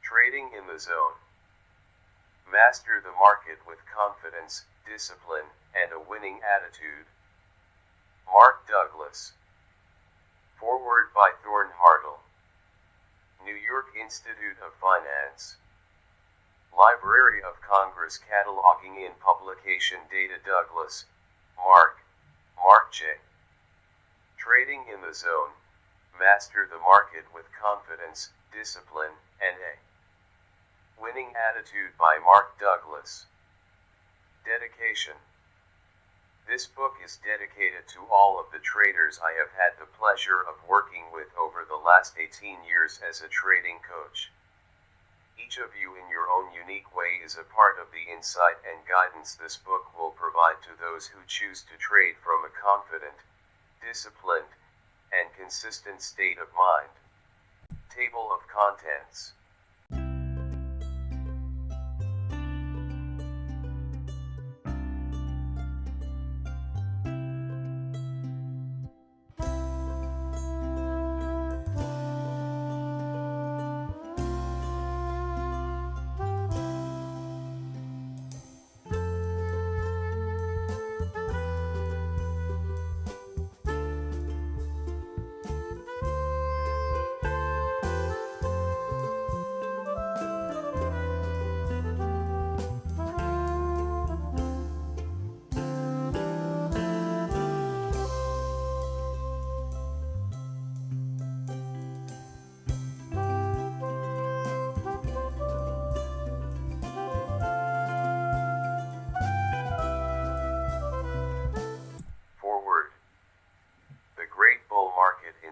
Trading in the zone. Master the market with confidence, discipline, and a winning attitude. Mark Douglas. Foreword by Thorn Hartle. New York Institute of Finance. Library of Congress Cataloging in Publication Data. Douglas, Mark J. Trading in the Zone. Master the market with confidence, discipline, and a winning attitude by Mark Douglas. Dedication. This book is dedicated to all of the traders I have had the pleasure of working with over the last 18 years as a trading coach. Each of you in your own unique way is a part of the insight and guidance this book will provide to those who choose to trade from a confident, disciplined, and consistent state of mind. Table of Contents.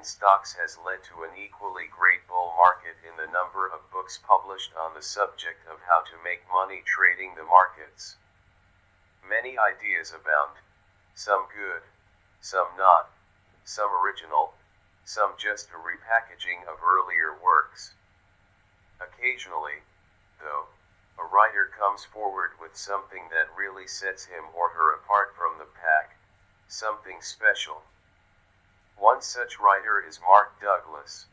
Stocks has led to an equally great bull market in the number of books published on the subject of how to make money trading the markets. Many ideas abound, some good, some not, some original, some just a repackaging of earlier works. Occasionally, though, a writer comes forward with something that really sets him or her apart from the pack, something special. One such writer is Mark Douglas.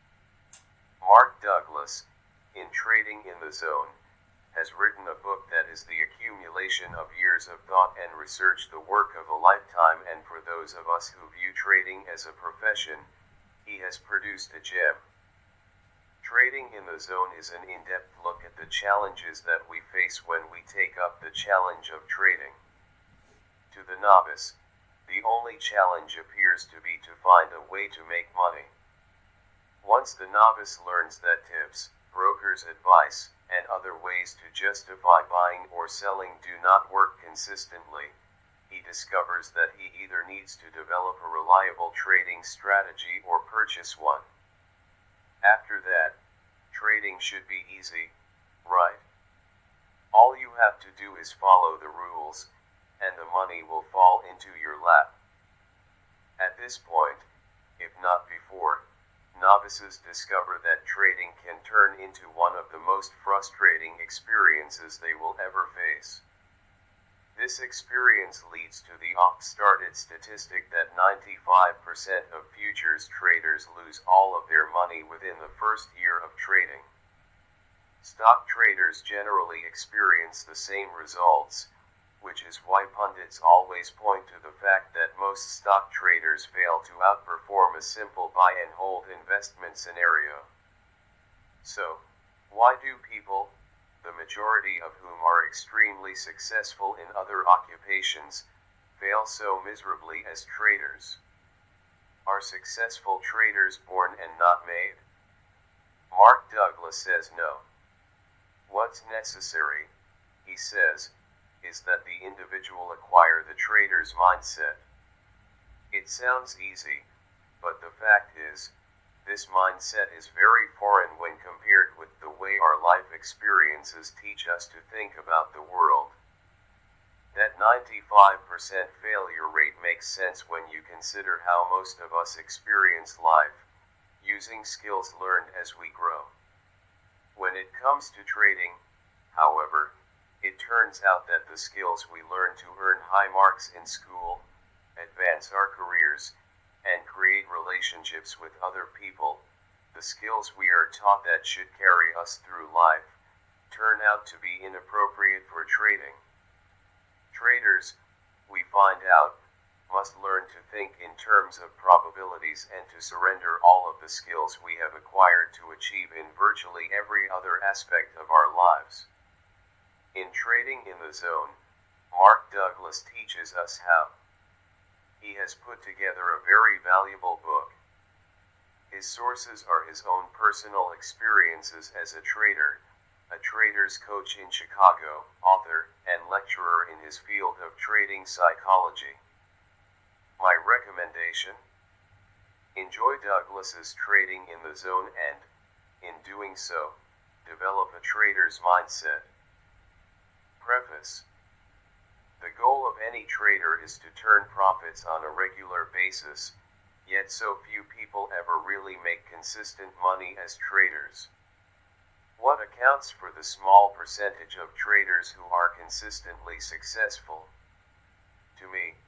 Mark Douglas, in Trading in the Zone, has written a book that is the accumulation of years of thought and research, the work of a lifetime, and for those of us who view trading as a profession, he has produced a gem. Trading in the Zone is an in-depth look at the challenges that we face when we take up the challenge of trading. To the novice, the only challenge appears to be to find a way to make money. Once the novice learns that tips, brokers' advice, and other ways to justify buying or selling do not work consistently, he discovers that he either needs to develop a reliable trading strategy or purchase one. After that, trading should be easy, right? All you have to do is follow the rules, and the money will fall into your lap. At this point, if not before, novices discover that trading can turn into one of the most frustrating experiences they will ever face. This experience leads to the oft-started statistic that 95% of futures traders lose all of their money within the first year of trading. Stock traders generally experience the same results, which is why pundits always point to the fact that most stock traders fail to outperform a simple buy and hold investment scenario. So, why do people, the majority of whom are extremely successful in other occupations, fail so miserably as traders? Are successful traders born and not made? Mark Douglas says no. What's necessary, he says, is that the individual acquire the trader's mindset. It sounds easy, but the fact is, this mindset is very foreign when compared with the way our life experiences teach us to think about the world. That 95% failure rate makes sense when you consider how most of us experience life, using skills learned as we grow. When it comes to trading, however, it turns out that the skills we learn to earn high marks in school, advance our careers, and create relationships with other people, the skills we are taught that should carry us through life, turn out to be inappropriate for trading. Traders, we find out, must learn to think in terms of probabilities and to surrender all of the skills we have acquired to achieve in virtually every other aspect of our lives. In Trading in the Zone, Mark Douglas teaches us how. He has put together a very valuable book. His sources are his own personal experiences as a trader, a trader's coach in Chicago, author, and lecturer in his field of trading psychology. My recommendation? Enjoy Douglas's Trading in the Zone and, in doing so, develop a trader's mindset. Preface. The goal of any trader is to turn profits on a regular basis, yet so few people ever really make consistent money as traders. What accounts for the small percentage of traders who are consistently successful? To me,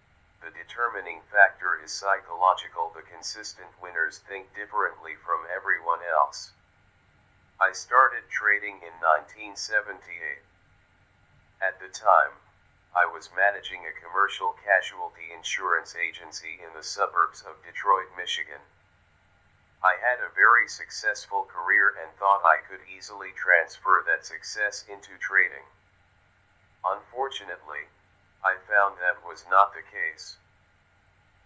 the determining factor is psychological. The consistent winners think differently from everyone else. I started trading in 1978. At the time, I was managing a commercial casualty insurance agency in the suburbs of Detroit, Michigan. I had a very successful career and thought I could easily transfer that success into trading. Unfortunately, I found that was not the case.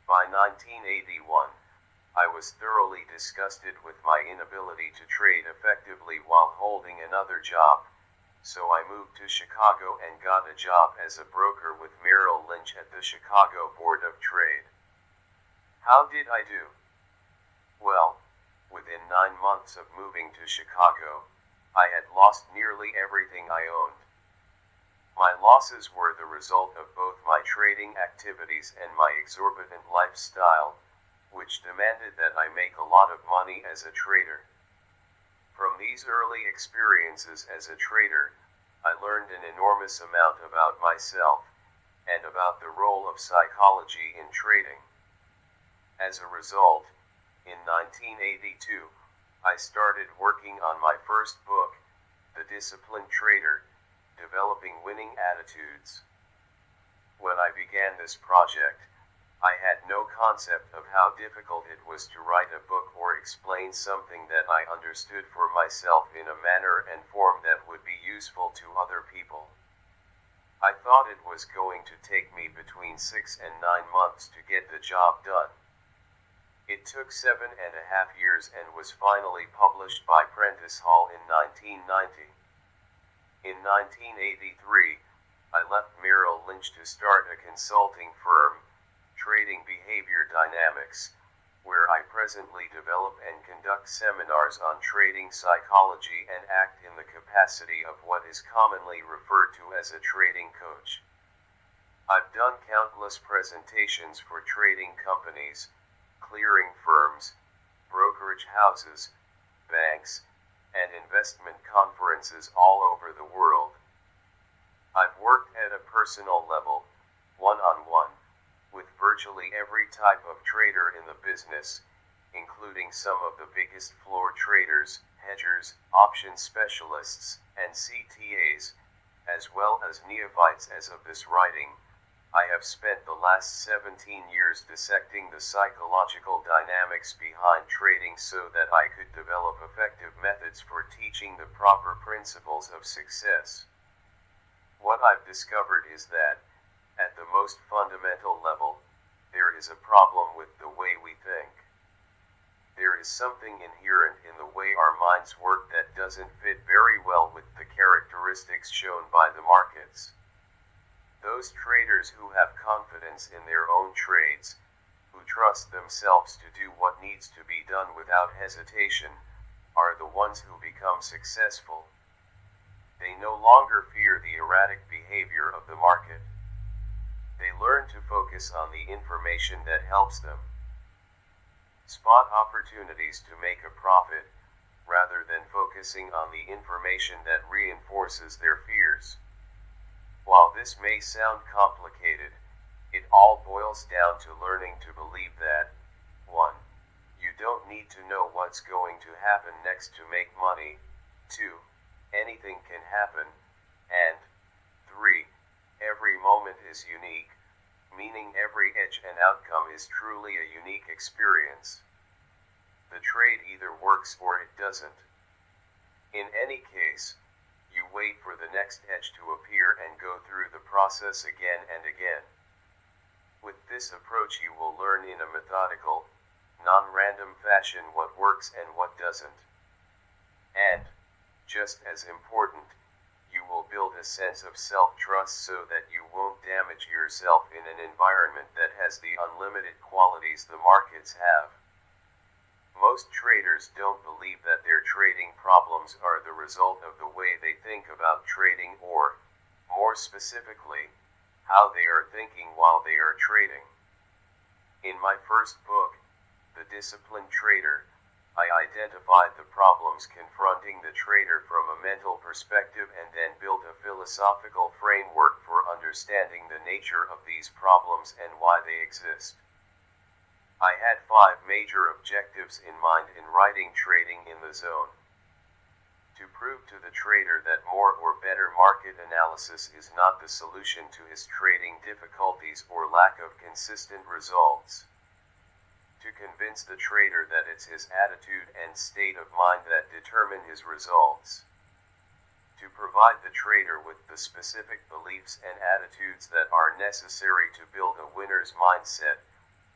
By 1981, I was thoroughly disgusted with my inability to trade effectively while holding another job, so I moved to Chicago and got a job as a broker with Merrill Lynch at the Chicago Board of Trade. How did I do? Well, within 9 months of moving to Chicago, I had lost nearly everything I owned. My losses were the result of both my trading activities and my exorbitant lifestyle, which demanded that I make a lot of money as a trader. From these early experiences as a trader, I learned an enormous amount about myself, and about the role of psychology in trading. As a result, in 1982, I started working on my first book, The Disciplined Trader, Developing Winning Attitudes. When I began this project, I had no concept of how difficult it was to write a book or explain something that I understood for myself in a manner and form that would be useful to other people. I thought it was going to take me between 6 and 9 months to get the job done. It took 7.5 years and was finally published by Prentice Hall in 1990. In 1983, I left Merrill Lynch to start a consulting firm, Trading Behavior Dynamics, where I presently develop and conduct seminars on trading psychology and act in the capacity of what is commonly referred to as a trading coach. I've done countless presentations for trading companies, clearing firms, brokerage houses, banks, and investment conferences all over the world. I've worked at a personal level, one-on-one, with virtually every type of trader in the business, including some of the biggest floor traders, hedgers, option specialists, and CTAs, as well as neophytes. As of this writing, I have spent the last 17 years dissecting the psychological dynamics behind trading so that I could develop effective methods for teaching the proper principles of success. What I've discovered is that, at the most fundamental level, there is a problem with the way we think. There is something inherent in the way our minds work that doesn't fit very well with the characteristics shown by the markets. Those traders who have confidence in their own trades, who trust themselves to do what needs to be done without hesitation, are the ones who become successful. They no longer fear the erratic behavior of the market. They learn to focus on the information that helps them spot opportunities to make a profit, rather than focusing on the information that reinforces their fears. While this may sound complicated, it all boils down to learning to believe that, 1. You don't need to know what's going to happen next to make money. 2. anything can happen, and 3. Every moment is unique, meaning every edge and outcome is truly a unique experience. The trade either works or it doesn't. In any case, you wait for the next edge to appear and go through the process again and again. With this approach you will learn in a methodical, non-random fashion what works and what doesn't. And, just as important, you will build a sense of self-trust so that you won't damage yourself in an environment that has the unlimited qualities the markets have. Most traders don't believe that their trading problems are the result of the way they think about trading or, more specifically, how they are thinking while they are trading. In my first book, The Disciplined Trader, I identified the problems confronting the trader from a mental perspective and then built a philosophical framework for understanding the nature of these problems and why they exist. I had 5 major objectives in mind in writing Trading in the Zone. To prove to the trader that more or better market analysis is not the solution to his trading difficulties or lack of consistent results. To convince the trader that it's his attitude and state of mind that determine his results. To provide the trader with the specific beliefs and attitudes that are necessary to build a winner's mindset,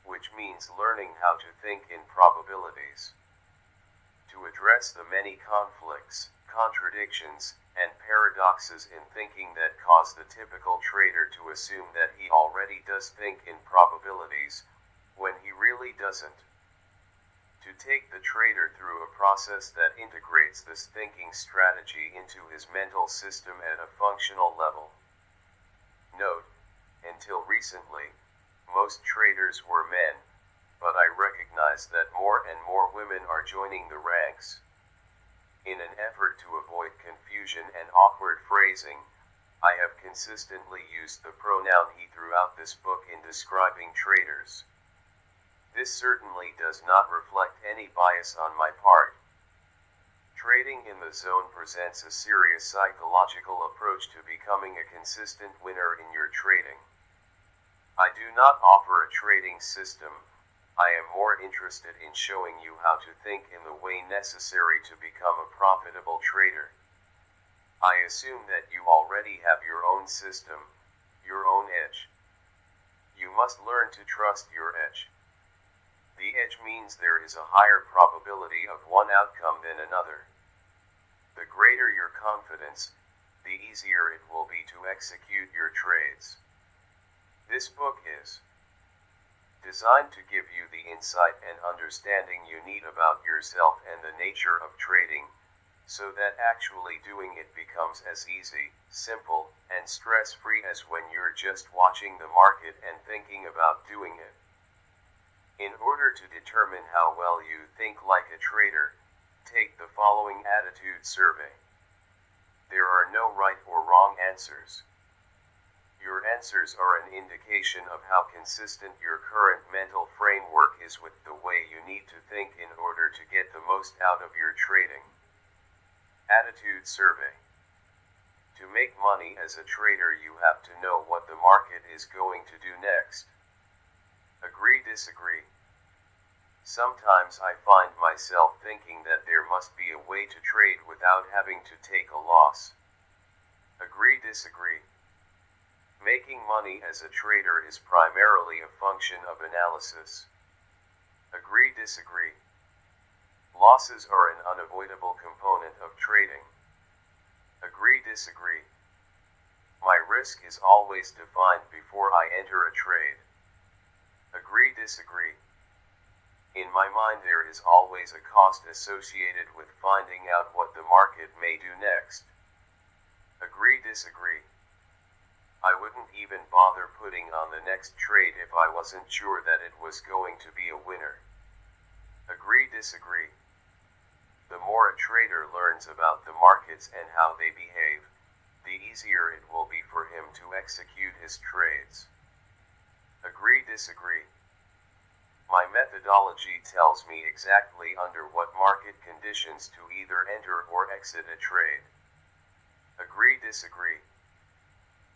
which means learning how to think in probabilities. To address the many conflicts, contradictions, and paradoxes in thinking that cause the typical trader to assume that he already does think in probabilities, when he really doesn't. To take the trader through a process that integrates this thinking strategy into his mental system at a functional level. Note, until recently, most traders were men, but I recognize that more and more women are joining the ranks. In an effort to avoid confusion and awkward phrasing, I have consistently used the pronoun he throughout this book in describing traders. This certainly does not reflect any bias on my part. Trading in the Zone presents a serious psychological approach to becoming a consistent winner in your trading. I do not offer a trading system. I am more interested in showing you how to think in the way necessary to become a profitable trader. I assume that you already have your own system, your own edge. You must learn to trust your edge. The edge means there is a higher probability of one outcome than another. The greater your confidence, the easier it will be to execute your trades. This book is designed to give you the insight and understanding you need about yourself and the nature of trading, so that actually doing it becomes as easy, simple, and stress-free as when you're just watching the market and thinking about doing it. In order to determine how well you think like a trader, take the following attitude survey. There are no right or wrong answers. Your answers are an indication of how consistent your current mental framework is with the way you need to think in order to get the most out of your trading. Attitude survey. To make money as a trader, you have to know what the market is going to do next. Agree, disagree. Sometimes I find myself thinking that there must be a way to trade without having to take a loss. Agree, disagree. Making money as a trader is primarily a function of analysis. Agree, disagree. Losses are an unavoidable component of trading. Agree, disagree. My risk is always defined before I enter a trade. Agree, disagree. In my mind there is always a cost associated with finding out what the market may do next. Agree, disagree. I wouldn't even bother putting on the next trade if I wasn't sure that it was going to be a winner. Agree, disagree. The more a trader learns about the markets and how they behave, the easier it will be for him to execute his trades. Agree, disagree. My methodology tells me exactly under what market conditions to either enter or exit a trade. Agree, disagree.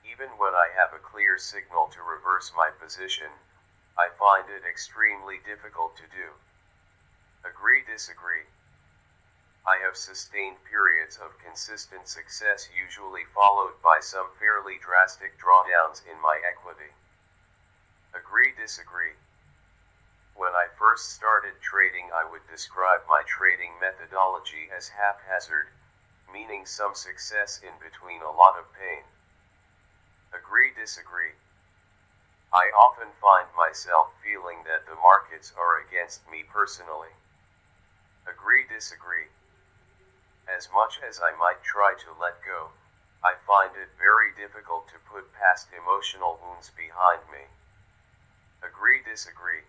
Even when I have a clear signal to reverse my position, I find it extremely difficult to do. Agree, disagree. I have sustained periods of consistent success, usually followed by some fairly drastic drawdowns in my equity. Agree, disagree. When I first started trading, I would describe my trading methodology as haphazard, meaning some success in between a lot of pain. Agree, disagree. I often find myself feeling that the markets are against me personally. Agree, disagree. As much as I might try to let go, I find it very difficult to put past emotional wounds behind me. Agree, disagree.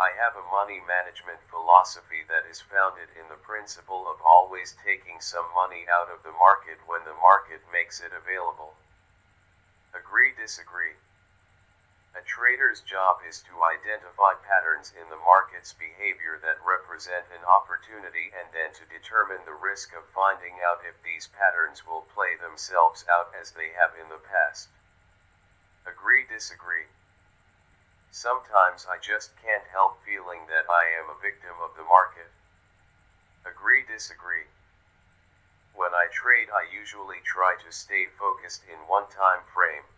I have a money management philosophy that is founded in the principle of always taking some money out of the market when the market makes it available. Agree, disagree. A trader's job is to identify patterns in the market's behavior that represent an opportunity and then to determine the risk of finding out if these patterns will play themselves out as they have in the past. Agree, disagree. Sometimes I just can't help feeling that I am a victim of the market. Agree, disagree. When I trade, I usually try to stay focused in one time frame.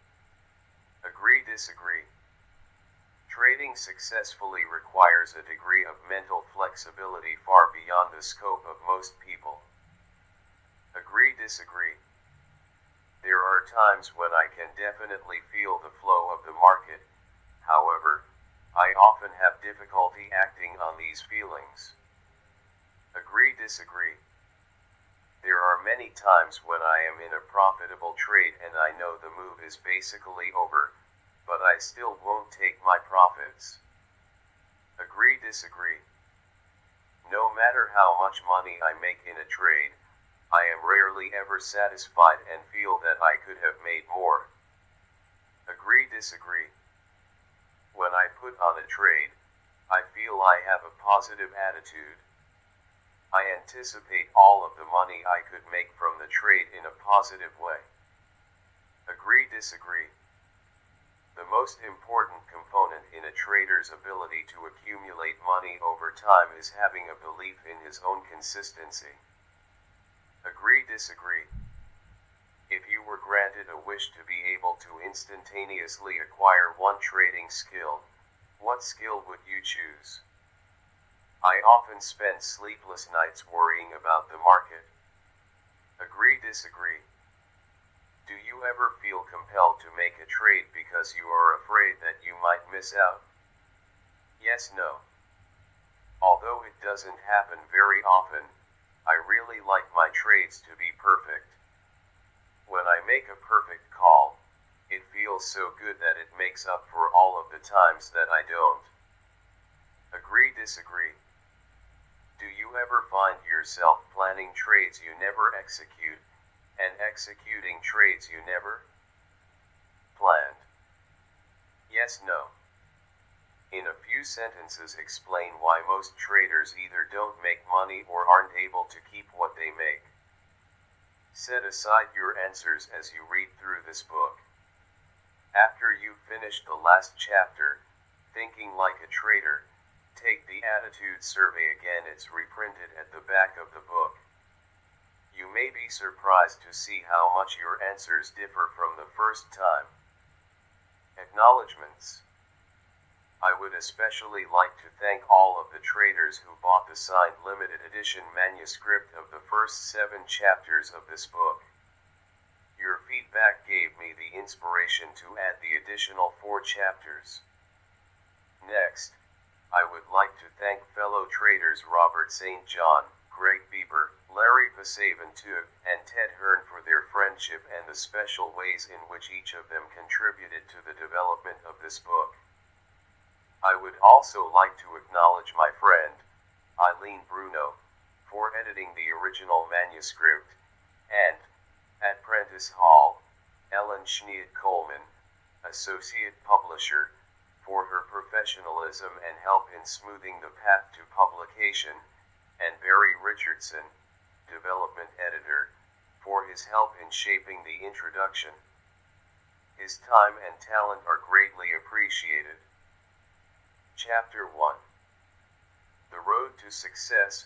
Agree, disagree. Trading successfully requires a degree of mental flexibility far beyond the scope of most people. Agree, disagree. There are times when I can definitely feel the flow of the market. However, I often have difficulty acting on these feelings. Agree, disagree. There are many times when I am in a profitable trade and I know the move is basically over, but I still won't take my profits. Agree, disagree. No matter how much money I make in a trade, I am rarely ever satisfied and feel that I could have made more. Agree, disagree. When I put on a trade, I feel I have a positive attitude. I anticipate all of the money I could make from the trade in a positive way. Agree, disagree. The most important component in a trader's ability to accumulate money over time is having a belief in his own consistency. Agree, disagree. If you were granted a wish to be able to instantaneously acquire one trading skill, what skill would you choose? I often spend sleepless nights worrying about the market. Agree, disagree. Do you ever feel compelled to make a trade because you are afraid that you might miss out? Yes, no. Although it doesn't happen very often, I really like my trades to be perfect. When I make a perfect call, it feels so good that it makes up for all of the times that I don't. Agree, disagree. Do you ever find yourself planning trades you never execute, and executing trades you never planned? Yes, no. In a few sentences, explain why most traders either don't make money or aren't able to keep what they make. Set aside your answers as you read through this book. After you've finished the last chapter, Thinking Like a Trader, take the attitude survey again. It's reprinted at the back of the book. You may be surprised to see how much your answers differ from the first time. Acknowledgements. I would especially like to thank all of the traders who bought the signed limited edition manuscript of the first 7 chapters of this book. Your feedback gave me the inspiration to add the additional 4 chapters. Next, I would like to thank fellow traders Robert St. John, Greg Bieber, Larry Pasaventure, and Ted Hearn for their friendship and the special ways in which each of them contributed to the development of this book. I would also like to acknowledge my friend, Eileen Bruno, for editing the original manuscript, and, at Prentice Hall, Ellen Schneid-Coleman, Associate Publisher, for her professionalism and help in smoothing the path to publication, and Barry Richardson, Development Editor, for his help in shaping the introduction. His time and talent are greatly appreciated. Chapter 1. The Road to Success,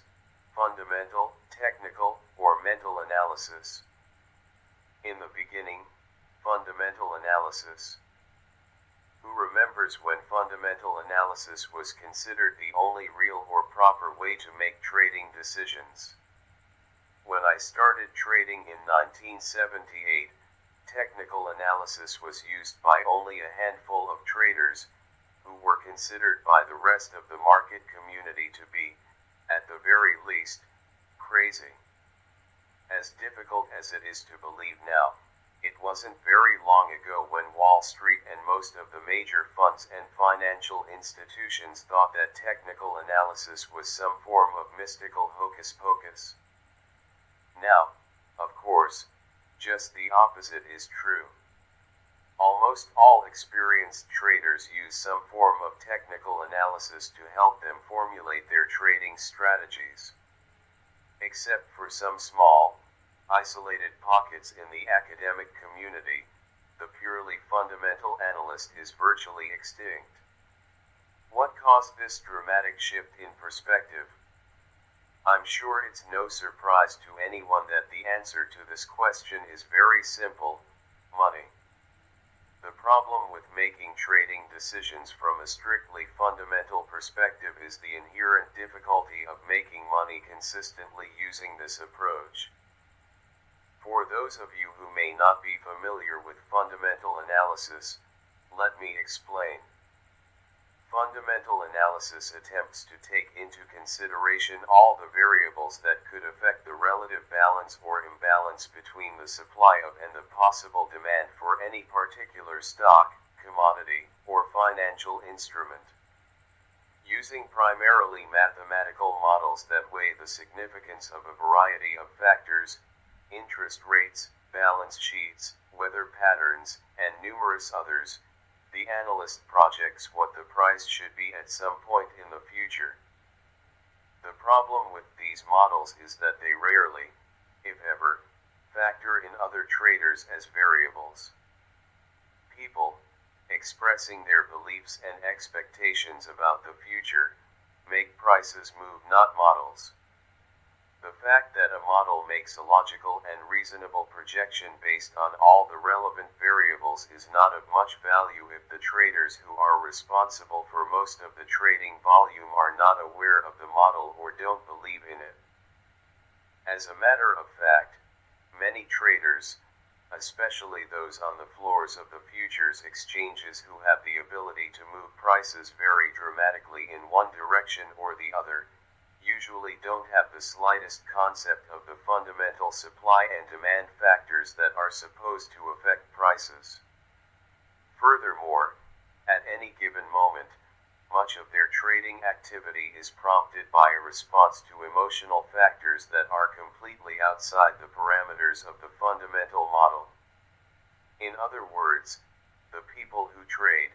Fundamental, Technical, or Mental Analysis. In the beginning, fundamental analysis. Who remembers when fundamental analysis was considered the only real or proper way to make trading decisions? When I started trading in 1978, technical analysis was used by only a handful of traders, who were considered by the rest of the market community to be, at the very least, crazy. As difficult as it is to believe now, it wasn't very long ago when Wall Street and most of the major funds and financial institutions thought that technical analysis was some form of mystical hocus pocus. Now, of course, just the opposite is true. Almost all experienced traders use some form of technical analysis to help them formulate their trading strategies. Except for some small, isolated pockets in the academic community, the purely fundamental analyst is virtually extinct. What caused this dramatic shift in perspective? I'm sure it's no surprise to anyone that the answer to this question is very simple: money. The problem with making trading decisions from a strictly fundamental perspective is the inherent difficulty of making money consistently using this approach. For those of you who may not be familiar with fundamental analysis, let me explain. Fundamental analysis attempts to take into consideration all the variables that could affect the relative balance or imbalance between the supply of and the possible demand for any particular stock, commodity, or financial instrument. Using primarily mathematical models that weigh the significance of a variety of factors, interest rates, balance sheets, weather patterns, and numerous others, the analyst projects what the price should be at some point in the future. The problem with these models is that they rarely, if ever, factor in other traders as variables. People, expressing their beliefs and expectations about the future, make prices move, not models. The fact that a model makes a logical and reasonable projection based on all the relevant variables is not of much value if the traders who are responsible for most of the trading volume are not aware of the model or don't believe in it. As a matter of fact, many traders, especially those on the floors of the futures exchanges who have the ability to move prices very dramatically in one direction or the other, usually don't have the slightest concept of the fundamental supply and demand factors that are supposed to affect prices. Furthermore, at any given moment, much of their trading activity is prompted by a response to emotional factors that are completely outside the parameters of the fundamental model. In other words, the people who trade,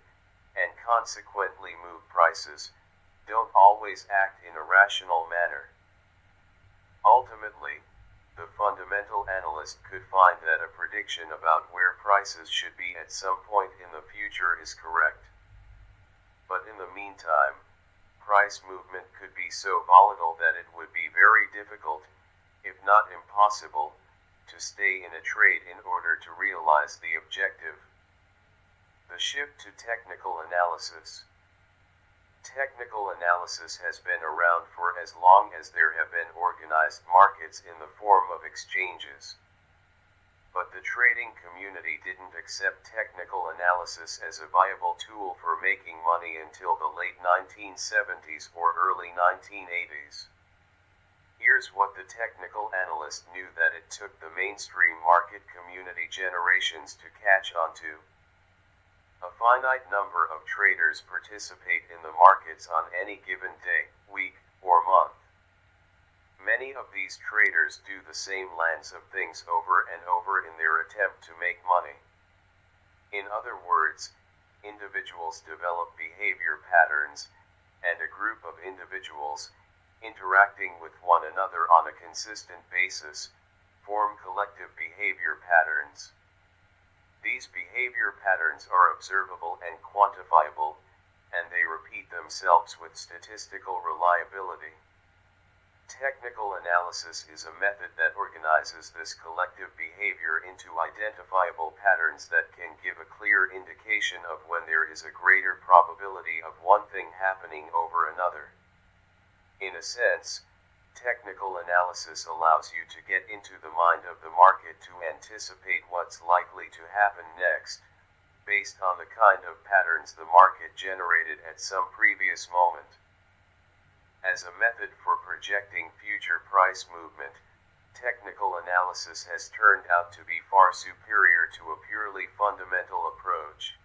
and consequently move prices, don't always act in a rational manner. Ultimately, the fundamental analyst could find that a prediction about where prices should be at some point in the future is correct. But in the meantime, price movement could be so volatile that it would be very difficult, if not impossible, to stay in a trade in order to realize the objective. The shift to technical analysis. Technical analysis has been around for as long as there have been organized markets in the form of exchanges. But the trading community didn't accept technical analysis as a viable tool for making money until the late 1970s or early 1980s. Here's what the technical analyst knew that it took the mainstream market community generations to catch on to. A finite number of traders participate in the markets on any given day, week, or month. Many of these traders do the same lines of things over and over in their attempt to make money. In other words, individuals develop behavior patterns, and a group of individuals, interacting with one another on a consistent basis, form collective behavior patterns. These behavior patterns are observable and quantifiable, and they repeat themselves with statistical reliability. Technical analysis is a method that organizes this collective behavior into identifiable patterns that can give a clear indication of when there is a greater probability of one thing happening over another. In a sense, technical analysis allows you to get into the mind of the market to anticipate what's likely to happen next, based on the kind of patterns the market generated at some previous moment. As a method for projecting future price movement, technical analysis has turned out to be far superior to a purely fundamental approach.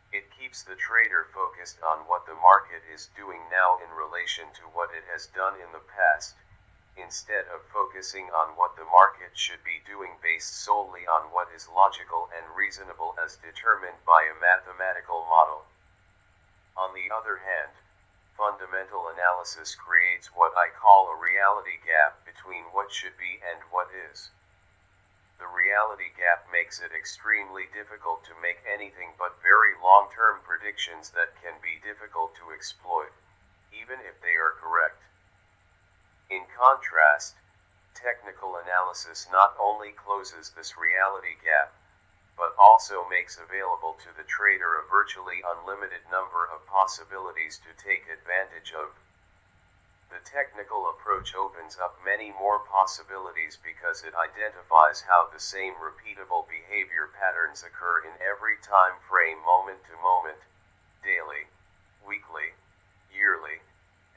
It keeps the trader focused on what the market is doing now in relation to what it has done in the past, instead of focusing on what the market should be doing based solely on what is logical and reasonable as determined by a mathematical model. On the other hand, fundamental analysis creates what I call a reality gap between what should be and what is. The reality gap makes it extremely difficult to make anything but very long-term predictions that can be difficult to exploit, even if they are correct. In contrast, technical analysis not only closes this reality gap, but also makes available to the trader a virtually unlimited number of possibilities to take advantage of. The technical approach opens up many more possibilities because it identifies how the same repeatable behavior patterns occur in every time frame, moment to moment, daily, weekly, yearly,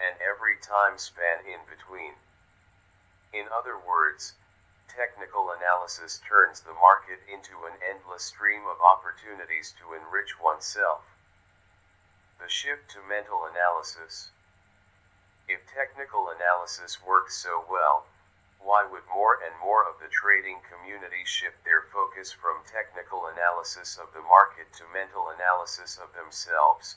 and every time span in between. In other words, technical analysis turns the market into an endless stream of opportunities to enrich oneself. The shift to mental analysis. If technical analysis works so well, why would more and more of the trading community shift their focus from technical analysis of the market to mental analysis of themselves,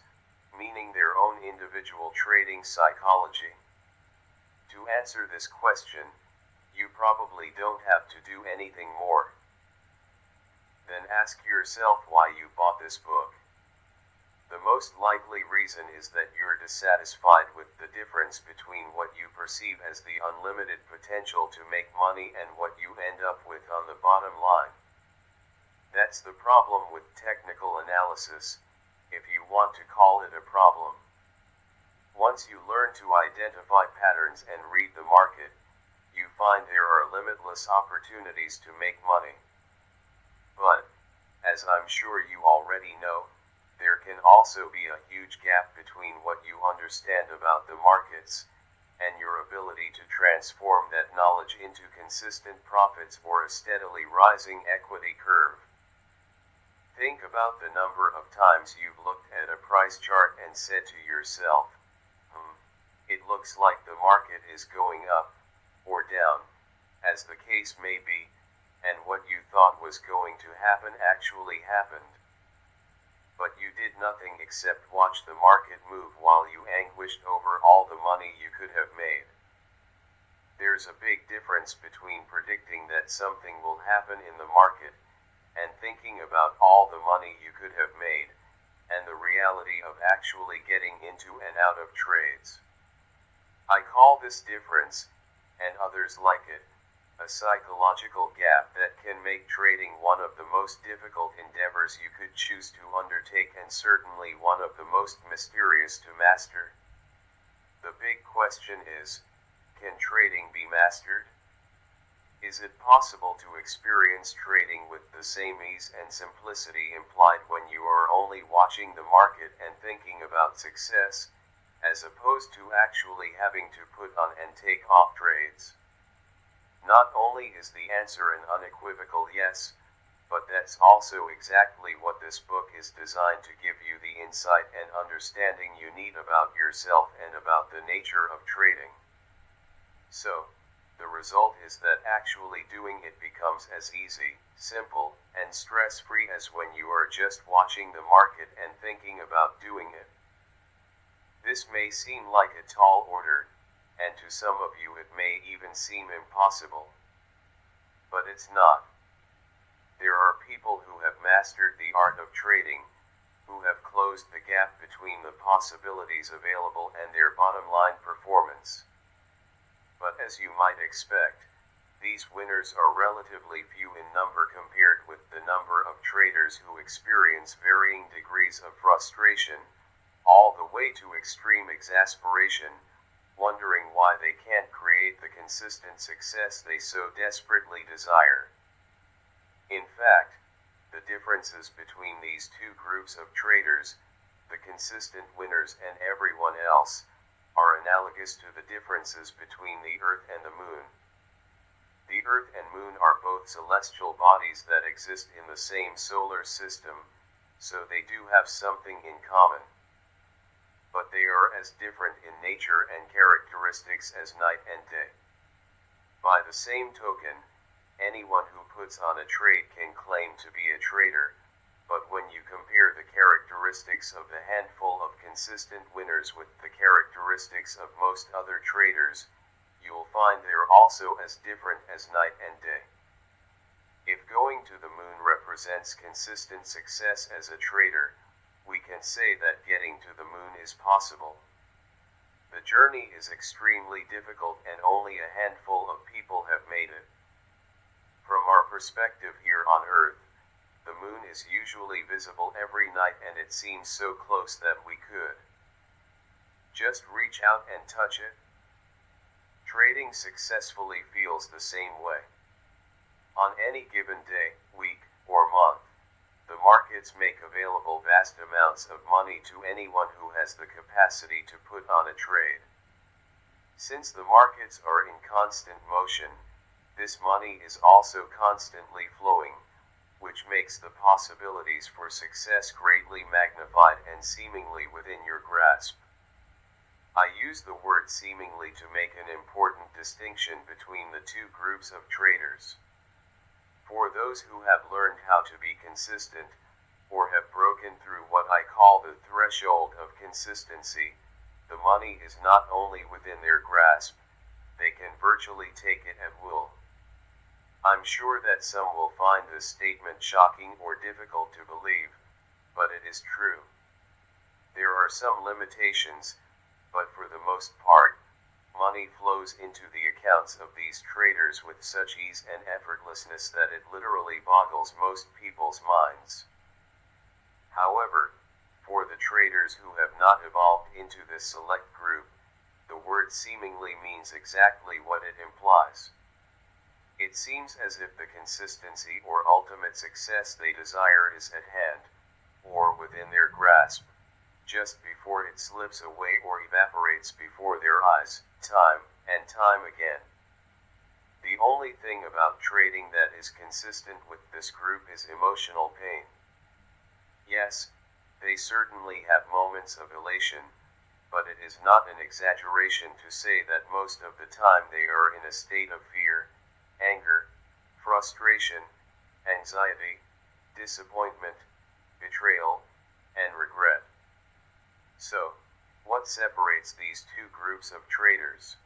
meaning their own individual trading psychology? To answer this question, you probably don't have to do anything more. Then ask yourself why you bought this book. The most likely reason is that you're dissatisfied with the difference between what you perceive as the unlimited potential to make money and what you end up with on the bottom line. That's the problem with technical analysis, if you want to call it a problem. Once you learn to identify patterns and read the market, you find there are limitless opportunities to make money. But, as I'm sure you already know, there can also be a huge gap between what you understand about the markets, and your ability to transform that knowledge into consistent profits or a steadily rising equity curve. Think about the number of times you've looked at a price chart and said to yourself, it looks like the market is going up, or down, as the case may be, and what you thought was going to happen actually happened. But you did nothing except watch the market move while you anguished over all the money you could have made. There's a big difference between predicting that something will happen in the market, and thinking about all the money you could have made, and the reality of actually getting into and out of trades. I call this difference, and others like it, a psychological gap that can make trading one of the most difficult endeavors you could choose to undertake and certainly one of the most mysterious to master. The big question is, can trading be mastered? Is it possible to experience trading with the same ease and simplicity implied when you are only watching the market and thinking about success, as opposed to actually having to put on and take off trades? Not only is the answer an unequivocal yes, but that's also exactly what this book is designed to give you, the insight and understanding you need about yourself and about the nature of trading. So, the result is that actually doing it becomes as easy, simple, and stress-free as when you are just watching the market and thinking about doing it. This may seem like a tall order, and to some of you it may even seem impossible. But it's not. There are people who have mastered the art of trading, who have closed the gap between the possibilities available and their bottom line performance. But as you might expect, these winners are relatively few in number compared with the number of traders who experience varying degrees of frustration, all the way to extreme exasperation, wondering why they can't create the consistent success they so desperately desire. In fact, the differences between these two groups of traders, the consistent winners and everyone else, are analogous to the differences between the Earth and the Moon. The Earth and Moon are both celestial bodies that exist in the same solar system, so they do have something in common. But they are as different in nature and characteristics as night and day. By the same token, anyone who puts on a trade can claim to be a trader, but when you compare the characteristics of the handful of consistent winners with the characteristics of most other traders, you'll find they're also as different as night and day. If going to the moon represents consistent success as a trader, we can say that getting to the moon is possible. The journey is extremely difficult and only a handful of people have made it. From our perspective here on Earth, the moon is usually visible every night and it seems so close that we could just reach out and touch it. Trading successfully feels the same way. On any given day, week, or month, the markets make available vast amounts of money to anyone who has the capacity to put on a trade. Since the markets are in constant motion, this money is also constantly flowing, which makes the possibilities for success greatly magnified and seemingly within your grasp. I use the word seemingly to make an important distinction between the two groups of traders. For those who have learned how to be consistent, or have broken through what I call the threshold of consistency, the money is not only within their grasp, they can virtually take it at will. I'm sure that some will find this statement shocking or difficult to believe, but it is true. There are some limitations, but for the most part, money flows into the accounts of these traders with such ease and effortlessness that it literally boggles most people's minds. However, for the traders who have not evolved into this select group, the word seemingly means exactly what it implies. It seems as if the consistency or ultimate success they desire is at hand, or within their grasp, just before it slips away or evaporates before their eyes, time and time again. The only thing about trading that is consistent with this group is emotional pain. Yes, they certainly have moments of elation, but it is not an exaggeration to say that most of the time they are in a state of fear, anger, frustration, anxiety, disappointment, betrayal, and regret. So, what separates these two groups of traders?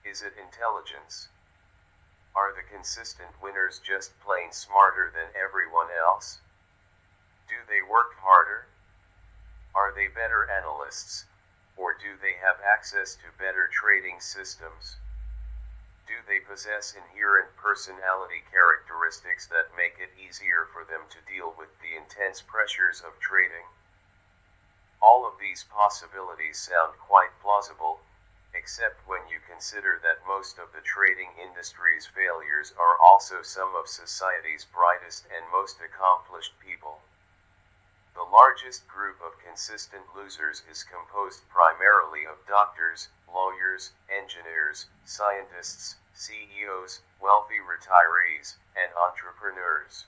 Is it intelligence? Are the consistent winners just plain smarter than everyone else? Do they work harder? Are they better analysts, or do they have access to better trading systems? Do they possess inherent personality characteristics that make it easier for them to deal with the intense pressures of trading? All of these possibilities sound quite plausible, except when you consider that most of the trading industry's failures are also some of society's brightest and most accomplished people. The largest group of consistent losers is composed primarily of doctors, lawyers, engineers, scientists, CEOs, wealthy retirees, and entrepreneurs.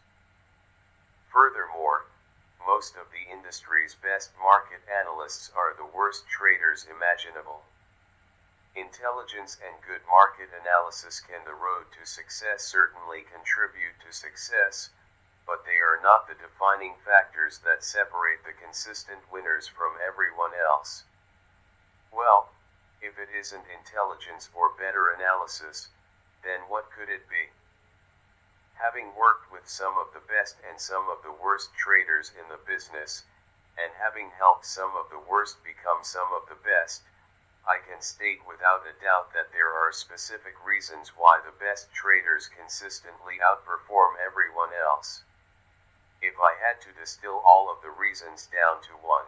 Furthermore, most of the industry's best market analysts are the worst traders imaginable. Intelligence and good market analysis can the road to success certainly contribute to success, but they are not the defining factors that separate the consistent winners from everyone else. Well, if it isn't intelligence or better analysis, then what could it be? Having worked with some of the best and some of the worst traders in the business, and having helped some of the worst become some of the best, I can state without a doubt that there are specific reasons why the best traders consistently outperform everyone else. If I had to distill all of the reasons down to one,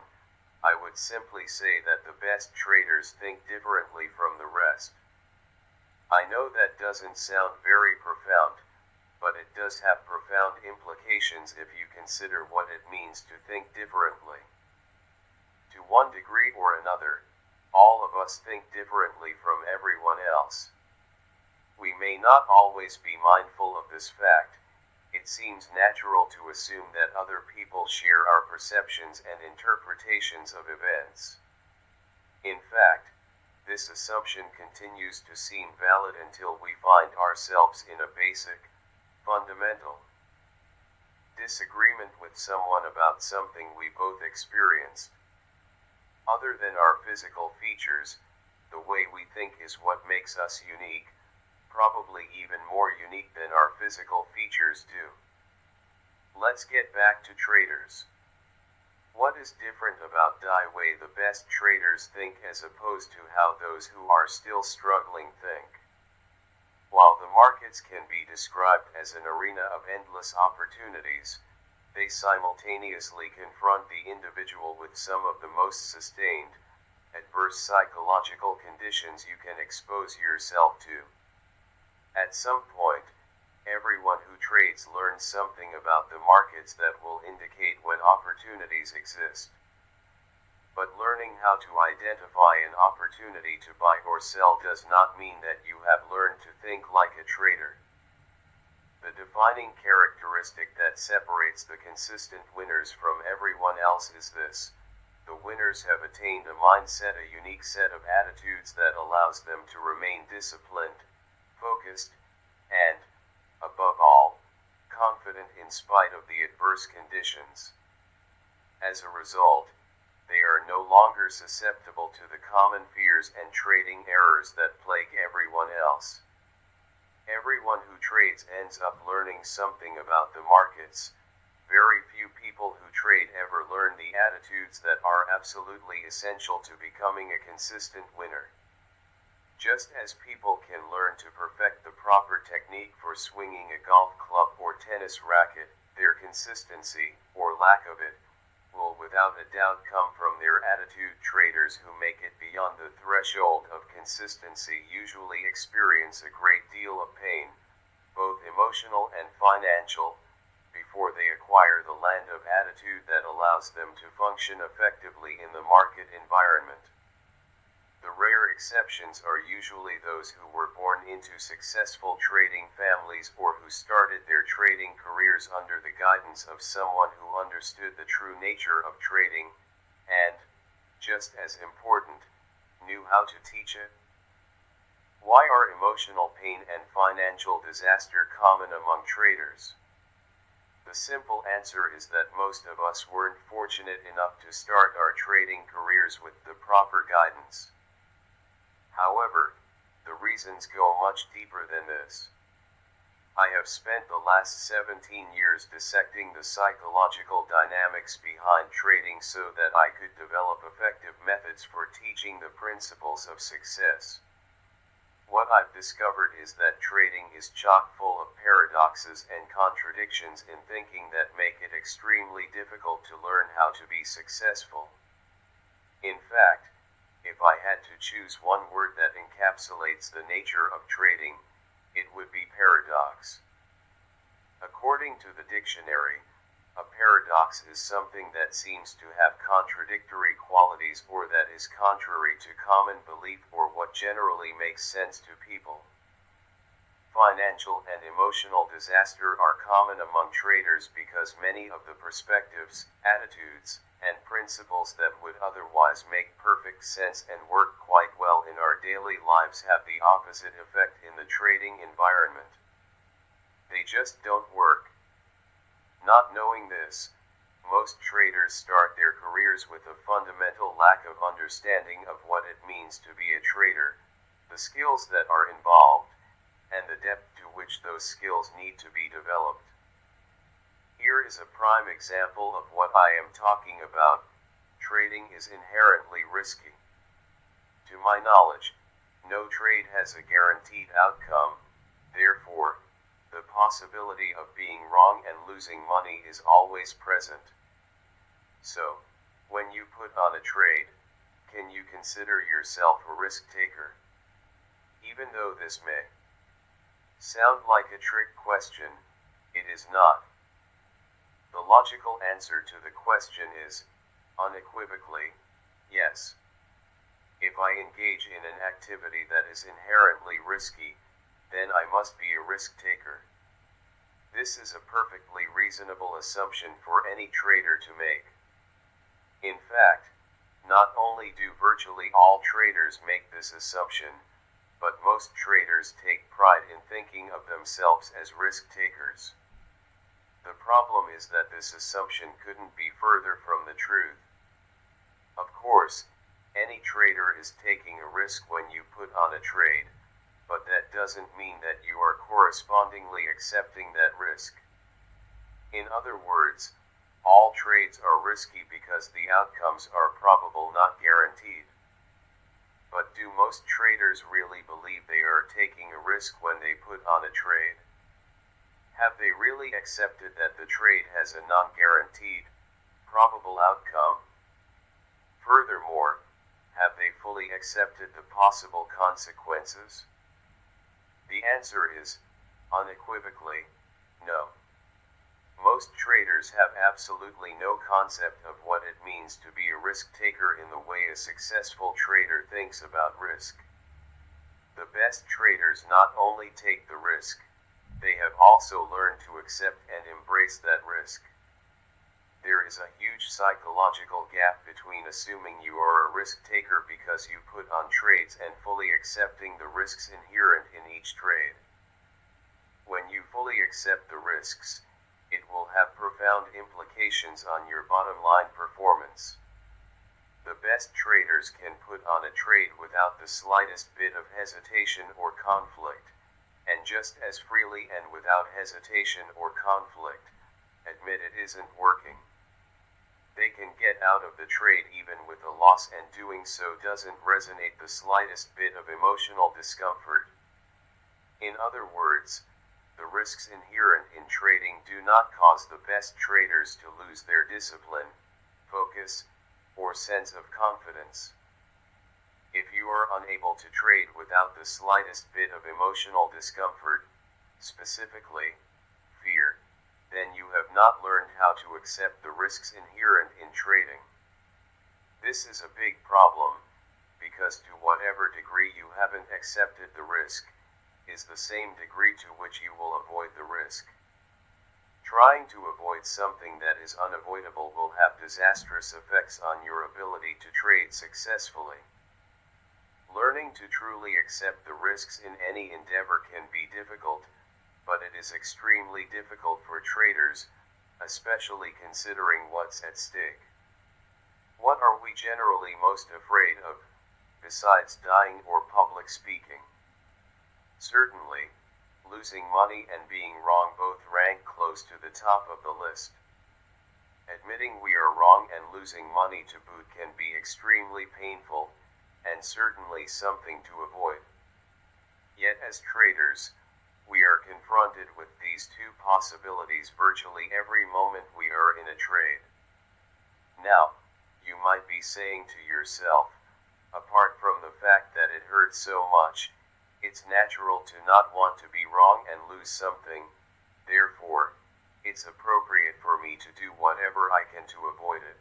I would simply say that the best traders think differently from the rest. I know that doesn't sound very profound, but it does have profound implications if you consider what it means to think differently. To one degree or another, all of us think differently from everyone else. We may not always be mindful of this fact. It seems natural to assume that other people share our perceptions and interpretations of events. In fact, this assumption continues to seem valid until we find ourselves in a basic, fundamental disagreement with someone about something we both experienced. Other than our physical features, the way we think is what makes us unique, probably even more unique than our physical features do. Let's get back to traders. What is different about the way the best traders think as opposed to how those who are still struggling think? While the markets can be described as an arena of endless opportunities, they simultaneously confront the individual with some of the most sustained, adverse psychological conditions you can expose yourself to. At some point, everyone who trades learns something about the markets that will indicate when opportunities exist. But learning how to identify an opportunity to buy or sell does not mean that you have learned to think like a trader. The defining characteristic that separates the consistent winners from everyone else is this: the winners have attained a mindset, a unique set of attitudes that allows them to remain disciplined, focused, and, above all, confident in spite of the adverse conditions. As a result, they are no longer susceptible to the common fears and trading errors that plague everyone else. Everyone who trades ends up learning something about the markets. Very few people who trade ever learn the attitudes that are absolutely essential to becoming a consistent winner. Just as people can learn to perfect the proper technique for swinging a golf club or tennis racket, their consistency, or lack of it, will without a doubt come from their attitude. Traders who make it beyond the threshold of consistency usually experience a great deal of pain, both emotional and financial, before they acquire the land of attitude that allows them to function effectively in the market environment. The rare exceptions are usually those who were born into successful trading families or who started their trading careers under the guidance of someone who understood the true nature of trading, and, just as important, knew how to teach it. Why are emotional pain and financial disaster common among traders? The simple answer is that most of us weren't fortunate enough to start our trading careers with the proper guidance. However, the reasons go much deeper than this. I have spent the last 17 years dissecting the psychological dynamics behind trading so that I could develop effective methods for teaching the principles of success. What I've discovered is that trading is chock full of paradoxes and contradictions in thinking that make it extremely difficult to learn how to be successful. In fact, if I had to choose one word that encapsulates the nature of trading, it would be paradox. According to the dictionary, a paradox is something that seems to have contradictory qualities or that is contrary to common belief or what generally makes sense to people. Financial and emotional disaster are common among traders because many of the perspectives, attitudes, and principles that would otherwise make perfect sense and work quite well in our daily lives have the opposite effect in the trading environment. They just don't work. Not knowing this, most traders start their careers with a fundamental lack of understanding of what it means to be a trader, the skills that are involved, and the depth to which those skills need to be developed. Here is a prime example of what I am talking about. Trading is inherently risky. To my knowledge, no trade has a guaranteed outcome, therefore, the possibility of being wrong and losing money is always present. So, when you put on a trade, can you consider yourself a risk taker? Even though this may sound like a trick question, it is not. The logical answer to the question is, unequivocally, yes. If I engage in an activity that is inherently risky, then I must be a risk taker. This is a perfectly reasonable assumption for any trader to make. In fact, not only do virtually all traders make this assumption, but most traders take pride in thinking of themselves as risk takers. The problem is that this assumption couldn't be further from the truth. Of course, any trader is taking a risk when you put on a trade, but that doesn't mean that you are correspondingly accepting that risk. In other words, all trades are risky because the outcomes are probable, not guaranteed. But do most traders really believe they are taking a risk when they put on a trade? Have they really accepted that the trade has a non-guaranteed, probable outcome? Furthermore, have they fully accepted the possible consequences? The answer is, unequivocally, no. Most traders have absolutely no concept of what it means to be a risk taker in the way a successful trader thinks about risk. The best traders not only take the risk, they have also learned to accept and embrace that risk. There is a huge psychological gap between assuming you are a risk taker because you put on trades and fully accepting the risks inherent in each trade. When you fully accept the risks, it will have profound implications on your bottom line performance. The best traders can put on a trade without the slightest bit of hesitation or conflict, and just as freely and without hesitation or conflict, admit it isn't working. They can get out of the trade even with a loss, and doing so doesn't resonate the slightest bit of emotional discomfort. In other words, the risks inherent in trading do not cause the best traders to lose their discipline, focus, or sense of confidence. If you are unable to trade without the slightest bit of emotional discomfort, specifically, fear, then you have not learned how to accept the risks inherent in trading. This is a big problem, because to whatever degree you haven't accepted the risk, is the same degree to which you will avoid the risk. Trying to avoid something that is unavoidable will have disastrous effects on your ability to trade successfully. Learning to truly accept the risks in any endeavor can be difficult, but it is extremely difficult for traders, especially considering what's at stake. What are we generally most afraid of, besides dying or public speaking? Certainly, losing money and being wrong both rank close to the top of the list. Admitting we are wrong and losing money to boot can be extremely painful, and certainly something to avoid. Yet as traders, we are confronted with these two possibilities virtually every moment we are in a trade. Now, you might be saying to yourself, apart from the fact that it hurts so much, it's natural to not want to be wrong and lose something, therefore, it's appropriate for me to do whatever I can to avoid it.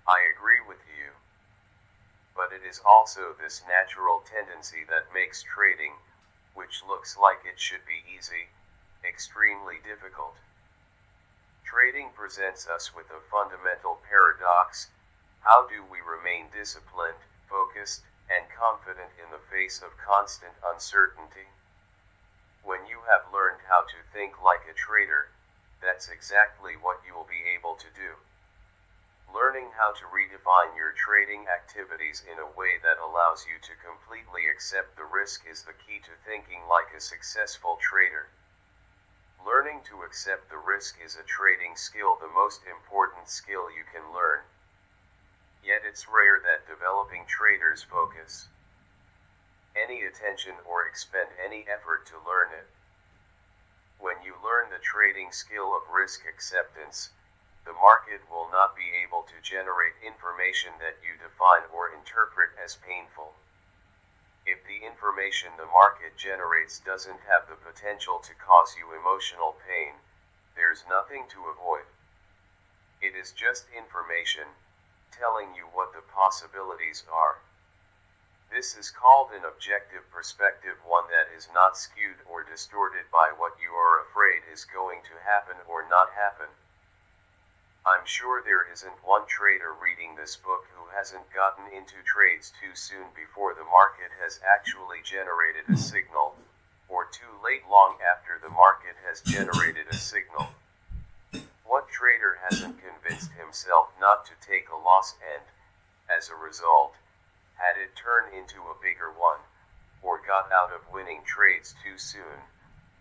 I agree with you. But it is also this natural tendency that makes trading, which looks like it should be easy, extremely difficult. Trading presents us with a fundamental paradox. How do we remain disciplined, focused, and confident in the face of constant uncertainty? When you have learned how to think like a trader, that's exactly what you will be able to do. Learning learning how to redefine your trading activities in a way that allows you to completely accept the risk is the key to thinking like a successful trader. Learning to accept the risk is a trading skill, the most important skill you can learn. Yet it's rare that developing traders focus any attention or expend any effort to learn it. When you learn the trading skill of risk acceptance, the market will not be able to generate information that you define or interpret as painful. If the information the market generates doesn't have the potential to cause you emotional pain, there's nothing to avoid. It is just information, telling you what the possibilities are. This is called an objective perspective, one that is not skewed or distorted by what you are afraid is going to happen or not happen. I'm sure there isn't one trader reading this book who hasn't gotten into trades too soon before the market has actually generated a signal, or too late long after the market has generated a signal. What trader hasn't convinced himself not to take a loss and, as a result, had it turn into a bigger one, or got out of winning trades too soon,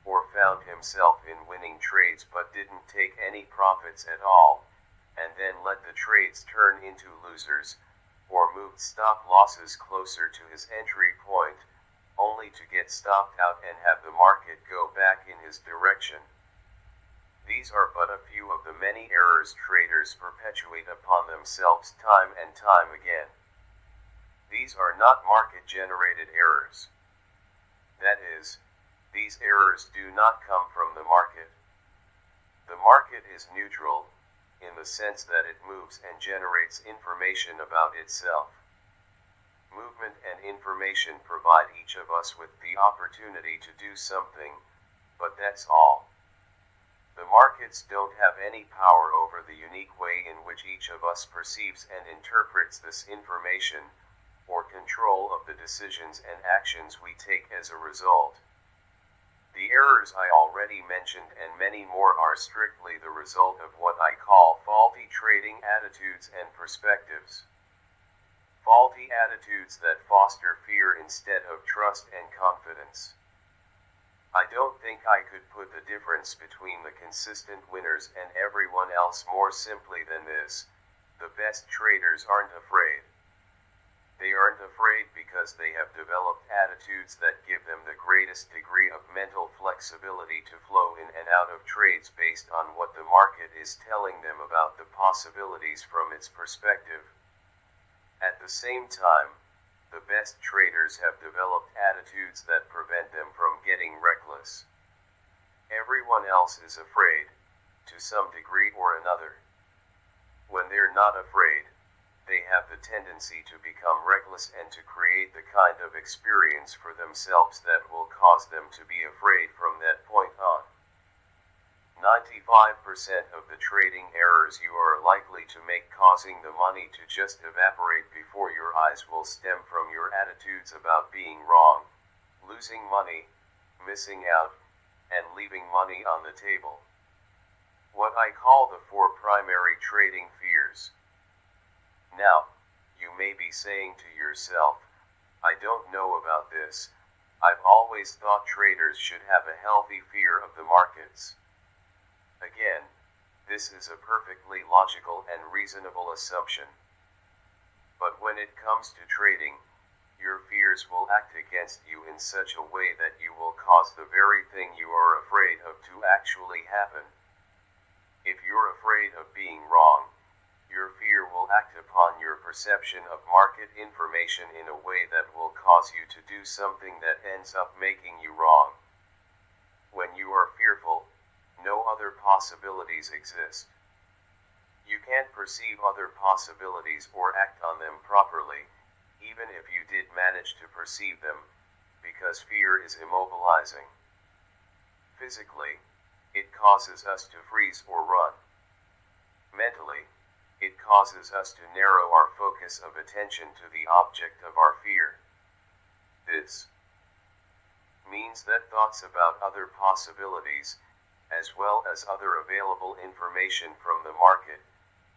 or found himself in winning trades but didn't take any profits at all, and then let the trades turn into losers, or moved stop losses closer to his entry point, only to get stopped out and have the market go back in his direction. These are but a few of the many errors traders perpetuate upon themselves time and time again. These are not market-generated errors. That is, these errors do not come from the market. The market is neutral, in the sense that it moves and generates information about itself. Movement and information provide each of us with the opportunity to do something, but that's all. The markets don't have any power over the unique way in which each of us perceives and interprets this information, or control of the decisions and actions we take as a result. The errors I already mentioned and many more are strictly the result of what I call faulty trading attitudes and perspectives. Faulty attitudes that foster fear instead of trust and confidence. I don't think I could put the difference between the consistent winners and everyone else more simply than this: the best traders aren't afraid. They aren't afraid because they have developed attitudes that give them the greatest degree of mental flexibility to flow in and out of trades based on what the market is telling them about the possibilities from its perspective. At the same time, the best traders have developed attitudes that prevent them from getting reckless. Everyone else is afraid, to some degree or another. When they're not afraid, they have the tendency to become reckless and to create the kind of experience for themselves that will cause them to be afraid from that point on. 95% of the trading errors you are likely to make causing the money to just evaporate before your eyes will stem from your attitudes about being wrong, losing money, missing out, and leaving money on the table. What I call the 4 primary trading fears. Now, you may be saying to yourself, I don't know about this. I've always thought traders should have a healthy fear of the markets. Again, this is a perfectly logical and reasonable assumption. But when it comes to trading, your fears will act against you in such a way that you will cause the very thing you are afraid of to actually happen. If you're afraid of being wrong, your fear will act upon your perception of market information in a way that will cause you to do something that ends up making you wrong. When you are fearful, no other possibilities exist. You can't perceive other possibilities or act on them properly, even if you did manage to perceive them, because fear is immobilizing. Physically, it causes us to freeze or run. Mentally, it causes us to narrow our focus of attention to the object of our fear. This means that thoughts about other possibilities, as well as other available information from the market,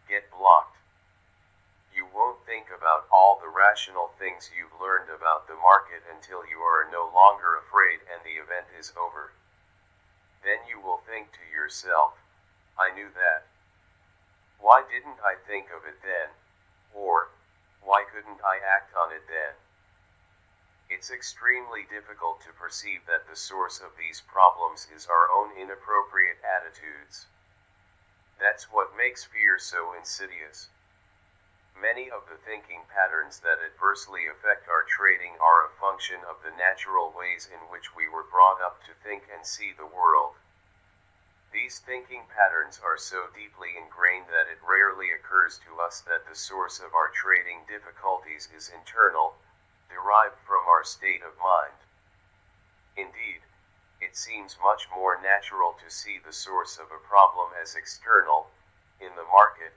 get blocked. You won't think about all the rational things you've learned about the market until you are no longer afraid and the event is over. Then you will think to yourself, I knew that. Why didn't I think of it then? Or, why couldn't I act on it then? It's extremely difficult to perceive that the source of these problems is our own inappropriate attitudes. That's what makes fear so insidious. Many of the thinking patterns that adversely affect our trading are a function of the natural ways in which we were brought up to think and see the world. These thinking patterns are so deeply ingrained that it rarely occurs to us that the source of our trading difficulties is internal, derived from our state of mind. Indeed, it seems much more natural to see the source of a problem as external, in the market,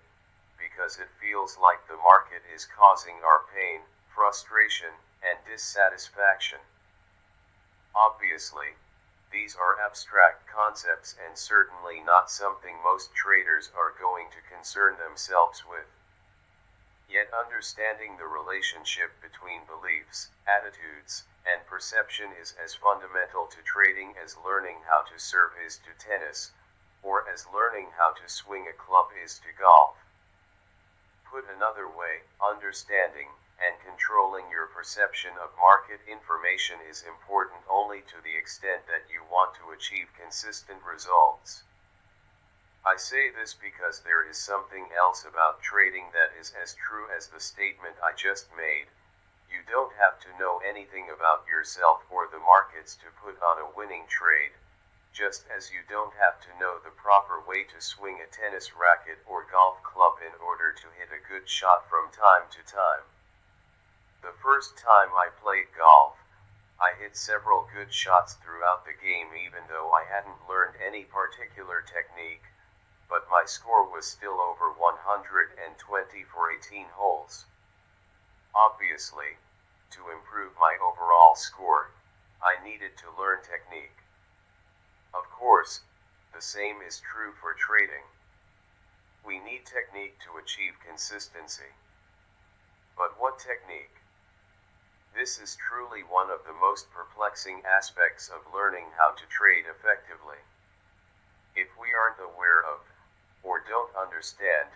because it feels like the market is causing our pain, frustration, and dissatisfaction. Obviously, these are abstract concepts and certainly not something most traders are going to concern themselves with. Yet understanding the relationship between beliefs, attitudes, and perception is as fundamental to trading as learning how to serve is to tennis, or as learning how to swing a club is to golf. Put another way, understanding and controlling your perception of market information is important only to the extent that you want to achieve consistent results. I say this because there is something else about trading that is as true as the statement I just made. You don't have to know anything about yourself or the markets to put on a winning trade, just as you don't have to know the proper way to swing a tennis racket or golf club in order to hit a good shot from time to time. The first time I played golf, I hit several good shots throughout the game even though I hadn't learned any particular technique, but my score was still over 120 for 18 holes. Obviously, to improve my overall score, I needed to learn technique. Of course, the same is true for trading. We need technique to achieve consistency. But what technique? This is truly one of the most perplexing aspects of learning how to trade effectively. If we aren't aware of, or don't understand,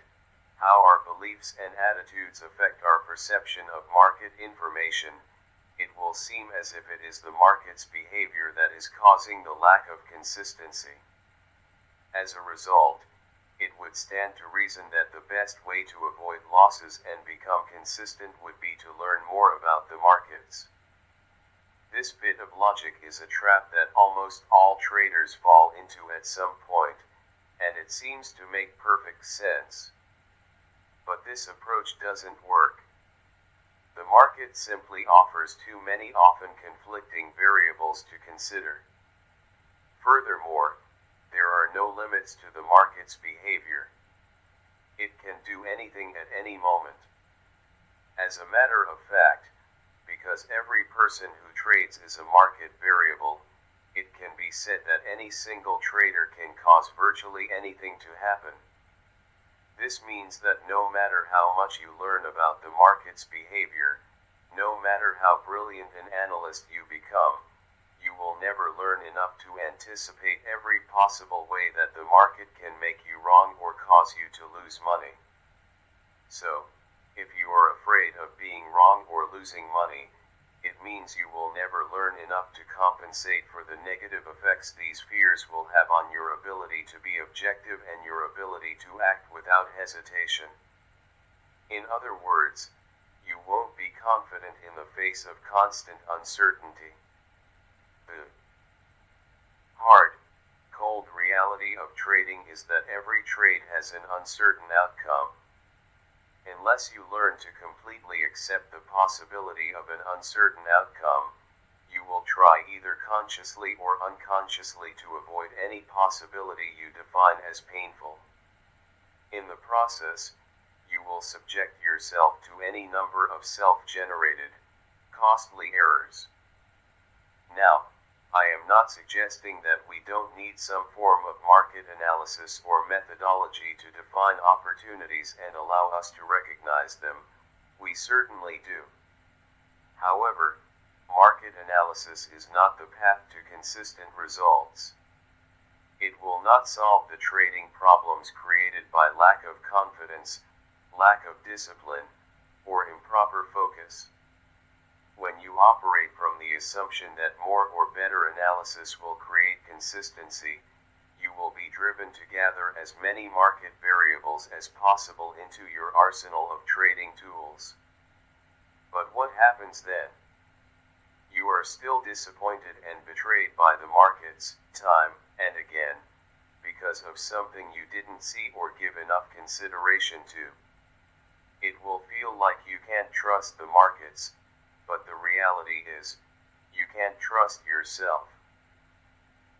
how our beliefs and attitudes affect our perception of market information, it will seem as if it is the market's behavior that is causing the lack of consistency. As a result, it would stand to reason that the best way to avoid losses and become consistent would be to learn more about the markets. This bit of logic is a trap that almost all traders fall into at some point, and it seems to make perfect sense. But this approach doesn't work. The market simply offers too many often conflicting variables to consider. Furthermore, there are no limits to the market's behavior. It can do anything at any moment. As a matter of fact, because every person who trades is a market variable, it can be said that any single trader can cause virtually anything to happen. This means that no matter how much you learn about the market's behavior, no matter how brilliant an analyst you become, you will never learn enough to anticipate every possible way that the market can make you wrong or cause you to lose money. So, if you are afraid of being wrong or losing money, it means you will never learn enough to compensate for the negative effects these fears will have on your ability to be objective and your ability to act without hesitation. In other words, you won't be confident in the face of constant uncertainty. The hard, cold reality of trading is that every trade has an uncertain outcome. Unless you learn to completely accept the possibility of an uncertain outcome, you will try either consciously or unconsciously to avoid any possibility you define as painful. In the process, you will subject yourself to any number of self-generated, costly errors. Now, I am not suggesting that we don't need some form of market analysis or methodology to define opportunities and allow us to recognize them, We certainly do. However, market analysis is not the path to consistent results. It will not solve the trading problems created by lack of confidence, lack of discipline, or improper focus. When you operate from the assumption that more or better analysis will create consistency, you will be driven to gather as many market variables as possible into your arsenal of trading tools. But what happens then? You are still disappointed and betrayed by the markets, time and again, because of something you didn't see or give enough consideration to. It will feel like you can't trust the markets, but the reality is, you can't trust yourself.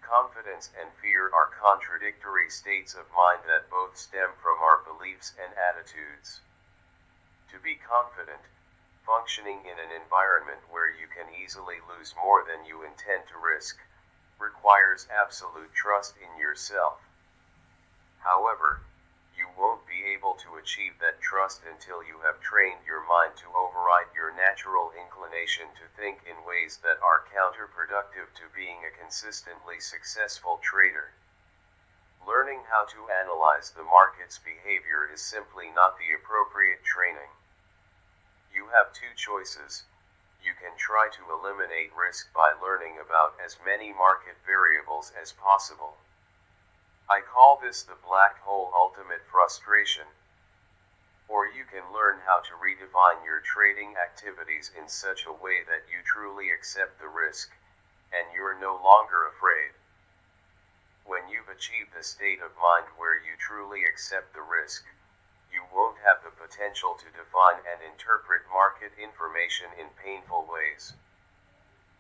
Confidence and fear are contradictory states of mind that both stem from our beliefs and attitudes. To be confident, functioning in an environment where you can easily lose more than you intend to risk, requires absolute trust in yourself. However, you won't be able to achieve that trust until you have trained your mind to override your natural inclination to think in ways that are counterproductive to being a consistently successful trader. Learning how to analyze the market's behavior is simply not the appropriate training. You have two choices. You can try to eliminate risk by learning about as many market variables as possible. I call this the black hole ultimate frustration. Or you can learn how to redefine your trading activities in such a way that you truly accept the risk, and you're no longer afraid. When you've achieved the state of mind where you truly accept the risk, you won't have the potential to define and interpret market information in painful ways.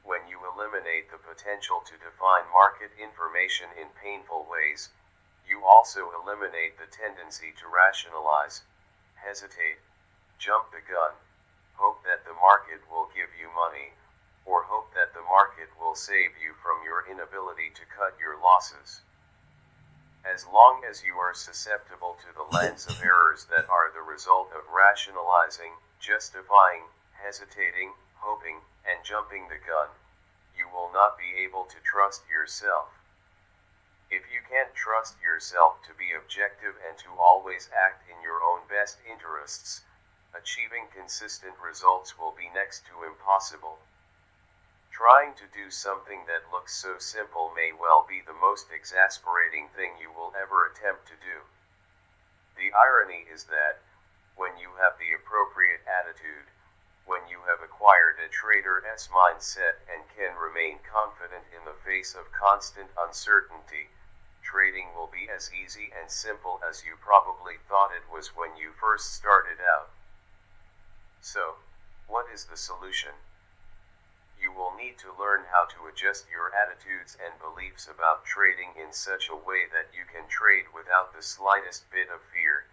When you eliminate the potential to define market information in painful ways, you also eliminate the tendency to rationalize, hesitate, jump the gun, hope that the market will give you money, or hope that the market will save you from your inability to cut your losses. As long as you are susceptible to the lens of errors that are the result of rationalizing, justifying, hesitating, hoping, and jumping the gun, you will not be able to trust yourself. If you can't trust yourself to be objective and to always act in your own best interests, achieving consistent results will be next to impossible. Trying to do something that looks so simple may well be the most exasperating thing you will ever attempt to do. The irony is that, when you have the appropriate attitude, when you have acquired a trader's mindset and can remain confident in the face of constant uncertainty, trading will be as easy and simple as you probably thought it was when you first started out. So, what is the solution? You will need to learn how to adjust your attitudes and beliefs about trading in such a way that you can trade without the slightest bit of fear,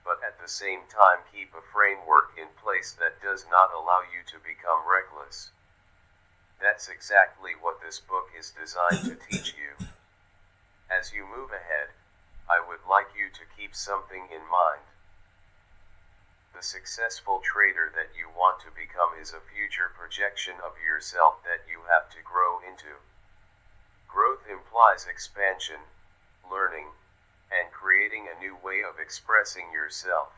but at the same time keep a framework in place that does not allow you to become reckless. That's exactly what this book is designed to teach you. As you move ahead, I would like you to keep something in mind. The successful trader that you want to become is a future projection of yourself that you have to grow into. Growth implies expansion, learning, and creating a new way of expressing yourself.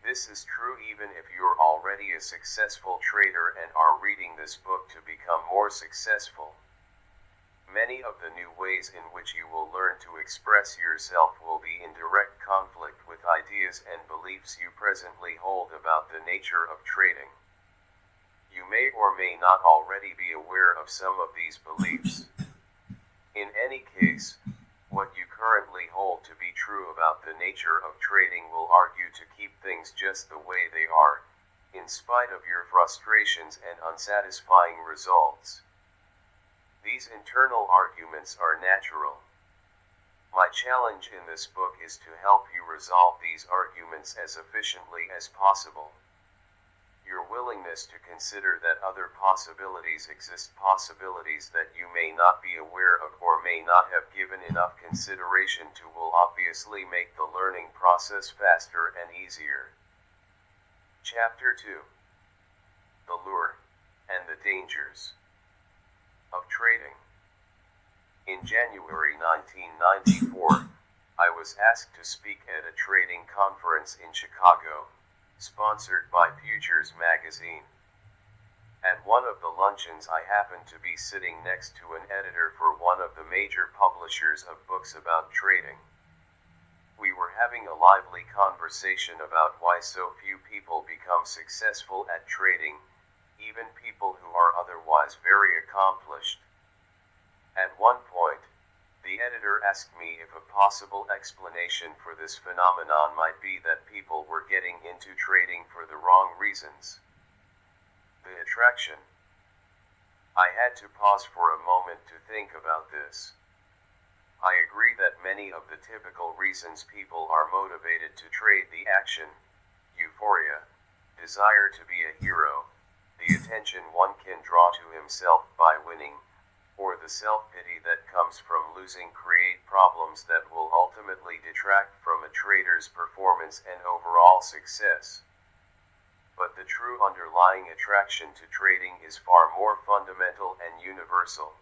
This is true even if you're already a successful trader and are reading this book to become more successful. Many of the new ways in which you will learn to express yourself will be in direct conflict with ideas and beliefs you presently hold about the nature of trading. You may or may not already be aware of some of these beliefs. In any case, what you currently hold to be true about the nature of trading will argue to keep things just the way they are, in spite of your frustrations and unsatisfying results. These internal arguments are natural. My challenge in this book is to help you resolve these arguments as efficiently as possible. Your willingness to consider that other possibilities exist, possibilities that you may not be aware of or may not have given enough consideration to, will obviously make the learning process faster and easier. Chapter 2. The Lure and the Dangers of Trading. In January 1994, I was asked to speak at a trading conference in Chicago, sponsored by Futures magazine. At one of the luncheons, I happened to be sitting next to an editor for one of the major publishers of books about trading. We were having a lively conversation about why so few people become successful at trading, even people who are otherwise very accomplished. At one point, the editor asked me if a possible explanation for this phenomenon might be that people were getting into trading for the wrong reasons. The attraction. I had to pause for a moment to think about this. I agree that many of the typical reasons people are motivated to trade, the action, euphoria, desire to be a hero, the attention one can draw to himself by winning, or the self-pity that comes from losing, create problems that will ultimately detract from a trader's performance and overall success. But the true underlying attraction to trading is far more fundamental and universal.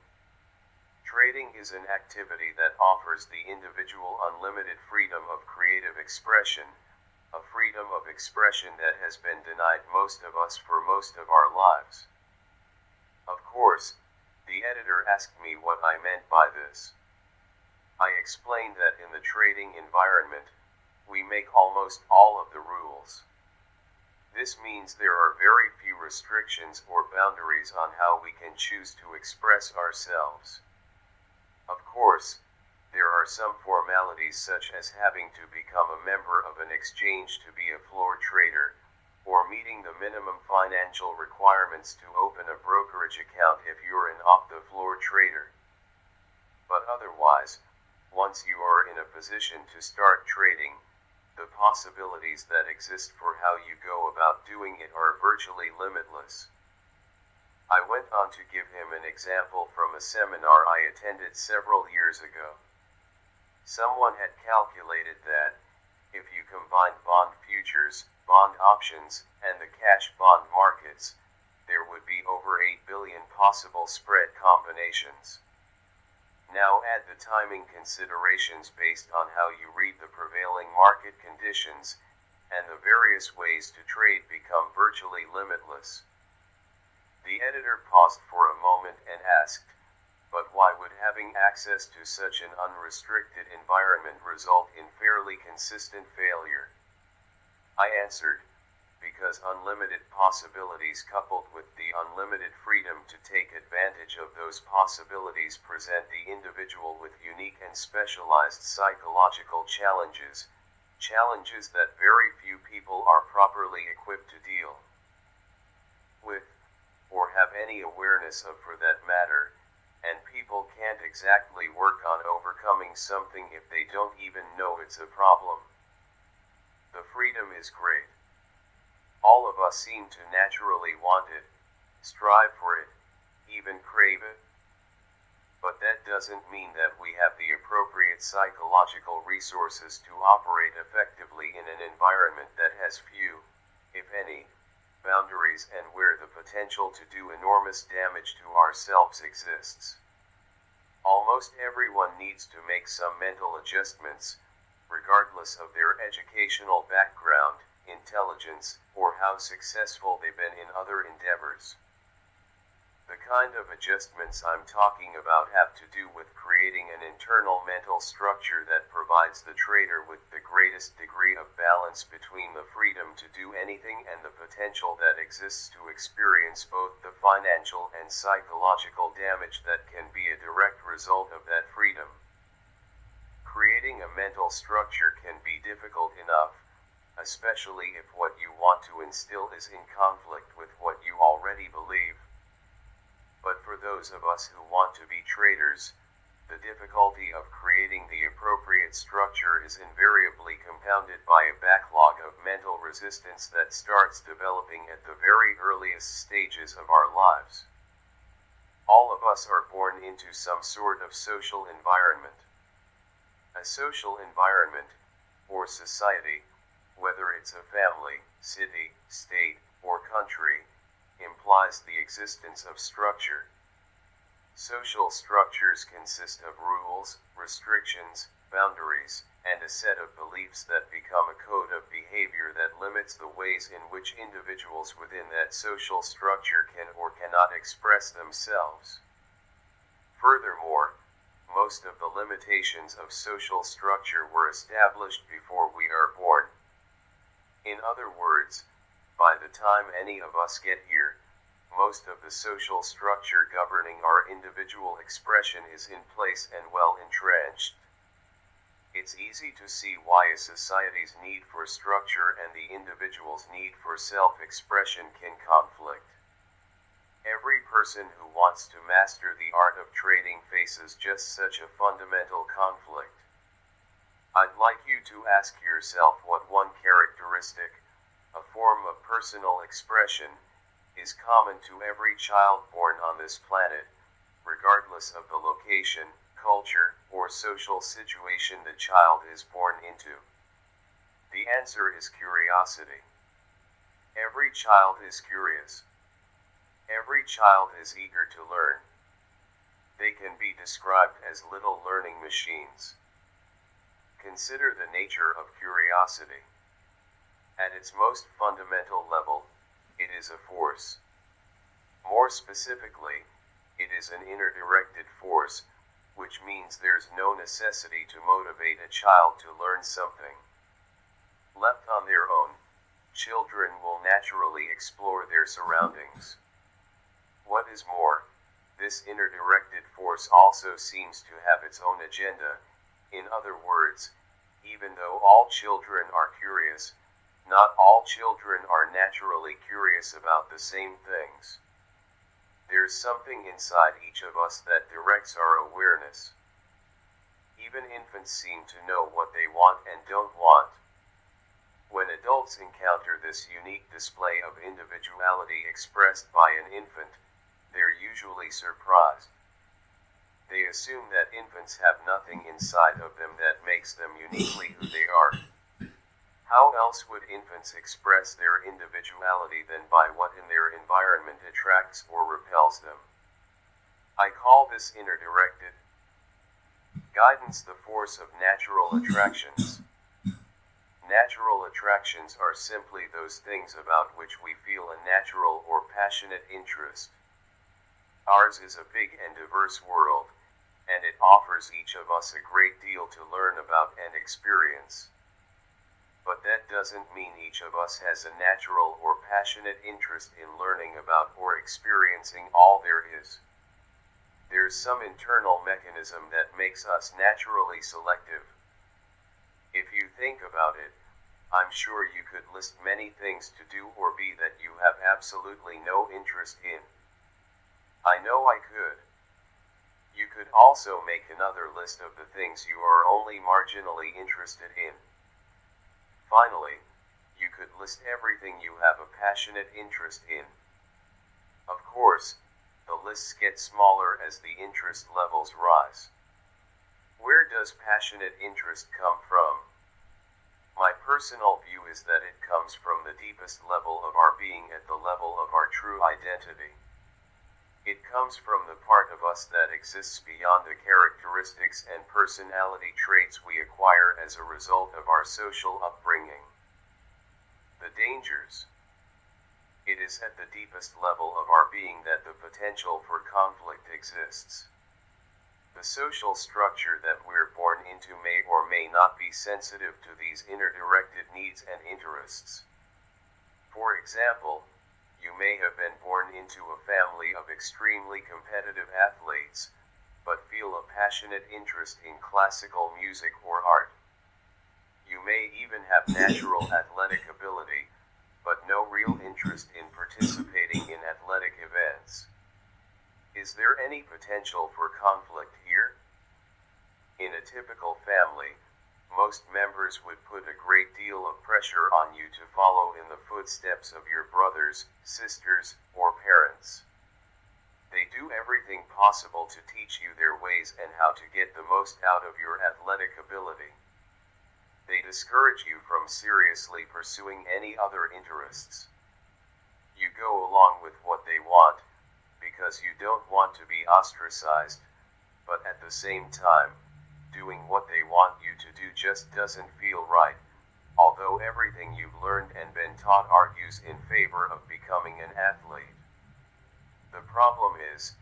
Trading is an activity that offers the individual unlimited freedom of creative expression, a freedom of expression that has been denied most of us for most of our lives. Of course, the editor asked me what I meant by this. I explained that in the trading environment, we make almost all of the rules. This means there are very few restrictions or boundaries on how we can choose to express ourselves. Of course, there are some formalities such as having to become a member of an exchange to be a floor trader, or meeting the minimum financial requirements to open a brokerage account if you're an off-the-floor trader. But otherwise, once you are in a position to start trading, the possibilities that exist for how you go about doing it are virtually limitless. I went on to give him an example from a seminar I attended several years ago. Someone had calculated that, if you combined bond futures, bond options, and the cash bond markets, there would be over 8 billion possible spread combinations. Now add the timing considerations based on how you read the prevailing market conditions, and the various ways to trade become virtually limitless. The editor paused for a moment and asked, "But why would having access to such an unrestricted environment result in fairly consistent failure?" I answered, "Because unlimited possibilities coupled with the unlimited freedom to take advantage of those possibilities present the individual with unique and specialized psychological challenges, challenges that very few people are properly equipped to deal with, or have any awareness of for that matter, and people can't exactly work on overcoming something if they don't even know it's a problem. The freedom is great. All of us seem to naturally want it, strive for it, even crave it. But that doesn't mean that we have the appropriate psychological resources to operate effectively in an environment that has few, if any, boundaries and where the potential to do enormous damage to ourselves exists. Almost everyone needs to make some mental adjustments, regardless of their educational background, intelligence, or how successful they've been in other endeavors. The kind of adjustments I'm talking about have to do with creating an internal mental structure that provides the trader with the greatest degree of balance between the freedom to do anything and the potential that exists to experience both the financial and psychological damage that can be a direct result of that freedom. Creating a mental structure can be difficult enough, especially if what you want to instill is in conflict with what you already believe. But for those of us who want to be traders, the difficulty of creating the appropriate structure is invariably compounded by a backlog of mental resistance that starts developing at the very earliest stages of our lives. All of us are born into some sort of social environment. A social environment, or society, whether it's a family, city, state, or country, implies the existence of structure. Social structures consist of rules, restrictions, boundaries, and a set of beliefs that become a code of behavior that limits the ways in which individuals within that social structure can or cannot express themselves. Furthermore, most of the limitations of social structure were established before we are born. In other words, by the time any of us get here, most of the social structure governing our individual expression is in place and well entrenched. It's easy to see why a society's need for structure and the individual's need for self-expression can conflict. Every person who wants to master the art of trading faces just such a fundamental conflict. I'd like you to ask yourself what one characteristic, a form of personal expression, is common to every child born on this planet, regardless of the location, culture, or social situation the child is born into. The answer is curiosity. Every child is curious. Every child is eager to learn. They can be described as little learning machines. Consider the nature of curiosity. At its most fundamental level, it is a force. More specifically, it is an inner-directed force, which means there's no necessity to motivate a child to learn something. Left on their own, children will naturally explore their surroundings. What is more, this inner-directed force also seems to have its own agenda. In other words, even though all children are curious, not all children are naturally curious about the same things. There's something inside each of us that directs our awareness. Even infants seem to know what they want and don't want. When adults encounter this unique display of individuality expressed by an infant, they're usually surprised. They assume that infants have nothing inside of them that makes them uniquely who they are. How else would infants express their individuality than by what in their environment attracts or repels them? I call this inner-directed guidance the force of natural attractions. Natural attractions are simply those things about which we feel a natural or passionate interest. Ours is a big and diverse world, and it offers each of us a great deal to learn about and experience. But that doesn't mean each of us has a natural or passionate interest in learning about or experiencing all there is. There's some internal mechanism that makes us naturally selective. If you think about it, I'm sure you could list many things to do or be that you have absolutely no interest in. I know I could. You could also make another list of the things you are only marginally interested in. Finally, you could list everything you have a passionate interest in. Of course, the lists get smaller as the interest levels rise. Where does passionate interest come from? My personal view is that it comes from the deepest level of our being at the level of our true identity. It comes from the part of us that exists beyond the characteristics and personality traits we acquire as a result of our social upbringing. The dangers. It is at the deepest level of our being that the potential for conflict exists. The social structure that we're born into may or may not be sensitive to these inner-directed needs and interests. For example, you may have been born into a family of extremely competitive athletes, but feel a passionate interest in classical music or art. You may even have natural athletic ability, but no real interest in participating in athletic events. Is there any potential for conflict here? In a typical family, most members would put a great deal of pressure on you to follow in the footsteps of your brothers, sisters, or parents. They do everything possible to teach you their ways and how to get the most out of your athletic ability. They discourage you from seriously pursuing any other interests. You go along with what they want, because you don't want to be ostracized, but at the same time, doing what they want you to do just doesn't feel right, although everything you've learned and been taught argues in favor of becoming an athlete. The problem is,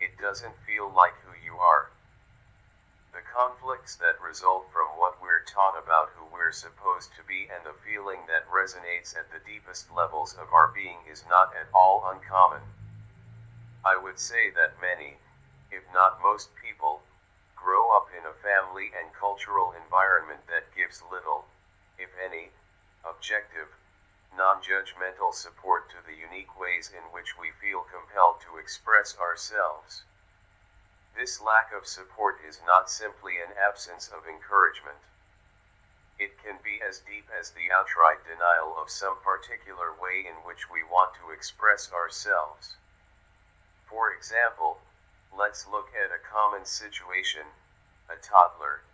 it doesn't feel like who you are. The conflicts that result from what we're taught about who we're supposed to be and the feeling that resonates at the deepest levels of our being is not at all uncommon. I would say that many, if not most people, grow up in a family and cultural environment that gives little, if any, objective, non-judgmental support to the unique ways in which we feel compelled to express ourselves. This lack of support is not simply an absence of encouragement. It can be as deep as the outright denial of some particular way in which we want to express ourselves. For example, let's look at a common situation: a toddler,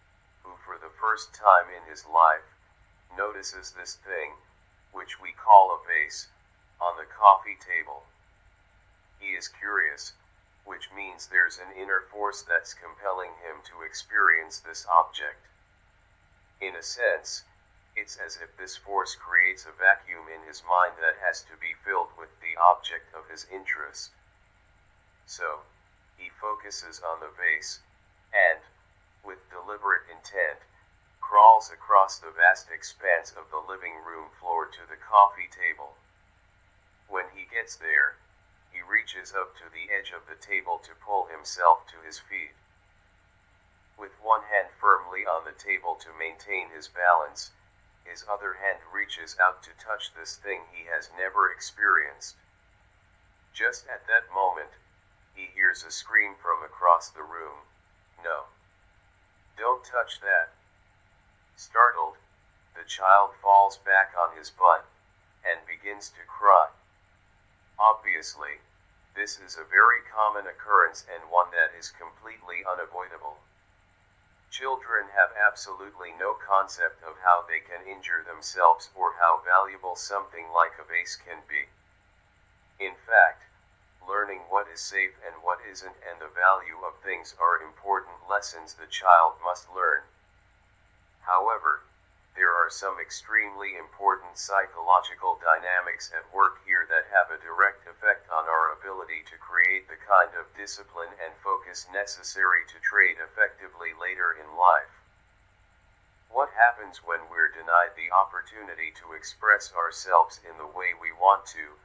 who for the first time in his life, notices this thing, which we call a vase, on the coffee table. He is curious, which means there's an inner force that's compelling him to experience this object. In a sense, it's as if this force creates a vacuum in his mind that has to be filled with the object of his interest. So, he focuses on the vase, and, with deliberate intent, crawls across the vast expanse of the living room floor to the coffee table. When he gets there, he reaches up to the edge of the table to pull himself to his feet. With one hand firmly on the table to maintain his balance, his other hand reaches out to touch this thing he has never experienced. Just at that moment, he hears a scream from across the room: "No! Don't touch that!" Startled, the child falls back on his butt, and begins to cry. Obviously, this is a very common occurrence and one that is completely unavoidable. Children have absolutely no concept of how they can injure themselves or how valuable something like a vase can be. In fact, learning what is safe and what isn't and the value of things are important lessons the child must learn. However, there are some extremely important psychological dynamics at work here that have a direct effect on our ability to create the kind of discipline and focus necessary to trade effectively later in life. What happens when we're denied the opportunity to express ourselves in the way we want to,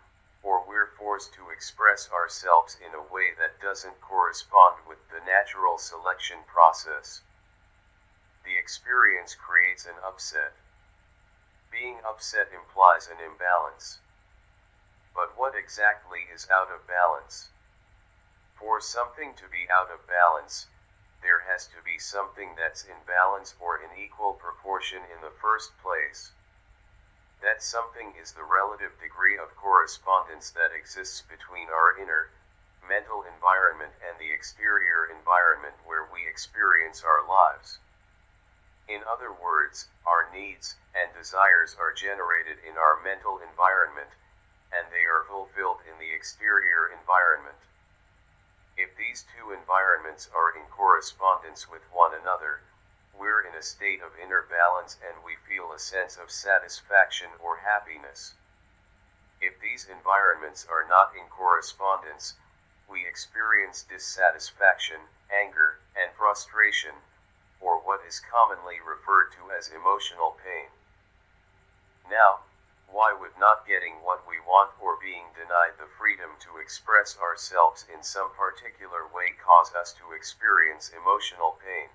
or we're forced to express ourselves in a way that doesn't correspond with the natural selection process? The experience creates an upset. Being upset implies an imbalance. But what exactly is out of balance? For something to be out of balance, there has to be something that's in balance or in equal proportion in the first place. That something is the relative degree of correspondence that exists between our inner, mental environment and the exterior environment where we experience our lives. In other words, our needs and desires are generated in our mental environment, and they are fulfilled in the exterior environment. If these two environments are in correspondence with one another, we're in a state of inner balance and we feel a sense of satisfaction or happiness. If these environments are not in correspondence, we experience dissatisfaction, anger, and frustration, or what is commonly referred to as emotional pain. Now, why would not getting what we want or being denied the freedom to express ourselves in some particular way cause us to experience emotional pain?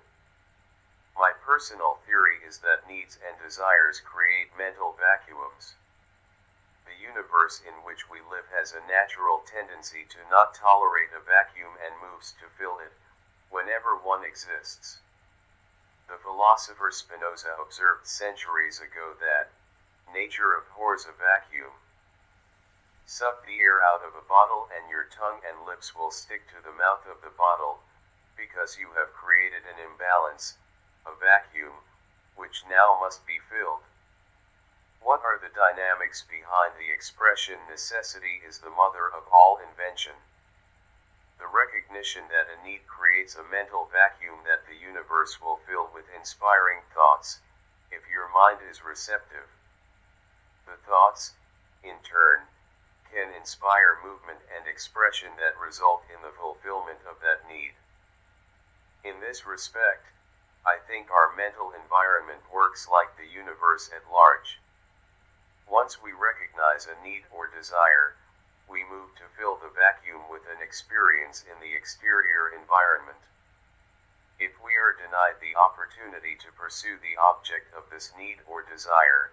My personal theory is that needs and desires create mental vacuums. The universe in which we live has a natural tendency to not tolerate a vacuum and moves to fill it, whenever one exists. The philosopher Spinoza observed centuries ago that nature abhors a vacuum. Suck the air out of a bottle and your tongue and lips will stick to the mouth of the bottle, because you have created an imbalance, a vacuum, which now must be filled. What are the dynamics behind the expression necessity is the mother of all invention? The recognition that a need creates a mental vacuum that the universe will fill with inspiring thoughts, if your mind is receptive. The thoughts, in turn, can inspire movement and expression that result in the fulfillment of that need. In this respect, I think our mental environment works like the universe at large. Once we recognize a need or desire, we move to fill the vacuum with an experience in the exterior environment. If we are denied the opportunity to pursue the object of this need or desire,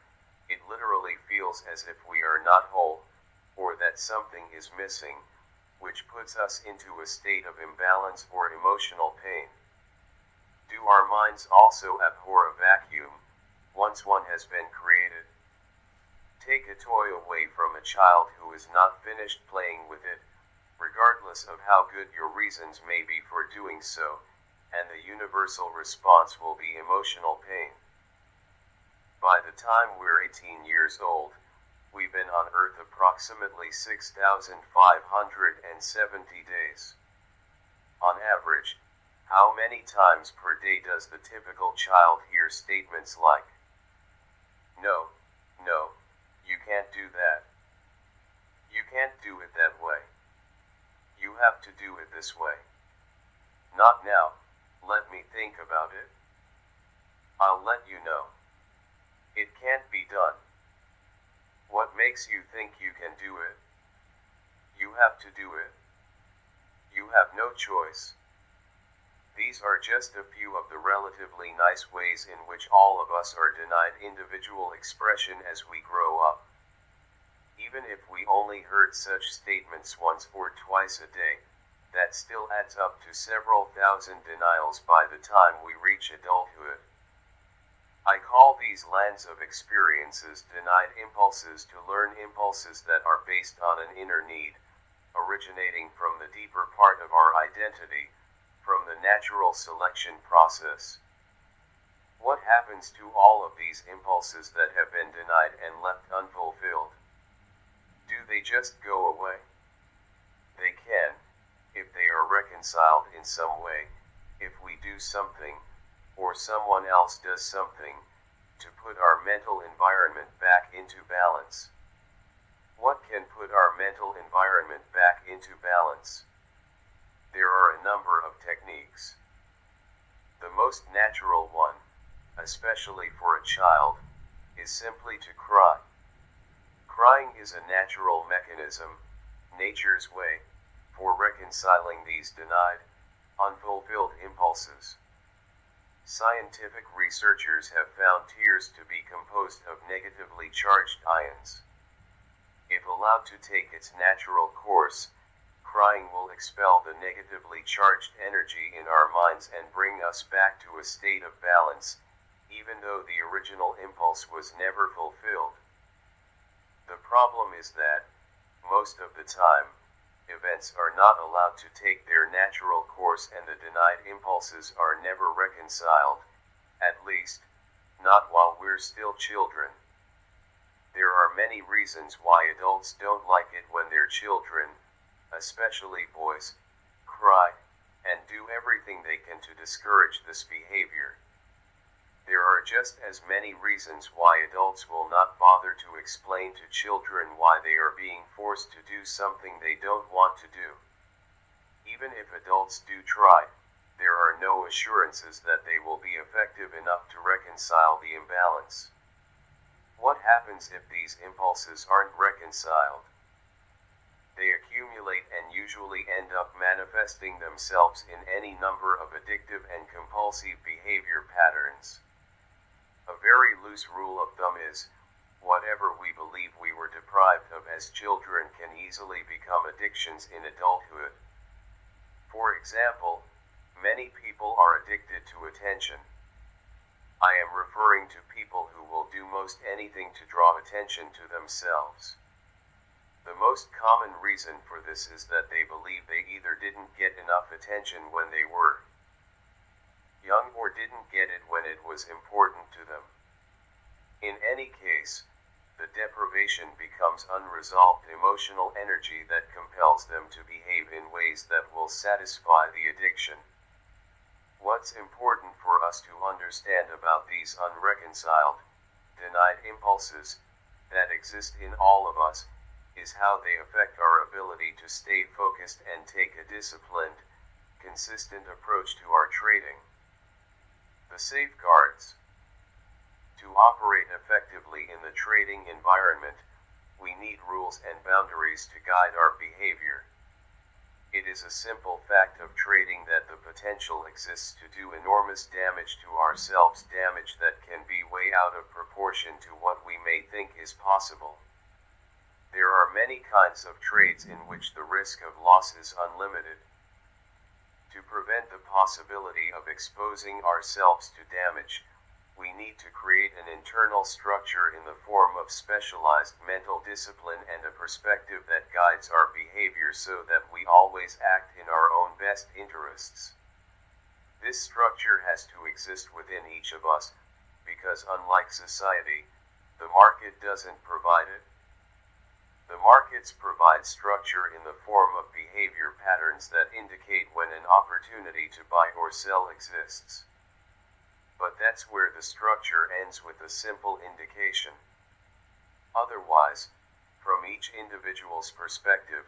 it literally feels as if we are not whole, or that something is missing, which puts us into a state of imbalance or emotional pain. Do our minds also abhor a vacuum, once one has been created? Take a toy away from a child who is not finished playing with it, regardless of how good your reasons may be for doing so, and the universal response will be emotional pain. By the time we're 18 years old, we've been on Earth approximately 6,570 days. On average, how many times per day does the typical child hear statements like, "No, no, you can't do that. You can't do it that way. You have to do it this way. Not now, let me think about it. I'll let you know. It can't be done. What makes you think you can do it? You have to do it. You have no choice." These are just a few of the relatively nice ways in which all of us are denied individual expression as we grow up. Even if we only heard such statements once or twice a day, that still adds up to several thousand denials by the time we reach adulthood. I call these lands of experiences denied impulses to learn, impulses that are based on an inner need, originating from the deeper part of our identity, from the natural selection process. What happens to all of these impulses that have been denied and left unfulfilled? Do they just go away? They can, if they are reconciled in some way, if we do something, or someone else does something, to put our mental environment back into balance. What can put our mental environment back into balance? There are a number of techniques. The most natural one, especially for a child, is simply to cry. Crying is a natural mechanism, nature's way, for reconciling these denied, unfulfilled impulses. Scientific researchers have found tears to be composed of negatively charged ions. If allowed to take its natural course, crying will expel the negatively charged energy in our minds and bring us back to a state of balance, even though the original impulse was never fulfilled. The problem is that, most of the time, events are not allowed to take their natural course and the denied impulses are never reconciled, at least, not while we're still children. There are many reasons why adults don't like it when their children, especially boys, cry, and do everything they can to discourage this behavior. There are just as many reasons why adults will not bother to explain to children why they are being forced to do something they don't want to do. Even if adults do try, there are no assurances that they will be effective enough to reconcile the imbalance. What happens if these impulses aren't reconciled? They accumulate and usually end up manifesting themselves in any number of addictive and compulsive behavior patterns. A very loose rule of thumb is, whatever we believe we were deprived of as children can easily become addictions in adulthood. For example, many people are addicted to attention. I am referring to people who will do most anything to draw attention to themselves. The most common reason for this is that they believe they either didn't get enough attention when they were young or didn't get it when it was important to them. In any case, the deprivation becomes unresolved emotional energy that compels them to behave in ways that will satisfy the addiction. What's important for us to understand about these unreconciled, denied impulses that exist in all of us is how they affect our ability to stay focused and take a disciplined, consistent approach to our trading. The safeguards. To operate effectively in the trading environment, we need rules and boundaries to guide our behavior. It is a simple fact of trading that the potential exists to do enormous damage to ourselves, damage that can be way out of proportion to what we may think is possible. There are many kinds of trades in which the risk of loss is unlimited. To prevent the possibility of exposing ourselves to damage, we need to create an internal structure in the form of specialized mental discipline and a perspective that guides our behavior so that we always act in our own best interests. This structure has to exist within each of us, because unlike society, the market doesn't provide it. The markets provide structure in the form of behavior patterns that indicate when an opportunity to buy or sell exists. But that's where the structure ends with a simple indication. Otherwise, from each individual's perspective,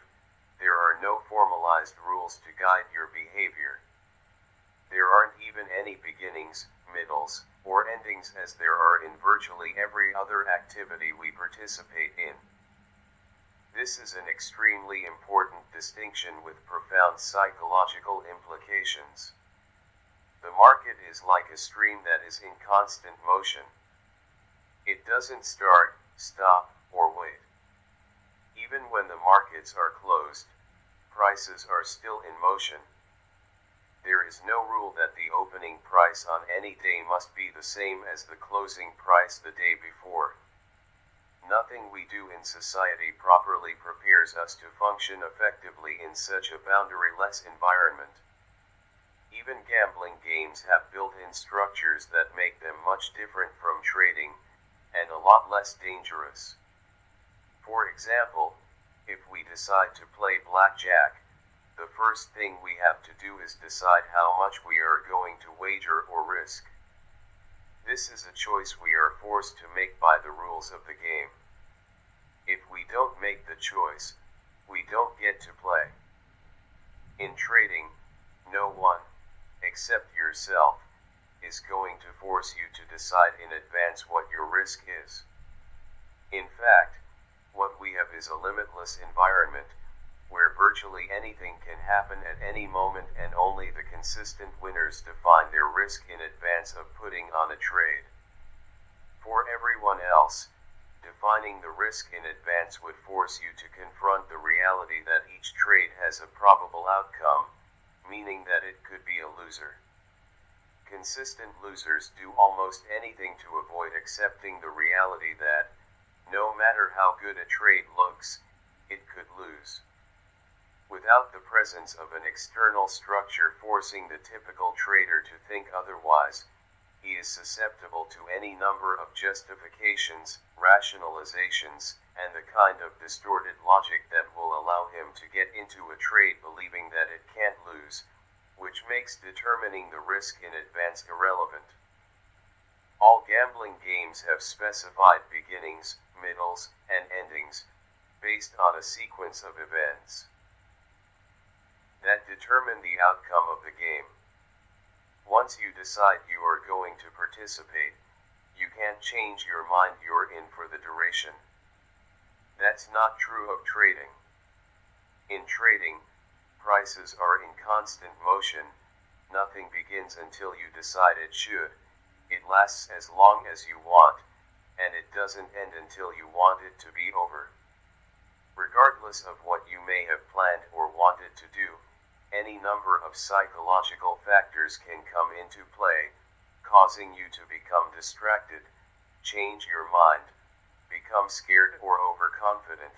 there are no formalized rules to guide your behavior. There aren't even any beginnings, middles, or endings as there are in virtually every other activity we participate in. This is an extremely important distinction with profound psychological implications. The market is like a stream that is in constant motion. It doesn't start, stop, or wait. Even when the markets are closed, prices are still in motion. There is no rule that the opening price on any day must be the same as the closing price the day before. Nothing we do in society properly prepares us to function effectively in such a boundary-less environment. Even gambling games have built-in structures that make them much different from trading, and a lot less dangerous. For example, if we decide to play blackjack, the first thing we have to do is decide how much we are going to wager or risk. This is a choice we are forced to make by the rules of the game. If we don't make the choice, we don't get to play. In trading, no one, except yourself, is going to force you to decide in advance what your risk is. In fact, what we have is a limitless environment, where virtually anything can happen at any moment and only the consistent winners define their risk in advance of putting on a trade. For everyone else, defining the risk in advance would force you to confront the reality that each trade has a probable outcome, meaning that it could be a loser. Consistent losers do almost anything to avoid accepting the reality that, no matter how good a trade looks, it could lose. Without the presence of an external structure forcing the typical trader to think otherwise, he is susceptible to any number of justifications, rationalizations, and the kind of distorted logic that will allow him to get into a trade believing that it can't lose, which makes determining the risk in advance irrelevant. All gambling games have specified beginnings, middles, and endings, based on a sequence of events that determine the outcome of the game. Once you decide you are going to participate, you can't change your mind. You're in for the duration. That's not true of trading. In trading, prices are in constant motion. Nothing begins until you decide it should. It lasts as long as you want, and it doesn't end until you want it to be over. Regardless of what you may have planned or wanted to do, any number of psychological factors can come into play, causing you to become distracted, change your mind, become scared or overconfident,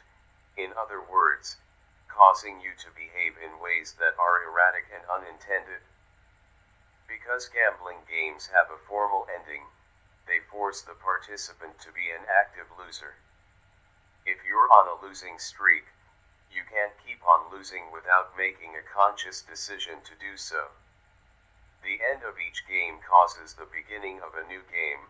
in other words, causing you to behave in ways that are erratic and unintended. Because gambling games have a formal ending, they force the participant to be an active loser. If you're on a losing streak, you can't keep on losing without making a conscious decision to do so. The end of each game causes the beginning of a new game,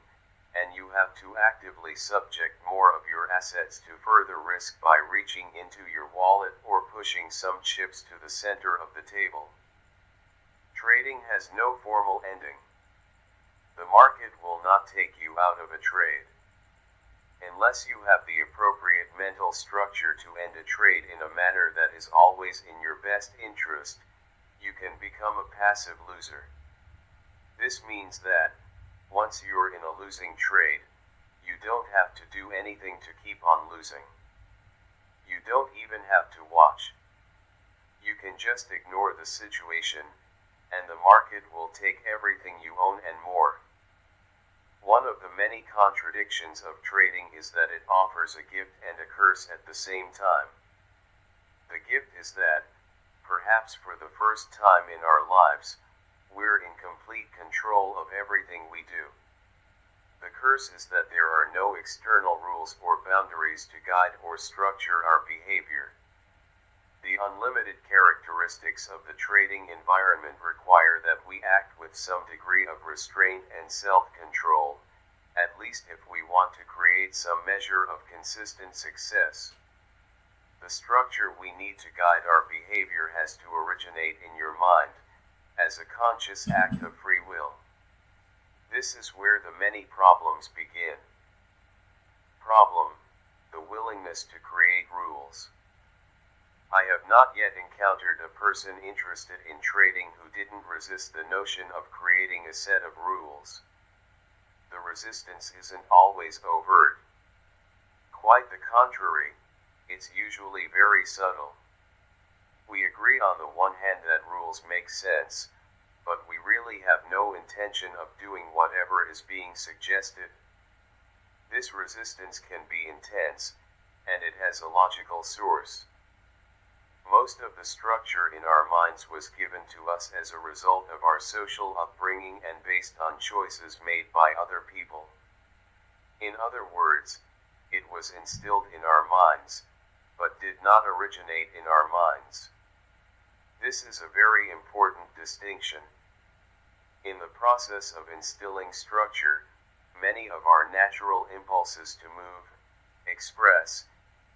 and you have to actively subject more of your assets to further risk by reaching into your wallet or pushing some chips to the center of the table. Trading has no formal ending. The market will not take you out of a trade. Unless you have the appropriate mental structure to end a trade in a manner that is always in your best interest, you can become a passive loser. This means that, once you're in a losing trade, you don't have to do anything to keep on losing. You don't even have to watch. You can just ignore the situation, and the market will take everything you own and more. One of the many contradictions of trading is that it offers a gift and a curse at the same time. The gift is that, perhaps for the first time in our lives, we're in complete control of everything we do. The curse is that there are no external rules or boundaries to guide or structure our behavior. The unlimited characteristics of the trading environment require that we act with some degree of restraint and self-control, at least if we want to create some measure of consistent success. The structure we need to guide our behavior has to originate in your mind, as a conscious act of free will. This is where the many problems begin. Problem: the willingness to create rules. I have not yet encountered a person interested in trading who didn't resist the notion of creating a set of rules. The resistance isn't always overt. Quite the contrary, it's usually very subtle. We agree on the one hand that rules make sense, but we really have no intention of doing whatever is being suggested. This resistance can be intense, and it has a logical source. Most of the structure in our minds was given to us as a result of our social upbringing and based on choices made by other people. In other words, it was instilled in our minds, but did not originate in our minds. This is a very important distinction. In the process of instilling structure, many of our natural impulses to move, express,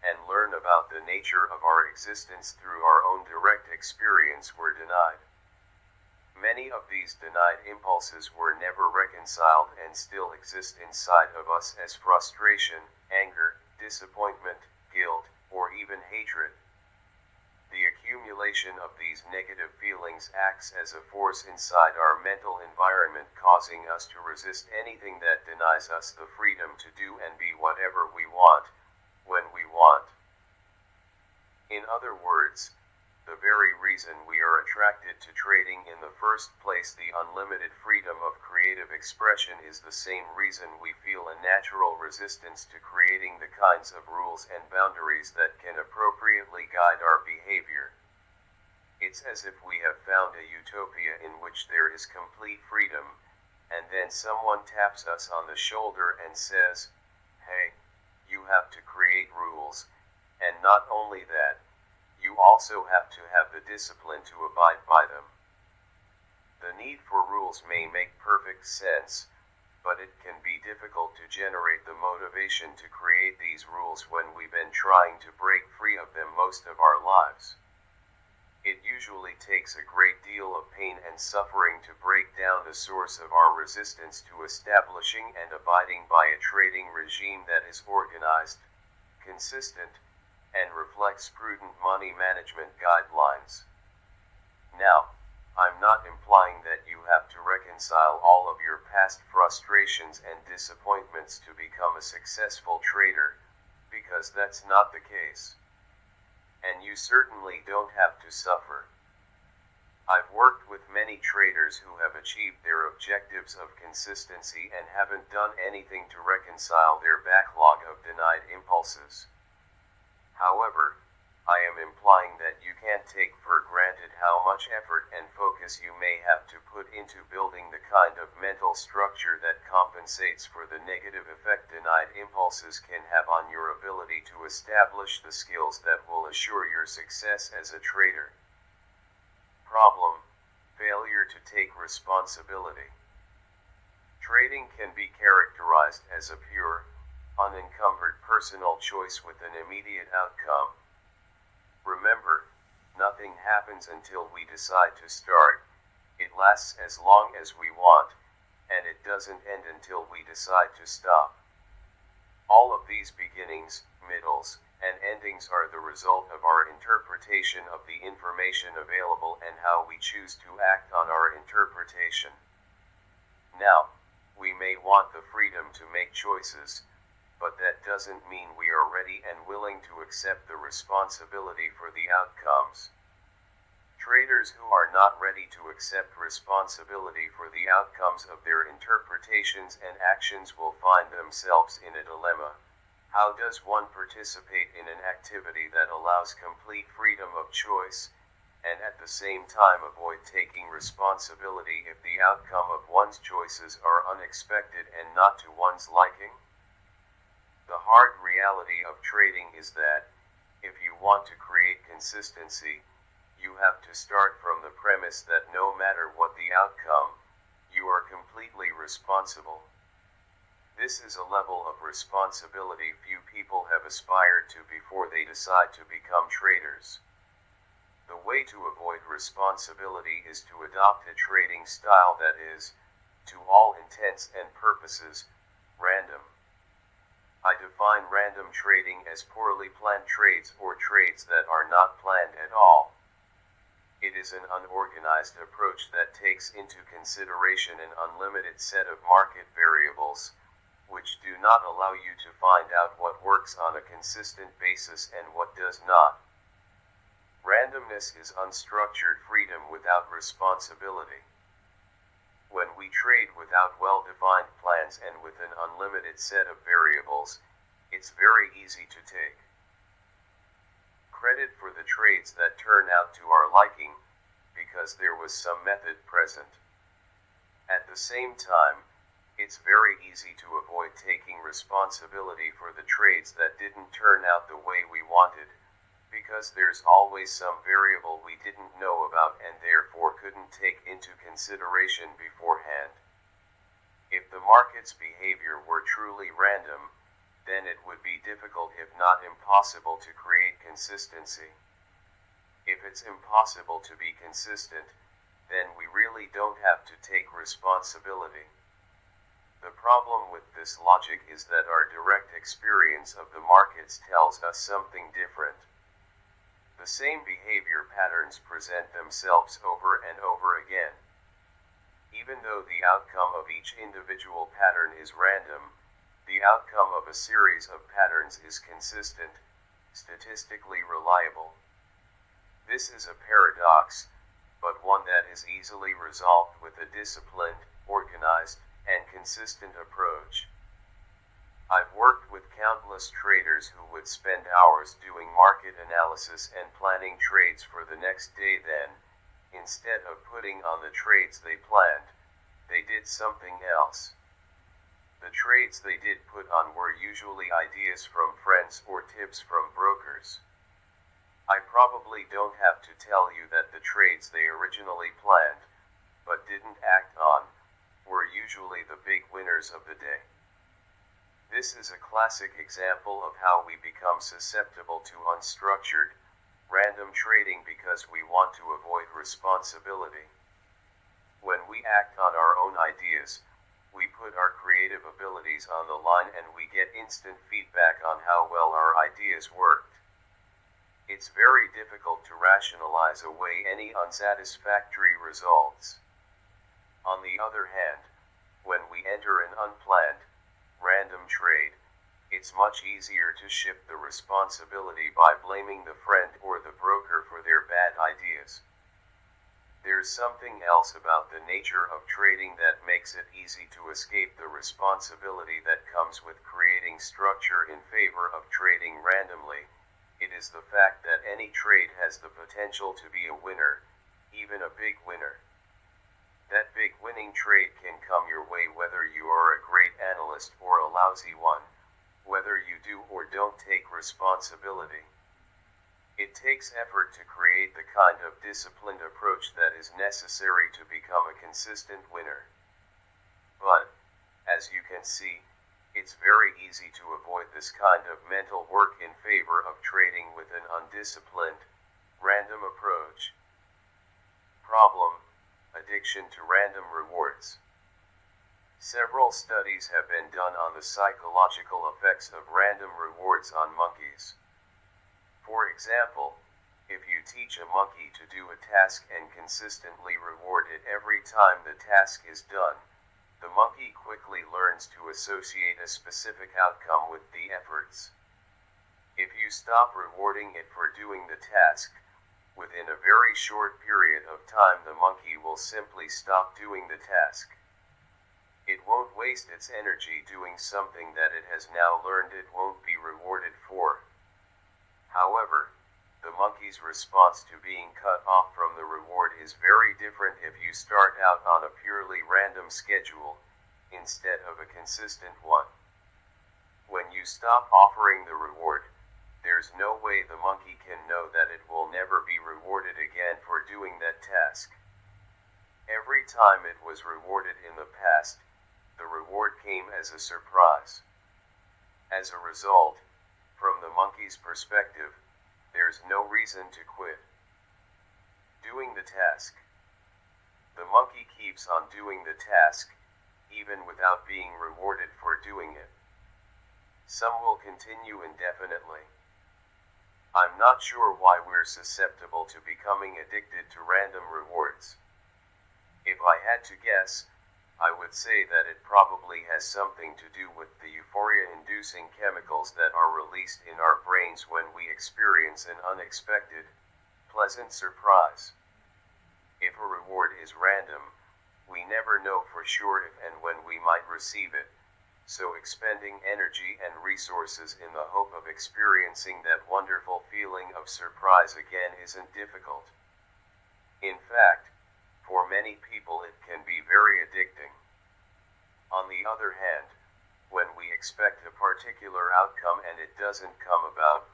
and learn about the nature of our existence through our own direct experience were denied. Many of these denied impulses were never reconciled and still exist inside of us as frustration, anger, disappointment, guilt, or even hatred. The accumulation of these negative feelings acts as a force inside our mental environment, causing us to resist anything that denies us the freedom to do and be whatever we want, when we want. In other words, the very reason we are attracted to trading in the first place, the unlimited freedom of creative expression, is the same reason we feel a natural resistance to creating the kinds of rules and boundaries that can appropriately guide our behavior. It's as if we have found a utopia in which there is complete freedom, and then someone taps us on the shoulder and says, "Hey, you have to create rules, and not only that, you also have to have the discipline to abide by them." The need for rules may make perfect sense, but it can be difficult to generate the motivation to create these rules when we've been trying to break free of them most of our lives. It usually takes a great deal of pain and suffering to break down the source of our resistance to establishing and abiding by a trading regime that is organized, consistent, and reflects prudent money management guidelines. Now, I'm not implying that you have to reconcile all of your past frustrations and disappointments to become a successful trader, because that's not the case. And you certainly don't have to suffer. I've worked with many traders who have achieved their objectives of consistency and haven't done anything to reconcile their backlog of denied impulses. However, I am implying that you can't take for granted how much effort and focus you may have to put into building the kind of mental structure that compensates for the negative effect denied impulses can have on your ability to establish the skills that will assure your success as a trader. Problem: failure to take responsibility. Trading can be characterized as a pure, unencumbered personal choice with an immediate outcome. Remember, nothing happens until we decide to start. It lasts as long as we want, and it doesn't end until we decide to stop. All of these beginnings, middles, and endings are the result of our interpretation of the information available and how we choose to act on our interpretation. Now, we may want the freedom to make choices, but that doesn't mean we are ready and willing to accept the responsibility for the outcomes. Traders who are not ready to accept responsibility for the outcomes of their interpretations and actions will find themselves in a dilemma. How does one participate in an activity that allows complete freedom of choice, and at the same time avoid taking responsibility if the outcome of one's choices are unexpected and not to one's liking? The hard reality of trading is that, if you want to create consistency, you have to start from the premise that no matter what the outcome, you are completely responsible. This is a level of responsibility few people have aspired to before they decide to become traders. The way to avoid responsibility is to adopt a trading style that is, to all intents and purposes, random. I define random trading as poorly planned trades or trades that are not planned at all. It is an unorganized approach that takes into consideration an unlimited set of market variables, which do not allow you to find out what works on a consistent basis and what does not. Randomness is unstructured freedom without responsibility. When we trade without well-defined plans and with an unlimited set of variables, it's very easy to take credit for the trades that turn out to our liking, because there was some method present. At the same time, it's very easy to avoid taking responsibility for the trades that didn't turn out the way we wanted, because there's always some variable we didn't know about and therefore couldn't take into consideration beforehand. If the market's behavior were truly random, then it would be difficult if not impossible to create consistency. If it's impossible to be consistent, then we really don't have to take responsibility. The problem with this logic is that our direct experience of the markets tells us something different. The same behavior patterns present themselves over and over again. Even though the outcome of each individual pattern is random, the outcome of a series of patterns is consistent, statistically reliable. This is a paradox, but one that is easily resolved with a disciplined, organized, and consistent approach. I've worked with countless traders who would spend hours doing market analysis and planning trades for the next day. Then, instead of putting on the trades they planned, they did something else. The trades they did put on were usually ideas from friends or tips from brokers. I probably don't have to tell you that the trades they originally planned, but didn't act on, were usually the big winners of the day. This is a classic example of how we become susceptible to unstructured, random trading because we want to avoid responsibility. When we act on our own ideas, we put our creative abilities on the line and we get instant feedback on how well our ideas worked. It's very difficult to rationalize away any unsatisfactory results. On the other hand, when we enter an unplanned, random trade, it's much easier to shift the responsibility by blaming the friend or the broker for their bad ideas. There's something else about the nature of trading that makes it easy to escape the responsibility that comes with creating structure in favor of trading randomly. It is the fact that any trade has the potential to be a winner, even a big winner. That big winning trade can come your way whether you are a great analyst or a lousy one, whether you do or don't take responsibility. It takes effort to create the kind of disciplined approach that is necessary to become a consistent winner. But, as you can see, it's very easy to avoid this kind of mental work in favor of trading with an undisciplined, random approach. Problem: addiction to random rewards. Several studies have been done on the psychological effects of random rewards on monkeys. For example, if you teach a monkey to do a task and consistently reward it every time the task is done, the monkey quickly learns to associate a specific outcome with the efforts. If you stop rewarding it for doing the task, within a very short period of time the monkey will simply stop doing the task. It won't waste its energy doing something that it has now learned it won't be rewarded for. However, the monkey's response to being cut off from the reward is very different if you start out on a purely random schedule, instead of a consistent one. When you stop offering the reward, there's no way the monkey can know that it will never be rewarded again for doing that task. Every time it was rewarded in the past, the reward came as a surprise. As a result, from the monkey's perspective, there's no reason to quit doing the task. The monkey keeps on doing the task, even without being rewarded for doing it. Some will continue indefinitely. I'm not sure why we're susceptible to becoming addicted to random rewards. If I had to guess, I would say that it probably has something to do with the euphoria-inducing chemicals that are released in our brains when we experience an unexpected, pleasant surprise. If a reward is random, we never know for sure if and when we might receive it, so expending energy and resources in the hope of experiencing that wonderful feeling of surprise again isn't difficult. In fact, for many people it can be very addicting. On the other hand, when we expect a particular outcome and it doesn't come about,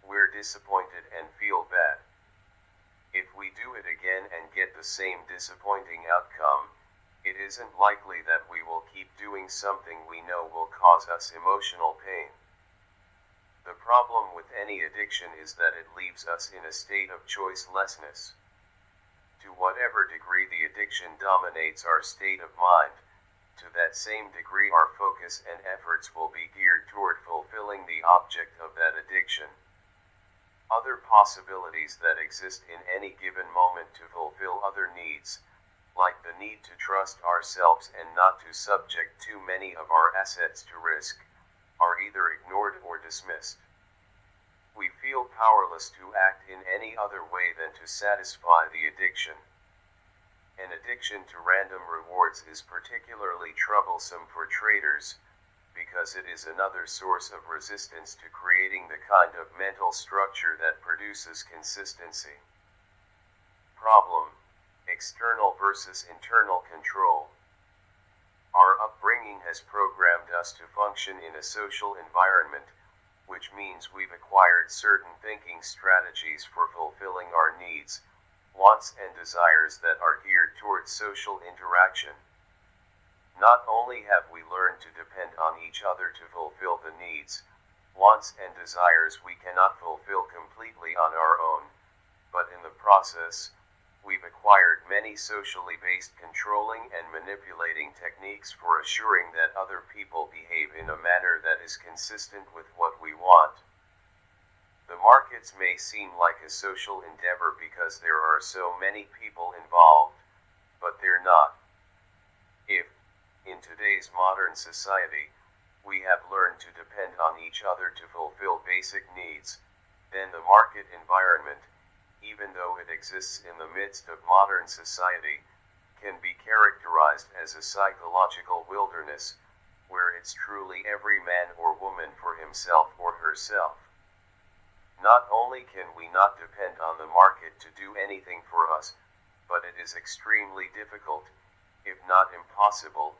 we're disappointed and feel bad. If we do it again and get the same disappointing outcome, it isn't likely that we will keep doing something we know will cause us emotional pain. The problem with any addiction is that it leaves us in a state of choicelessness. To whatever degree the addiction dominates our state of mind, to that same degree our focus and efforts will be geared toward fulfilling the object of that addiction. Other possibilities that exist in any given moment to fulfill other needs, like the need to trust ourselves and not to subject too many of our assets to risk, are either ignored or dismissed. We feel powerless to act in any other way than to satisfy the addiction. An addiction to random rewards is particularly troublesome for traders, because it is another source of resistance to creating the kind of mental structure that produces consistency. Problem: external versus internal control. Our upbringing has programmed us to function in a social environment, which means we've acquired certain thinking strategies for fulfilling our needs, wants and desires that are geared towards social interaction. Not only have we learned to depend on each other to fulfill the needs, wants and desires we cannot fulfill completely on our own, but in the process, we've acquired many socially based controlling and manipulating techniques for assuring that other people behave in a manner that is consistent with what we want. The markets may seem like a social endeavor because there are so many people involved, but they're not. If, in today's modern society, we have learned to depend on each other to fulfill basic needs, then the market environment, even though it exists in the midst of modern society, can be characterized as a psychological wilderness, where it's truly every man or woman for himself or herself. Not only can we not depend on the market to do anything for us, but it is extremely difficult, if not impossible,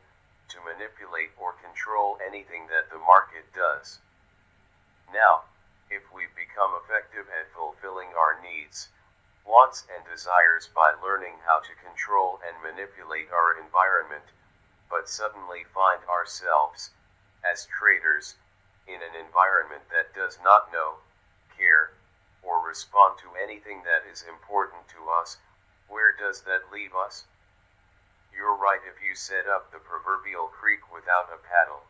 to manipulate or control anything that the market does. Now, if we've become effective at fulfilling our needs, wants and desires by learning how to control and manipulate our environment, but suddenly find ourselves, as traders, in an environment that does not know, care, or respond to anything that is important to us, where does that leave us? You're right if you set up the proverbial creek without a paddle.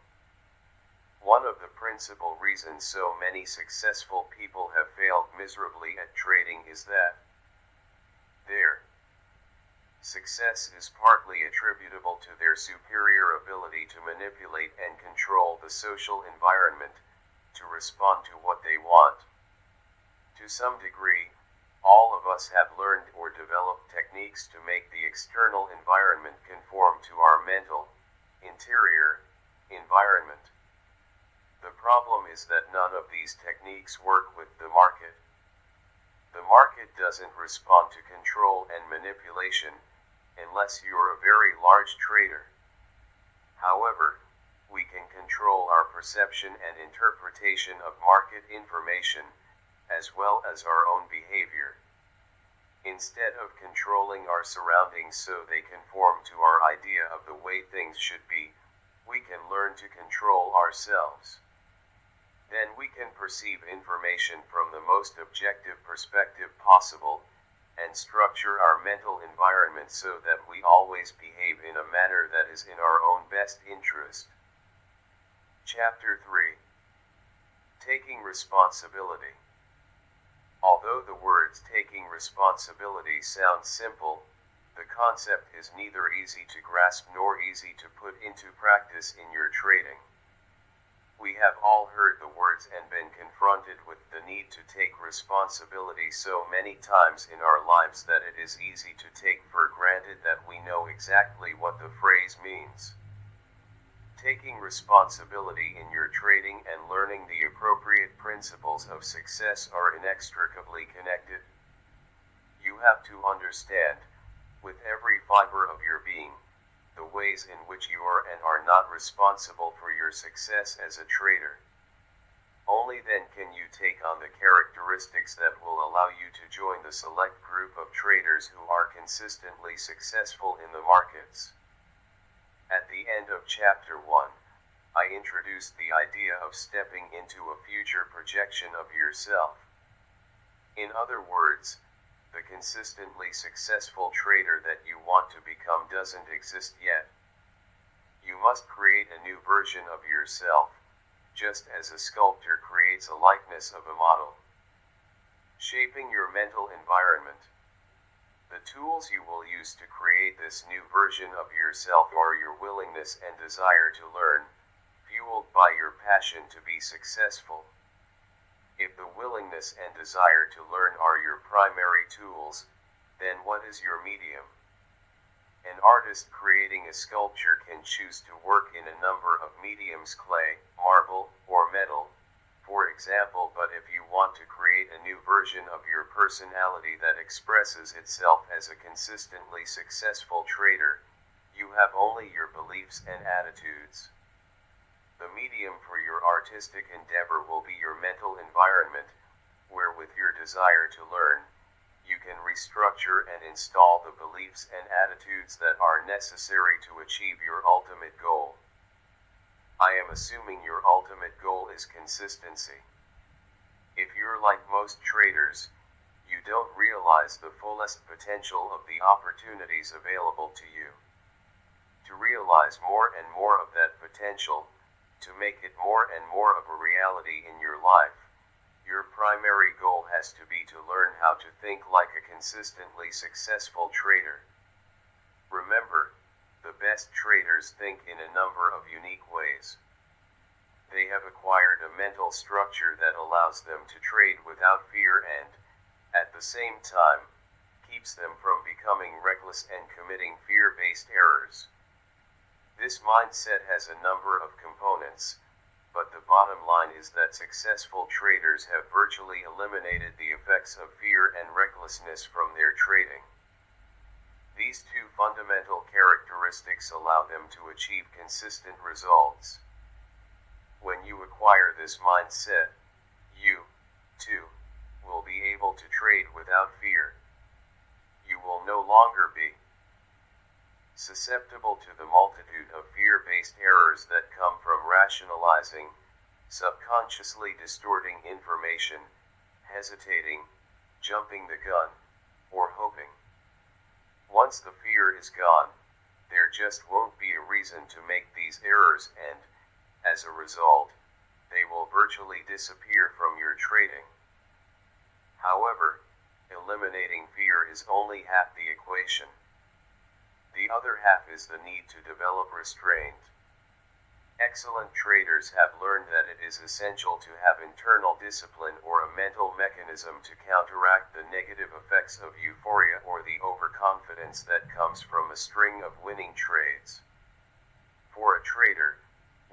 One of the principal reasons so many successful people have failed miserably at trading is that their success is partly attributable to their superior ability to manipulate and control the social environment, to respond to what they want. To some degree, all of us have learned or developed techniques to make the external environment conform to our mental, interior, environment. The problem is that none of these techniques work with the market. The market doesn't respond to control and manipulation, unless you're a very large trader. However, we can control our perception and interpretation of market information, as well as our own behavior. Instead of controlling our surroundings so they conform to our idea of the way things should be, we can learn to control ourselves. Then we can perceive information from the most objective perspective possible, and structure our mental environment so that we always behave in a manner that is in our own best interest. Chapter 3. Taking responsibility. Although the words taking responsibility sound simple, the concept is neither easy to grasp nor easy to put into practice in your trading. We have all heard the words and been confronted with the need to take responsibility so many times in our lives that it is easy to take for granted that we know exactly what the phrase means. Taking responsibility in your trading and learning the appropriate principles of success are inextricably connected. You have to understand, with every fiber of your being, the ways in which you are and are not responsible for your success as a trader. Only then can you take on the characteristics that will allow you to join the select group of traders who are consistently successful in the markets. At the end of Chapter 1, I introduced the idea of stepping into a future projection of yourself. In other words, the consistently successful trader that you want to become doesn't exist yet. You must create a new version of yourself, just as a sculptor creates a likeness of a model. Shaping your mental environment. The tools you will use to create this new version of yourself are your willingness and desire to learn, fueled by your passion to be successful. If the willingness and desire to learn are your primary tools, then what is your medium? An artist creating a sculpture can choose to work in a number of mediums: clay, marble, or metal, for example. But if you want to create a new version of your personality that expresses itself as a consistently successful trader, you have only your beliefs and attitudes. The medium for your artistic endeavor will be your mental environment, where with your desire to learn, you can restructure and install the beliefs and attitudes that are necessary to achieve your ultimate goal. I am assuming your ultimate goal is consistency. If you're like most traders, you don't realize the fullest potential of the opportunities available to you. To realize more and more of that potential, to make it more and more of a reality in your life, your primary goal has to be to learn how to think like a consistently successful trader. Remember, the best traders think in a number of unique ways. They have acquired a mental structure that allows them to trade without fear and, at the same time, keeps them from becoming reckless and committing fear-based errors. This mindset has a number of components, but the bottom line is that successful traders have virtually eliminated the effects of fear and recklessness from their trading. These two fundamental characteristics allow them to achieve consistent results. When you acquire this mindset, you, too, will be able to trade without fear. You will no longer be susceptible to the multitude of fear-based errors that come from rationalizing, subconsciously distorting information, hesitating, jumping the gun, or hoping. Once the fear is gone, there just won't be a reason to make these errors and, as a result, they will virtually disappear from your trading. However, eliminating fear is only half the equation. The other half is the need to develop restraint. Excellent traders have learned that it is essential to have internal discipline or a mental mechanism to counteract the negative effects of euphoria or the overconfidence that comes from a string of winning trades. For a trader,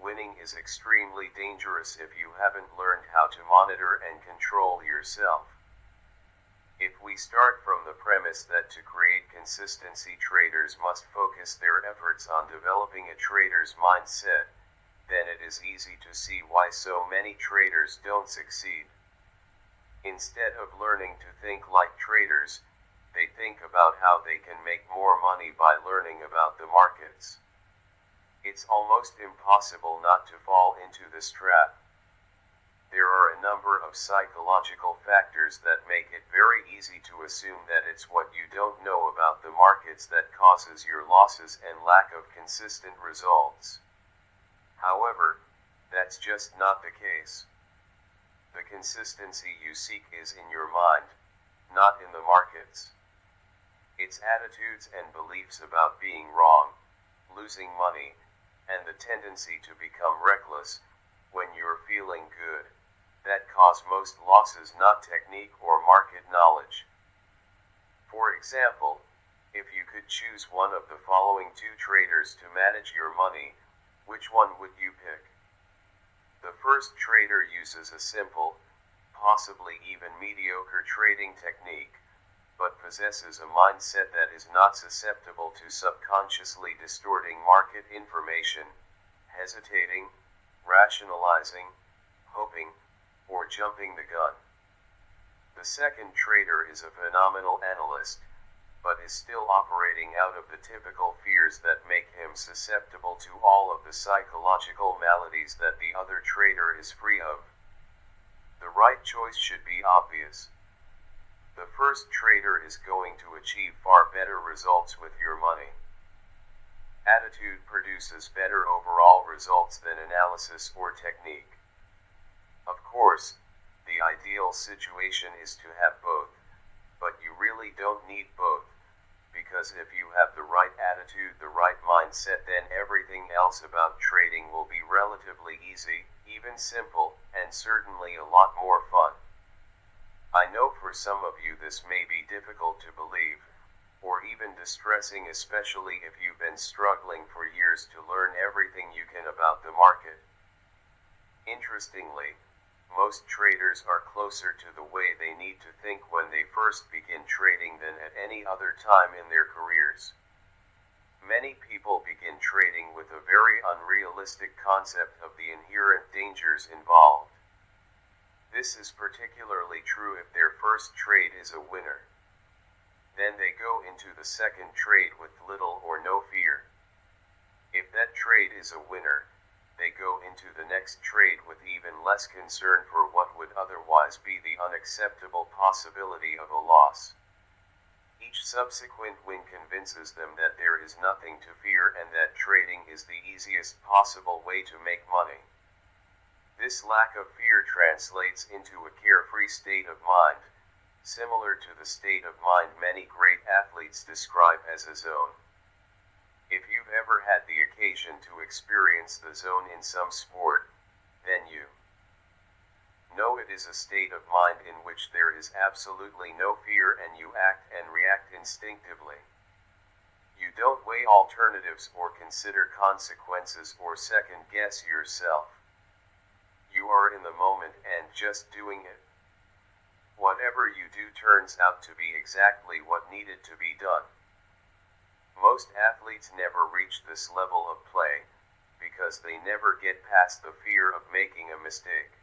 winning is extremely dangerous if you haven't learned how to monitor and control yourself. If we start from the premise that to create consistency, traders must focus their efforts on developing a trader's mindset, then it is easy to see why so many traders don't succeed. Instead of learning to think like traders, they think about how they can make more money by learning about the markets. It's almost impossible not to fall into this trap. There are a number of psychological factors that make it very easy to assume that it's what you don't know about the markets that causes your losses and lack of consistent results. However, that's just not the case. The consistency you seek is in your mind, not in the markets. It's attitudes and beliefs about being wrong, losing money, and the tendency to become reckless when you're feeling good that cause most losses, not technique or market knowledge. For example, if you could choose one of the following two traders to manage your money, which one would you pick? The first trader uses a simple, possibly even mediocre trading technique, but possesses a mindset that is not susceptible to subconsciously distorting market information, hesitating, rationalizing, hoping, or jumping the gun. The second trader is a phenomenal analyst, but is still operating out of the typical fears that make him susceptible to all of the psychological maladies that the other trader is free of. The right choice should be obvious. The first trader is going to achieve far better results with your money. Attitude produces better overall results than analysis or technique. Of course, the ideal situation is to have both, but you really don't need both, because if you have the right attitude, the right mindset, then everything else about trading will be relatively easy, even simple, and certainly a lot more fun. I know for some of you this may be difficult to believe, or even distressing, especially if you've been struggling for years to learn everything you can about the market. Interestingly, most traders are closer to the way they need to think when they first begin trading than at any other time in their careers. Many people begin trading with a very unrealistic concept of the inherent dangers involved. This is particularly true if their first trade is a winner. Then they go into the second trade with little or no fear. If that trade is a winner, they go into the next trade with even less concern for what would otherwise be the unacceptable possibility of a loss. Each subsequent win convinces them that there is nothing to fear and that trading is the easiest possible way to make money. This lack of fear translates into a carefree state of mind, similar to the state of mind many great athletes describe as a zone. If you've ever had the occasion to experience the zone in some sport, then you know it is a state of mind in which there is absolutely no fear and you act and react instinctively. You don't weigh alternatives or consider consequences or second guess yourself. You are in the moment and just doing it. Whatever you do turns out to be exactly what needed to be done. Most athletes never reach this level of play, because they never get past the fear of making a mistake.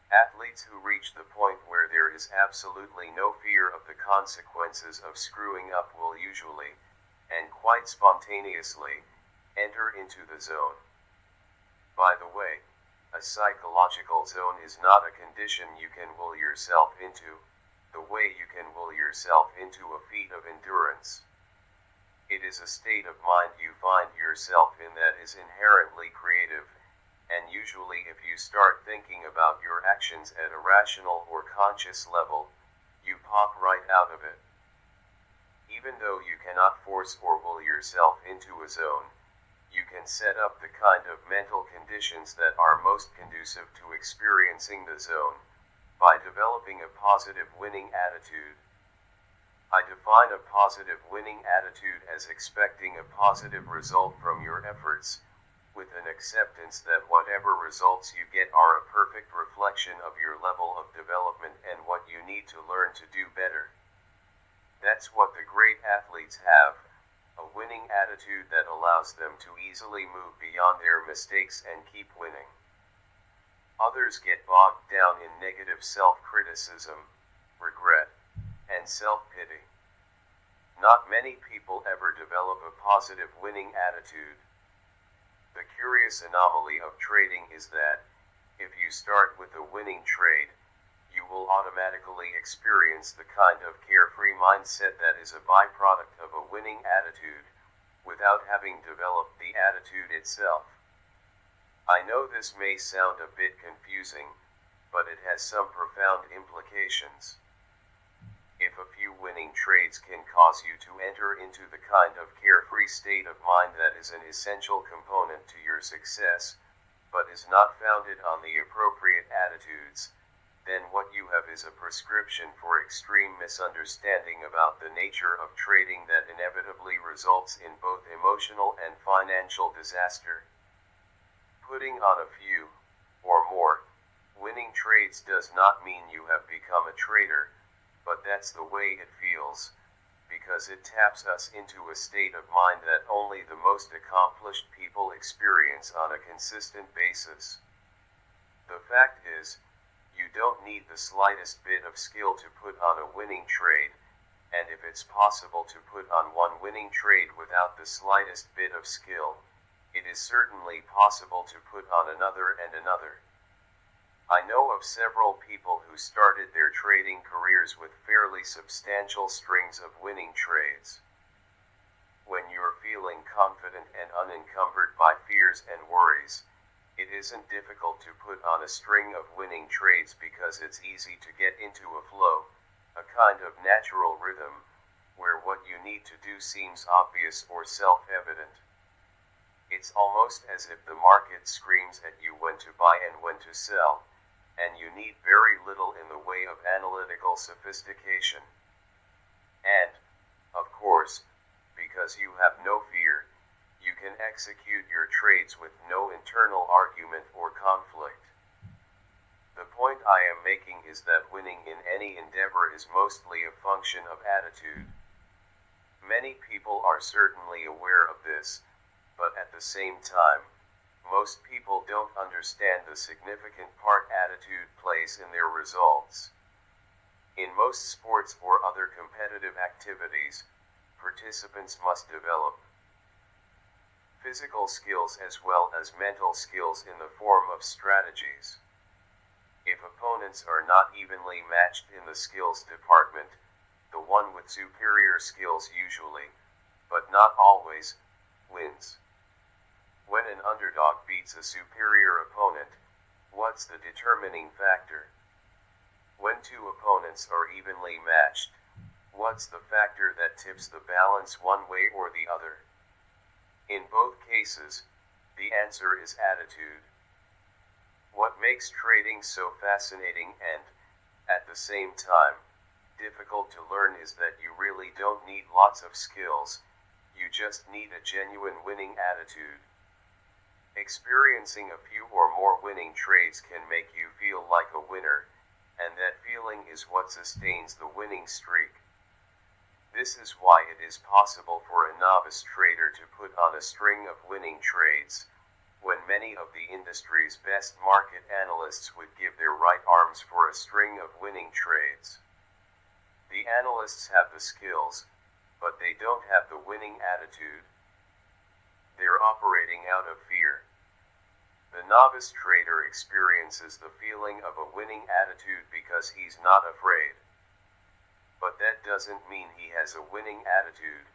Athletes who reach the point where there is absolutely no fear of the consequences of screwing up will usually, and quite spontaneously, enter into the zone. By the way, a psychological zone is not a condition you can will yourself into, the way you can will yourself into a feat of endurance. It is a state of mind you find yourself in that is inherently creative, and usually if you start thinking about your actions at a rational or conscious level, you pop right out of it. Even though you cannot force or will yourself into a zone, you can set up the kind of mental conditions that are most conducive to experiencing the zone, by developing a positive winning attitude. I define a positive winning attitude as expecting a positive result from your efforts, with an acceptance that whatever results you get are a perfect reflection of your level of development and what you need to learn to do better. That's what the great athletes have, a winning attitude that allows them to easily move beyond their mistakes and keep winning. Others get bogged down in negative self-criticism, regret, and self-pity. Not many people ever develop a positive winning attitude. The curious anomaly of trading is that, if you start with a winning trade, you will automatically experience the kind of carefree mindset that is a byproduct of a winning attitude, without having developed the attitude itself. I know this may sound a bit confusing, but it has some profound implications. If a few winning trades can cause you to enter into the kind of carefree state of mind that is an essential component to your success, but is not founded on the appropriate attitudes, then what you have is a prescription for extreme misunderstanding about the nature of trading that inevitably results in both emotional and financial disaster. Putting on a few, or more, winning trades does not mean you have become a trader, but that's the way it feels, because it taps us into a state of mind that only the most accomplished people experience on a consistent basis. The fact is, you don't need the slightest bit of skill to put on a winning trade, and if it's possible to put on one winning trade without the slightest bit of skill, it is certainly possible to put on another and another. I know of several people who started their trading careers with fairly substantial strings of winning trades. When you're feeling confident and unencumbered by fears and worries, it isn't difficult to put on a string of winning trades because it's easy to get into a flow, a kind of natural rhythm, where what you need to do seems obvious or self-evident. It's almost as if the market screams at you when to buy and when to sell, and you need very little in the way of analytical sophistication. And, of course, because you have no fear, you can execute your trades with no internal argument or conflict. The point I am making is that winning in any endeavor is mostly a function of attitude. Many people are certainly aware of this, but at the same time, most people don't understand the significant part attitude plays in their results. In most sports or other competitive activities, participants must develop physical skills as well as mental skills in the form of strategies. If opponents are not evenly matched in the skills department, the one with superior skills usually, but not always, wins. When an underdog beats a superior opponent, what's the determining factor? When two opponents are evenly matched, what's the factor that tips the balance one way or the other? In both cases, the answer is attitude. What makes trading so fascinating and, at the same time, difficult to learn is that you really don't need lots of skills, you just need a genuine winning attitude. Experiencing a few or more winning trades can make you feel like a winner, and that feeling is what sustains the winning streak. This is why it is possible for a novice trader to put on a string of winning trades, when many of the industry's best market analysts would give their right arms for a string of winning trades. The analysts have the skills, but they don't have the winning attitude. They're operating out of fear. The novice trader experiences the feeling of a winning attitude because he's not afraid. But that doesn't mean he has a winning attitude,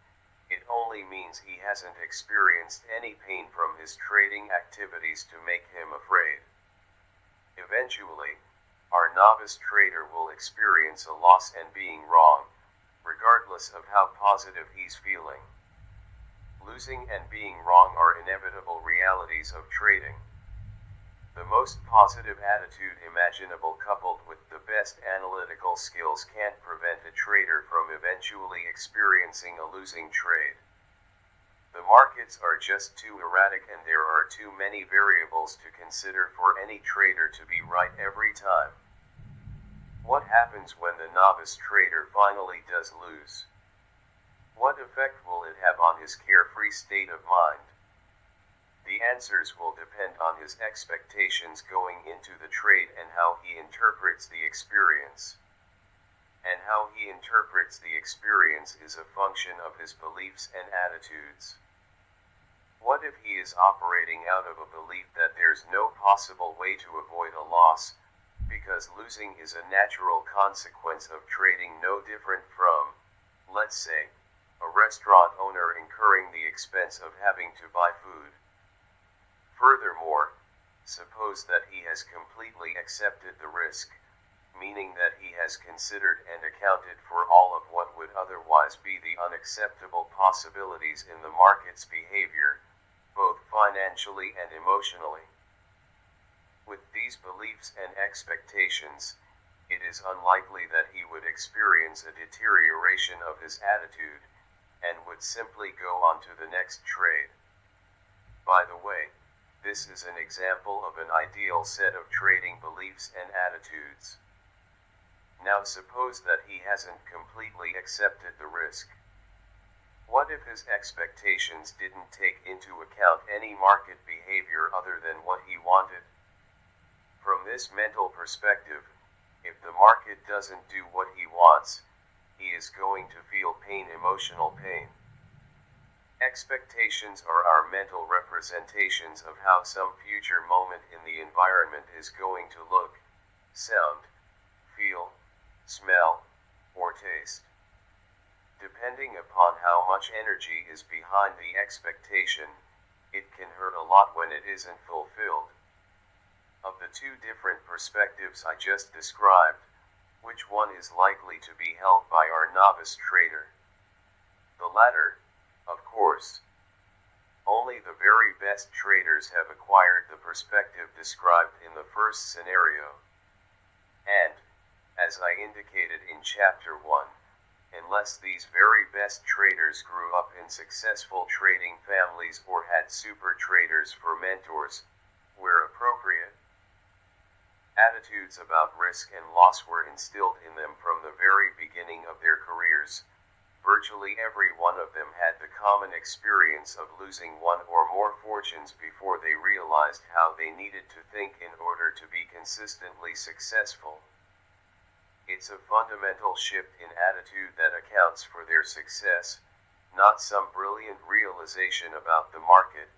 it only means he hasn't experienced any pain from his trading activities to make him afraid. Eventually, our novice trader will experience a loss and being wrong, regardless of how positive he's feeling. Losing and being wrong are inevitable realities of trading. The most positive attitude imaginable coupled with the best analytical skills can't prevent a trader from eventually experiencing a losing trade. The markets are just too erratic and there are too many variables to consider for any trader to be right every time. What happens when the novice trader finally does lose? What effect will it have on his carefree state of mind? The answers will depend on his expectations going into the trade and how he interprets the experience. And how he interprets the experience is a function of his beliefs and attitudes. What if he is operating out of a belief that there's no possible way to avoid a loss, because losing is a natural consequence of trading, no different from, let's say, a restaurant owner incurring the expense of having to buy food? Furthermore, suppose that he has completely accepted the risk, meaning that he has considered and accounted for all of what would otherwise be the unacceptable possibilities in the market's behavior, both financially and emotionally. With these beliefs and expectations, it is unlikely that he would experience a deterioration of his attitude, and would simply go on to the next trade. By the way, this is an example of an ideal set of trading beliefs and attitudes. Now suppose that he hasn't completely accepted the risk. What if his expectations didn't take into account any market behavior other than what he wanted? From this mental perspective, if the market doesn't do what he wants, he is going to feel pain, emotional pain. Expectations are our mental representations of how some future moment in the environment is going to look, sound, feel, smell, or taste. Depending upon how much energy is behind the expectation, it can hurt a lot when it isn't fulfilled. Of the two different perspectives I just described, which one is likely to be held by our novice trader? The latter, of course. Only the very best traders have acquired the perspective described in the first scenario. And, as I indicated in Chapter 1, unless these very best traders grew up in successful trading families or had super traders for mentors, where appropriate, attitudes about risk and loss were instilled in them from the very beginning of their careers. Virtually every one of them had the common experience of losing one or more fortunes before they realized how they needed to think in order to be consistently successful. It's a fundamental shift in attitude that accounts for their success, not some brilliant realization about the market,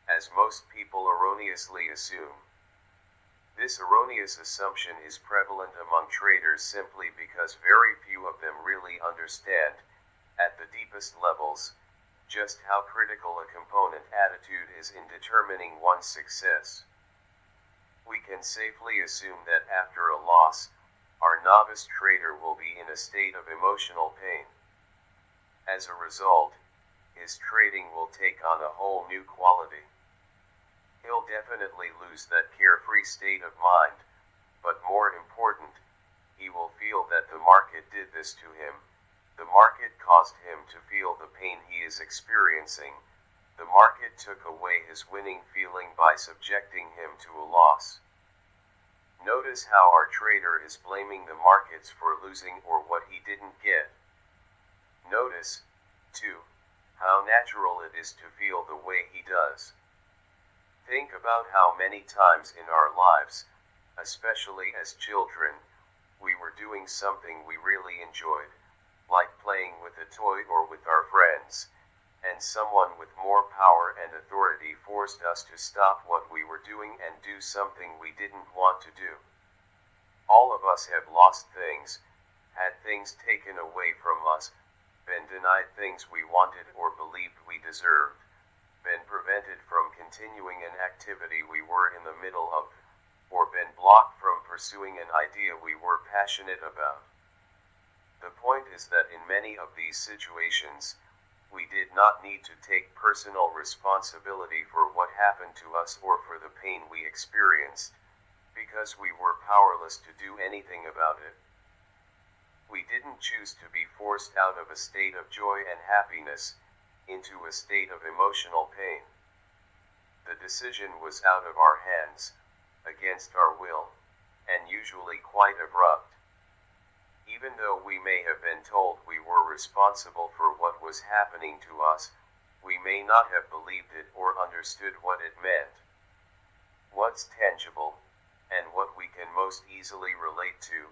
as most people erroneously assume. This erroneous assumption is prevalent among traders simply because very few of them really understand, at the deepest levels, just how critical a component attitude is in determining one's success. We can safely assume that after a loss, our novice trader will be in a state of emotional pain. As a result, his trading will take on a whole new quality. He'll definitely lose that carefree state of mind, but more important, he will feel that the market did this to him. The market caused him to feel the pain he is experiencing, The market took away his winning feeling by subjecting him to a loss. Notice how our trader is blaming the markets for losing or what he didn't get. Notice, too, how natural it is to feel the way he does. Think about how many times in our lives, especially as children, we were doing something we really enjoyed, like playing with a toy or with our friends, and someone with more power and authority forced us to stop what we were doing and do something we didn't want to do. All of us have lost things, had things taken away from us, been denied things we wanted or believed we deserved, been prevented from continuing an activity we were in the middle of, or been blocked from pursuing an idea we were passionate about. The point is that in many of these situations, we did not need to take personal responsibility for what happened to us or for the pain we experienced, because we were powerless to do anything about it. We didn't choose to be forced out of a state of joy and happiness, into a state of emotional pain. The decision was out of our hands, against our will, and usually quite abrupt. Even though we may have been told we were responsible for what was happening to us, we may not have believed it or understood what it meant. What's tangible, and what we can most easily relate to,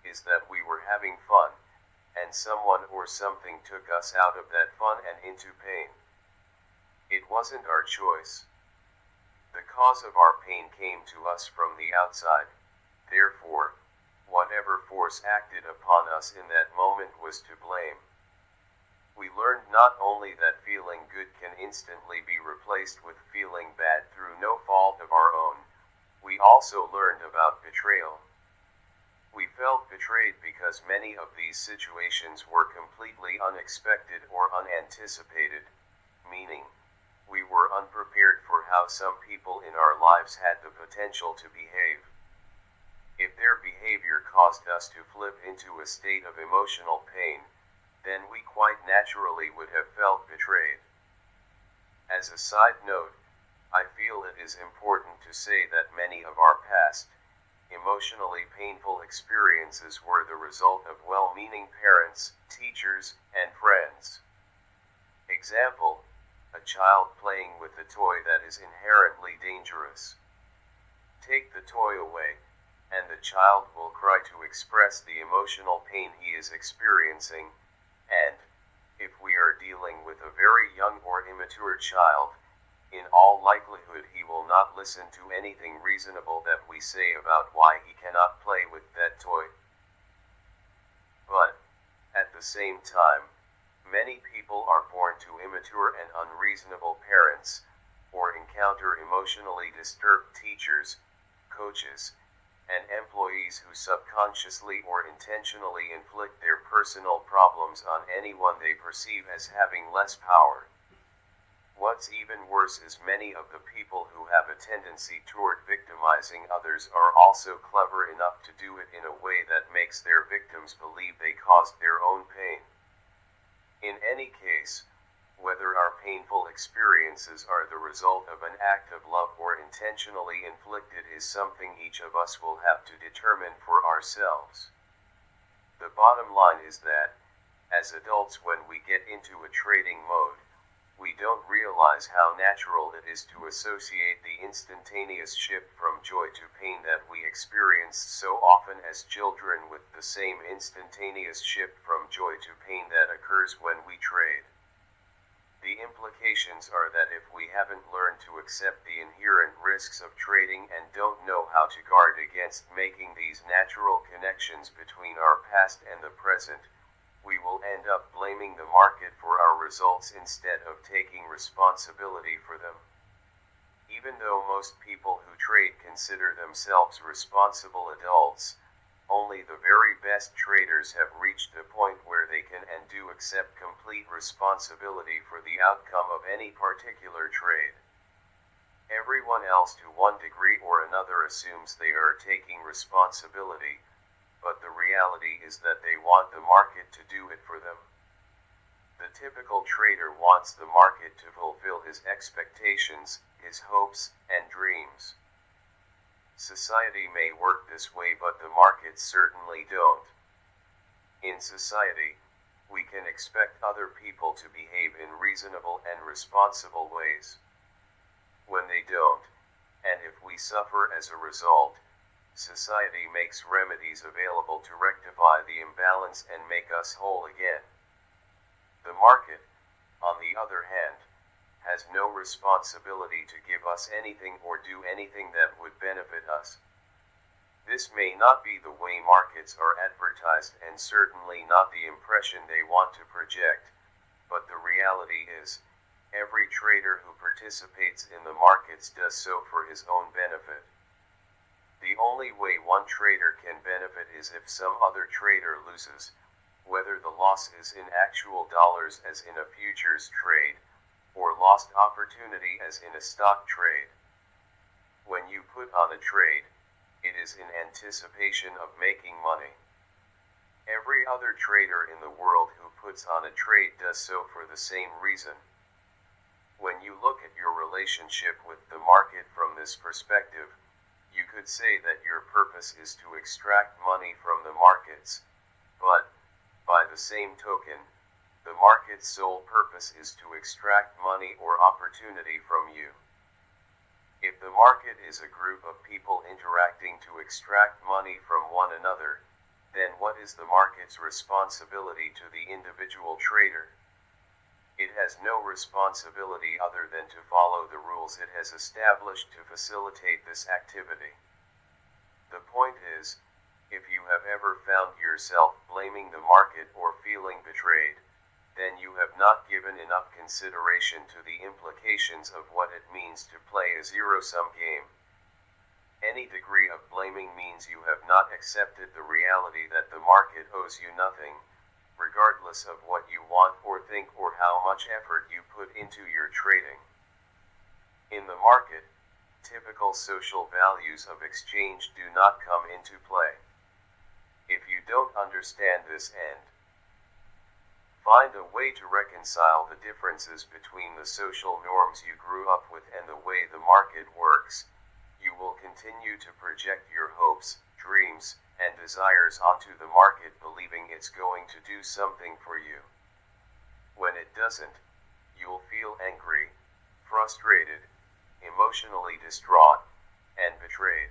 is that we were having fun, and someone or something took us out of that fun and into pain. It wasn't our choice. The cause of our pain came to us from the outside, therefore, whatever force acted upon us in that moment was to blame. We learned not only that feeling good can instantly be replaced with feeling bad through no fault of our own, we also learned about betrayal. We felt betrayed because many of these situations were completely unexpected or unanticipated, meaning, we were unprepared for how some people in our lives had the potential to behave. If their behavior caused us to flip into a state of emotional pain, then we quite naturally would have felt betrayed. As a side note, I feel it is important to say that many of our past, emotionally painful experiences were the result of well-meaning parents, teachers, and friends. Example, a child playing with a toy that is inherently dangerous. Take the toy away, and the child will cry to express the emotional pain he is experiencing, and, if we are dealing with a very young or immature child, in all likelihood he will not listen to anything reasonable that we say about why he cannot play with that toy. But, at the same time, many people are born to immature and unreasonable parents, or encounter emotionally disturbed teachers, coaches, and employees who subconsciously or intentionally inflict their personal problems on anyone they perceive as having less power. What's even worse is many of the people who have a tendency toward victimizing others are also clever enough to do it in a way that makes their victims believe they caused their own pain. In any case, whether our painful experiences are the result of an act of love or intentionally inflicted is something each of us will have to determine for ourselves. The bottom line is that, as adults, when we get into a trading mode, we don't realize how natural it is to associate the instantaneous shift from joy to pain that we experienced so often as children with the same instantaneous shift from joy to pain that occurs when we trade. The implications are that if we haven't learned to accept the inherent risks of trading and don't know how to guard against making these natural connections between our past and the present, we will end up blaming the market for our results instead of taking responsibility for them. Even though most people who trade consider themselves responsible adults, only the very best traders have reached the point where they can and do accept complete responsibility for the outcome of any particular trade. Everyone else to one degree or another assumes they are taking responsibility, but the reality is that they want the market to do it for them. The typical trader wants the market to fulfill his expectations, his hopes, and dreams. Society may work this way, but the markets certainly don't. In society, we can expect other people to behave in reasonable and responsible ways. When they don't, and if we suffer as a result, society makes remedies available to rectify the imbalance and make us whole again. The market, on the other hand, has no responsibility to give us anything or do anything that would benefit us. This may not be the way markets are advertised, and certainly not the impression they want to project, but the reality is, every trader who participates in the markets does so for his own benefit. The only way one trader can benefit is if some other trader loses, whether the loss is in actual dollars as in a futures trade, or lost opportunity as in a stock trade. When you put on a trade, it is in anticipation of making money. Every other trader in the world who puts on a trade does so for the same reason. When you look at your relationship with the market from this perspective, you could say that your purpose is to extract money from the markets, but, by the same token, the market's sole purpose is to extract money or opportunity from you. If the market is a group of people interacting to extract money from one another, then what is the market's responsibility to the individual trader? It has no responsibility other than to follow the rules it has established to facilitate this activity. The point is, if you have ever found yourself blaming the market or feeling betrayed, then you have not given enough consideration to the implications of what it means to play a zero-sum game. Any degree of blaming means you have not accepted the reality that the market owes you nothing, regardless of what you want or think or how much effort you put into your trading. In the market, typical social values of exchange do not come into play. If you don't understand this and find a way to reconcile the differences between the social norms you grew up with and the way the market works, you will continue to project your hopes, dreams, and desires onto the market, believing it's going to do something for you. When it doesn't, you'll feel angry, frustrated, emotionally distraught, and betrayed.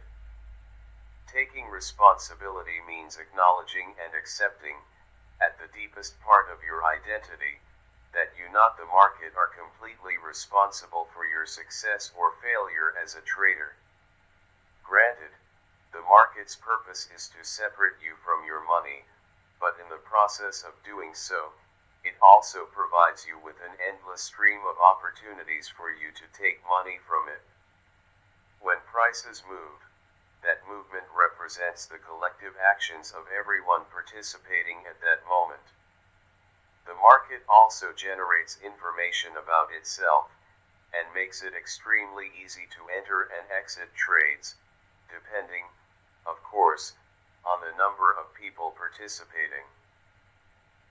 Taking responsibility means acknowledging and accepting, at the deepest part of your identity, that you, not the market, are completely responsible for your success or failure as a trader. Granted, the market's purpose is to separate you from your money, but in the process of doing so, it also provides you with an endless stream of opportunities for you to take money from it. When prices move, that movement represents the collective actions of everyone participating at that moment. The market also generates information about itself, and makes it extremely easy to enter and exit trades, depending, of course, on the number of people participating.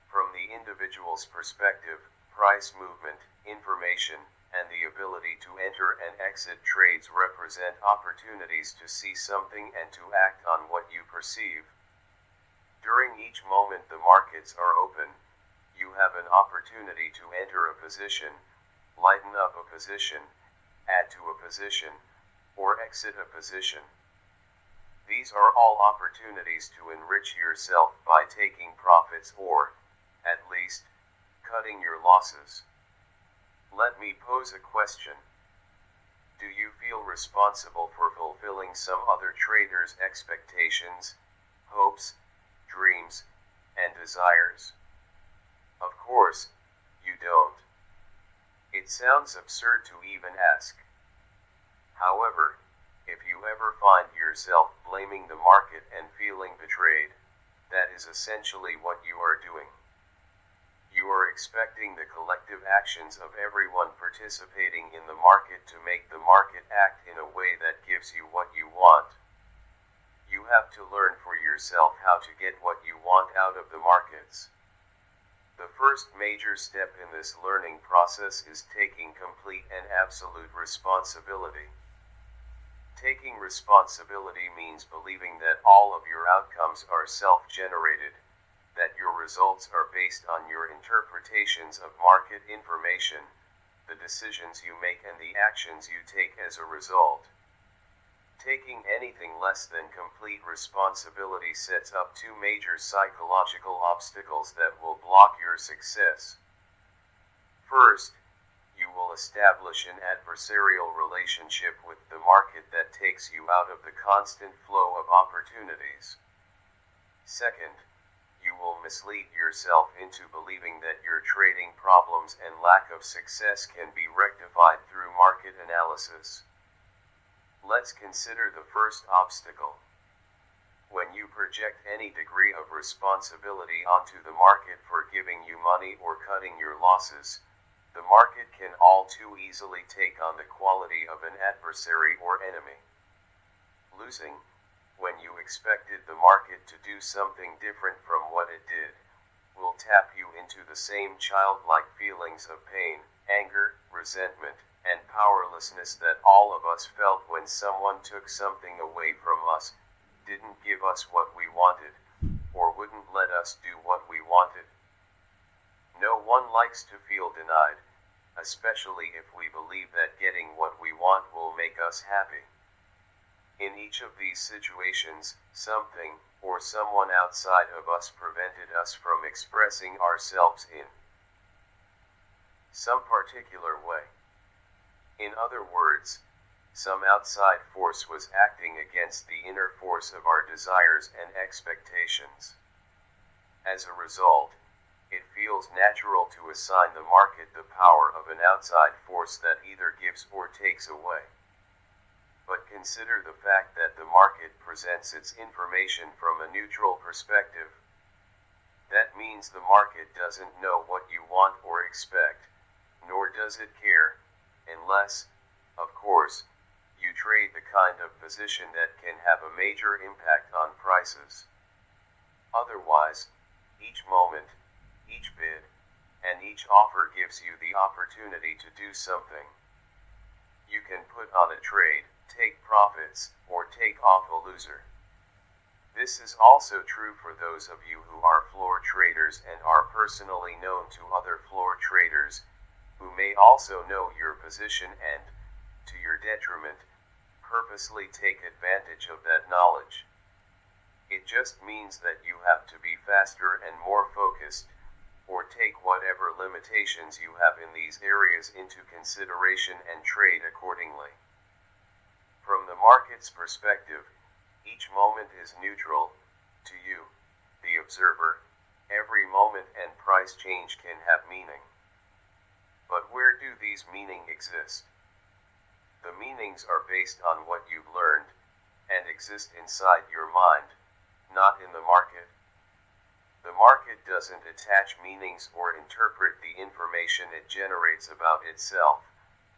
From the individual's perspective, price movement, information, and the ability to enter and exit trades represent opportunities to see something and to act on what you perceive. During each moment the markets are open, you have an opportunity to enter a position, lighten up a position, add to a position, or exit a position. These are all opportunities to enrich yourself by taking profits or, at least, cutting your losses. Let me pose a question. Do you feel responsible for fulfilling some other trader's expectations, hopes, dreams, and desires? Of course, you don't. It sounds absurd to even ask. However, if you ever find yourself blaming the market and feeling betrayed, that is essentially what you are doing. You are expecting the collective actions of everyone participating in the market to make the market act in a way that gives you what you want. You have to learn for yourself how to get what you want out of the markets. The first major step in this learning process is taking complete and absolute responsibility. Taking responsibility means believing that all of your outcomes are self-generated, that your results are based on your interpretations of market information, the decisions you make and the actions you take as a result. Taking anything less than complete responsibility sets up two major psychological obstacles that will block your success. First, you will establish an adversarial relationship with the market that takes you out of the constant flow of opportunities. Second, you will mislead yourself into believing that your trading problems and lack of success can be rectified through market analysis. Let's consider the first obstacle. When you project any degree of responsibility onto the market for giving you money or cutting your losses, the market can all too easily take on the quality of an adversary or enemy. Losing, when you expected the market to do something different from what it did, will tap you into the same childlike feelings of pain, anger, resentment, and powerlessness that all of us felt when someone took something away from us, didn't give us what we wanted, or wouldn't let us do what we wanted. No one likes to feel denied, especially if we believe that getting what we want will make us happy. In each of these situations, something, or someone outside of us prevented us from expressing ourselves in some particular way. In other words, some outside force was acting against the inner force of our desires and expectations. As a result, it feels natural to assign the market the power of an outside force that either gives or takes away. But consider the fact that the market presents its information from a neutral perspective. That means the market doesn't know what you want or expect, nor does it care, unless, of course, you trade the kind of position that can have a major impact on prices. Otherwise, each moment, each bid, and each offer gives you the opportunity to do something. You can put on a trade, take profits, or take off a loser. This is also true for those of you who are floor traders and are personally known to other floor traders, who may also know your position and, to your detriment, purposely take advantage of that knowledge. It just means that you have to be faster and more focused, or take whatever limitations you have in these areas into consideration and trade accordingly. From the market's perspective, each moment is neutral. To you, the observer, every moment and price change can have meaning. But where do these meanings exist? The meanings are based on what you've learned, and exist inside your mind, not in the market. The market doesn't attach meanings or interpret the information it generates about itself,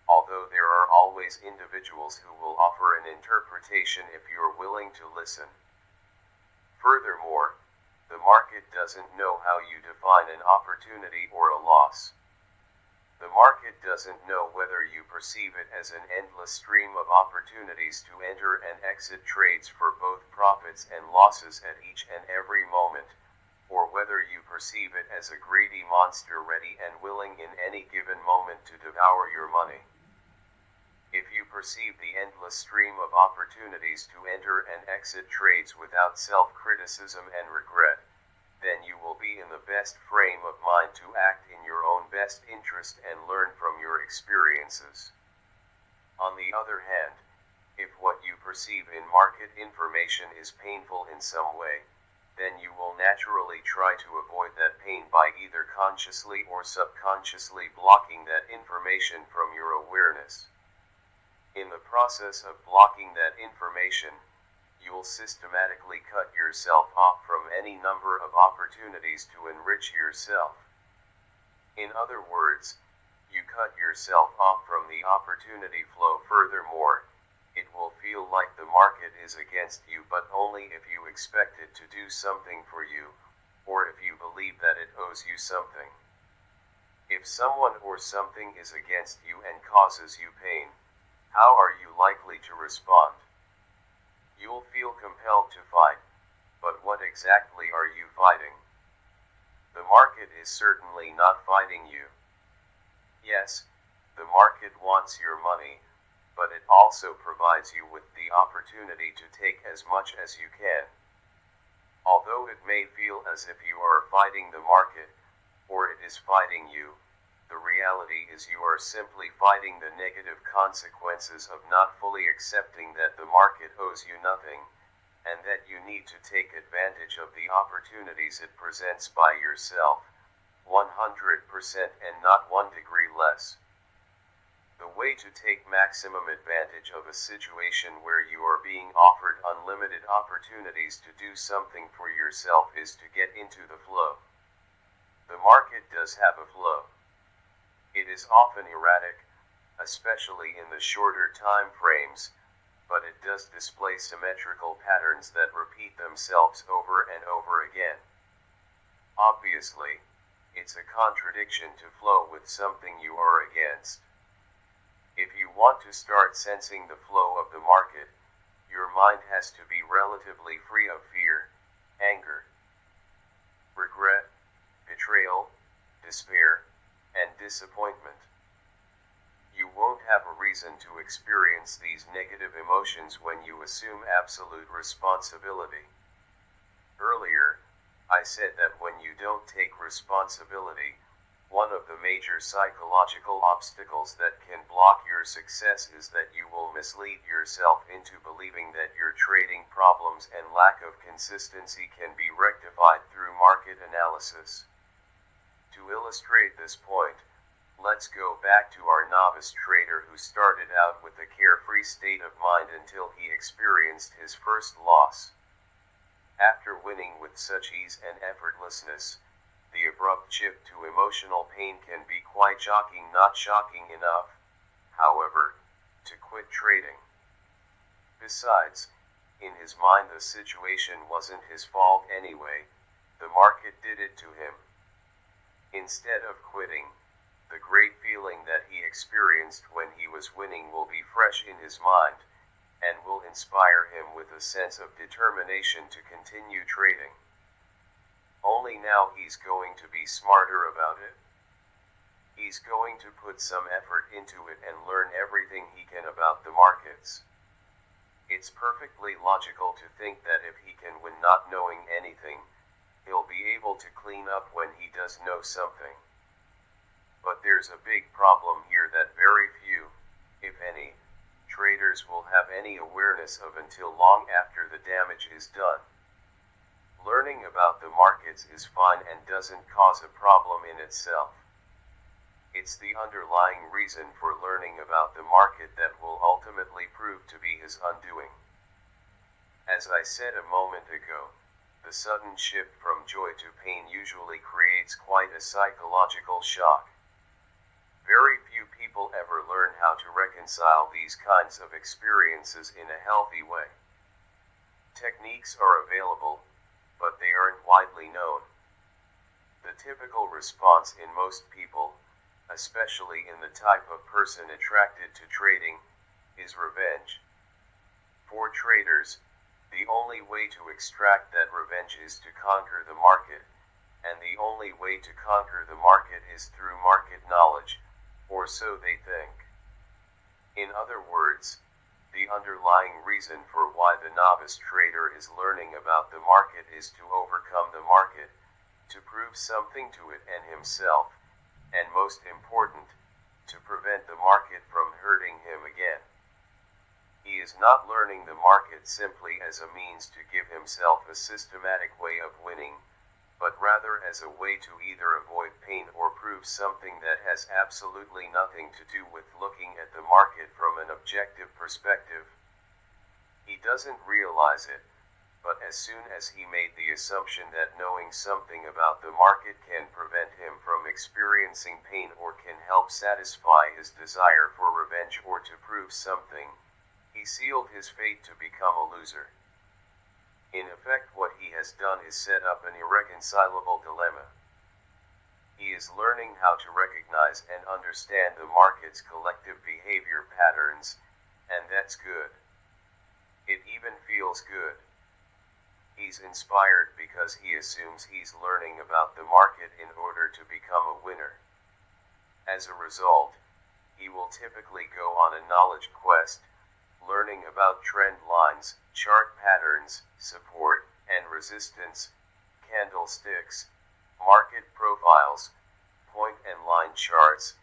although there are always individuals who will offer an interpretation if you're willing to listen. Furthermore, the market doesn't know how you define an opportunity or a loss. The market doesn't know whether you perceive it as an endless stream of opportunities to enter and exit trades for both profits and losses at each and every moment, or whether you perceive it as a greedy monster ready and willing in any given moment to devour your money. If you perceive the endless stream of opportunities to enter and exit trades without self-criticism and regret, then you will be in the best frame of mind to act in your own best interest and learn from your experiences. On the other hand, if what you perceive in market information is painful in some way, then you will naturally try to avoid that pain by either consciously or subconsciously blocking that information from your awareness. In the process of blocking that information, you'll systematically cut yourself off from any number of opportunities to enrich yourself. In other words, you cut yourself off from the opportunity flow. Furthermore, it will feel like the market is against you, but only if you expect it to do something for you, or if you believe believe that it owes you something. If someone or something is against you and causes you pain, how are you likely to respond? You'll feel compelled to fight, but what exactly are you fighting? The market is certainly not fighting you. Yes, the market wants your money, but it also provides you with the opportunity to take as much as you can. Although it may feel as if you are fighting the market, or it is fighting you, the reality is you are simply fighting the negative consequences of not fully accepting that the market owes you nothing, and that you need to take advantage of the opportunities it presents by yourself, 100% and not 1 degree less. The way to take maximum advantage of a situation where you are being offered unlimited opportunities to do something for yourself is to get into the flow. The market does have a flow. It is often erratic, especially in the shorter time frames, but it does display symmetrical patterns that repeat themselves over and over again. Obviously, it's a contradiction to flow with something you are against. If you want to start sensing the flow of the market, your mind has to be relatively free of fear, anger, regret, betrayal, despair, and disappointment. You won't have a reason to experience these negative emotions when you assume absolute responsibility. Earlier, I said that when you don't take responsibility, one of the major psychological obstacles that can block your success is that you will mislead yourself into believing that your trading problems and lack of consistency can be rectified through market analysis. To illustrate this point, let's go back to our novice trader who started out with a carefree state of mind until he experienced his first loss. After winning with such ease and effortlessness, the abrupt shift to emotional pain can be quite shocking, not shocking enough, however, to quit trading. Besides, in his mind the situation wasn't his fault anyway, the market did it to him. Instead of quitting, the great feeling that he experienced when he was winning will be fresh in his mind, and will inspire him with a sense of determination to continue trading. Only now he's going to be smarter about it. He's going to put some effort into it and learn everything he can about the markets. It's perfectly logical to think that if he can win not knowing anything, he'll be able to clean up when he does know something. But there's a big problem here that very few, if any, traders will have any awareness of until long after the damage is done. Learning about the markets is fine and doesn't cause a problem in itself. It's the underlying reason for learning about the market that will ultimately prove to be his undoing. As I said a moment ago, the sudden shift from joy to pain usually creates quite a psychological shock. Very few people ever learn how to reconcile these kinds of experiences in a healthy way. Techniques are available, but they aren't widely known. The typical response in most people, especially in the type of person attracted to trading, is revenge. For traders, the only way to extract that revenge is to conquer the market, and the only way to conquer the market is through market knowledge, or so they think. In other words, the underlying reason for why the novice trader is learning about the market is to overcome the market, to prove something to it and himself, and most important, to prevent the market from hurting him again. He is not learning the market simply as a means to give himself a systematic way of winning, but rather as a way to either avoid pain or prove something that has absolutely nothing to do with looking at the market from an objective perspective. He doesn't realize it, but as soon as he made the assumption that knowing something about the market can prevent him from experiencing pain or can help satisfy his desire for revenge or to prove something, he sealed his fate to become a loser. In effect, what he has done is set up an irreconcilable dilemma. He is learning how to recognize and understand the market's collective behavior patterns, and that's good. It even feels good. He's inspired because he assumes he's learning about the market in order to become a winner. As a result, he will typically go on a knowledge quest, learning about trend lines, chart patterns, support and resistance, candlesticks, market profiles, point and line charts,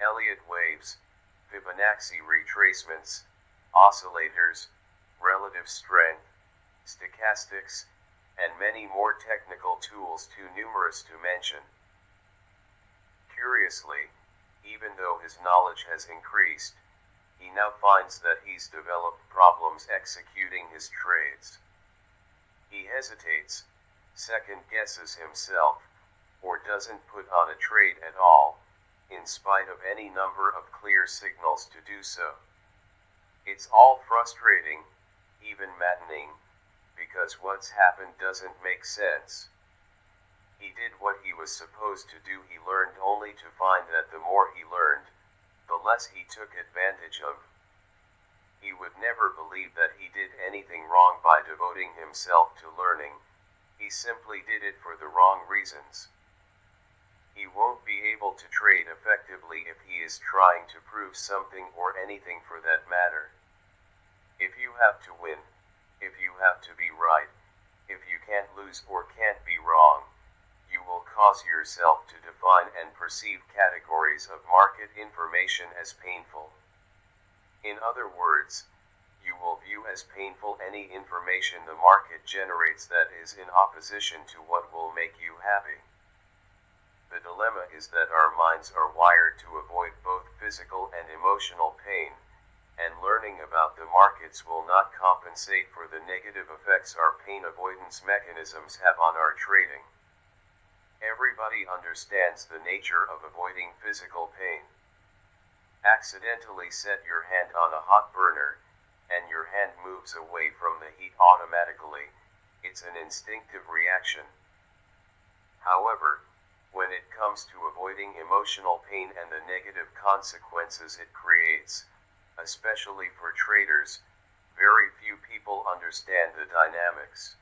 Elliott waves, Fibonacci retracements, oscillators, relative strength, stochastics, and many more technical tools too numerous to mention. Curiously, even though his knowledge has increased, he now finds that he's developed problems executing his trades. He hesitates, second guesses himself, or doesn't put on a trade at all, in spite of any number of clear signals to do so. It's all frustrating, even maddening, because what's happened doesn't make sense. He did what he was supposed to do. He learned only to find that the more he learned, the less he took advantage of. He would never believe that he did anything wrong by devoting himself to learning. He simply did it for the wrong reasons. He won't be able to trade effectively if he is trying to prove something or anything for that matter. If you have to win, if you have to be right, if you can't lose or can't be wrong, you will cause yourself to define and perceive categories of market information as painful. In other words, you will view as painful any information the market generates that is in opposition to what will make you happy. The dilemma is that our minds are wired to avoid both physical and emotional pain, and learning about the markets will not compensate for the negative effects our pain avoidance mechanisms have on our trading. Everybody understands the nature of avoiding physical pain. Accidentally set your hand on a hot burner, and your hand moves away from the heat automatically. It's an instinctive reaction. However, when it comes to avoiding emotional pain and the negative consequences it creates, especially for traders, very few people understand the dynamics.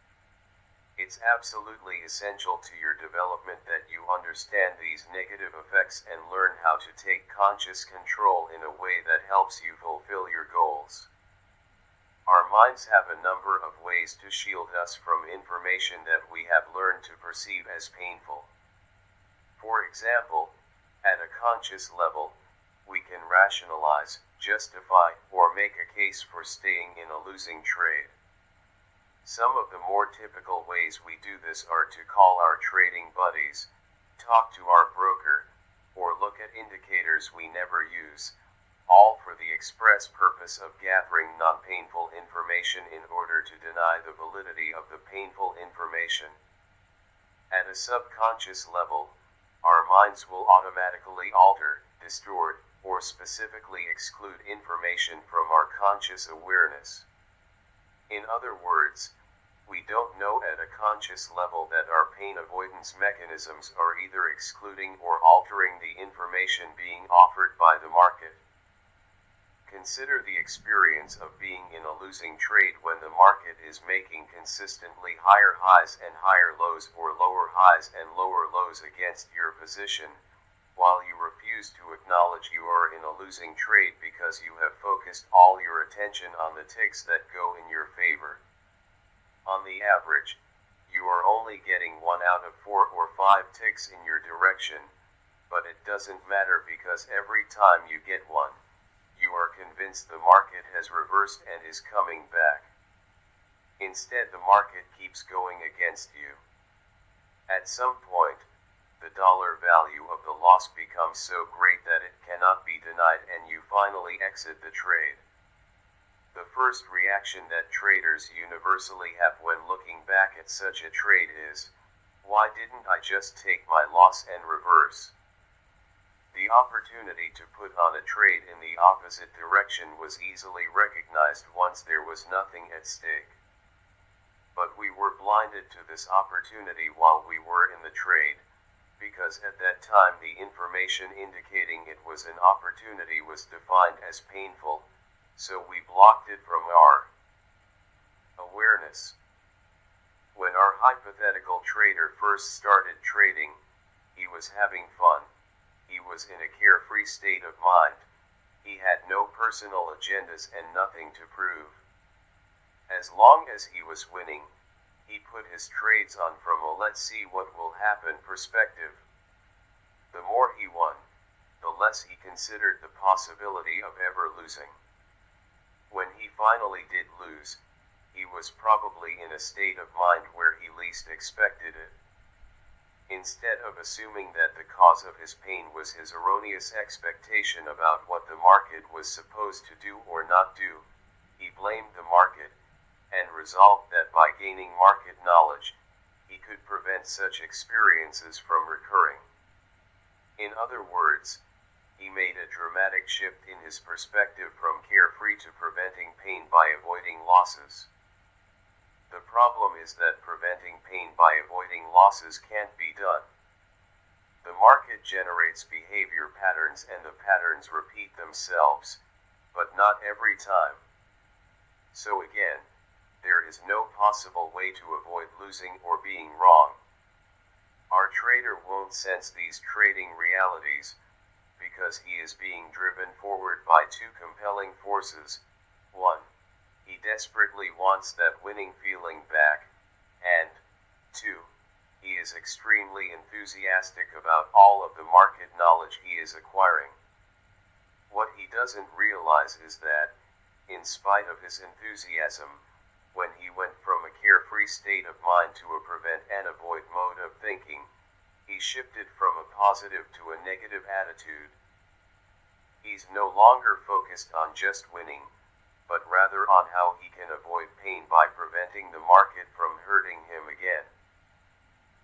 It's absolutely essential to your development that you understand these negative effects and learn how to take conscious control in a way that helps you fulfill your goals. Our minds have a number of ways to shield us from information that we have learned to perceive as painful. For example, at a conscious level, we can rationalize, justify, or make a case for staying in a losing trade. Some of the more typical ways we do this are to call our trading buddies, talk to our broker, or look at indicators we never use, all for the express purpose of gathering non-painful information in order to deny the validity of the painful information. At a subconscious level, our minds will automatically alter, distort, or specifically exclude information from our conscious awareness. In other words, we don't know at a conscious level that our pain avoidance mechanisms are either excluding or altering the information being offered by the market. Consider the experience of being in a losing trade when the market is making consistently higher highs and higher lows or lower highs and lower lows against your position, while you refuse to acknowledge you are in a losing trade because you have focused all your attention on the ticks that go in your favor. On the average, you are only getting 1 out of 4 or 5 ticks in your direction, but it doesn't matter because every time you get one, you are convinced the market has reversed and is coming back. Instead, the market keeps going against you. At some point, the dollar value of the loss becomes so great that it cannot be denied and you finally exit the trade. The first reaction that traders universally have when looking back at such a trade is, why didn't I just take my loss and reverse? The opportunity to put on a trade in the opposite direction was easily recognized once there was nothing at stake. But we were blinded to this opportunity while we were in the trade, because at that time the information indicating it was an opportunity was defined as painful, so we blocked it from our awareness. When our hypothetical trader first started trading, he was having fun. He was in a carefree state of mind. He had no personal agendas and nothing to prove. As long as he was winning, he put his trades on from a let's see what will happen perspective. The more he won, the less he considered the possibility of ever losing. When he finally did lose, he was probably in a state of mind where he least expected it. Instead of assuming that the cause of his pain was his erroneous expectation about what the market was supposed to do or not do, he blamed the market, and resolved that by gaining market knowledge, he could prevent such experiences from recurring. In other words, he made a dramatic shift in his perspective from carefree to preventing pain by avoiding losses. The problem is that preventing pain by avoiding losses can't be done. The market generates behavior patterns and the patterns repeat themselves, but not every time. So again, there is no possible way to avoid losing or being wrong. Our trader won't sense these trading realities, because he is being driven forward by two compelling forces. 1. He desperately wants that winning feeling back, and 2. He is extremely enthusiastic about all of the market knowledge he is acquiring. What he doesn't realize is that, in spite of his enthusiasm, when he went from a carefree state of mind to a prevent and avoid mode of thinking, he shifted from a positive to a negative attitude. He's no longer focused on just winning, but rather on how he can avoid pain by preventing the market from hurting him again.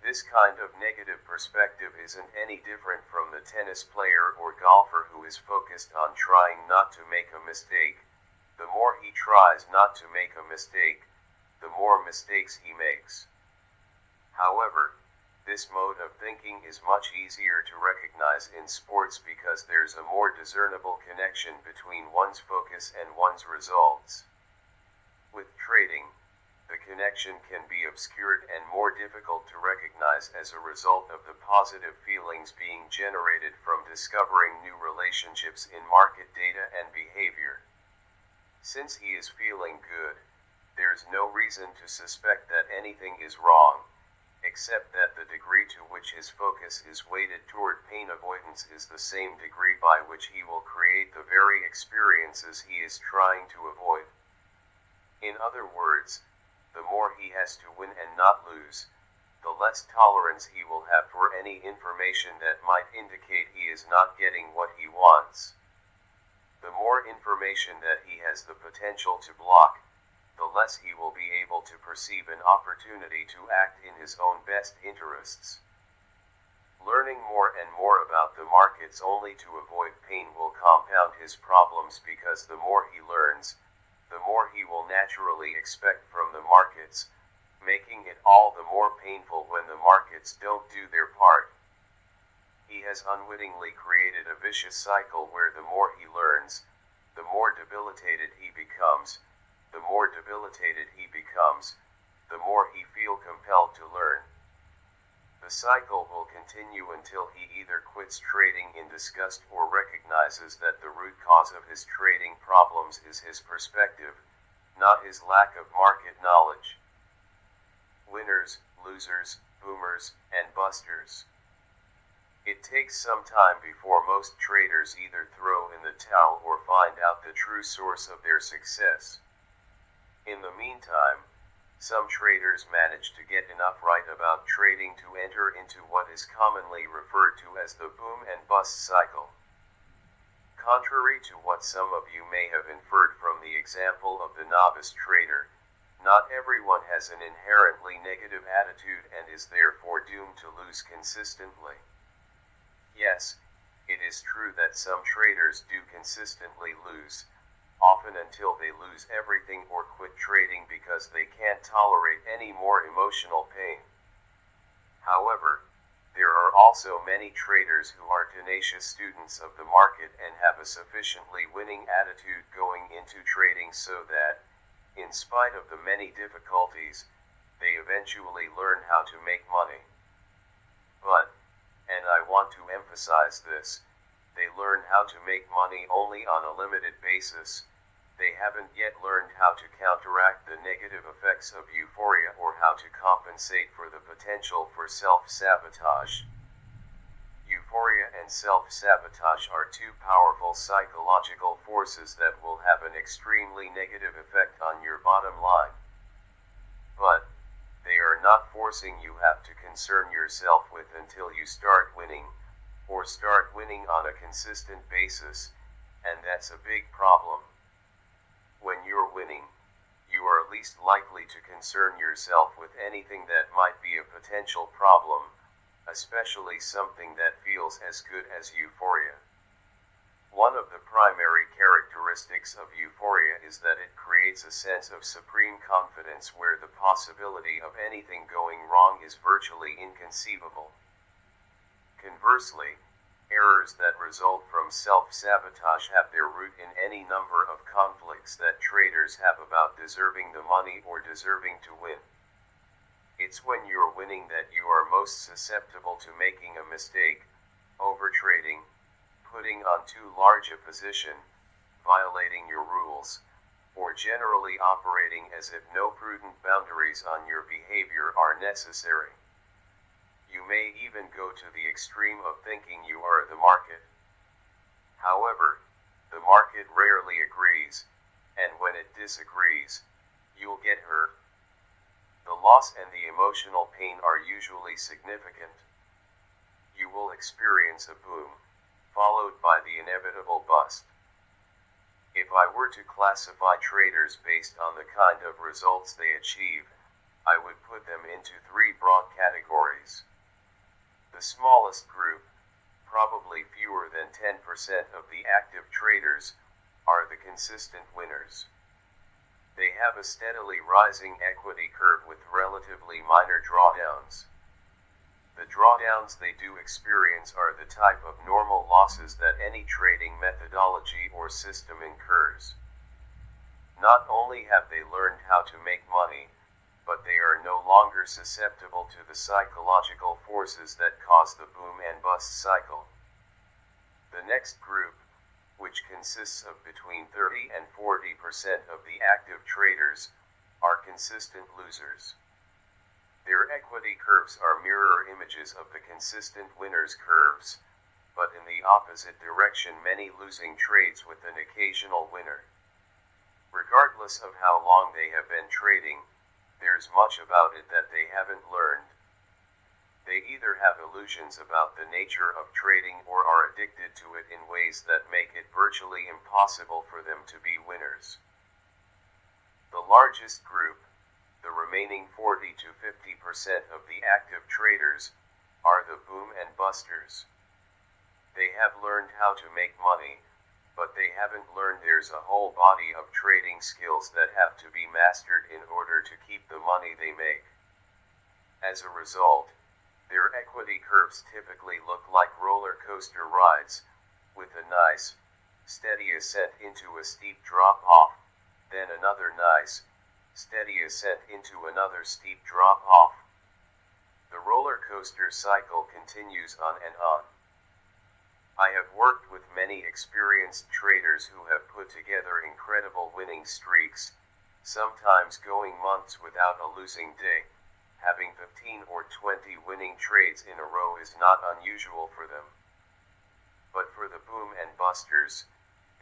This kind of negative perspective isn't any different from the tennis player or golfer who is focused on trying not to make a mistake. The more he tries not to make a mistake, the more mistakes he makes. However, this mode of thinking is much easier to recognize in sports because there's a more discernible connection between one's focus and one's results. With trading, the connection can be obscured and more difficult to recognize as a result of the positive feelings being generated from discovering new relationships in market data and behavior. Since he is feeling good, there's no reason to suspect that anything is wrong, except that the degree to which his focus is weighted toward pain avoidance is the same degree by which he will create the very experiences he is trying to avoid. In other words, the more he has to win and not lose, the less tolerance he will have for any information that might indicate he is not getting what he wants. The more information that he has the potential to block, the less he will be able to perceive an opportunity to act in his own best interests. Learning more and more about the markets only to avoid pain will compound his problems because the more he learns, the more he will naturally expect from the markets, making it all the more painful when the markets don't do their part. He has unwittingly created a vicious cycle where the more he learns, the more debilitated he becomes. The more debilitated he becomes, the more he feels compelled to learn. The cycle will continue until he either quits trading in disgust or recognizes that the root cause of his trading problems is his perspective, not his lack of market knowledge. Winners, losers, boomers, and busters. It takes some time before most traders either throw in the towel or find out the true source of their success. In the meantime, some traders manage to get enough right about trading to enter into what is commonly referred to as the boom and bust cycle. Contrary to what some of you may have inferred from the example of the novice trader, not everyone has an inherently negative attitude and is therefore doomed to lose consistently. Yes, it is true that some traders do consistently lose, often until they lose everything or quit trading because they can't tolerate any more emotional pain. However, there are also many traders who are tenacious students of the market and have a sufficiently winning attitude going into trading so that, in spite of the many difficulties, they eventually learn how to make money. But, and I want to emphasize this, they learn how to make money only on a limited basis. They haven't yet learned how to counteract the negative effects of euphoria or how to compensate for the potential for self-sabotage. Euphoria and self-sabotage are two powerful psychological forces that will have an extremely negative effect on your bottom line. But, they are not forcing you have to concern yourself with until you start winning, or start winning on a consistent basis, and that's a big problem. When you're winning, you are least likely to concern yourself with anything that might be a potential problem, especially something that feels as good as euphoria. One of the primary characteristics of euphoria is that it creates a sense of supreme confidence where the possibility of anything going wrong is virtually inconceivable. Conversely, errors that result from self-sabotage have their root in any number of conflicts that traders have about deserving the money or deserving to win. It's when you're winning that you are most susceptible to making a mistake, overtrading, putting on too large a position, violating your rules, or generally operating as if no prudent boundaries on your behavior are necessary. You may even go to the extreme of thinking you are the market. However, the market rarely agrees, and when it disagrees, you'll get hurt. The loss and the emotional pain are usually significant. You will experience a boom, followed by the inevitable bust. If I were to classify traders based on the kind of results they achieve, I would put them into three broad categories. The smallest group, probably fewer than 10% of the active traders, are the consistent winners. They have a steadily rising equity curve with relatively minor drawdowns. The drawdowns they do experience are the type of normal losses that any trading methodology or system incurs. Not only have they learned how to make money, but they are no longer susceptible to the psychological forces that cause the boom and bust cycle. The next group, which consists of between 30 and 40% of the active traders, are consistent losers. Their equity curves are mirror images of the consistent winners' curves, but in the opposite direction, many losing trades with an occasional winner. Regardless of how long they have been trading, there's much about it that they haven't learned. They either have illusions about the nature of trading or are addicted to it in ways that make it virtually impossible for them to be winners. The largest group, the remaining 40 to 50% of the active traders, are the boom and busters. They have learned how to make money, but they haven't learned there's a whole body of trading skills that have to be mastered in order to keep the money they make. As a result, their equity curves typically look like roller coaster rides, with a nice, steady ascent into a steep drop-off, then another nice, steady ascent into another steep drop-off. The roller coaster cycle continues on and on. I have worked with many experienced traders who have put together incredible winning streaks, sometimes going months without a losing day. Having 15 or 20 winning trades in a row is not unusual for them. But for the boom and busters,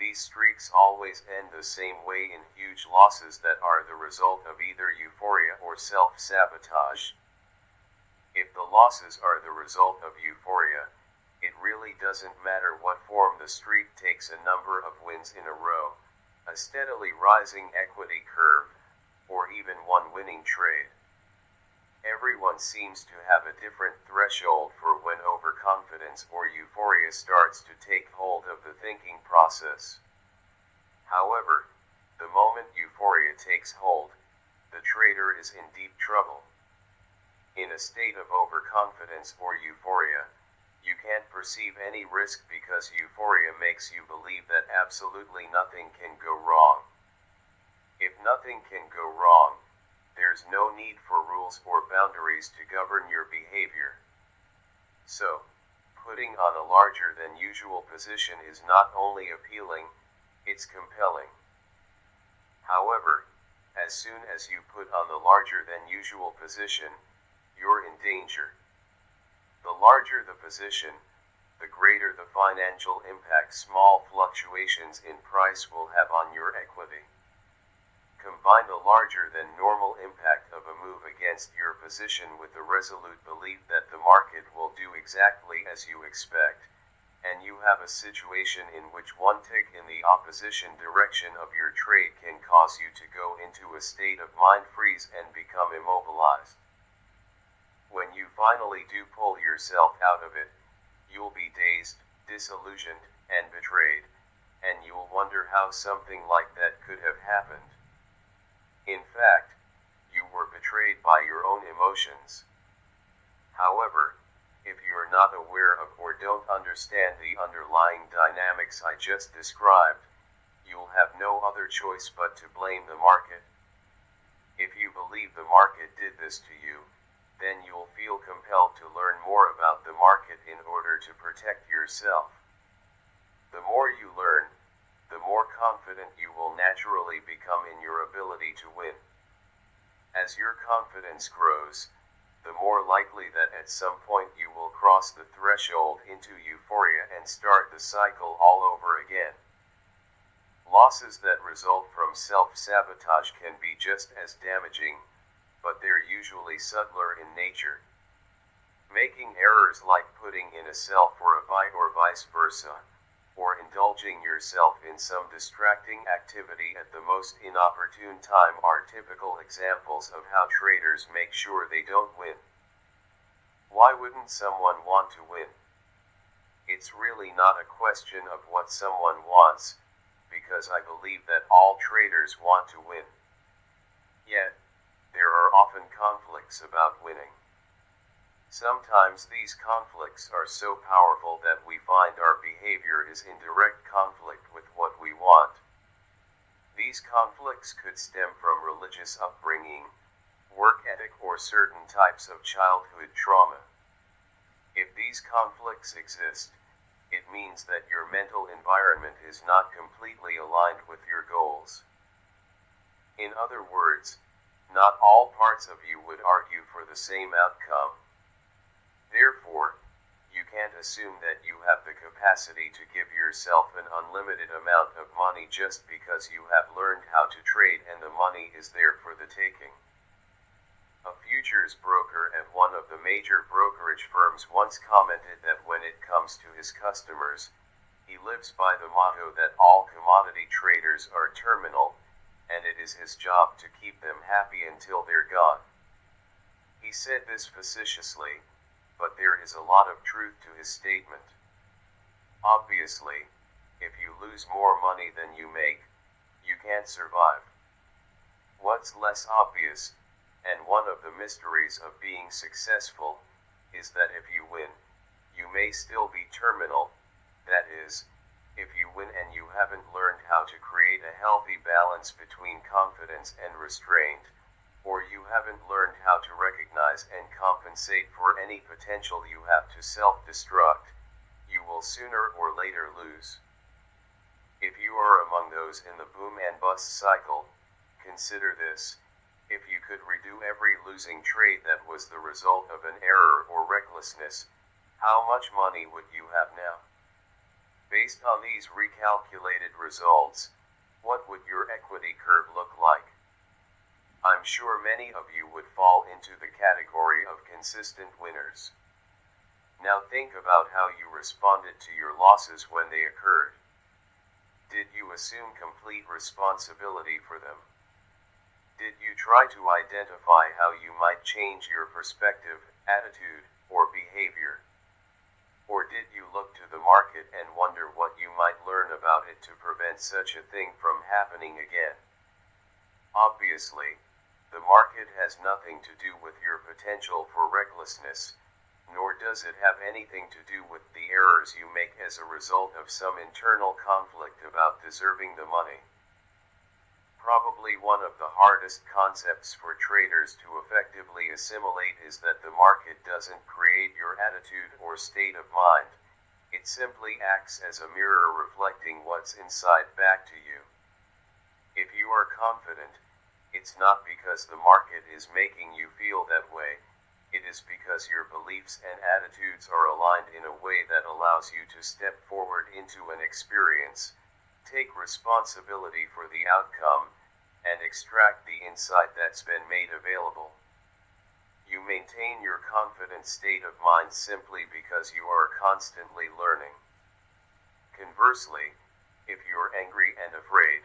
these streaks always end the same way, in huge losses that are the result of either euphoria or self-sabotage. If the losses are the result of euphoria, it really doesn't matter what form the streak takes: a number of wins in a row, a steadily rising equity curve, or even one winning trade. Everyone seems to have a different threshold for when overconfidence or euphoria starts to take hold of the thinking process. However, the moment euphoria takes hold, the trader is in deep trouble. In a state of overconfidence or euphoria, You can't perceive any risk because euphoria makes you believe that absolutely nothing can go wrong. If nothing can go wrong, there's no need for rules or boundaries to govern your behavior. So, putting on a larger than usual position is not only appealing, it's compelling. However, as soon as you put on the larger than usual position, you're in danger. The larger the position, the greater the financial impact small fluctuations in price will have on your equity. Combine the larger than normal impact of a move against your position with the resolute belief that the market will do exactly as you expect, and you have a situation in which one tick in the opposition direction of your trade can cause you to go into a state of mind freeze and become immobilized. When you finally do pull yourself out of it, you'll be dazed, disillusioned, and betrayed, and you'll wonder how something like that could have happened. In fact, you were betrayed by your own emotions. However, if you're not aware of or don't understand the underlying dynamics I just described, you'll have no other choice but to blame the market. If you believe the market did this to you, then you'll feel compelled to learn more about the market in order to protect yourself. The more you learn, the more confident you will naturally become in your ability to win. As your confidence grows, the more likely that at some point you will cross the threshold into euphoria and start the cycle all over again. Losses that result from self-sabotage can be just as damaging, but they're usually subtler in nature. Making errors like putting in a sell for a buy or vice versa, or indulging yourself in some distracting activity at the most inopportune time are typical examples of how traders make sure they don't win. Why wouldn't someone want to win? It's really not a question of what someone wants, because I believe that all traders want to win. Yet, there are often conflicts about winning. Sometimes these conflicts are so powerful that we find our behavior is in direct conflict with what we want. These conflicts could stem from religious upbringing, work ethic, or certain types of childhood trauma. If these conflicts exist, it means that your mental environment is not completely aligned with your goals. In other words, not all parts of you would argue for the same outcome. Therefore, you can't assume that you have the capacity to give yourself an unlimited amount of money just because you have learned how to trade and the money is there for the taking. A futures broker at one of the major brokerage firms once commented that when it comes to his customers, he lives by the motto that all commodity traders are terminal, and it is his job to keep them happy until they're gone. He said this facetiously, but there is a lot of truth to his statement. Obviously, if you lose more money than you make, you can't survive. What's less obvious, and one of the mysteries of being successful, is that if you win, you may still be terminal. That is, if you win and you haven't learned how to create a healthy balance between confidence and restraint, or you haven't learned how to recognize and compensate for any potential you have to self-destruct, you will sooner or later lose. If you are among those in the boom and bust cycle, consider this: if you could redo every losing trade that was the result of an error or recklessness, how much money would you have now? Based on these recalculated results, what would your equity curve look like? I'm sure many of you would fall into the category of consistent winners. Now think about how you responded to your losses when they occurred. Did you assume complete responsibility for them? Did you try to identify how you might change your perspective, attitude, or behavior? Or did you look to the market and wonder what you might learn about it to prevent such a thing from happening again? Obviously, the market has nothing to do with your potential for recklessness, nor does it have anything to do with the errors you make as a result of some internal conflict about deserving the money. Probably one of the hardest concepts for traders to effectively assimilate is that the market doesn't create your attitude or state of mind. It simply acts as a mirror reflecting what's inside back to you. If you are confident, it's not because the market is making you feel that way. It is because your beliefs and attitudes are aligned in a way that allows you to step forward into an experience, take responsibility for the outcome, and extract the insight that's been made available. You maintain your confident state of mind simply because you are constantly learning. Conversely, if you're angry and afraid,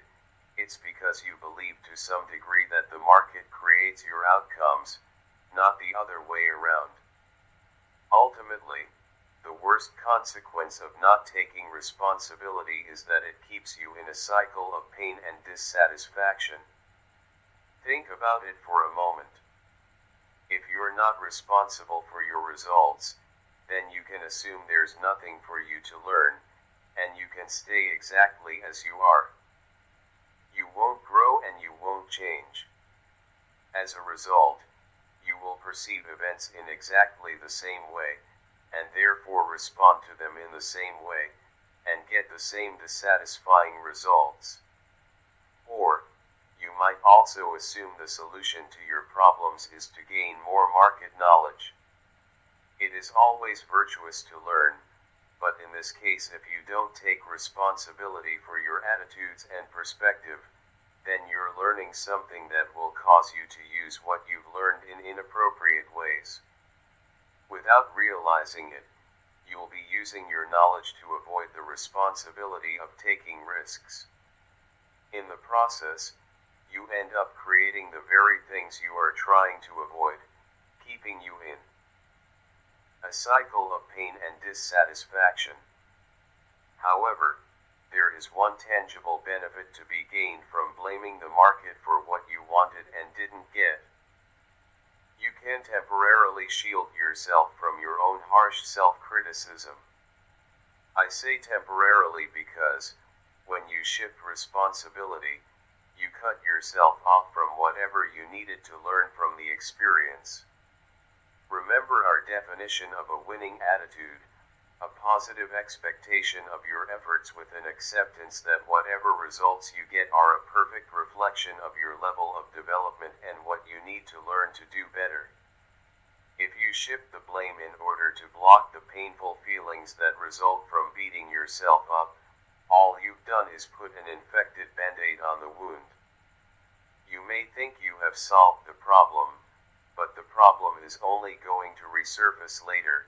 it's because you believe to some degree that the market creates your outcomes, not the other way around. Ultimately, the worst consequence of not taking responsibility is that it keeps you in a cycle of pain and dissatisfaction. Think about it for a moment. If you're not responsible for your results, then you can assume there's nothing for you to learn, and you can stay exactly as you are. You won't grow and you won't change. As a result, you will perceive events in exactly the same way, and therefore respond to them in the same way, and get the same dissatisfying results. Or, you might also assume the solution to your problems is to gain more market knowledge. It is always virtuous to learn, but in this case if you don't take responsibility for your attitudes and perspective, then you're learning something that will cause you to use what you've learned in inappropriate ways. Without realizing it, you'll be using your knowledge to avoid the responsibility of taking risks. In the process, you end up creating the very things you are trying to avoid, keeping you in a cycle of pain and dissatisfaction. However, there is one tangible benefit to be gained from blaming the market for what you wanted and didn't get. You can temporarily shield yourself from your own harsh self-criticism. I say temporarily because, when you shift responsibility, you cut yourself off from whatever you needed to learn from the experience. Remember our definition of a winning attitude, a positive expectation of your efforts with an acceptance that whatever results you get are a perfect reflection of your level of development and what you need to learn to do better. If you shift the blame in order to block the painful feelings that result from beating yourself up, all you've done is put an infected band-aid on the wound. You may think you have solved the problem, but the problem is only going to resurface later,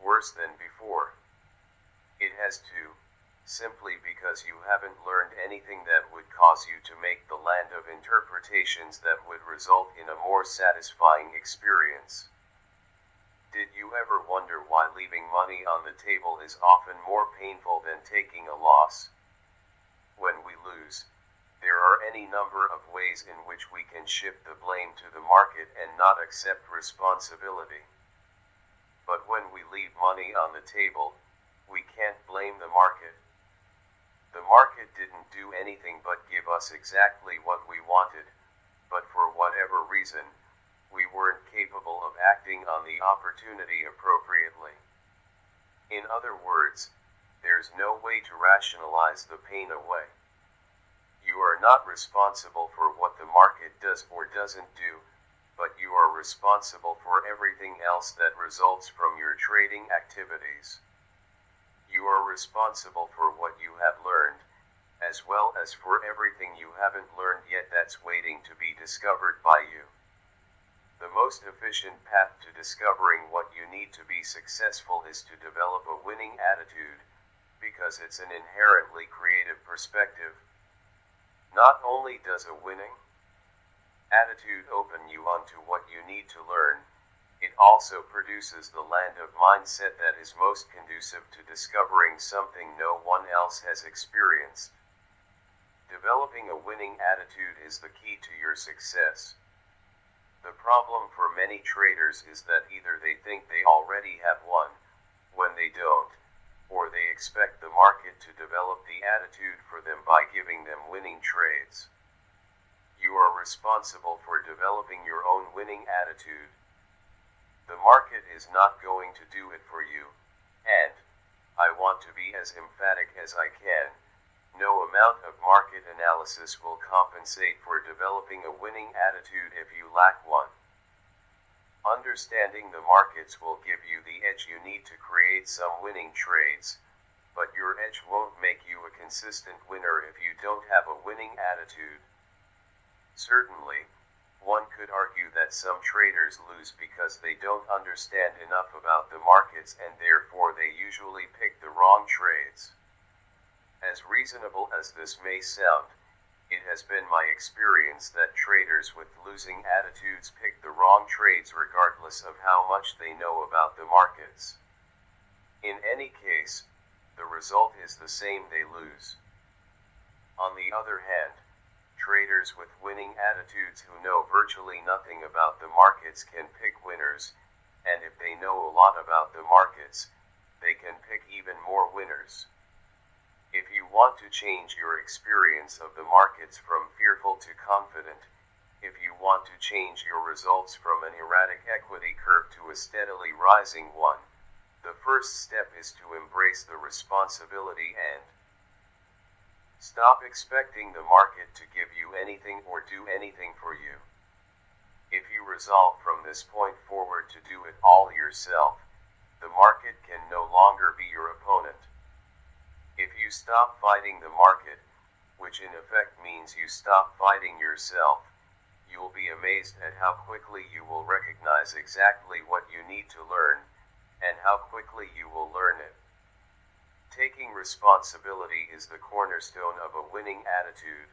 worse than before. It has to, simply because you haven't learned anything that would cause you to make the land of interpretations that would result in a more satisfying experience. Did you ever wonder why leaving money on the table is often more painful than taking a loss? When we lose, there are any number of ways in which we can shift the blame to the market and not accept responsibility. But when we leave money on the table, we can't blame the market. The market didn't do anything but give us exactly what we wanted, but for whatever reason, we weren't capable of acting on the opportunity appropriately. In other words, there's no way to rationalize the pain away. You are not responsible for what the market does or doesn't do, but you are responsible for everything else that results from your trading activities. You are responsible for what you have learned, as well as for everything you haven't learned yet that's waiting to be discovered by you. The most efficient path to discovering what you need to be successful is to develop a winning attitude, because it's an inherently creative perspective. Not only does a winning attitude open you onto what you need to learn, it also produces the land of mindset that is most conducive to discovering something no one else has experienced. Developing a winning attitude is the key to your success. The problem for many traders is that either they think they already have won, when they don't, or they expect the market to develop the attitude for them by giving them winning trades. You are responsible for developing your own winning attitude. The market is not going to do it for you, and I want to be as emphatic as I can. No amount of market analysis will compensate for developing a winning attitude if you lack one. Understanding the markets will give you the edge you need to create some winning trades, but your edge won't make you a consistent winner if you don't have a winning attitude. Certainly, one could argue that some traders lose because they don't understand enough about the markets and therefore they usually pick the wrong trades. As reasonable as this may sound, it has been my experience that traders with losing attitudes pick the wrong trades regardless of how much they know about the markets. In any case, the result is the same: they lose. On the other hand, traders with winning attitudes who know virtually nothing about the markets can pick winners, and if they know a lot about the markets, they can pick even more winners. If you want to change your experience of the markets from fearful to confident, if you want to change your results from an erratic equity curve to a steadily rising one, the first step is to embrace the responsibility and stop expecting the market to give you anything or do anything for you. If you resolve from this point forward to do it all yourself, the market can no longer be your opponent. If you stop fighting the market, which in effect means you stop fighting yourself, you'll be amazed at how quickly you will recognize exactly what you need to learn, and how quickly you will learn it. Taking responsibility is the cornerstone of a winning attitude.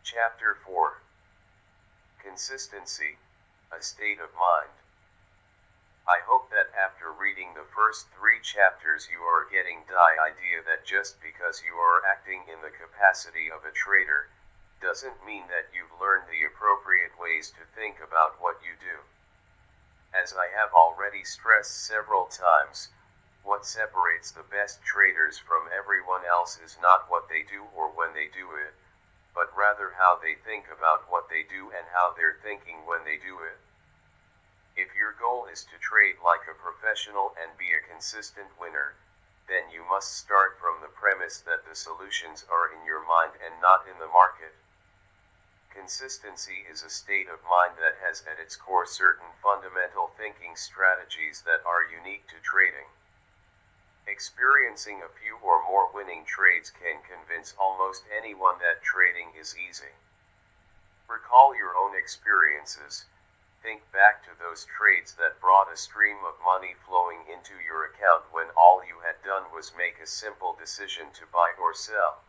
Chapter 4. Consistency, a state of mind. I hope that after reading the first 3 chapters you are getting the idea that just because you are acting in the capacity of a trader, doesn't mean that you've learned the appropriate ways to think about what you do. As I have already stressed several times, what separates the best traders from everyone else is not what they do or when they do it, but rather how they think about what they do and how they're thinking when they do it. If your goal is to trade like a professional and be a consistent winner, then you must start from the premise that the solutions are in your mind and not in the market. Consistency is a state of mind that has at its core certain fundamental thinking strategies that are unique to trading. Experiencing a few or more winning trades can convince almost anyone that trading is easy. Recall your own experiences. Think back to those trades that brought a stream of money flowing into your account when all you had done was make a simple decision to buy or sell.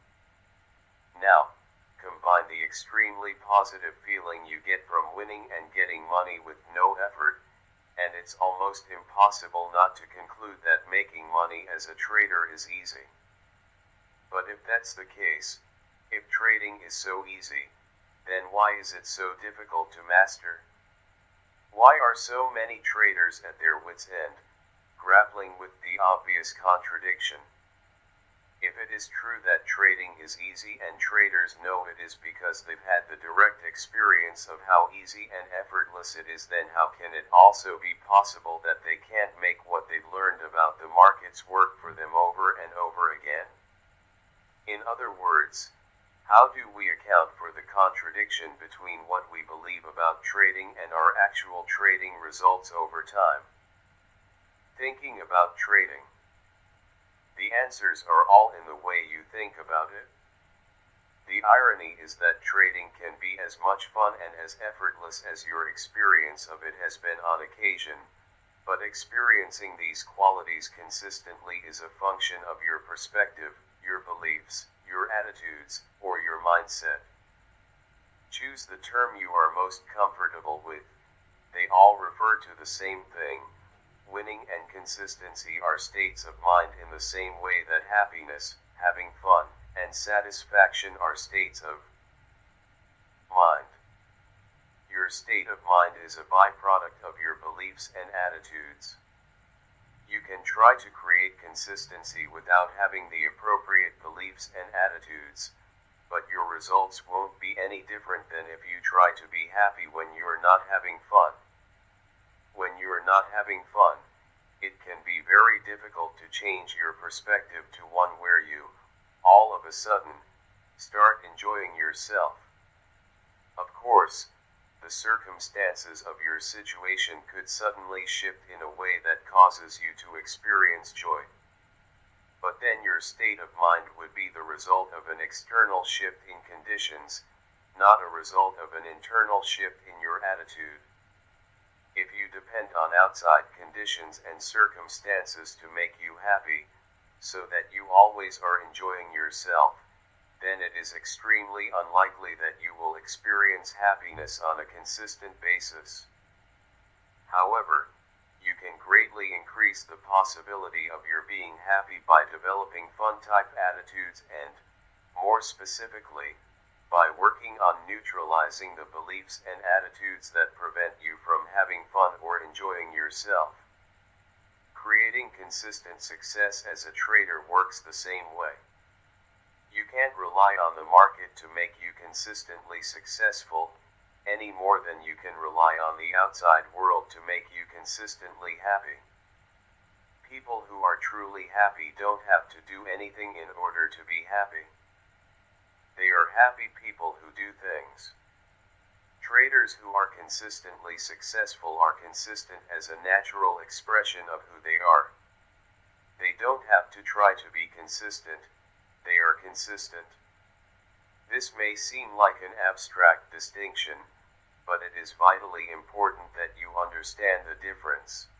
Now, combine the extremely positive feeling you get from winning and getting money with no effort, and it's almost impossible not to conclude that making money as a trader is easy. But if that's the case, if trading is so easy, then why is it so difficult to master? Why are so many traders at their wits' end, grappling with the obvious contradiction? If it is true that trading is easy and traders know it is because they've had the direct experience of how easy and effortless it is, then how can it also be possible that they can't make what they've learned about the markets work for them over and over again? In other words, how do we account for the contradiction between what we believe about trading and our actual trading results over time? Thinking about trading. The answers are all in the way you think about it. The irony is that trading can be as much fun and as effortless as your experience of it has been on occasion, but experiencing these qualities consistently is a function of your perspective, your beliefs, your attitudes, or your mindset. Choose the term you are most comfortable with. They all refer to the same thing. Winning and consistency are states of mind in the same way that happiness, having fun, and satisfaction are states of mind. Your state of mind is a byproduct of your beliefs and attitudes. You can try to create consistency without having the appropriate beliefs and attitudes, but your results won't be any different than if you try to be happy when you're not having fun. When you're not having fun, it can be very difficult to change your perspective to one where you, all of a sudden, start enjoying yourself. Of course, the circumstances of your situation could suddenly shift in a way that causes you to experience joy. But then your state of mind would be the result of an external shift in conditions, not a result of an internal shift in your attitude. If you depend on outside conditions and circumstances to make you happy, so that you always are enjoying yourself, then it is extremely unlikely that you will experience happiness on a consistent basis. However, you can greatly increase the possibility of your being happy by developing fun-type attitudes and, more specifically, by working on neutralizing the beliefs and attitudes that prevent you from having fun or enjoying yourself. Creating consistent success as a trader works the same way. You can't rely on the market to make you consistently successful, any more than you can rely on the outside world to make you consistently happy. People who are truly happy don't have to do anything in order to be happy. They are happy people who do things. Traders who are consistently successful are consistent as a natural expression of who they are. They don't have to try to be consistent. They are consistent. This may seem like an abstract distinction, but it is vitally important that you understand the difference.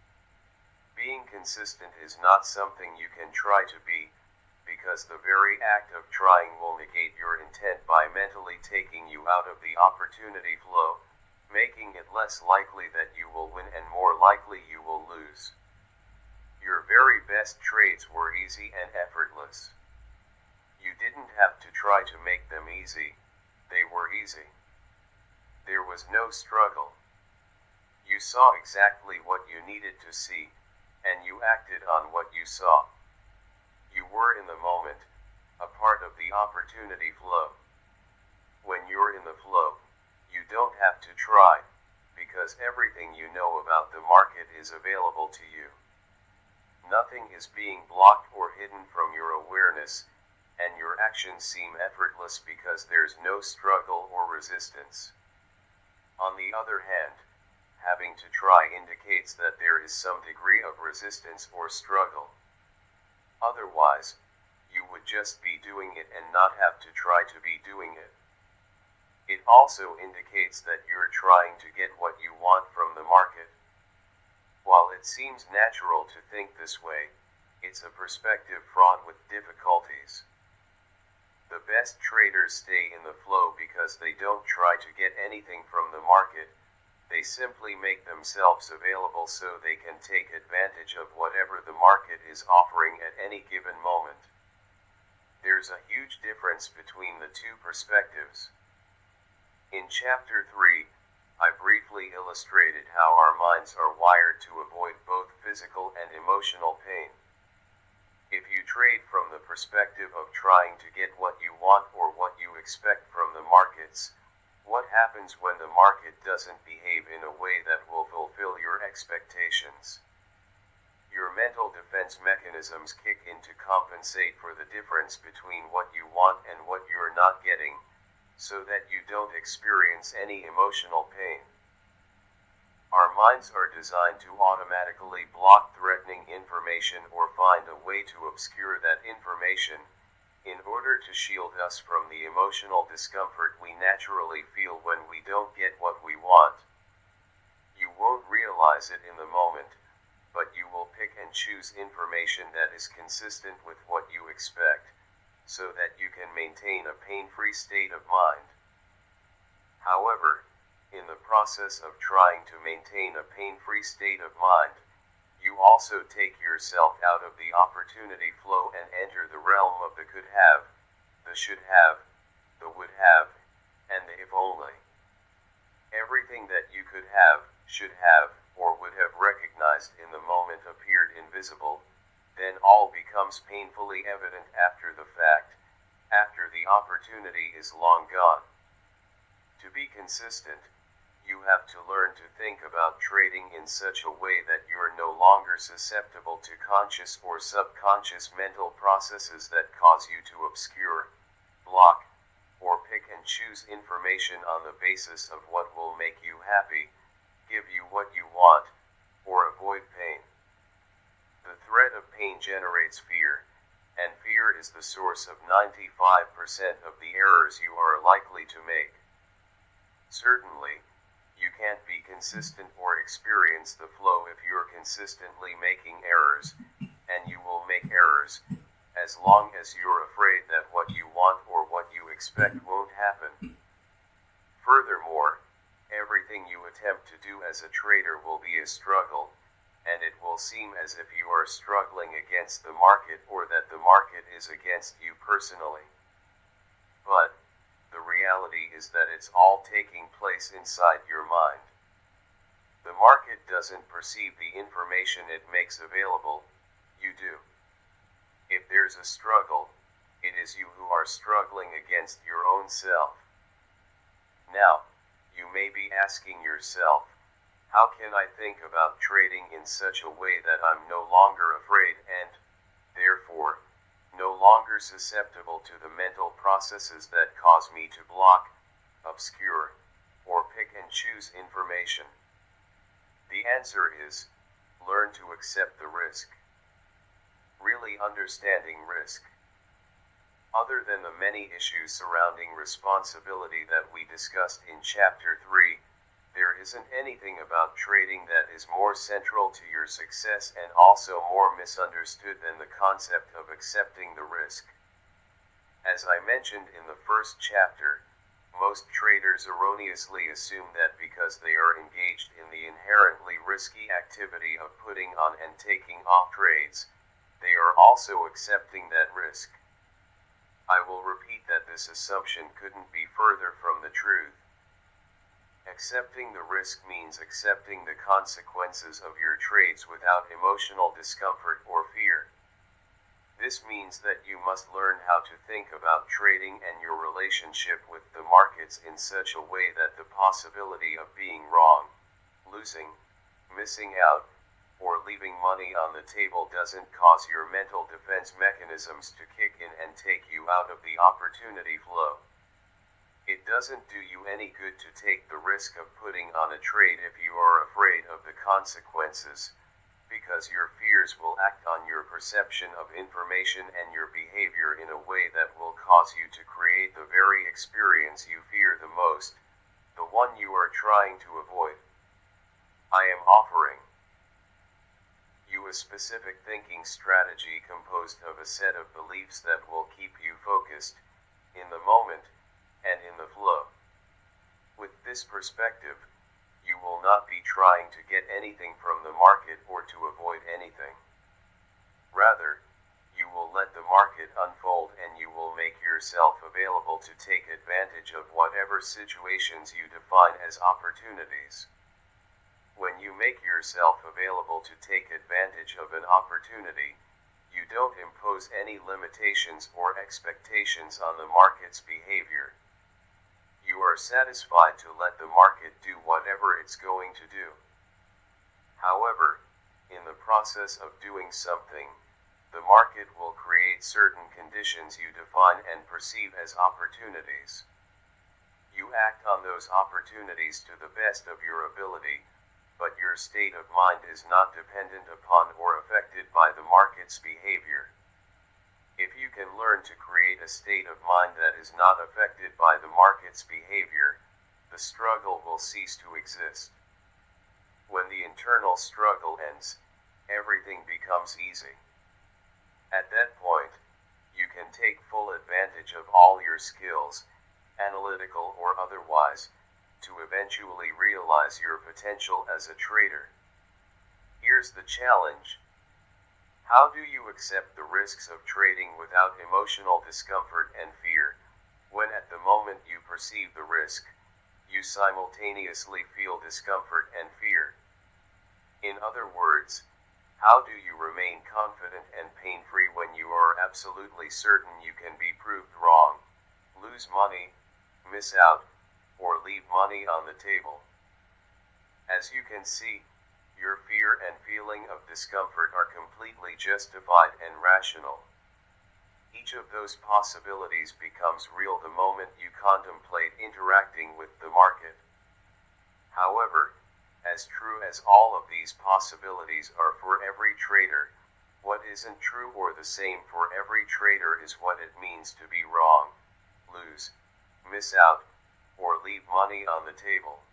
Being consistent is not something you can try to be, because the very act of trying will negate your intent by mentally taking you out of the opportunity flow, making it less likely that you will win and more likely you will lose. Your very best trades were easy and effortless. You didn't have to try to make them easy, they were easy. There was no struggle. You saw exactly what you needed to see, and you acted on what you saw. You were in the moment, a part of the opportunity flow. When you're in the flow, you don't have to try, because everything you know about the market is available to you. Nothing is being blocked or hidden from your awareness, and your actions seem effortless because there's no struggle or resistance. On the other hand, having to try indicates that there is some degree of resistance or struggle. Otherwise, you would just be doing it and not have to try to be doing it. It also indicates that you're trying to get what you want from the market. While it seems natural to think this way, it's a perspective fraught with difficulties. The best traders stay in the flow because they don't try to get anything from the market, they simply make themselves available so they can take advantage of whatever the market is offering at any given moment. There's a huge difference between the two perspectives. In Chapter 3, I briefly illustrated how our minds are wired to avoid both physical and emotional pain. If you trade from the perspective of trying to get what you want or what you expect from the markets, what happens when the market doesn't behave in a way that will fulfill your expectations? Your mental defense mechanisms kick in to compensate for the difference between what you want and what you're not getting, so that you don't experience any emotional pain. Our minds are designed to automatically block threatening information or find a way to obscure that information, in order to shield us from the emotional discomfort we naturally feel when we don't get what we want. You won't realize it in the moment, but you will pick and choose information that is consistent with what you expect, so that you can maintain a pain-free state of mind. However, in the process of trying to maintain a pain-free state of mind, you also take yourself out of the opportunity flow and enter the realm of the could have, the should have, the would have, and the if only. Everything that you could have, should have, or would have recognized in the moment appeared invisible, then all becomes painfully evident after the fact, after the opportunity is long gone. To be consistent, you have to learn to think about trading in such a way that you are no longer susceptible to conscious or subconscious mental processes that cause you to obscure, block, or pick and choose information on the basis of what will make you happy, give you what you want, or avoid pain. The threat of pain generates fear, and fear is the source of 95% of the errors you are likely to make. Certainly, you can't be consistent or experience the flow if you're consistently making errors, and you will make errors, as long as you're afraid that what you want or what you expect won't happen. Furthermore, everything you attempt to do as a trader will be a struggle, and it will seem as if you are struggling against the market or that the market is against you personally. But the reality is that it's all taking place inside your mind. The market doesn't perceive the information it makes available, you do. If there's a struggle, it is you who are struggling against your own self. Now, you may be asking yourself, how can I think about trading in such a way that I'm no longer afraid and, therefore, no longer susceptible to the mental processes that cause me to block, obscure, or pick and choose information? The answer is, learn to accept the risk. Really understanding risk. Other than the many issues surrounding responsibility that we discussed in Chapter 3, there isn't anything about trading that is more central to your success and also more misunderstood than the concept of accepting the risk. As I mentioned in the first chapter, most traders erroneously assume that because they are engaged in the inherently risky activity of putting on and taking off trades, they are also accepting that risk. I will repeat that this assumption couldn't be further from the truth. Accepting the risk means accepting the consequences of your trades without emotional discomfort or fear. This means that you must learn how to think about trading and your relationship with the markets in such a way that the possibility of being wrong, losing, missing out, or leaving money on the table doesn't cause your mental defense mechanisms to kick in and take you out of the opportunity flow. It doesn't do you any good to take the risk of putting on a trade if you are afraid of the consequences, because your fears will act on your perception of information and your behavior in a way that will cause you to create the very experience you fear the most, the one you are trying to avoid. I am offering you a specific thinking strategy composed of a set of beliefs that will keep you focused, in the moment, and in the flow. With this perspective, you will not be trying to get anything from the market or to avoid anything. Rather, you will let the market unfold and you will make yourself available to take advantage of whatever situations you define as opportunities. When you make yourself available to take advantage of an opportunity, you don't impose any limitations or expectations on the market's behavior. You are satisfied to let the market do whatever it's going to do. However, in the process of doing something, the market will create certain conditions you define and perceive as opportunities. You act on those opportunities to the best of your ability, but your state of mind is not dependent upon or affected by the market's behavior. If you can learn to create a state of mind that is not affected by the market's behavior, the struggle will cease to exist. When the internal struggle ends, everything becomes easy. At that point, you can take full advantage of all your skills, analytical or otherwise, to eventually realize your potential as a trader. Here's the challenge. How do you accept the risks of trading without emotional discomfort and fear, when at the moment you perceive the risk, you simultaneously feel discomfort and fear. In other words, how do you remain confident and pain-free when you are absolutely certain you can be proved wrong, lose money, miss out, or leave money on the table? As you can see, your fear and feeling of discomfort are completely justified and rational. Each of those possibilities becomes real the moment you contemplate interacting with the market. However, as true as all of these possibilities are for every trader, what isn't true or the same for every trader is what it means to be wrong, lose, miss out, or leave money on the table.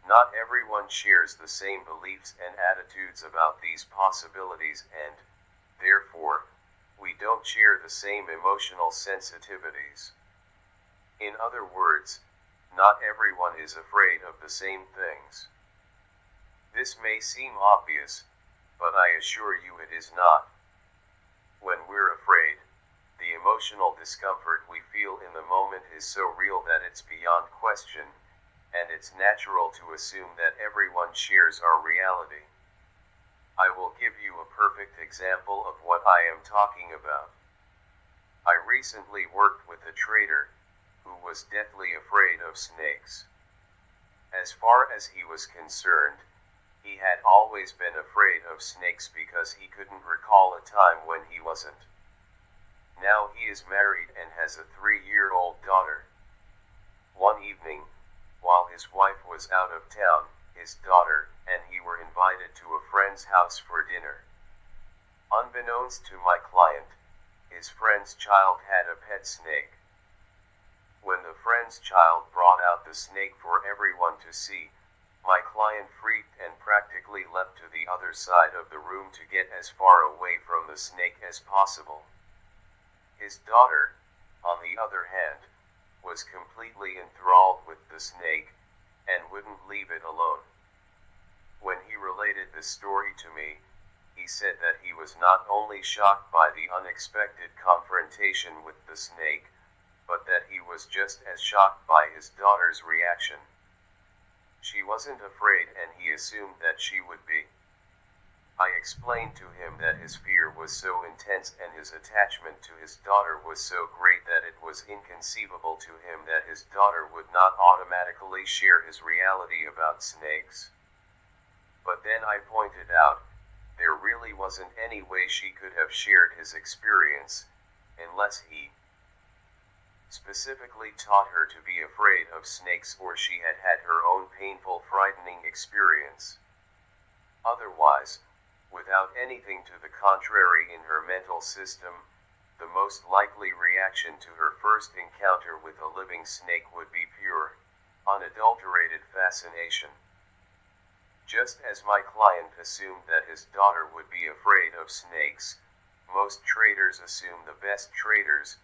Not everyone shares the same beliefs and attitudes about these possibilities and, therefore, we don't share the same emotional sensitivities. In other words, not everyone is afraid of the same things. This may seem obvious, but I assure you it is not. When we're afraid, the emotional discomfort we feel in the moment is so real that it's beyond question, and it's natural to assume that everyone shares our reality. I will give you a perfect example of what I am talking about. I recently worked with a trader who was deathly afraid of snakes. As far as he was concerned, he had always been afraid of snakes because he couldn't recall a time when he wasn't. Now he is married and has a 3-year-old daughter. One evening, while his wife was out of town, his daughter and he were invited to a friend's house for dinner. Unbeknownst to my client, his friend's child had a pet snake. When the friend's child brought out the snake for everyone to see, my client freaked and practically leapt to the other side of the room to get as far away from the snake as possible. His daughter, on the other hand, was completely enthralled with the snake, and wouldn't leave it alone. When he related this story to me, he said that he was not only shocked by the unexpected confrontation with the snake, but that he was just as shocked by his daughter's reaction. She wasn't afraid and he assumed that she would be. I explained to him that his fear was so intense and his attachment to his daughter was so great that it was inconceivable to him that his daughter would not automatically share his reality about snakes. But then I pointed out, there really wasn't any way she could have shared his experience, unless he specifically taught her to be afraid of snakes or she had had her own painful, frightening experience. Otherwise, without anything to the contrary in her mental system, the most likely reaction to her first encounter with a living snake would be pure, unadulterated fascination. Just as my client assumed that his daughter would be afraid of snakes, most traders assume the best traders,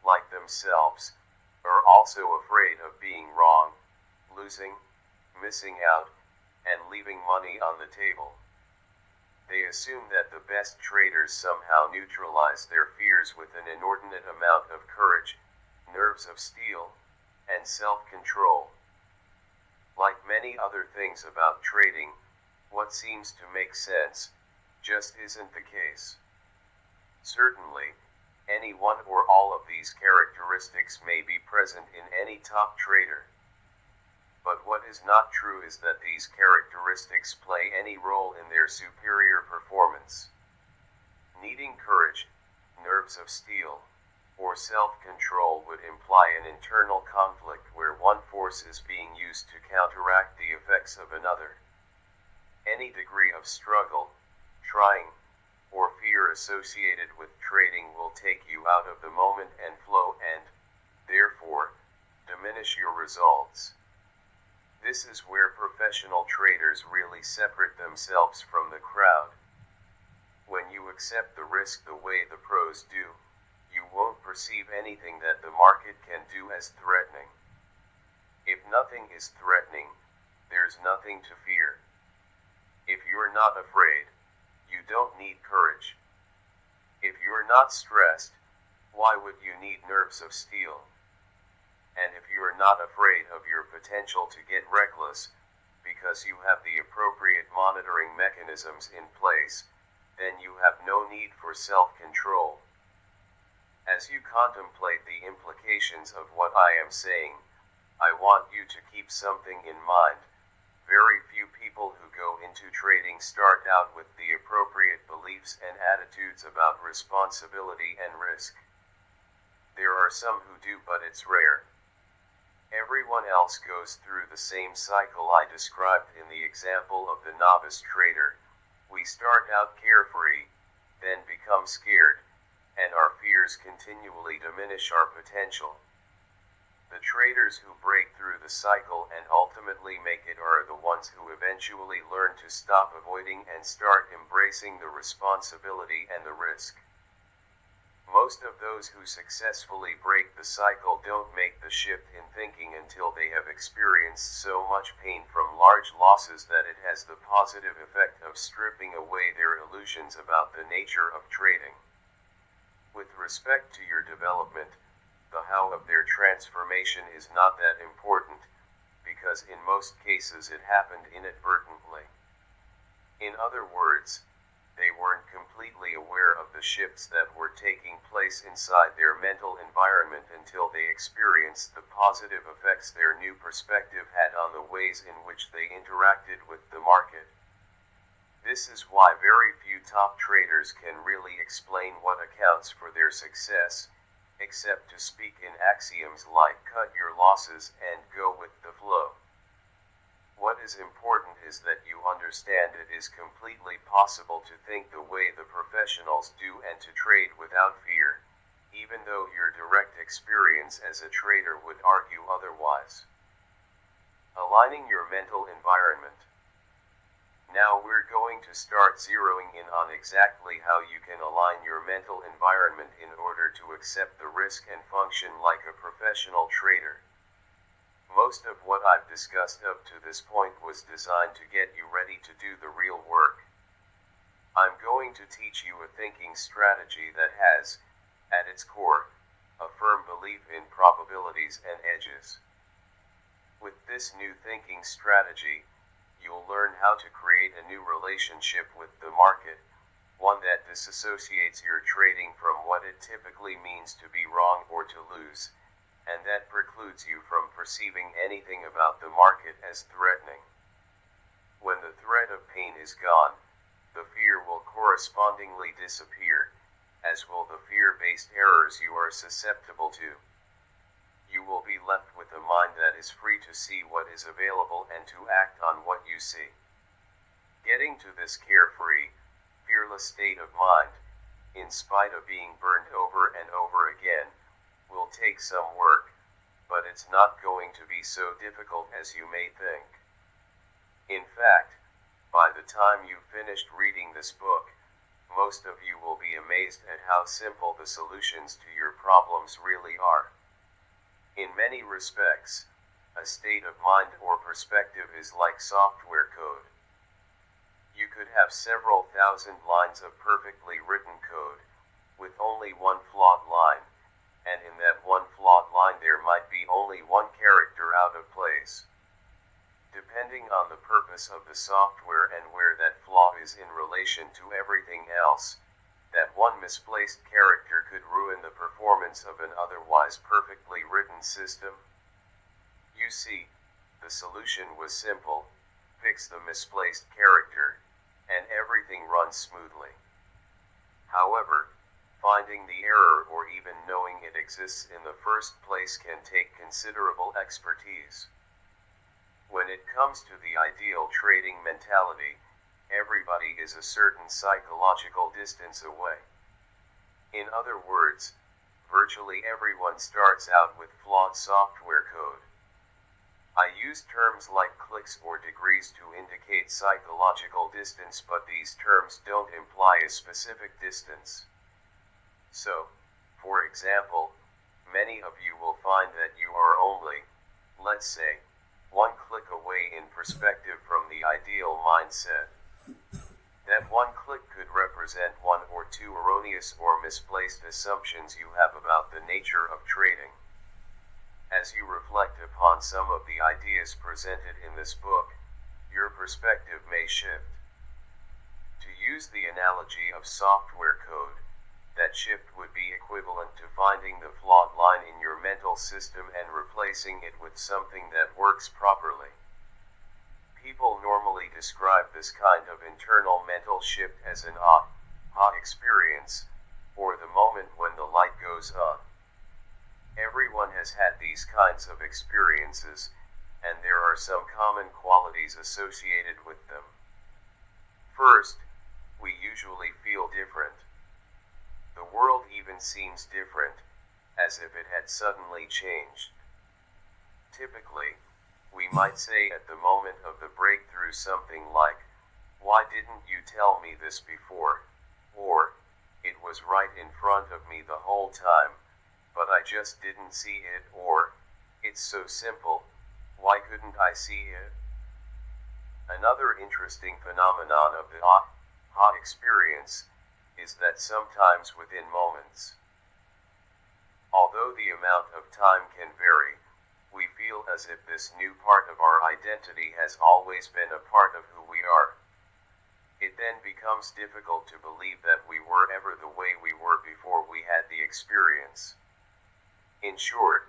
like themselves, are also afraid of being wrong, losing, missing out, and leaving money on the table. They assume that the best traders somehow neutralize their fears with an inordinate amount of courage, nerves of steel, and self-control. Like many other things about trading, what seems to make sense just isn't the case. Certainly, any one or all of these characteristics may be present in any top trader. But what is not true is that these characteristics play any role in their superior performance. Needing courage, nerves of steel, or self-control would imply an internal conflict where one force is being used to counteract the effects of another. Any degree of struggle, trying, or fear associated with trading will take you out of the moment and flow and, therefore, diminish your results. This is where professional traders really separate themselves from the crowd. When you accept the risk the way the pros do, you won't perceive anything that the market can do as threatening. If nothing is threatening, there's nothing to fear. If you're not afraid, you don't need courage. If you're not stressed, why would you need nerves of steel? And if you are not afraid of your potential to get reckless, because you have the appropriate monitoring mechanisms in place, then you have no need for self-control. As you contemplate the implications of what I am saying, I want you to keep something in mind. Very few people who go into trading start out with the appropriate beliefs and attitudes about responsibility and risk. There are some who do, but it's rare. Everyone else goes through the same cycle I described in the example of the novice trader. We start out carefree, then become scared, and our fears continually diminish our potential. The traders who break through the cycle and ultimately make it are the ones who eventually learn to stop avoiding and start embracing the responsibility and the risk. Most of those who successfully break the cycle don't make the shift in thinking until they have experienced so much pain from large losses that it has the positive effect of stripping away their illusions about the nature of trading. With respect to your development, the how of their transformation is not that important, because in most cases it happened inadvertently. In other words, they weren't completely aware of the shifts that were taking place inside their mental environment until they experienced the positive effects their new perspective had on the ways in which they interacted with the market. This is why very few top traders can really explain what accounts for their success, except to speak in axioms like cut your losses and go with the flow. What is important is that you understand it is completely possible to think the way the professionals do and to trade without fear, even though your direct experience as a trader would argue otherwise. Aligning your mental environment. Now we're going to start zeroing in on exactly how you can align your mental environment in order to accept the risk and function like a professional trader. Most of what I've discussed up to this point was designed to get you ready to do the real work. I'm going to teach you a thinking strategy that has, at its core, a firm belief in probabilities and edges. With this new thinking strategy, you'll learn how to create a new relationship with the market, one that disassociates your trading from what it typically means to be wrong or to lose, and that precludes you from perceiving anything about the market as threatening. When the threat of pain is gone, the fear will correspondingly disappear, as will the fear-based errors you are susceptible to. You will be left with a mind that is free to see what is available and to act on what you see. Getting to this carefree, fearless state of mind, in spite of being burned over and over again, will take some work, but it's not going to be so difficult as you may think. In fact, by the time you've finished reading this book, most of you will be amazed at how simple the solutions to your problems really are. In many respects, a state of mind or perspective is like software code. You could have several thousand lines of perfectly written code, with only one flawed line, and in that one flawed line there might be only one character out of place. Depending on the purpose of the software and where that flaw is in relation to everything else, that one misplaced character could ruin the performance of an otherwise perfectly written system. You see, the solution was simple: fix the misplaced character, and everything runs smoothly. However, finding the error or even knowing it exists in the first place can take considerable expertise. When it comes to the ideal trading mentality, everybody is a certain psychological distance away. In other words, virtually everyone starts out with flawed software code. I use terms like clicks or degrees to indicate psychological distance, but these terms don't imply a specific distance. So, for example, many of you will find that you are only, let's say, one click away in perspective from the ideal mindset. That one click could represent one or two erroneous or misplaced assumptions you have about the nature of trading. As you reflect upon some of the ideas presented in this book, your perspective may shift. To use the analogy of software code, that shift would be equivalent to finding the flawed line in your mental system and replacing it with something that works properly. People normally describe this kind of internal mental shift as an aha experience, or the moment when the light goes on. Everyone has had these kinds of experiences, and there are some common qualities associated with them. First, we usually feel different. The world even seems different, as if it had suddenly changed. Typically, we might say at the moment of the breakthrough something like, "Why didn't you tell me this before?" Or, "It was right in front of me the whole time, but I just didn't see it," or, "It's so simple, why couldn't I see it?" Another interesting phenomenon of the aha experience is that sometimes within moments, although the amount of time can vary, we feel as if this new part of our identity has always been a part of who we are. It then becomes difficult to believe that we were ever the way we were before we had the experience. In short,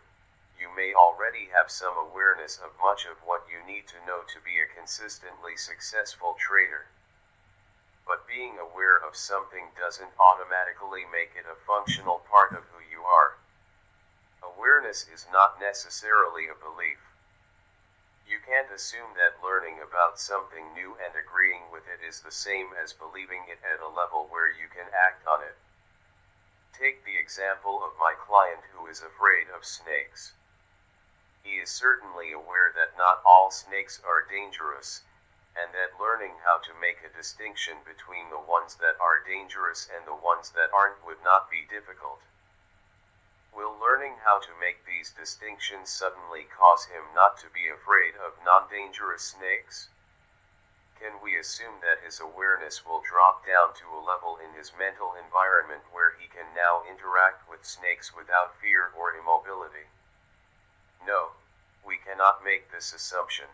you may already have some awareness of much of what you need to know to be a consistently successful trader. But being aware of something doesn't automatically make it a functional part of who you are. Awareness is not necessarily a belief. You can't assume that learning about something new and agreeing with it is the same as believing it at a level where you can act on it. Take the example of my client who is afraid of snakes. He is certainly aware that not all snakes are dangerous, and that learning how to make a distinction between the ones that are dangerous and the ones that aren't would not be difficult. Will learning how to make these distinctions suddenly cause him not to be afraid of non-dangerous snakes? Can we assume that his awareness will drop down to a level in his mental environment where he can now interact with snakes without fear or immobility? No, we cannot make this assumption.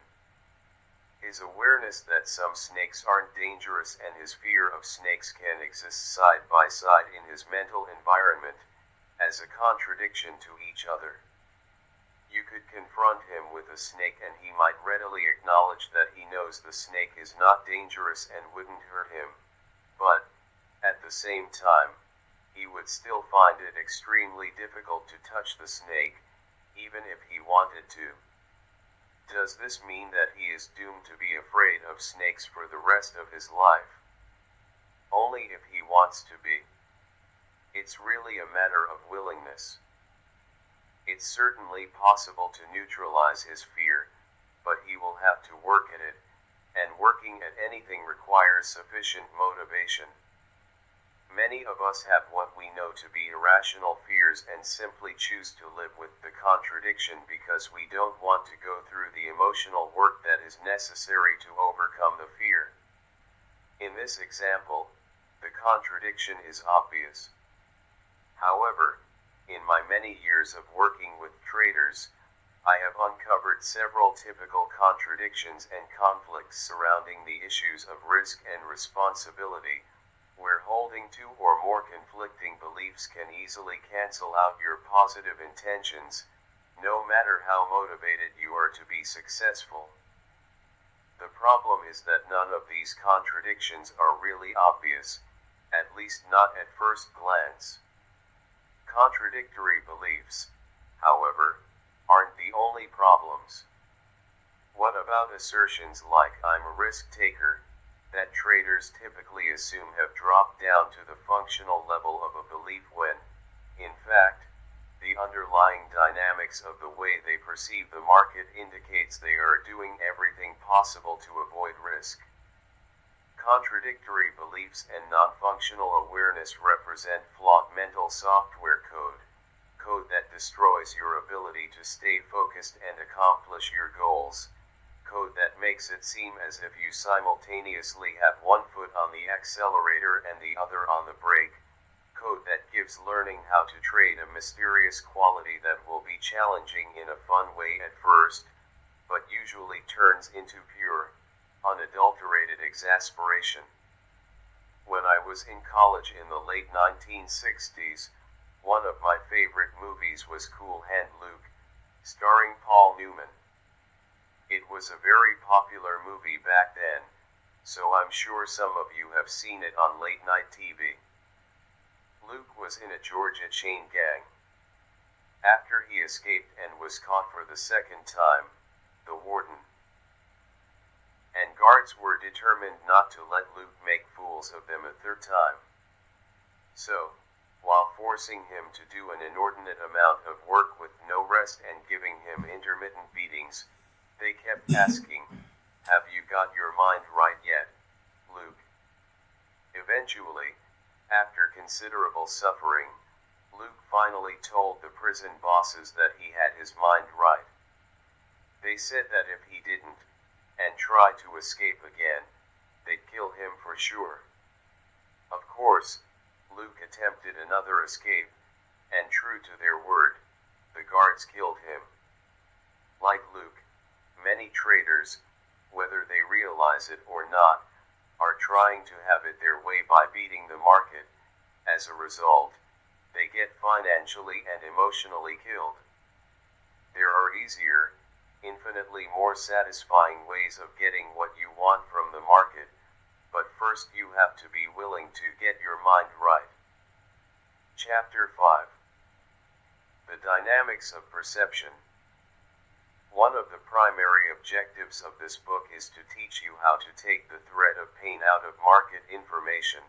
His awareness that some snakes aren't dangerous and his fear of snakes can exist side by side in his mental environment, as a contradiction to each other. You could confront him with a snake and he might readily acknowledge that he knows the snake is not dangerous and wouldn't hurt him, but, at the same time, he would still find it extremely difficult to touch the snake, even if he wanted to. Does this mean that he is doomed to be afraid of snakes for the rest of his life? Only if he wants to be. It's really a matter of willingness. It's certainly possible to neutralize his fear, but he will have to work at it, and working at anything requires sufficient motivation. Many of us have what we know to be irrational fears and simply choose to live with the contradiction because we don't want to go through the emotional work that is necessary to overcome the fear. In this example, the contradiction is obvious. However, in my many years of working with traders, I have uncovered several typical contradictions and conflicts surrounding the issues of risk and responsibility, where holding two or more conflicting beliefs can easily cancel out your positive intentions, no matter how motivated you are to be successful. The problem is that none of these contradictions are really obvious, at least not at first glance. Contradictory beliefs, however, aren't the only problems. What about assertions like "I'm a risk taker," that traders typically assume have dropped down to the functional level of a belief when, in fact, the underlying dynamics of the way they perceive the market indicates they are doing everything possible to avoid risk? Contradictory beliefs and non-functional awareness represent flawed mental software code that destroys your ability to stay focused and accomplish your goals, code that makes it seem as if you simultaneously have one foot on the accelerator and the other on the brake, code that gives gives learning how to trade a mysterious quality that will be challenging in a fun way at first, but usually turns into pure, unadulterated exasperation. When I was in college in the late 1960s, one of my favorite movies was Cool Hand Luke, starring Paul Newman. It was a very popular movie back then, so I'm sure some of you have seen it on late-night TV. Luke was in a Georgia chain gang. After he escaped and was caught for the second time, the warden and guards were determined not to let Luke make fools of them a third time. So, while forcing him to do an inordinate amount of work with no rest and giving him intermittent beatings, they kept asking, "Have you got your mind right yet, Luke?" Eventually, after considerable suffering, Luke finally told the prison bosses that he had his mind right. They said that if he didn't, and tried to escape again, they'd kill him for sure. Of course, Luke attempted another escape, and true to their word, the guards killed him. Like Luke, many traders, whether they realize it or not, are trying to have it their way by beating the market. As a result, they get financially and emotionally killed. There are easier, infinitely more satisfying ways of getting what you want from the market, but first you have to be willing to get your mind right. Chapter 5. The Dynamics of Perception. One of the primary objectives of this book is to teach you how to take the threat of pain out of market information.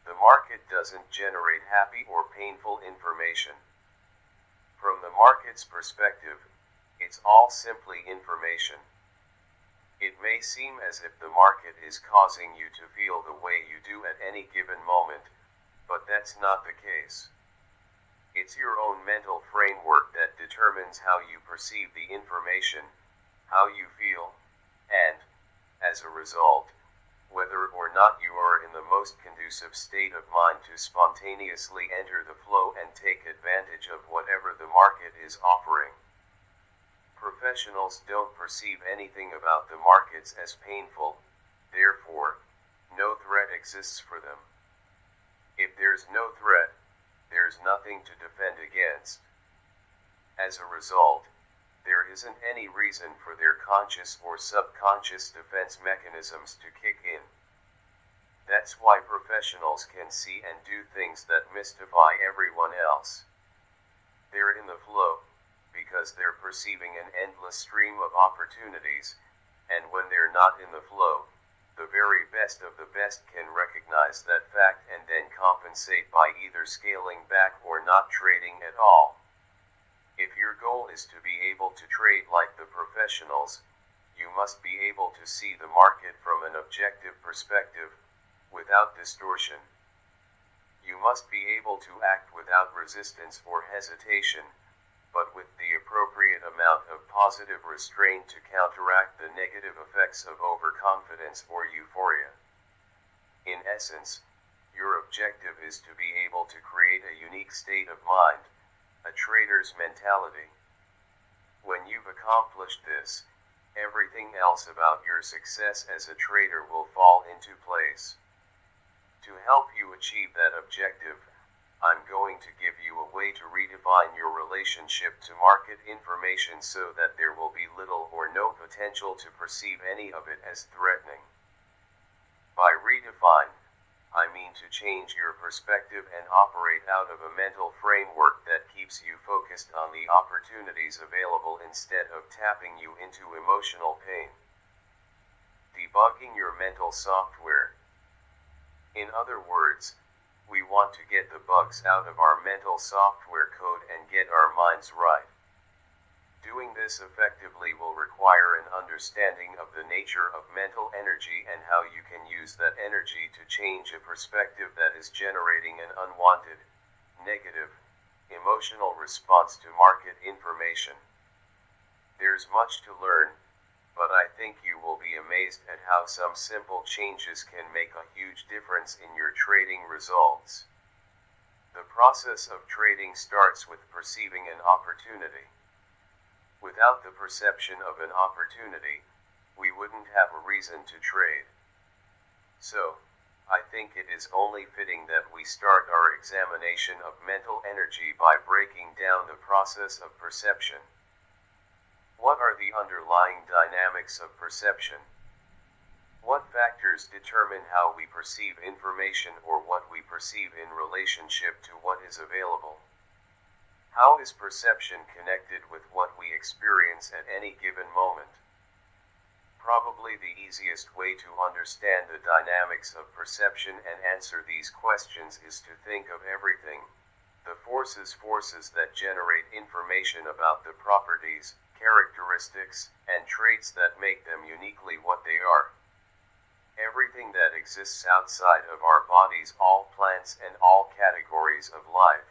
The market doesn't generate happy or painful information. From the market's perspective, it's all simply information. It may seem as if the market is causing you to feel the way you do at any given moment, but that's not the case. It's your own mental framework that determines how you perceive the information, how you feel, and, as a result, whether or not you are in the most conducive state of mind to spontaneously enter the flow and take advantage of whatever the market is offering. Professionals don't perceive anything about the markets as painful, therefore, no threat exists for them. If there's no threat, there's nothing to defend against. As a result, there isn't any reason for their conscious or subconscious defense mechanisms to kick in. That's why professionals can see and do things that mystify everyone else. They're in the flow, because they're perceiving an endless stream of opportunities, and when they're not in the flow, the very best of the best can recognize that fact and then compensate by either scaling back or not trading at all. If your goal is to be able to trade like the professionals, you must be able to see the market from an objective perspective, without distortion. You must be able to act without resistance or hesitation, but with the appropriate amount of positive restraint to counteract the negative effects of overconfidence or euphoria. In essence, your objective is to be able to create a unique state of mind, a trader's mentality. When you've accomplished this, everything else about your success as a trader will fall into place. To help you achieve that objective, I'm going to give you a way to redefine your relationship to market information so that there will be little or no potential to perceive any of it as threatening. By redefine, I mean to change your perspective and operate out of a mental framework that keeps you focused on the opportunities available instead of tapping you into emotional pain. Debugging your mental software. In other words, we want to get the bugs out of our mental software code and get our minds right. Doing this effectively will require an understanding of the nature of mental energy and how you can use that energy to change a perspective that is generating an unwanted, negative, emotional response to market information. There's much to learn, but I think you will be amazed at how some simple changes can make a huge difference in your trading results. The process of trading starts with perceiving an opportunity. Without the perception of an opportunity, we wouldn't have a reason to trade. So, I think it is only fitting that we start our examination of mental energy by breaking down the process of perception. What are the underlying dynamics of perception? What factors determine how we perceive information or what we perceive in relationship to what is available? How is perception connected with what we experience at any given moment? Probably the easiest way to understand the dynamics of perception and answer these questions is to think of everything, the forces that generate information about the properties, characteristics, and traits that make them uniquely what they are. Everything that exists outside of our bodies, all plants and all categories of life,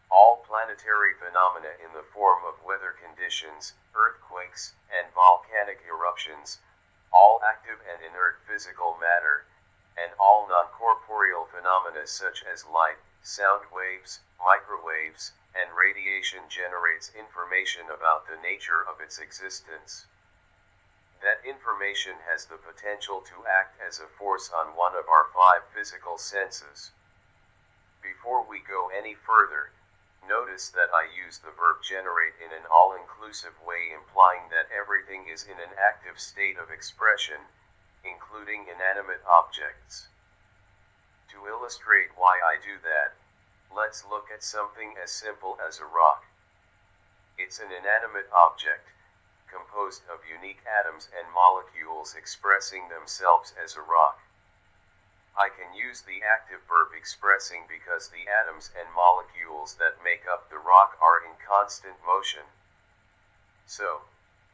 all planetary phenomena in the form of weather conditions, earthquakes, and volcanic eruptions, all active and inert physical matter, and all non-corporeal phenomena such as light, sound waves, microwaves, and radiation generates information about the nature of its existence. That information has the potential to act as a force on one of our 5 physical senses. Before we go any further, notice that I use the verb generate in an all-inclusive way, implying that everything is in an active state of expression, including inanimate objects. To illustrate why I do that, let's look at something as simple as a rock. It's an inanimate object, composed of unique atoms and molecules expressing themselves as a rock. I can use the active verb expressing because the atoms and molecules that make up the rock are in constant motion. So,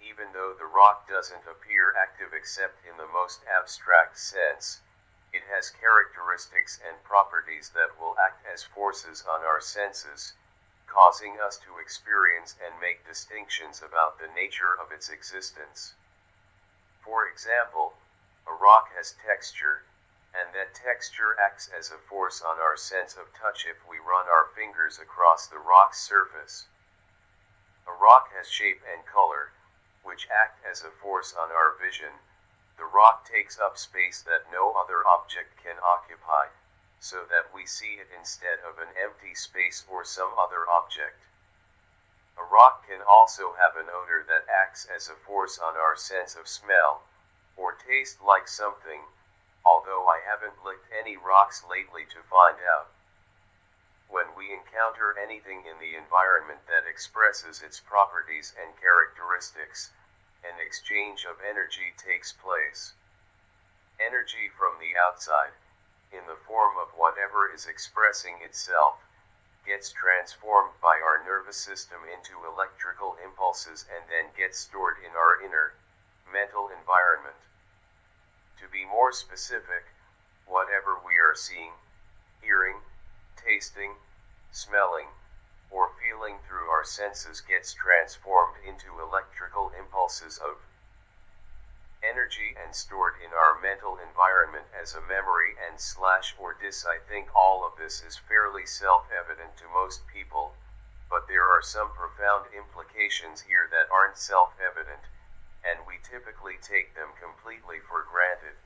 even though the rock doesn't appear active except in the most abstract sense, it has characteristics and properties that will act as forces on our senses, causing us to experience and make distinctions about the nature of its existence. For example, a rock has texture, and that texture acts as a force on our sense of touch if we run our fingers across the rock's surface. A rock has shape and color, which act as a force on our vision. The rock takes up space that no other object can occupy, so that we see it instead of an empty space or some other object. A rock can also have an odor that acts as a force on our sense of smell, or taste like something, although I haven't licked any rocks lately to find out. When we encounter anything in the environment that expresses its properties and characteristics, an exchange of energy takes place. Energy from the outside, in the form of whatever is expressing itself, gets transformed by our nervous system into electrical impulses and then gets stored in our inner, mental environment. To be more specific, whatever we are seeing, hearing, tasting, smelling, or feeling through our senses gets transformed into electrical impulses of energy and stored in our mental environment as a memory and or dis. I think all of this is fairly self-evident to most people, but there are some profound implications here that aren't self-evident, and we typically take them completely for granted.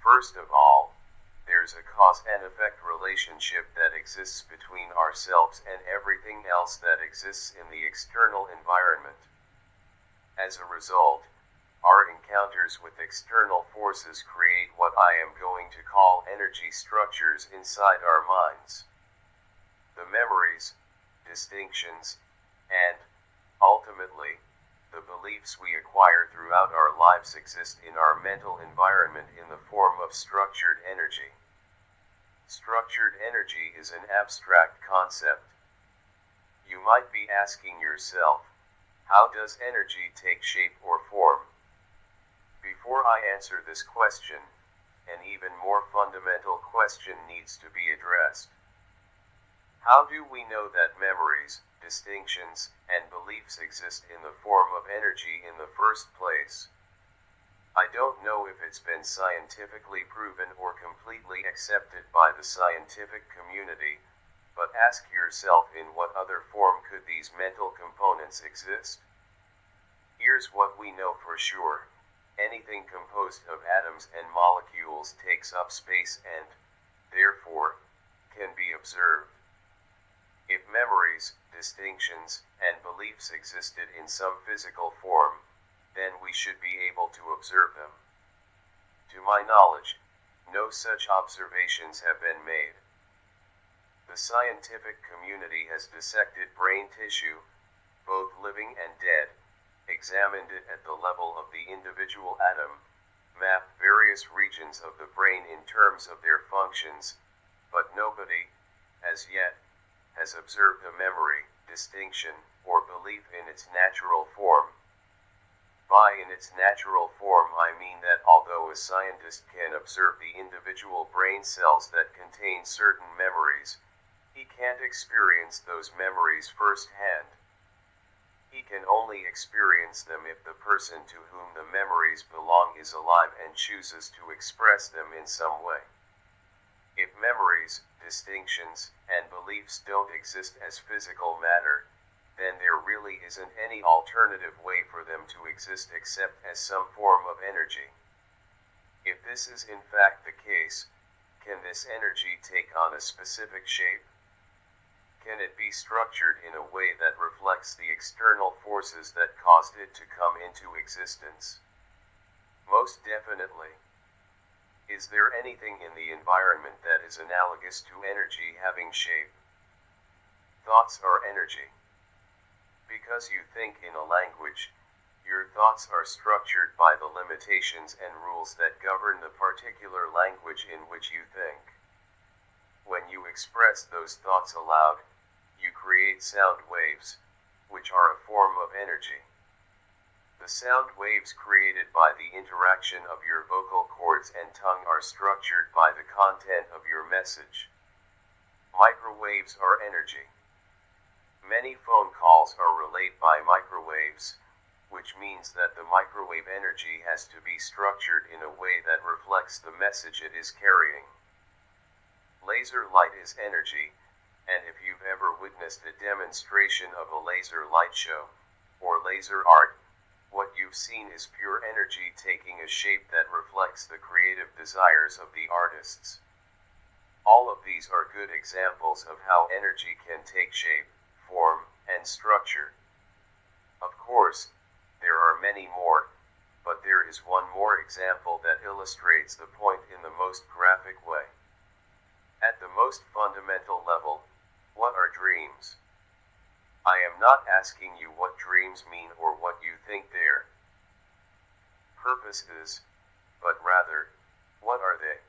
First of all, there's a cause and effect relationship that exists between ourselves and everything else that exists in the external environment. As a result, our encounters with external forces create what I am going to call energy structures inside our minds. The memories, distinctions, and, ultimately, the beliefs we acquire throughout our lives exist in our mental environment in the form of structured energy. Structured energy is an abstract concept. You might be asking yourself, how does energy take shape or form? Before I answer this question, an even more fundamental question needs to be addressed. How do we know that memories, distinctions, and beliefs exist in the form of energy in the first place? I don't know if it's been scientifically proven or completely accepted by the scientific community, but ask yourself, in what other form could these mental components exist? Here's what we know for sure. Anything composed of atoms and molecules takes up space and, therefore, can be observed. If memories, distinctions, and beliefs existed in some physical form, then we should be able to observe them. To my knowledge, no such observations have been made. The scientific community has dissected brain tissue, both living and dead, examined it at the level of the individual atom, mapped various regions of the brain in terms of their functions, but nobody, as yet, has observed a memory, distinction, or belief in its natural form. By in its natural form I mean that although a scientist can observe the individual brain cells that contain certain memories, he can't experience those memories firsthand. He can only experience them if the person to whom the memories belong is alive and chooses to express them in some way. If memories, distinctions, and beliefs don't exist as physical matter, then there really isn't any alternative way for them to exist except as some form of energy. If this is in fact the case, can this energy take on a specific shape? Can it be structured in a way that reflects the external forces that caused it to come into existence? Most definitely. Is there anything in the environment that is analogous to energy having shape? Thoughts are energy. Because you think in a language, your thoughts are structured by the limitations and rules that govern the particular language in which you think. When you express those thoughts aloud, you create sound waves, which are a form of energy. The sound waves created by the interaction of your vocal cords and tongue are structured by the content of your message. Microwaves are energy. Many phone calls are relayed by microwaves, which means that the microwave energy has to be structured in a way that reflects the message it is carrying. Laser light is energy, and if you've ever witnessed a demonstration of a laser light show, or laser art, what you've seen is pure energy taking a shape that reflects the creative desires of the artists. All of these are good examples of how energy can take shape, form, and structure. Of course, there are many more, but there is one more example that illustrates the point in the most graphic way. At the most fundamental level, what are dreams? I am not asking you what dreams mean or what you think their purpose is, but rather, what are they?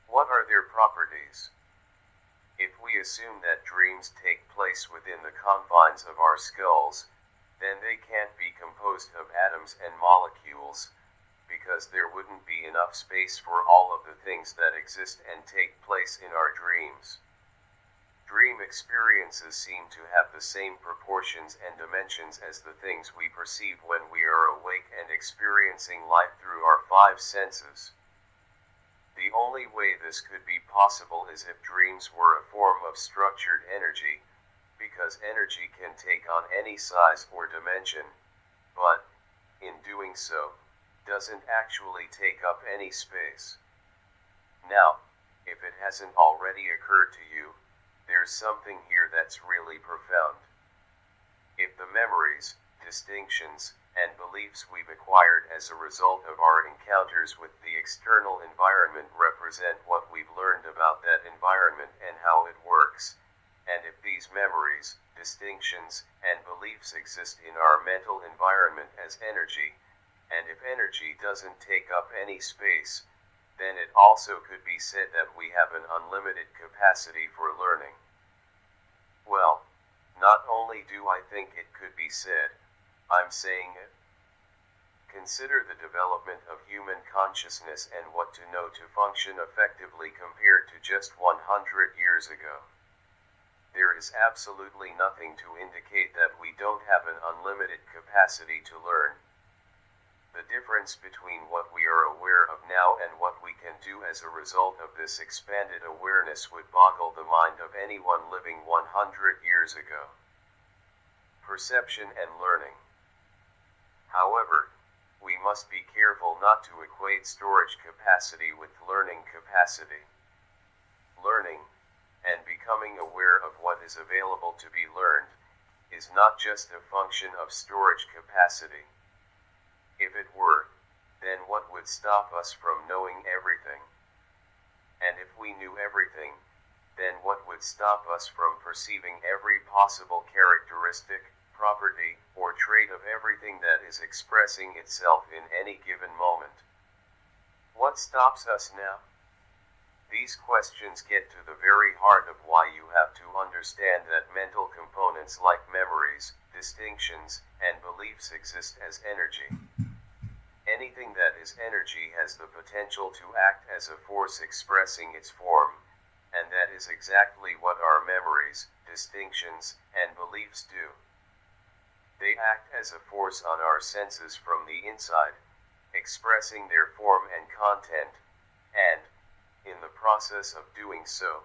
What are their properties? If we assume that dreams take place within the confines of our skulls, then they can't be composed of atoms and molecules, because there wouldn't be enough space for all of the things that exist and take place in our dreams. Dream experiences seem to have the same proportions and dimensions as the things we perceive when we are awake and experiencing life through our five senses. The only way this could be possible is if dreams were a form of structured energy, because energy can take on any size or dimension, but, in doing so, doesn't actually take up any space. Now, if it hasn't already occurred to you, there's something here that's really profound. If the memories, distinctions, and beliefs we've acquired as a result of our encounters with the external environment represent what we've learned about that environment and how it works, and if these memories, distinctions, and beliefs exist in our mental environment as energy, and if energy doesn't take up any space, then it also could be said that we have an unlimited capacity for learning. Well, not only do I think it could be said, I'm saying it. Consider the development of human consciousness and what to know to function effectively compared to just 100 years ago. There is absolutely nothing to indicate that we don't have an unlimited capacity to learn. The difference between what we are aware of now and what we can do as a result of this expanded awareness would boggle the mind of anyone living 100 years ago. Perception and learning. However, we must be careful not to equate storage capacity with learning capacity. Learning, and becoming aware of what is available to be learned, is not just a function of storage capacity. If it were, then what would stop us from knowing everything? And if we knew everything, then what would stop us from perceiving every possible characteristic, property, or trait of everything that is expressing itself in any given moment? What stops us now? These questions get to the very heart of why you have to understand that mental components like memories, distinctions, and beliefs exist as energy. Anything that is energy has the potential to act as a force expressing its form, and that is exactly what our memories, distinctions, and beliefs do. They act as a force on our senses from the inside, expressing their form and content, and, in the process of doing so,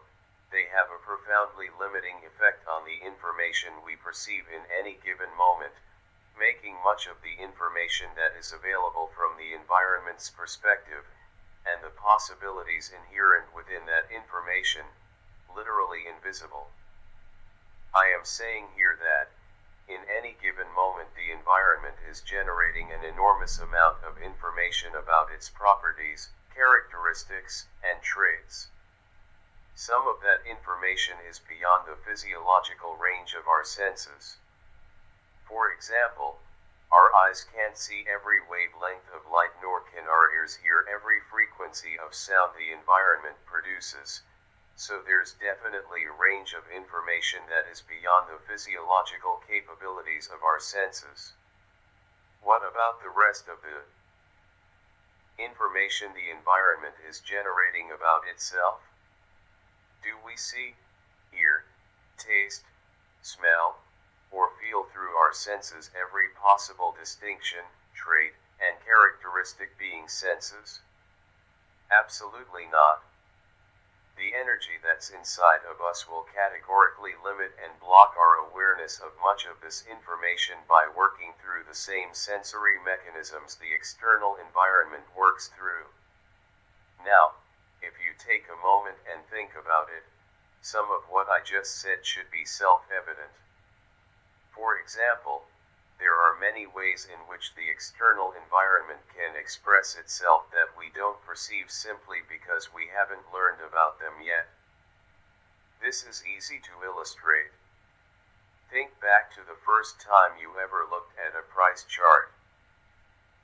they have a profoundly limiting effect on the information we perceive in any given moment, making much of the information that is available from the environment's perspective, and the possibilities inherent within that information, literally invisible. I am saying here that, in any given moment, the environment is generating an enormous amount of information about its properties, characteristics, and traits. Some of that information is beyond the physiological range of our senses. For example, our eyes can't see every wavelength of light, nor can our ears hear every frequency of sound the environment produces, so there's definitely a range of information that is beyond the physiological capabilities of our senses. What about the rest of the information the environment is generating about itself? Do we see, hear, taste, smell, or feel through our senses every possible distinction, trait, and characteristic being senses? Absolutely not. The energy that's inside of us will categorically limit and block our awareness of much of this information by working through the same sensory mechanisms the external environment works through. Now, if you take a moment and think about it, some of what I just said should be self-evident. For example, there are many ways in which the external environment can express itself that we don't perceive simply because we haven't learned about them yet. This is easy to illustrate. Think back to the first time you ever looked at a price chart.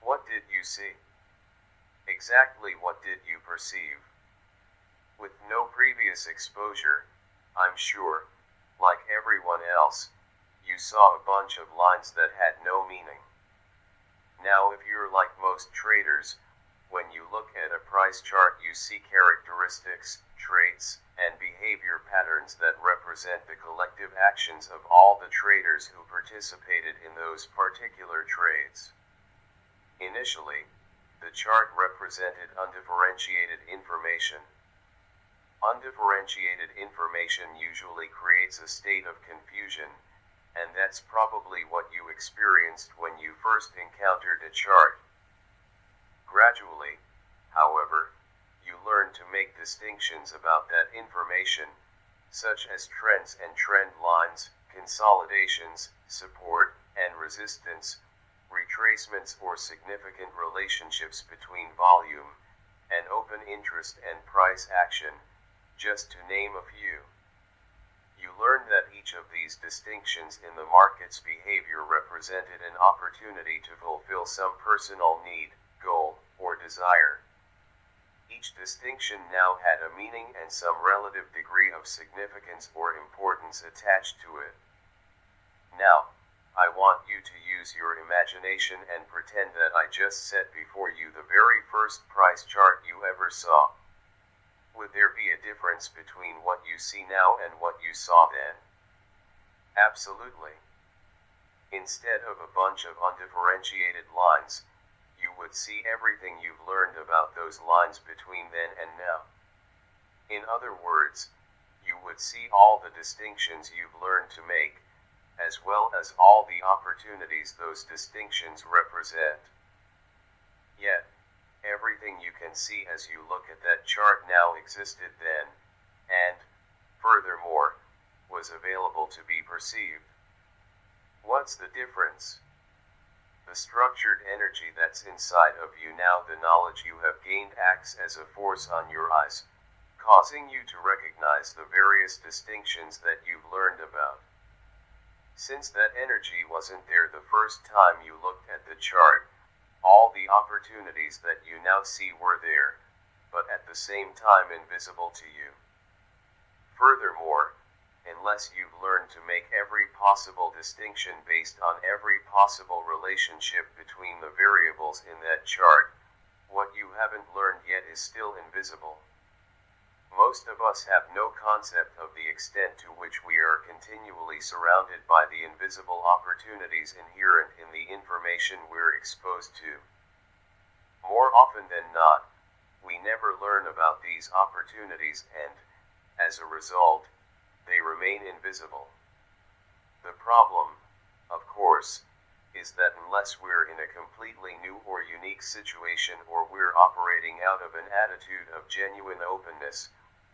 What did you see? Exactly what did you perceive? With no previous exposure, I'm sure, like everyone else, you saw a bunch of lines that had no meaning. Now, if you're like most traders, when you look at a price chart you see characteristics, traits, and behavior patterns that represent the collective actions of all the traders who participated in those particular trades. Initially, the chart represented undifferentiated information. Undifferentiated information usually creates a state of confusion, and that's probably what you experienced when you first encountered a chart. Gradually, however, you learn to make distinctions about that information, such as trends and trend lines, consolidations, support, and resistance, retracements or significant relationships between volume, and open interest and price action, just to name a few. You learn that each of these distinctions in the market's behavior represented an opportunity to fulfill some personal need, goal, or desire. Each distinction now had a meaning and some relative degree of significance or importance attached to it. Now, I want you to use your imagination and pretend that I just set before you the very first price chart you ever saw. Would there be a difference between what you see now and what you saw then? Absolutely. Instead of a bunch of undifferentiated lines, you would see everything you've learned about those lines between then and now. In other words, you would see all the distinctions you've learned to make, as well as all the opportunities those distinctions represent. Yet, everything you can see as you look at that chart now existed then, and, furthermore, was available to be perceived. What's the difference? The structured energy that's inside of you now, the knowledge you have gained, acts as a force on your eyes, causing you to recognize the various distinctions that you've learned about. Since that energy wasn't there the first time you looked at the chart, all the opportunities that you now see were there, but at the same time invisible to you. Furthermore, unless you've learned to make every possible distinction based on every possible relationship between the variables in that chart, what you haven't learned yet is still invisible. Most of us have no concept of the extent to which we are continually surrounded by the invisible opportunities inherent in the information we're exposed to. More often than not, we never learn about these opportunities and, as a result, they remain invisible. The problem, of course, is that unless we're in a completely new or unique situation, or we're operating out of an attitude of genuine openness,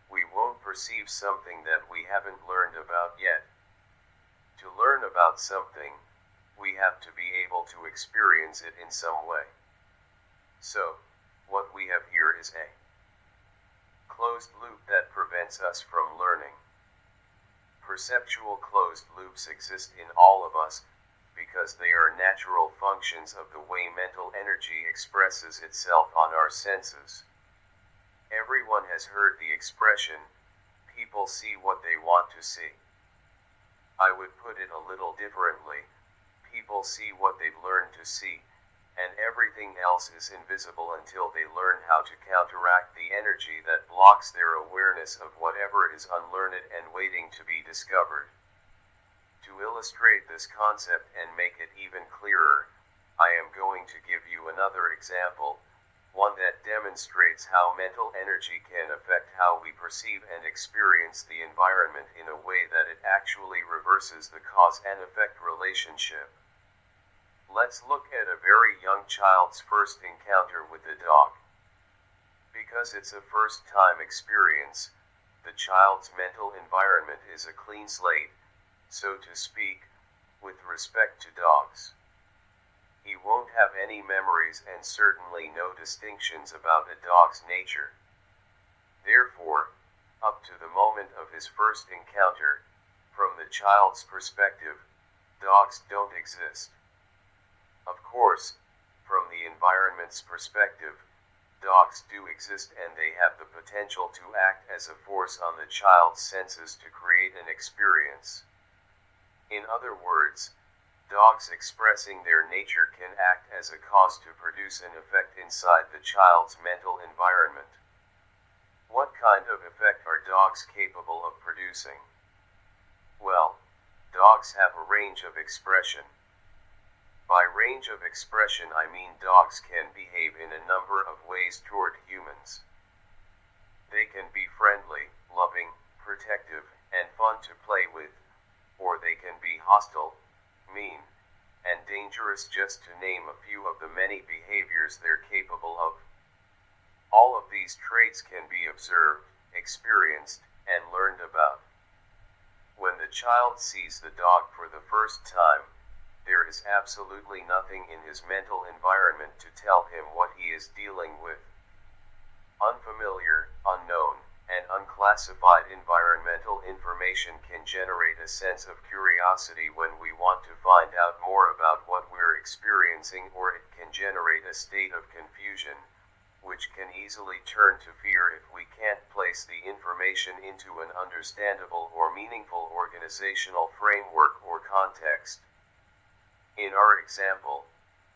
we won't perceive something that we haven't learned about yet. To learn about something, we have to be able to experience it in some way. So, what we have here is a closed loop that prevents us from learning. Perceptual closed loops exist in all of us, because they are natural functions of the way mental energy expresses itself on our senses. Everyone has heard the expression, people see what they want to see. I would put it a little differently, people see what they've learned to see, and everything else is invisible until they learn how to counteract the energy that blocks their awareness of whatever is unlearned and waiting to be discovered. To illustrate this concept and make it even clearer, I am going to give you another example, one that demonstrates how mental energy can affect how we perceive and experience the environment in a way that it actually reverses the cause and effect relationship. Let's look at a very young child's first encounter with a dog. Because it's a first-time experience, the child's mental environment is a clean slate, so to speak, with respect to dogs. He won't have any memories and certainly no distinctions about a dog's nature. Therefore, up to the moment of his first encounter, from the child's perspective, dogs don't exist. Of course, from the environment's perspective, dogs do exist and they have the potential to act as a force on the child's senses to create an experience. In other words, dogs expressing their nature can act as a cause to produce an effect inside the child's mental environment. What kind of effect are dogs capable of producing? Well, dogs have a range of expression. By range of expression I mean dogs can behave in a number of ways toward humans. They can be friendly, loving, protective, and fun to play with, or they can be hostile, mean, and dangerous, just to name a few of the many behaviors they're capable of. All of these traits can be observed, experienced, and learned about. When the child sees the dog for the first time, there is absolutely nothing in his mental environment to tell him what he is dealing with. Unfamiliar, unknown, and unclassified environmental information can generate a sense of curiosity when we want to find out more about what we're experiencing, or it can generate a state of confusion, which can easily turn to fear if we can't place the information into an understandable or meaningful organizational framework or context. In our example,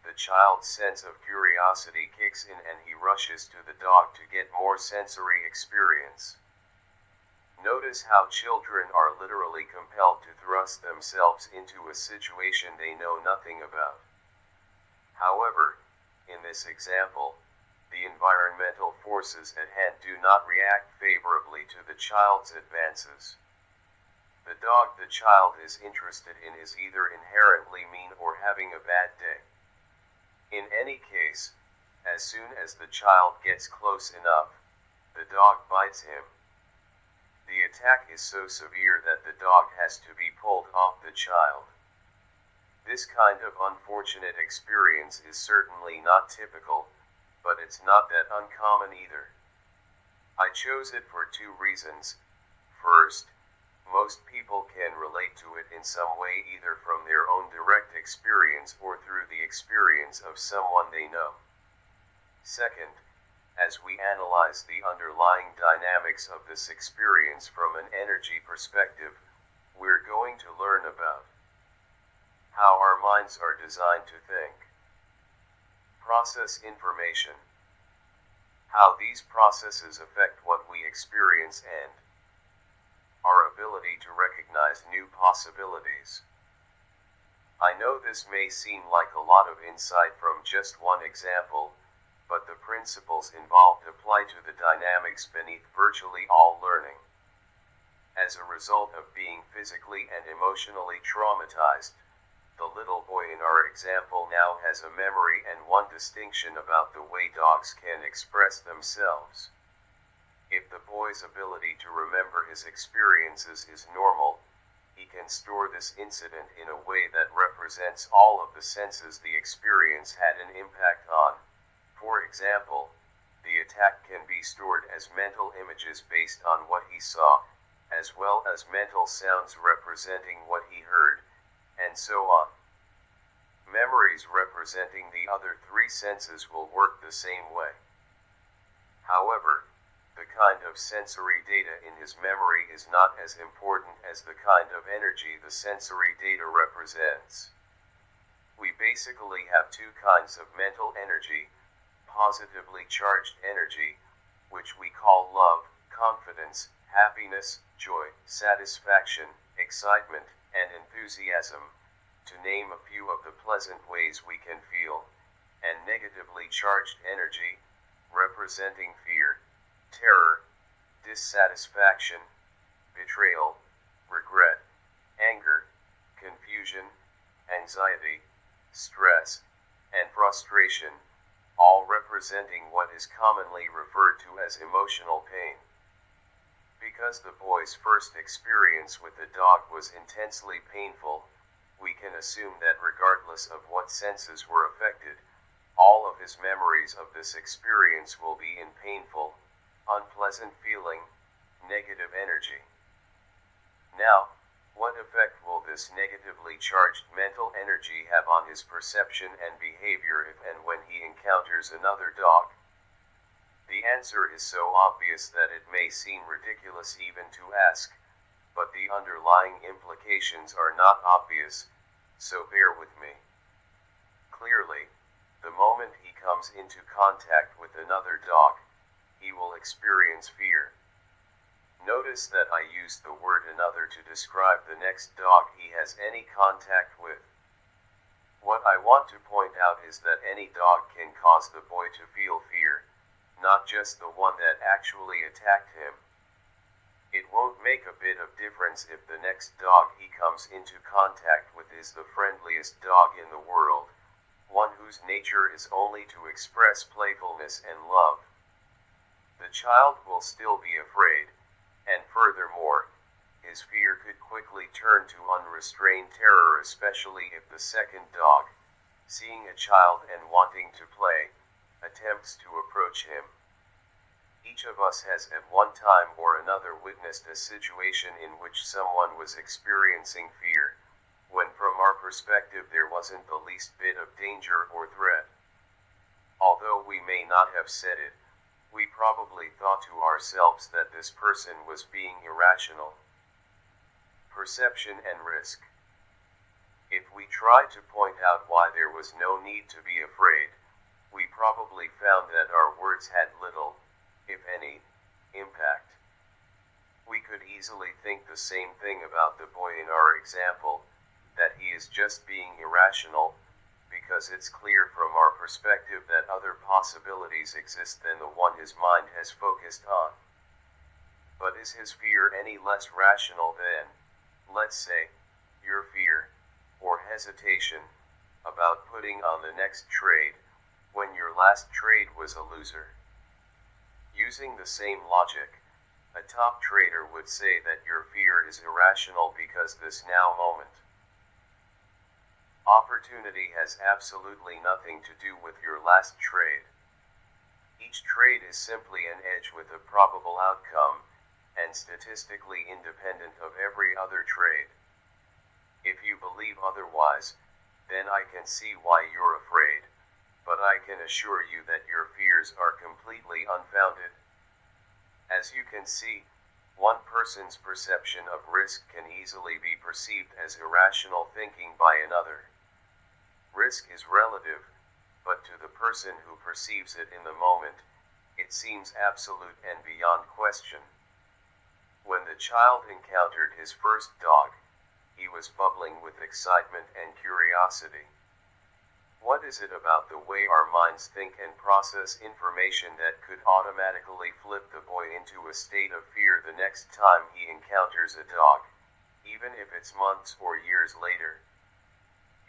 the child's sense of curiosity kicks in and he rushes to the dog to get more sensory experience. Notice how children are literally compelled to thrust themselves into a situation they know nothing about. However, In this example, the environmental forces at hand do not react favorably to the child's advances. The dog the child is interested in is either inherently mean or having a bad day. In any case, as soon as the child gets close enough, the dog bites him. The attack is so severe that the dog has to be pulled off the child. This kind of unfortunate experience is certainly not typical, but it's not that uncommon either. I chose it for two reasons. First, most people can relate to it in some way, either from their own direct experience or through the experience of someone they know. Second, as we analyze the underlying dynamics of this experience from an energy perspective, we're going to learn about how our minds are designed to think, process information, how these processes affect what we experience, and our ability to recognize new possibilities. I know this may seem like a lot of insight from just one example, but the principles involved apply to the dynamics beneath virtually all learning. As a result of being physically and emotionally traumatized, the little boy in our example now has a memory and one distinction about the way dogs can express themselves. If the boy's ability to remember his experiences is normal, he can store this incident in a way that represents all of the senses the experience had an impact on. For example, the attack can be stored as mental images based on what he saw, as well as mental sounds representing what he heard, and so on. Memories representing the other three senses will work the same way. However, the kind of sensory data in his memory is not as important as the kind of energy the sensory data represents. We basically have two kinds of mental energy: positively charged energy, which we call love, confidence, happiness, joy, satisfaction, excitement, and enthusiasm, to name a few of the pleasant ways we can feel, and negatively charged energy, representing fear, terror, dissatisfaction, betrayal, regret, anger, confusion, anxiety, stress, and frustration, all representing what is commonly referred to as emotional pain. Because the boy's first experience with the dog was intensely painful, we can assume that regardless of what senses were affected, all of his memories of this experience will be in painful, unpleasant feeling, negative energy. Now, what effect will this negatively charged mental energy have on his perception and behavior if and when he encounters another dog? The answer is so obvious that it may seem ridiculous even to ask, but the underlying implications are not obvious, so bear with me. Clearly, the moment he comes into contact with another dog, he will experience fear. Notice that I used the word another to describe the next dog he has any contact with. What I want to point out is that any dog can cause the boy to feel fear, not just the one that actually attacked him. It won't make a bit of difference if the next dog he comes into contact with is the friendliest dog in the world, one whose nature is only to express playfulness and love. The child will still be afraid, and furthermore, his fear could quickly turn to unrestrained terror, especially if the second dog, seeing a child and wanting to play, attempts to approach him. Each of us has at one time or another witnessed a situation in which someone was experiencing fear, when from our perspective there wasn't the least bit of danger or threat. Although we may not have said it, we probably thought to ourselves that this person was being irrational. Perception and risk. If we tried to point out why there was no need to be afraid, we probably found that our words had little, if any, impact. We could easily think the same thing about the boy in our example, that he is just being irrational, because because it's clear from our perspective that other possibilities exist than the one his mind has focused on. But is his fear any less rational than, let's say, your fear, or hesitation, about putting on the next trade, when your last trade was a loser? Using the same logic, a top trader would say that your fear is irrational because this now moment. Opportunity has absolutely nothing to do with your last trade. Each trade is simply an edge with a probable outcome, and statistically independent of every other trade. If you believe otherwise, then I can see why you're afraid, but I can assure you that your fears are completely unfounded. As you can see, one person's perception of risk can easily be perceived as irrational thinking by another. Risk is relative, but to the person who perceives it in the moment, it seems absolute and beyond question. When the child encountered his first dog, he was bubbling with excitement and curiosity. What is it about the way our minds think and process information that could automatically flip the boy into a state of fear the next time he encounters a dog, even if it's months or years later?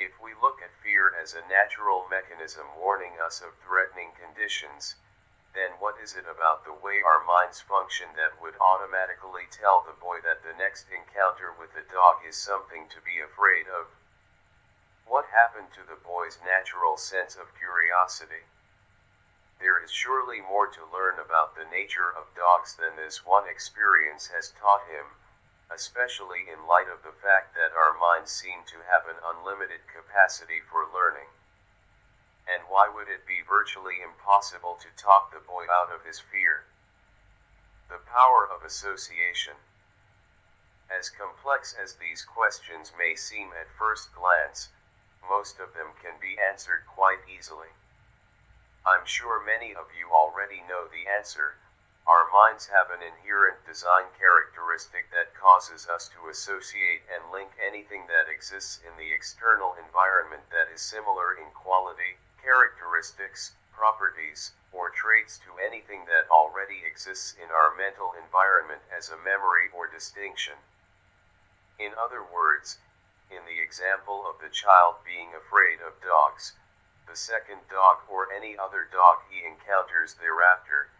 If we look at fear as a natural mechanism warning us of threatening conditions, then what is it about the way our minds function that would automatically tell the boy that the next encounter with the dog is something to be afraid of? What happened to the boy's natural sense of curiosity? There is surely more to learn about the nature of dogs than this one experience has taught him, especially in light of the fact that our minds seem to have an unlimited capacity for learning. And why would it be virtually impossible to talk the boy out of his fear? The power of association. As complex as these questions may seem at first glance, most of them can be answered quite easily. I'm sure many of you already know the answer. Our minds have an inherent design characteristic that causes us to associate and link anything that exists in the external environment that is similar in quality, characteristics, properties, or traits to anything that already exists in our mental environment as a memory or distinction. In other words, in the example of the child being afraid of dogs, the second dog or any other dog he encounters thereafter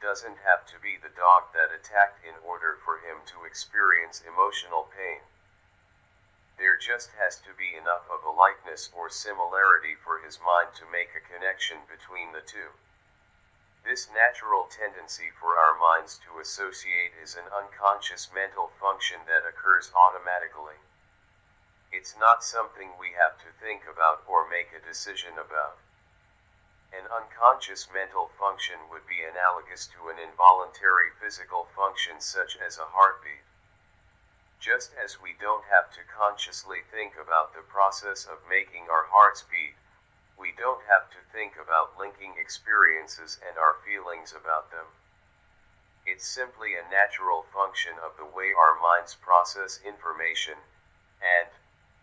doesn't have to be the dog that attacked in order for him to experience emotional pain. There just has to be enough of a likeness or similarity for his mind to make a connection between the two. This natural tendency for our minds to associate is an unconscious mental function that occurs automatically. It's not something we have to think about or make a decision about. An unconscious mental function would be analogous to an involuntary physical function such as a heartbeat. Just as we don't have to consciously think about the process of making our hearts beat, we don't have to think about linking experiences and our feelings about them. It's simply a natural function of the way our minds process information, and,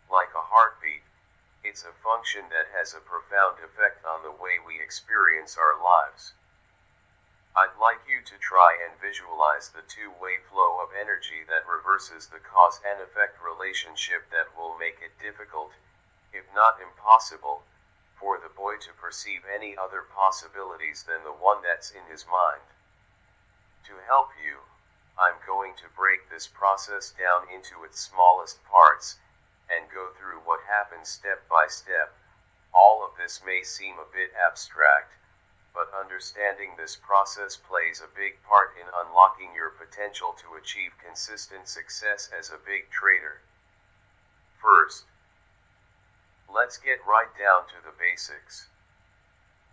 like a heartbeat, it's a function that has a profound effect on the way we experience our lives. I'd like you to try and visualize the two-way flow of energy that reverses the cause and effect relationship that will make it difficult, if not impossible, for the boy to perceive any other possibilities than the one that's in his mind. To help you, I'm going to break this process down into its smallest parts, and go through what happens step by step. All of this may seem a bit abstract, but understanding this process plays a big part in unlocking your potential to achieve consistent success as a big trader. First, let's get right down to the basics.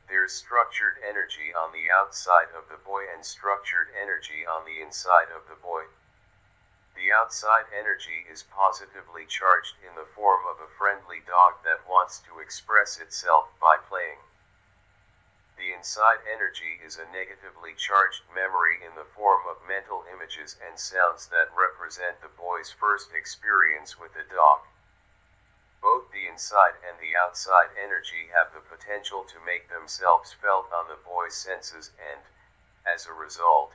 There's structured energy on the outside of the boy and structured energy on the inside of the boy. The outside energy is positively charged in the form of a friendly dog that wants to express itself by playing. The inside energy is a negatively charged memory in the form of mental images and sounds that represent the boy's first experience with the dog. Both the inside and the outside energy have the potential to make themselves felt on the boy's senses and, as a result,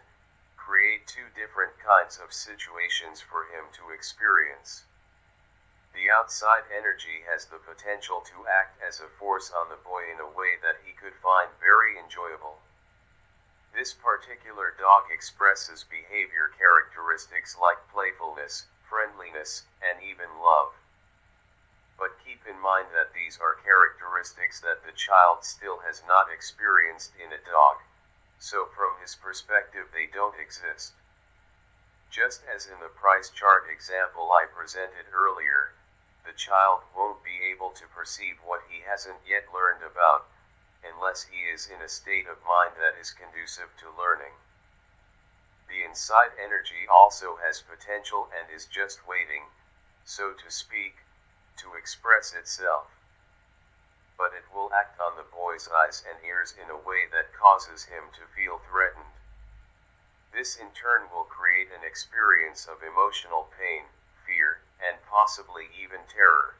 create two different kinds of situations for him to experience. The outside energy has the potential to act as a force on the boy in a way that he could find very enjoyable. This particular dog expresses behavior characteristics like playfulness, friendliness, and even love. But keep in mind that these are characteristics that the child still has not experienced in a dog, so from his perspective they don't exist. Just as in the price chart example I presented earlier, the child won't be able to perceive what he hasn't yet learned about, unless he is in a state of mind that is conducive to learning. The inside energy also has potential and is just waiting, so to speak, to express itself. But it will act on the boy's eyes and ears in a way that causes him to feel threatened. This in turn will create an experience of emotional pain, fear, and possibly even terror.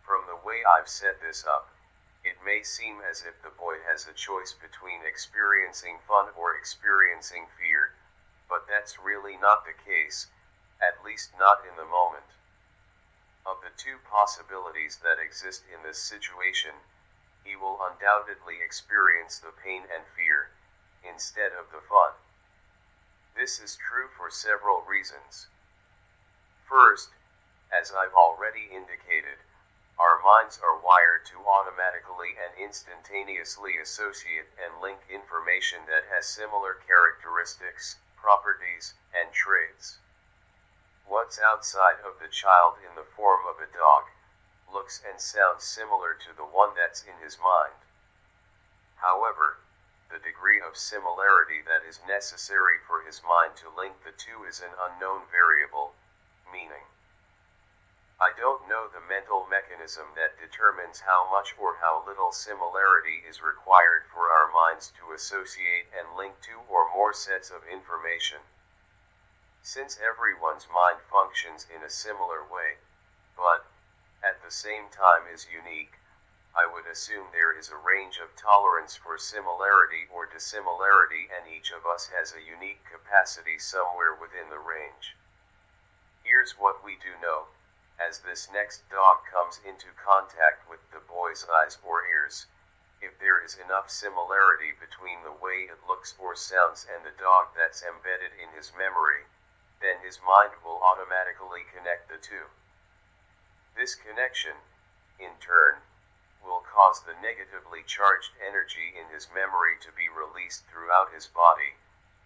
From the way I've set this up, it may seem as if the boy has a choice between experiencing fun or experiencing fear, but that's really not the case, at least not in the moment. Of the two possibilities that exist in this situation, he will undoubtedly experience the pain and fear, instead of the fun. This is true for several reasons. First, as I've already indicated, our minds are wired to automatically and instantaneously associate and link information that has similar characteristics, properties, and traits. What's outside of the child in the form of a dog looks and sounds similar to the one that's in his mind. However, the degree of similarity that is necessary for his mind to link the two is an unknown variable, meaning I don't know the mental mechanism that determines how much or how little similarity is required for our minds to associate and link two or more sets of information. Since everyone's mind functions in a similar way, but, at the same time is unique, I would assume there is a range of tolerance for similarity or dissimilarity and each of us has a unique capacity somewhere within the range. Here's what we do know. As this next dog comes into contact with the boy's eyes or ears, if there is enough similarity between the way it looks or sounds and the dog that's embedded in his memory, then his mind will automatically connect the two. This connection, in turn, will cause the negatively charged energy in his memory to be released throughout his body,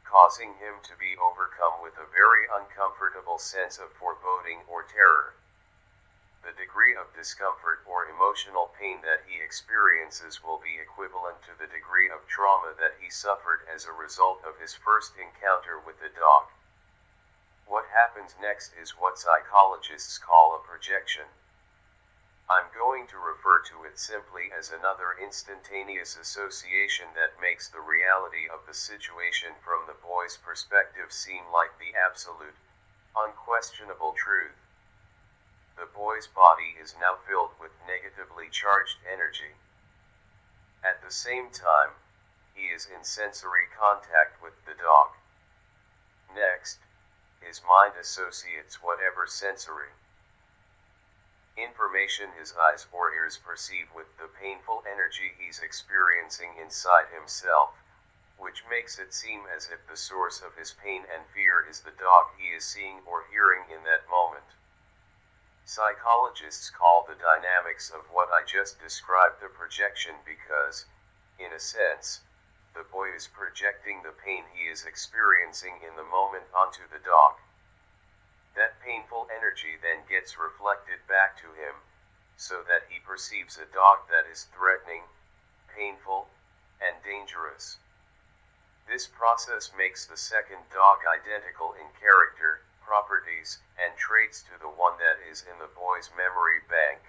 causing him to be overcome with a very uncomfortable sense of foreboding or terror. The degree of discomfort or emotional pain that he experiences will be equivalent to the degree of trauma that he suffered as a result of his first encounter with the dog. What happens next is what psychologists call a projection. I'm going to refer to it simply as another instantaneous association that makes the reality of the situation from the boy's perspective seem like the absolute, unquestionable truth. The boy's body is now filled with negatively charged energy. At the same time, he is in sensory contact with the dog. Next, his mind associates whatever sensory information his eyes or ears perceive with the painful energy he's experiencing inside himself, which makes it seem as if the source of his pain and fear is the dog he is seeing or hearing in that moment. Psychologists call the dynamics of what I just described the projection because, in a sense, the boy is projecting the pain he is experiencing in the moment onto the dog. That painful energy then gets reflected back to him, so that he perceives a dog that is threatening, painful, and dangerous. This process makes the second dog identical in character, properties, and traits to the one that is in the boy's memory bank,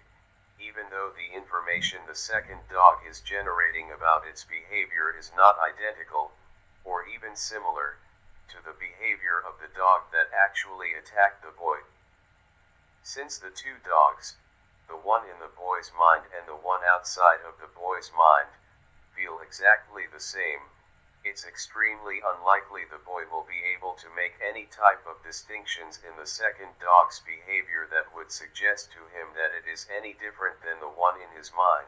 even though the information the second dog is generating about its behavior is not identical, or even similar, to the behavior of the dog that actually attacked the boy. Since the two dogs, the one in the boy's mind and the one outside of the boy's mind, feel exactly the same, it's extremely unlikely the boy will be able to make any type of distinctions in the second dog's behavior that would suggest to him that it is any different than the one in his mind.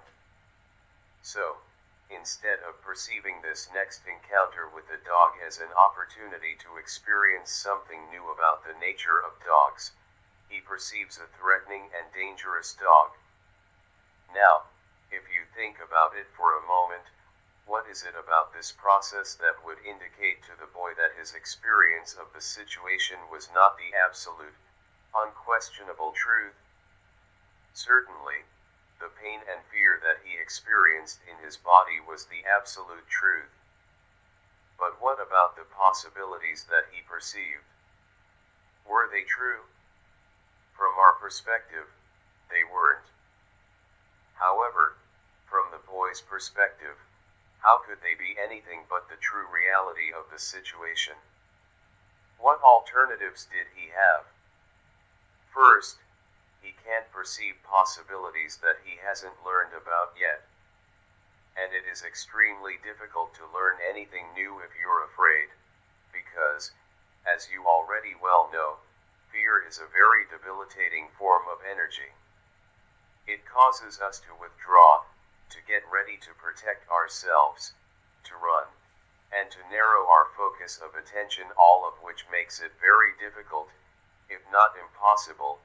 So, instead of perceiving this next encounter with the dog as an opportunity to experience something new about the nature of dogs, he perceives a threatening and dangerous dog. Now, if you think about it for a moment, what is it about this process that would indicate to the boy that his experience of the situation was not the absolute, unquestionable truth? Certainly, the pain and fear that he experienced in his body was the absolute truth. But what about the possibilities that he perceived? Were they true? From our perspective, they weren't. However, from the boy's perspective, how could they be anything but the true reality of the situation? What alternatives did he have? First, he can't perceive possibilities that he hasn't learned about yet. And it is extremely difficult to learn anything new if you're afraid, because, as you already well know, fear is a very debilitating form of energy. It causes us to withdraw, to get ready to protect ourselves, to run, and to narrow our focus of attention, all of which makes it very difficult, if not impossible,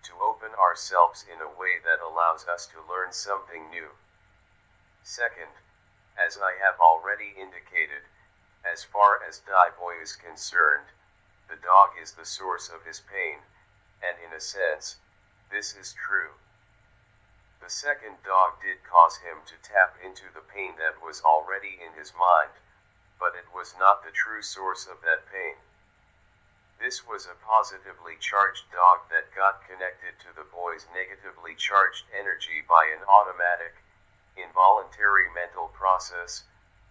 to open ourselves in a way that allows us to learn something new. Second, as I have already indicated, as far as Die Boy is concerned, the dog is the source of his pain, and in a sense, this is true. The second dog did cause him to tap into the pain that was already in his mind, but it was not the true source of that pain. This was a positively charged dog that got connected to the boy's negatively charged energy by an automatic, involuntary mental process,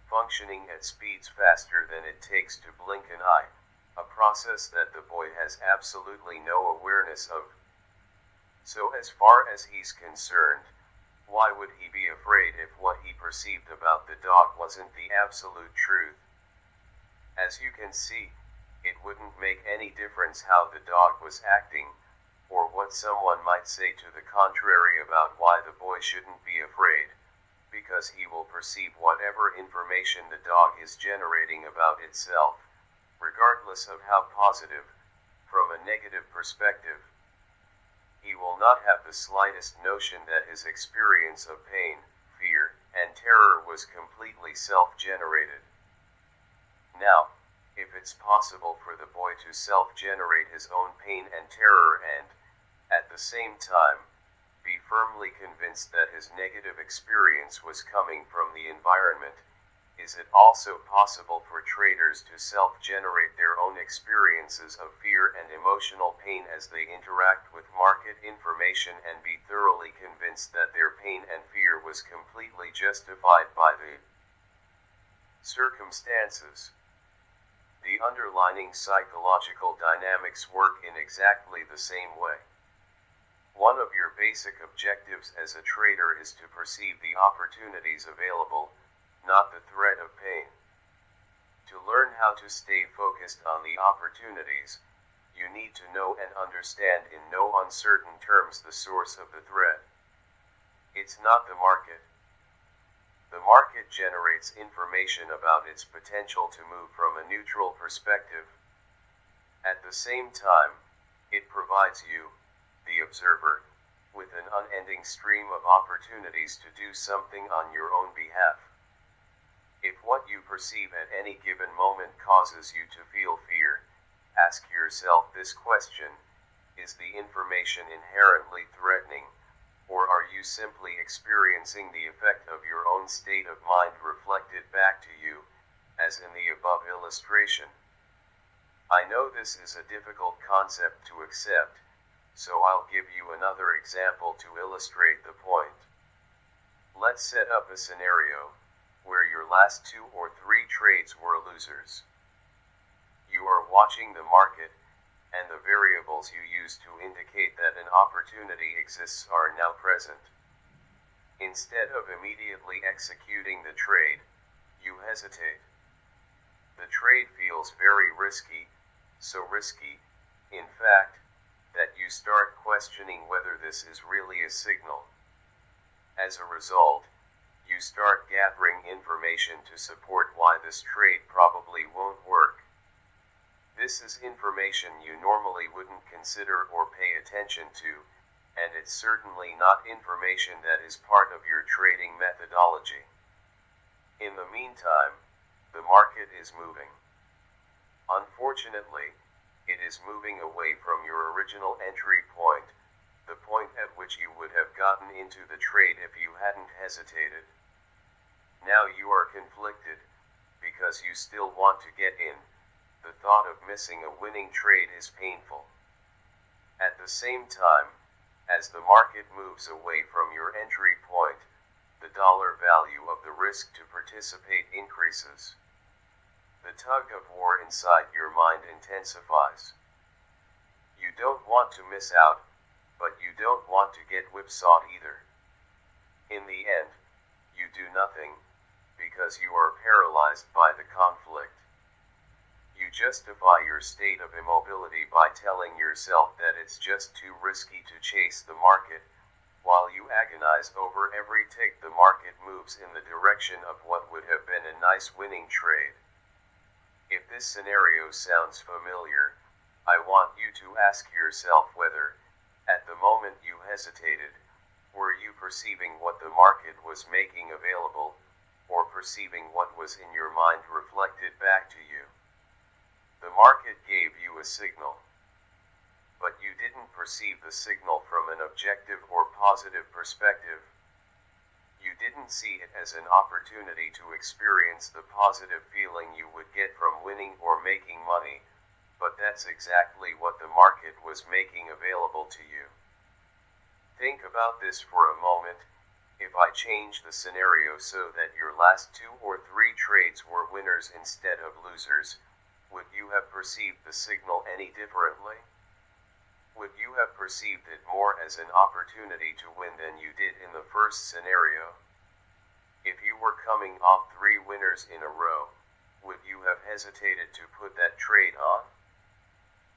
functioning at speeds faster than it takes to blink an eye, a process that the boy has absolutely no awareness of. So as far as he's concerned, why would he be afraid if what he perceived about the dog wasn't the absolute truth? As you can see, it wouldn't make any difference how the dog was acting, or what someone might say to the contrary about why the boy shouldn't be afraid, because he will perceive whatever information the dog is generating about itself, regardless of how positive, from a negative perspective. He will not have the slightest notion that his experience of pain, fear, and terror was completely self-generated. Now, if it's possible for the boy to self-generate his own pain and terror and, at the same time, be firmly convinced that his negative experience was coming from the environment, is it also possible for traders to self-generate their own experiences of fear and emotional pain as they interact with market information and be thoroughly convinced that their pain and fear was completely justified by the circumstances? The underlying psychological dynamics work in exactly the same way. One of your basic objectives as a trader is to perceive the opportunities available, not the threat of pain. To learn how to stay focused on the opportunities, you need to know and understand in no uncertain terms the source of the threat. It's not the market. The market generates information about its potential to move from a neutral perspective. At the same time, it provides you, the observer, with an unending stream of opportunities to do something on your own behalf. If what you perceive at any given moment causes you to feel fear, ask yourself this question: is the information inherently threatening, or are you simply experiencing the effect of your own state of mind reflected back to you, as in the above illustration? I know this is a difficult concept to accept, so I'll give you another example to illustrate the point. Let's set up a scenario where your last 2 or 3 trades were losers. You are watching the market, and the variables you use to indicate that an opportunity exists are now present. Instead of immediately executing the trade, you hesitate. The trade feels very risky, so risky, in fact, that you start questioning whether this is really a signal. As a result, you start gathering information to support why this trade probably won't work. This is information you normally wouldn't consider or pay attention to, and it's certainly not information that is part of your trading methodology. In the meantime, the market is moving. Unfortunately, it is moving away from your original entry point, the point at which you would have gotten into the trade if you hadn't hesitated. Now you are conflicted, because you still want to get in. The thought of missing a winning trade is painful. At the same time, as the market moves away from your entry point, the dollar value of the risk to participate increases. The tug of war inside your mind intensifies. You don't want to miss out, but you don't want to get whipsawed either. In the end, you do nothing, because you are paralyzed by the conflict. You justify your state of immobility by telling yourself that it's just too risky to chase the market, while you agonize over every tick the market moves in the direction of what would have been a nice winning trade. If this scenario sounds familiar, I want you to ask yourself whether, at the moment you hesitated, were you perceiving what the market was making available, or perceiving what was in your mind reflected back to you? The market gave you a signal, but you didn't perceive the signal from an objective or positive perspective. You didn't see it as an opportunity to experience the positive feeling you would get from winning or making money, but that's exactly what the market was making available to you. Think about this for a moment. If I change the scenario so that your last 2 or 3 trades were winners instead of losers, would you have perceived the signal any differently? Would you have perceived it more as an opportunity to win than you did in the first scenario? If you were coming off 3 winners in a row, would you have hesitated to put that trade on?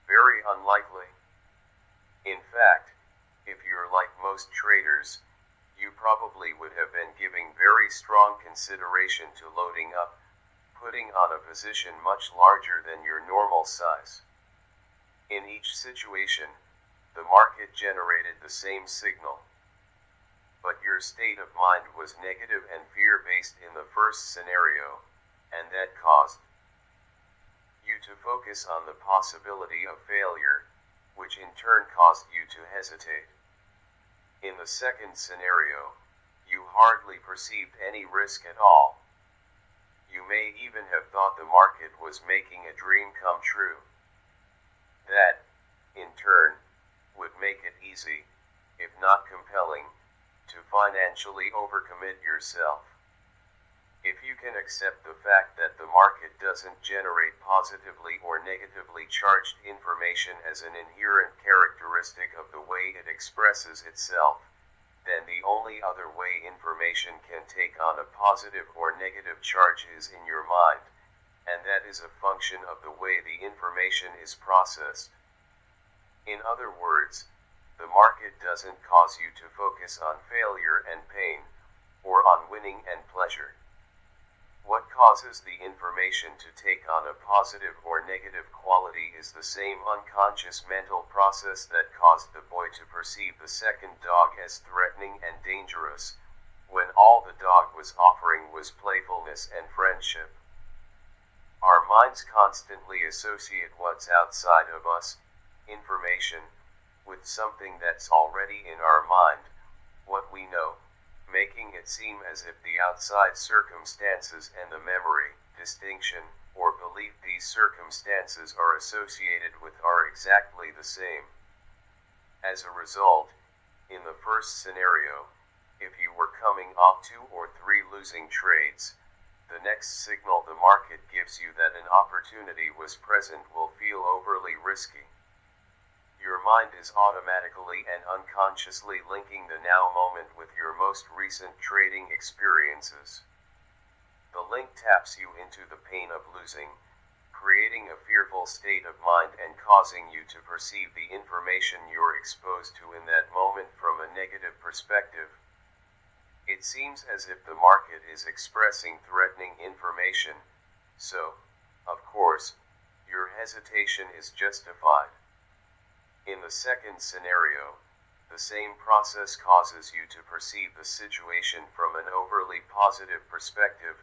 Very unlikely. In fact, if you're like most traders, you probably would have been giving very strong consideration to loading up, putting on a position much larger than your normal size. In each situation, the market generated the same signal. But your state of mind was negative and fear-based in the first scenario, and that caused you to focus on the possibility of failure, which in turn caused you to hesitate. In the second scenario, you hardly perceived any risk at all. You may even have thought the market was making a dream come true. That, in turn, would make it easy, if not compelling, to financially overcommit yourself. If you can accept the fact that the market doesn't generate positively or negatively charged information as an inherent characteristic of the way it expresses itself, then the only other way information can take on a positive or negative charge is in your mind, and that is a function of the way the information is processed. In other words, the market doesn't cause you to focus on failure and pain, or on winning and pleasure. What causes the information to take on a positive or negative quality is the same unconscious mental process that caused the boy to perceive the second dog as threatening and dangerous, when all the dog was offering was playfulness and friendship. Our minds constantly associate what's outside of us, information, with something that's already in our mind, what we know, making it seem as if the outside circumstances and the memory, distinction, or belief these circumstances are associated with are exactly the same. As a result, in the first scenario, if you were coming off 2 or 3 losing trades, the next signal the market gives you that an opportunity was present will feel overly risky. Your mind is automatically and unconsciously linking the now moment with your most recent trading experiences. The link taps you into the pain of losing, creating a fearful state of mind and causing you to perceive the information you're exposed to in that moment from a negative perspective. It seems as if the market is expressing threatening information, so, of course, your hesitation is justified. In the second scenario, the same process causes you to perceive the situation from an overly positive perspective,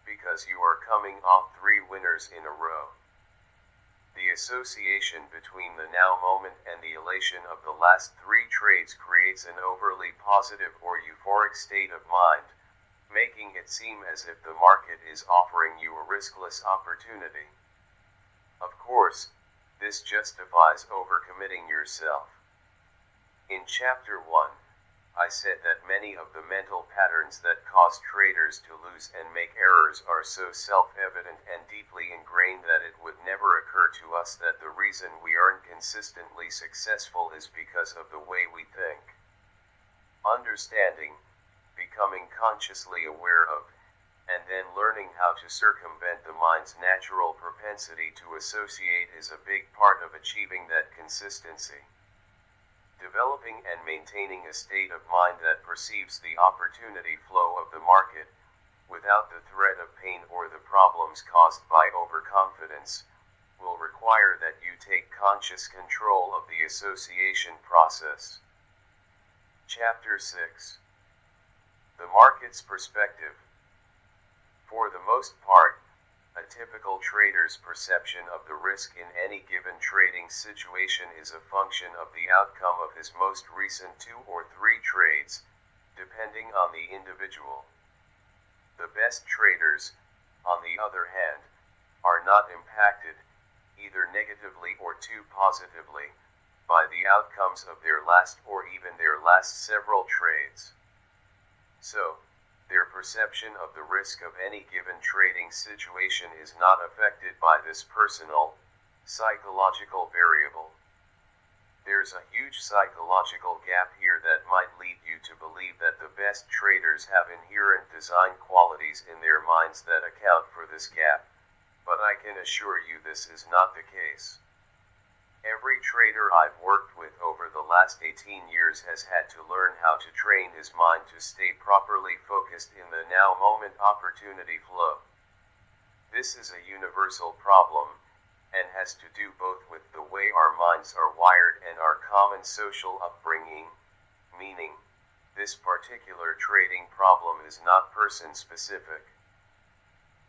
because you are coming off 3 winners in a row. The association between the now moment and the elation of the last 3 trades creates an overly positive or euphoric state of mind, making it seem as if the market is offering you a riskless opportunity. Of course, this justifies overcommitting yourself. In Chapter 1, I said that many of the mental patterns that cause traders to lose and make errors are so self-evident and deeply ingrained that it would never occur to us that the reason we aren't consistently successful is because of the way we think. Understanding, becoming consciously aware of, and then learning how to circumvent the mind's natural propensity to associate is a big part of achieving that consistency. Developing and maintaining a state of mind that perceives the opportunity flow of the market, without the threat of pain or the problems caused by overconfidence, will require that you take conscious control of the association process. Chapter 6. The market's perspective. For the most part, a typical trader's perception of the risk in any given trading situation is a function of the outcome of his most recent 2 or 3 trades, depending on the individual. The best traders, on the other hand, are not impacted, either negatively or too positively, by the outcomes of their last or even their last several trades. So, their perception of the risk of any given trading situation is not affected by this personal, psychological variable. There's a huge psychological gap here that might lead you to believe that the best traders have inherent design qualities in their minds that account for this gap, but I can assure you this is not the case. Every trader I've worked with over the last 18 years has had to learn how to train his mind to stay properly focused in the now moment opportunity flow. This is a universal problem, and has to do both with the way our minds are wired and our common social upbringing, meaning, this particular trading problem is not person-specific.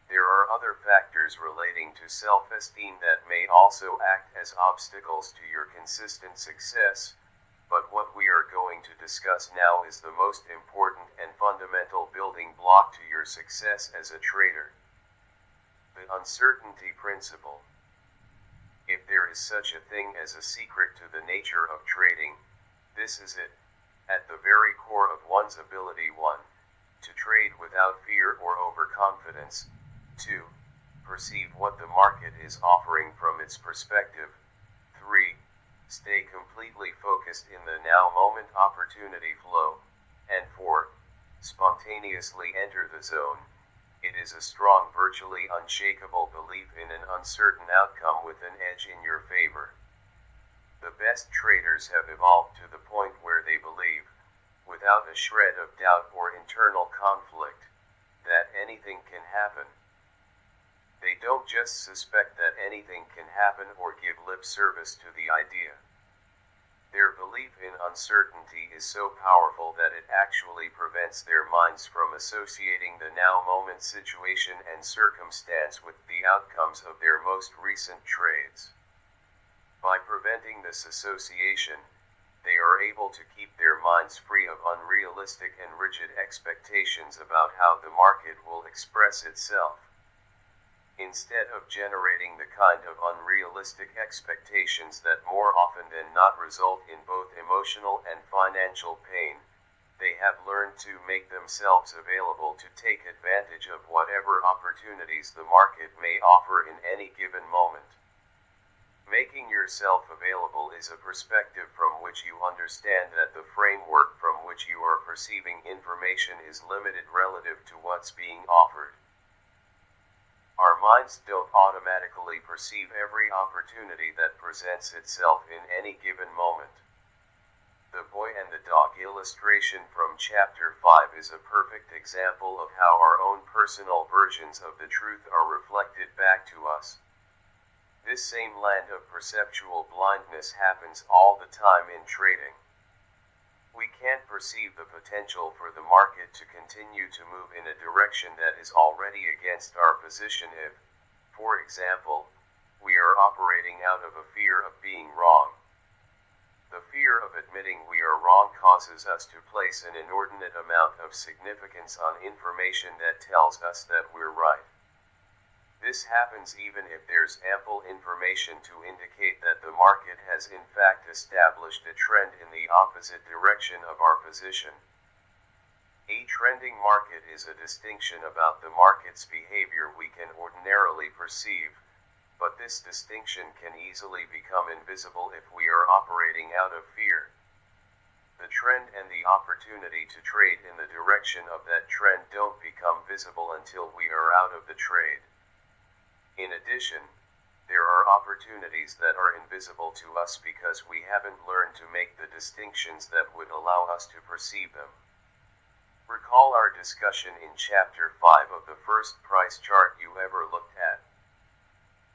There are other factors relating to self-esteem that may also act as obstacles to your consistent success, but what we are going to discuss now is the most important and fundamental building block to your success as a trader. The uncertainty principle. If there is such a thing as a secret to the nature of trading, this is it, at the very core of one's ability. 1. To trade without fear or overconfidence. 2. Perceive what the market is offering from its perspective. 3. Stay completely focused in the now moment opportunity flow. And 4. Spontaneously enter the zone. It is a strong, virtually unshakable belief in an uncertain outcome with an edge in your favor. The best traders have evolved to the point where they believe, without a shred of doubt or internal conflict, that anything can happen. They don't just suspect that anything can happen or give lip service to the idea. Their belief in uncertainty is so powerful that it actually prevents their minds from associating the now moment situation and circumstance with the outcomes of their most recent trades. By preventing this association, they are able to keep their minds free of unrealistic and rigid expectations about how the market will express itself. Instead of generating the kind of unrealistic expectations that more often than not result in both emotional and financial pain, they have learned to make themselves available to take advantage of whatever opportunities the market may offer in any given moment. Making yourself available is a perspective from which you understand that the framework from which you are perceiving information is limited relative to what's being offered. Our minds don't automatically perceive every opportunity that presents itself in any given moment. The boy and the dog illustration from chapter 5 is a perfect example of how our own personal versions of the truth are reflected back to us. This same land of perceptual blindness happens all the time in trading. We can't perceive the potential for the market to continue to move in a direction that is already against our position if, for example, we are operating out of a fear of being wrong. The fear of admitting we are wrong causes us to place an inordinate amount of significance on information that tells us that we're right. This happens even if there's ample information to indicate that the market has in fact established a trend in the opposite direction of our position. A trending market is a distinction about the market's behavior we can ordinarily perceive, but this distinction can easily become invisible if we are operating out of fear. The trend and the opportunity to trade in the direction of that trend don't become visible until we are out of the trade. In addition, there are opportunities that are invisible to us because we haven't learned to make the distinctions that would allow us to perceive them. Recall our discussion in chapter 5 of the first price chart you ever looked at.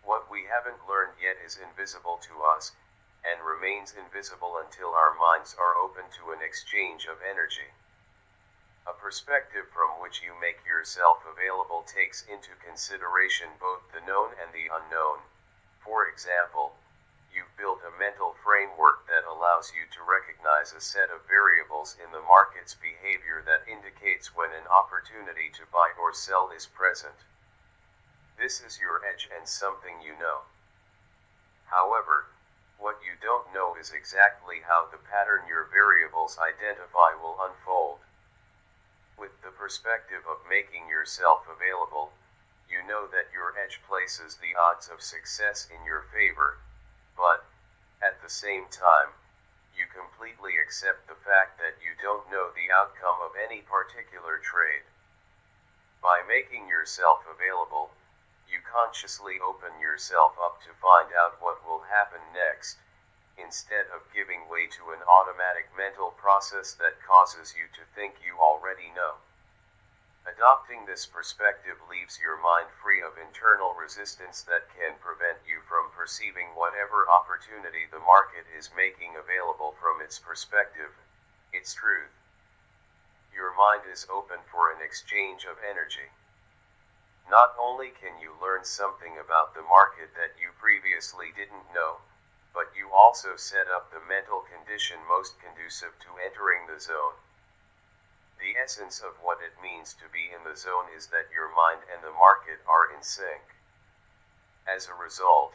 What we haven't learned yet is invisible to us, and remains invisible until our minds are open to an exchange of energy. A perspective from which you make yourself available takes into consideration both the known and the unknown. For example, you've built a mental framework that allows you to recognize a set of variables in the market's behavior that indicates when an opportunity to buy or sell is present. This is your edge and something you know. However, what you don't know is exactly how the pattern your variables identify will unfold. With the perspective of making yourself available, you know that your edge places the odds of success in your favor, but, at the same time, you completely accept the fact that you don't know the outcome of any particular trade. By making yourself available, you consciously open yourself up to find out what will happen next, instead of giving way to an automatic mental process that causes you to think you already know. Adopting this perspective leaves your mind free of internal resistance that can prevent you from perceiving whatever opportunity the market is making available from its perspective, its truth. Your mind is open for an exchange of energy. Not only can you learn something about the market that you previously didn't know, but you also set up the mental condition most conducive to entering the zone. The essence of what it means to be in the zone is that your mind and the market are in sync. As a result,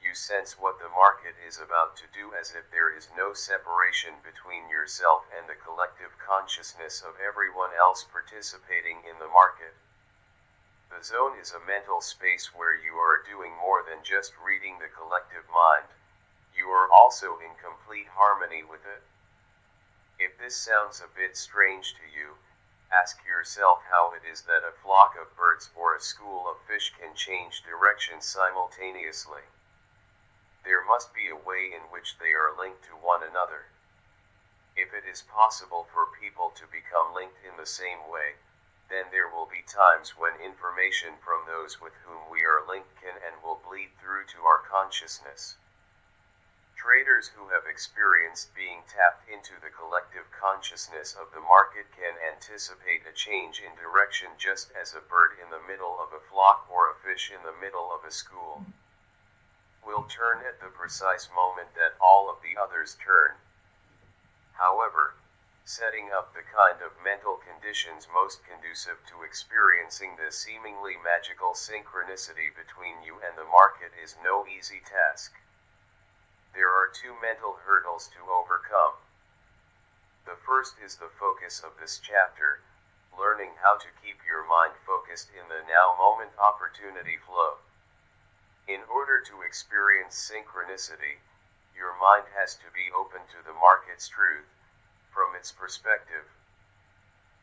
you sense what the market is about to do as if there is no separation between yourself and the collective consciousness of everyone else participating in the market. The zone is a mental space where you are doing more than just reading the collective mind. You are also in complete harmony with it. If this sounds a bit strange to you, ask yourself how it is that a flock of birds or a school of fish can change direction simultaneously. There must be a way in which they are linked to one another. If it is possible for people to become linked in the same way, then there will be times when information from those with whom we are linked can and will bleed through to our consciousness. Traders who have experienced being tapped into the collective consciousness of the market can anticipate a change in direction just as a bird in the middle of a flock or a fish in the middle of a school will turn at the precise moment that all of the others turn. However, setting up the kind of mental conditions most conducive to experiencing the seemingly magical synchronicity between you and the market is no easy task. There are two mental hurdles to overcome. The first is the focus of this chapter, learning how to keep your mind focused in the now moment opportunity flow. In order to experience synchronicity, your mind has to be open to the market's truth, from its perspective.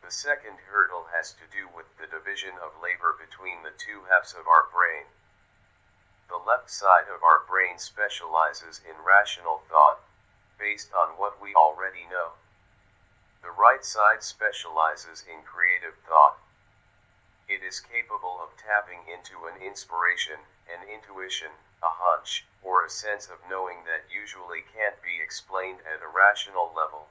The second hurdle has to do with the division of labor between the two halves of our brain. The left side of our brain specializes in rational thought, based on what we already know. The right side specializes in creative thought. It is capable of tapping into an inspiration, an intuition, a hunch, or a sense of knowing that usually can't be explained at a rational level.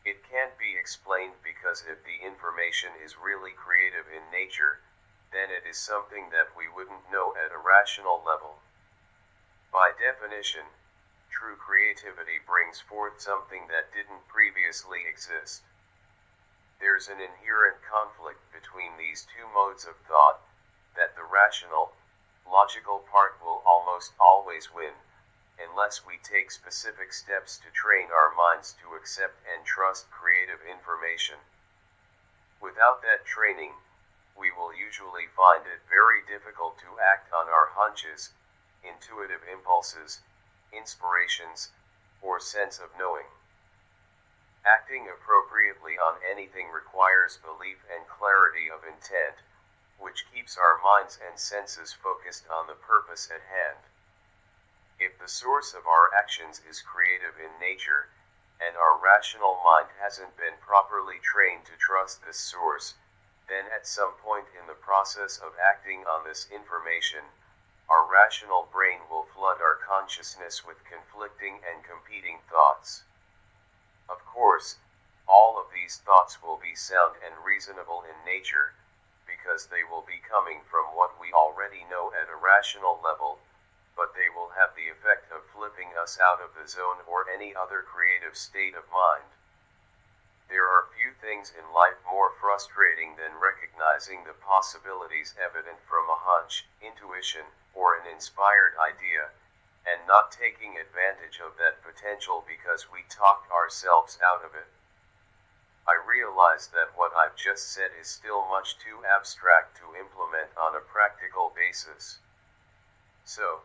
It can't be explained because if the information is really creative in nature, then it is something that we wouldn't know at a rational level. By definition, true creativity brings forth something that didn't previously exist. There's an inherent conflict between these two modes of thought, that the rational, logical part will almost always win, unless we take specific steps to train our minds to accept and trust creative information. Without that training, we will usually find it very difficult to act on our hunches, intuitive impulses, inspirations, or sense of knowing. Acting appropriately on anything requires belief and clarity of intent, which keeps our minds and senses focused on the purpose at hand. If the source of our actions is creative in nature, and our rational mind hasn't been properly trained to trust this source, then at some point in the process of acting on this information, our rational brain will flood our consciousness with conflicting and competing thoughts. Of course, all of these thoughts will be sound and reasonable in nature, because they will be coming from what we already know at a rational level, but they will have the effect of flipping us out of the zone or any other creative state of mind. There are few things in life more frustrating than recognizing the possibilities evident from a hunch, intuition, or an inspired idea, and not taking advantage of that potential because we talked ourselves out of it. I realize that what I've just said is still much too abstract to implement on a practical basis. So,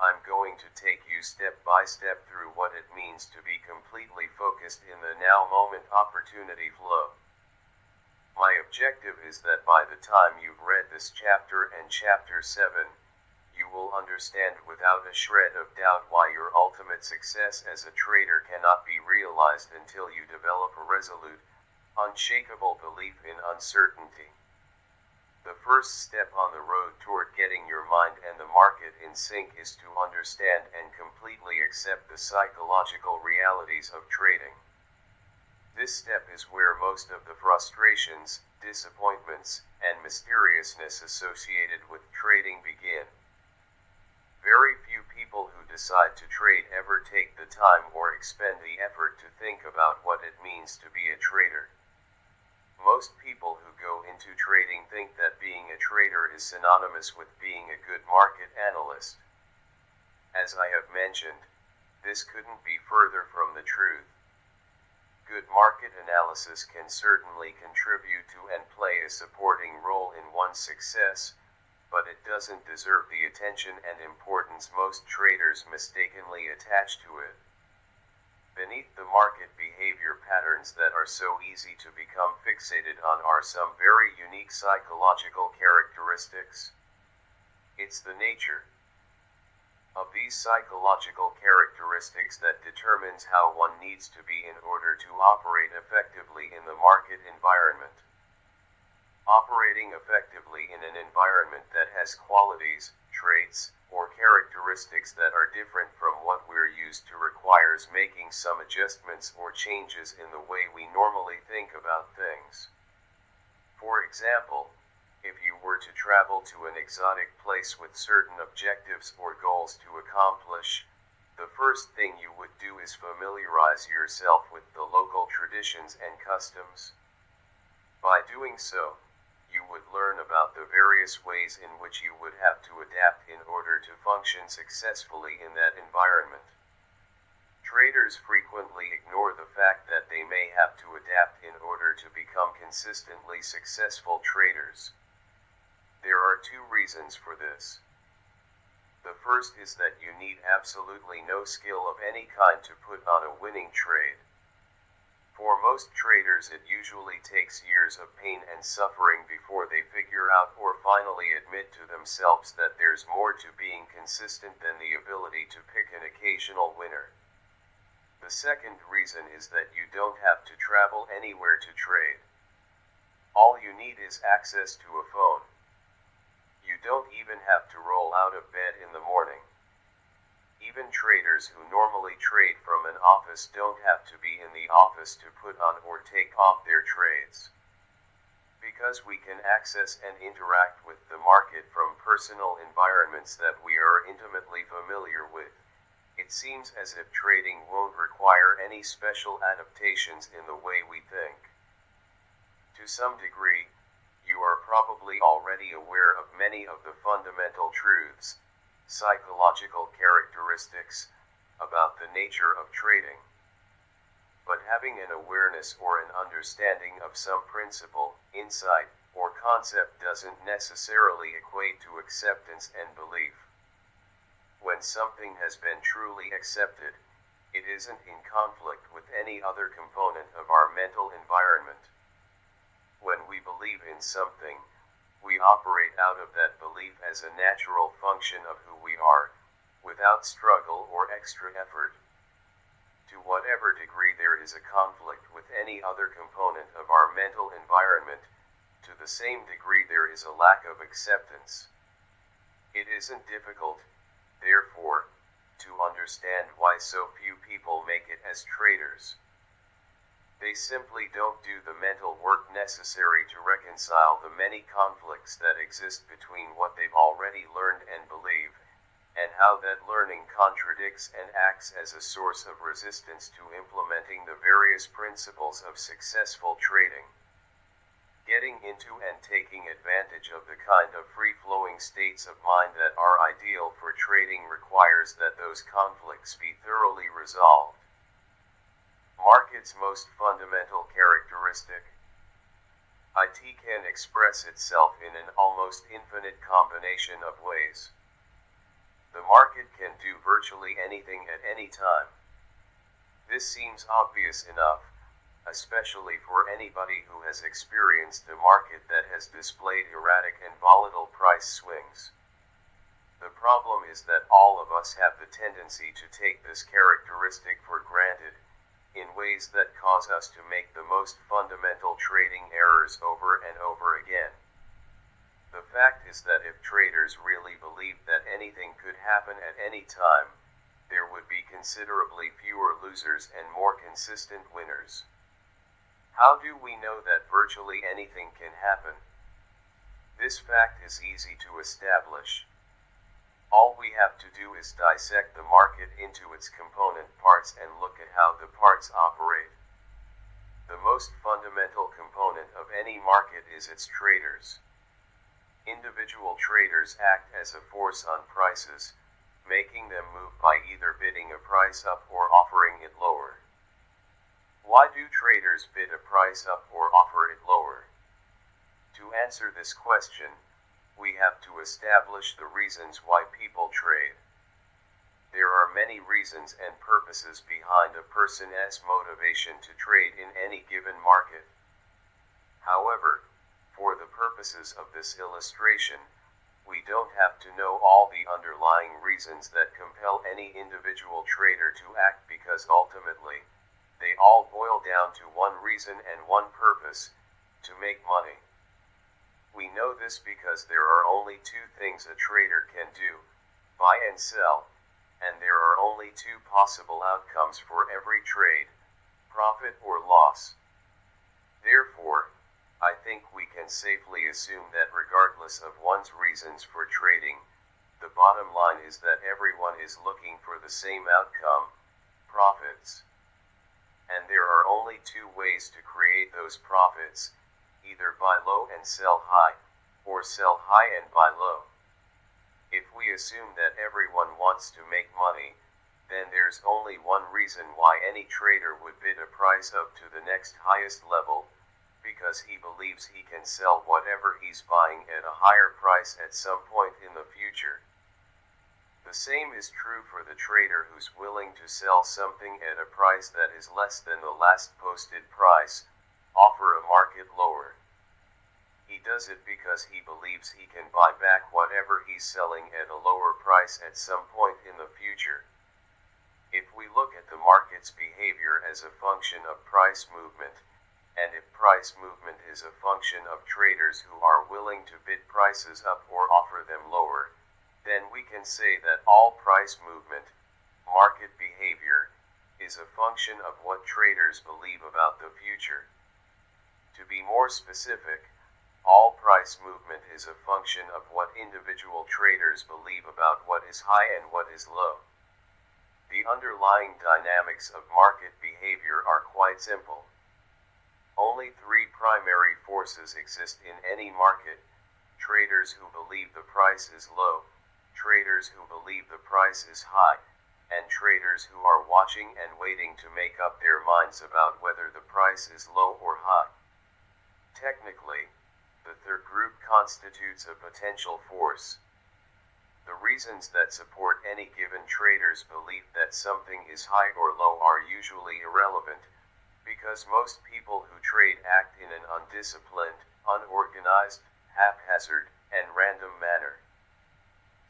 I'm going to take you step by step through what it means to be completely focused in the now moment opportunity flow. My objective is that by the time you've read this chapter and chapter 7, you will understand without a shred of doubt why your ultimate success as a trader cannot be realized until you develop a resolute, unshakable belief in uncertainty. The first step on the road toward getting your mind and the market in sync is to understand and completely accept the psychological realities of trading. This step is where most of the frustrations, disappointments, and mysteriousness associated with trading begin. Very few people who decide to trade ever take the time or expend the effort to think about what it means to be a trader. Most people who go into trading think that being a trader is synonymous with being a good market analyst. As I have mentioned, this couldn't be further from the truth. Good market analysis can certainly contribute to and play a supporting role in one's success, but it doesn't deserve the attention and importance most traders mistakenly attach to it. Beneath the market behavior patterns that are so easy to become fixated on are some very unique psychological characteristics. It's the nature of these psychological characteristics that determines how one needs to be in order to operate effectively in the market environment. Operating effectively in an environment that has qualities, traits, or characteristics that are different from what we're used to requires making some adjustments or changes in the way we normally think about things. For example, if you were to travel to an exotic place with certain objectives or goals to accomplish, the first thing you would do is familiarize yourself with the local traditions and customs. By doing so, you would learn about the various ways in which you would have to adapt in order to function successfully in that environment. Traders frequently ignore the fact that they may have to adapt in order to become consistently successful traders. There are two reasons for this. The first is that you need absolutely no skill of any kind to put on a winning trade. For most traders, it usually takes years of pain and suffering before they figure out or finally admit to themselves that there's more to being consistent than the ability to pick an occasional winner. The second reason is that you don't have to travel anywhere to trade. All you need is access to a phone. You don't even have to roll out of bed in the morning. Even traders who normally trade from an office don't have to be in the office to put on or take off their trades. Because we can access and interact with the market from personal environments that we are intimately familiar with, it seems as if trading won't require any special adaptations in the way we think. To some degree, you are probably already aware of many of the fundamental truths, psychological characteristics, about the nature of trading. But having an awareness or an understanding of some principle, insight, or concept doesn't necessarily equate to acceptance and belief. When something has been truly accepted, it isn't in conflict with any other component of our mental environment. When we believe in something, we operate out of that belief as a natural function of who we are, without struggle or extra effort. To whatever degree there is a conflict with any other component of our mental environment, to the same degree there is a lack of acceptance. It isn't difficult, therefore, to understand why so few people make it as traders. They simply don't do the mental work necessary to reconcile the many conflicts that exist between what they've already learned and believe, and how that learning contradicts and acts as a source of resistance to implementing the various principles of successful trading. Getting into and taking advantage of the kind of free-flowing states of mind that are ideal for trading requires that those conflicts be thoroughly resolved. Market's most fundamental characteristic. IT can express itself in an almost infinite combination of ways. The market can do virtually anything at any time. This seems obvious enough, especially for anybody who has experienced a market that has displayed erratic and volatile price swings. The problem is that all of us have the tendency to take this characteristic for granted, in ways that cause us to make the most fundamental trading errors over and over again. The fact is that if traders really believed that anything could happen at any time, there would be considerably fewer losers and more consistent winners. How do we know that virtually anything can happen? This fact is easy to establish. All we have to do is dissect the market into its component parts and look at how the parts operate. The most fundamental component of any market is its traders. Individual traders act as a force on prices, making them move by either bidding a price up or offering it lower. Why do traders bid a price up or offer it lower? To answer this question, we have to establish the reasons why people trade. There are many reasons and purposes behind a person's motivation to trade in any given market. However, for the purposes of this illustration, we don't have to know all the underlying reasons that compel any individual trader to act, because ultimately, they all boil down to one reason and one purpose: to make money. We know this because there are only two things a trader can do: buy and sell, and there are only two possible outcomes for every trade: profit or loss. Therefore, I think we can safely assume that regardless of one's reasons for trading, the bottom line is that everyone is looking for the same outcome: profits. And there are only two ways to create those profits: either buy low and sell high, or sell high and buy low. If we assume that everyone wants to make money, then there's only one reason why any trader would bid a price up to the next highest level: because he believes he can sell whatever he's buying at a higher price at some point in the future. The same is true for the trader who's willing to sell something at a price that is less than the last posted price, offer a market lower. He does it because he believes he can buy back whatever he's selling at a lower price at some point in the future. If we look at the market's behavior as a function of price movement, and if price movement is a function of traders who are willing to bid prices up or offer them lower, then we can say that all price movement, market behavior, is a function of what traders believe about the future. To be more specific, all price movement is a function of what individual traders believe about what is high and what is low. The underlying dynamics of market behavior are quite simple. Only three primary forces exist in any market: traders who believe the price is low, traders who believe the price is high, and traders who are watching and waiting to make up their minds about whether the price is low or high. Technically, the third group constitutes a potential force. The reasons that support any given trader's belief that something is high or low are usually irrelevant, because most people who trade act in an undisciplined, unorganized, haphazard, and random manner.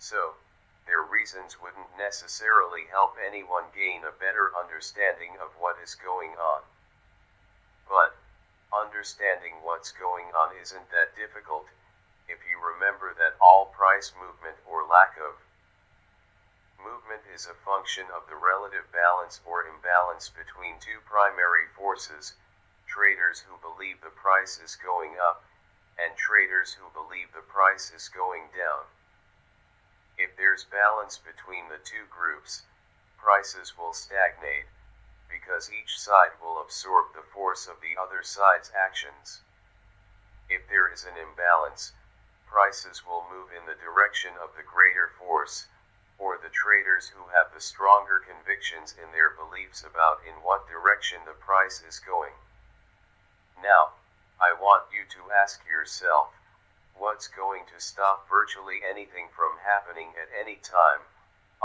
So, their reasons wouldn't necessarily help anyone gain a better understanding of what is going on. But, understanding what's going on isn't that difficult, if you remember that all price movement or lack of movement is a function of the relative balance or imbalance between two primary forces: traders who believe the price is going up, and traders who believe the price is going down. If there's balance between the two groups, prices will stagnate, because each side will absorb the force of the other side's actions. If there is an imbalance, prices will move in the direction of the greater force, or the traders who have the stronger convictions in their beliefs about in what direction the price is going. Now, I want you to ask yourself, what's going to stop virtually anything from happening at any time,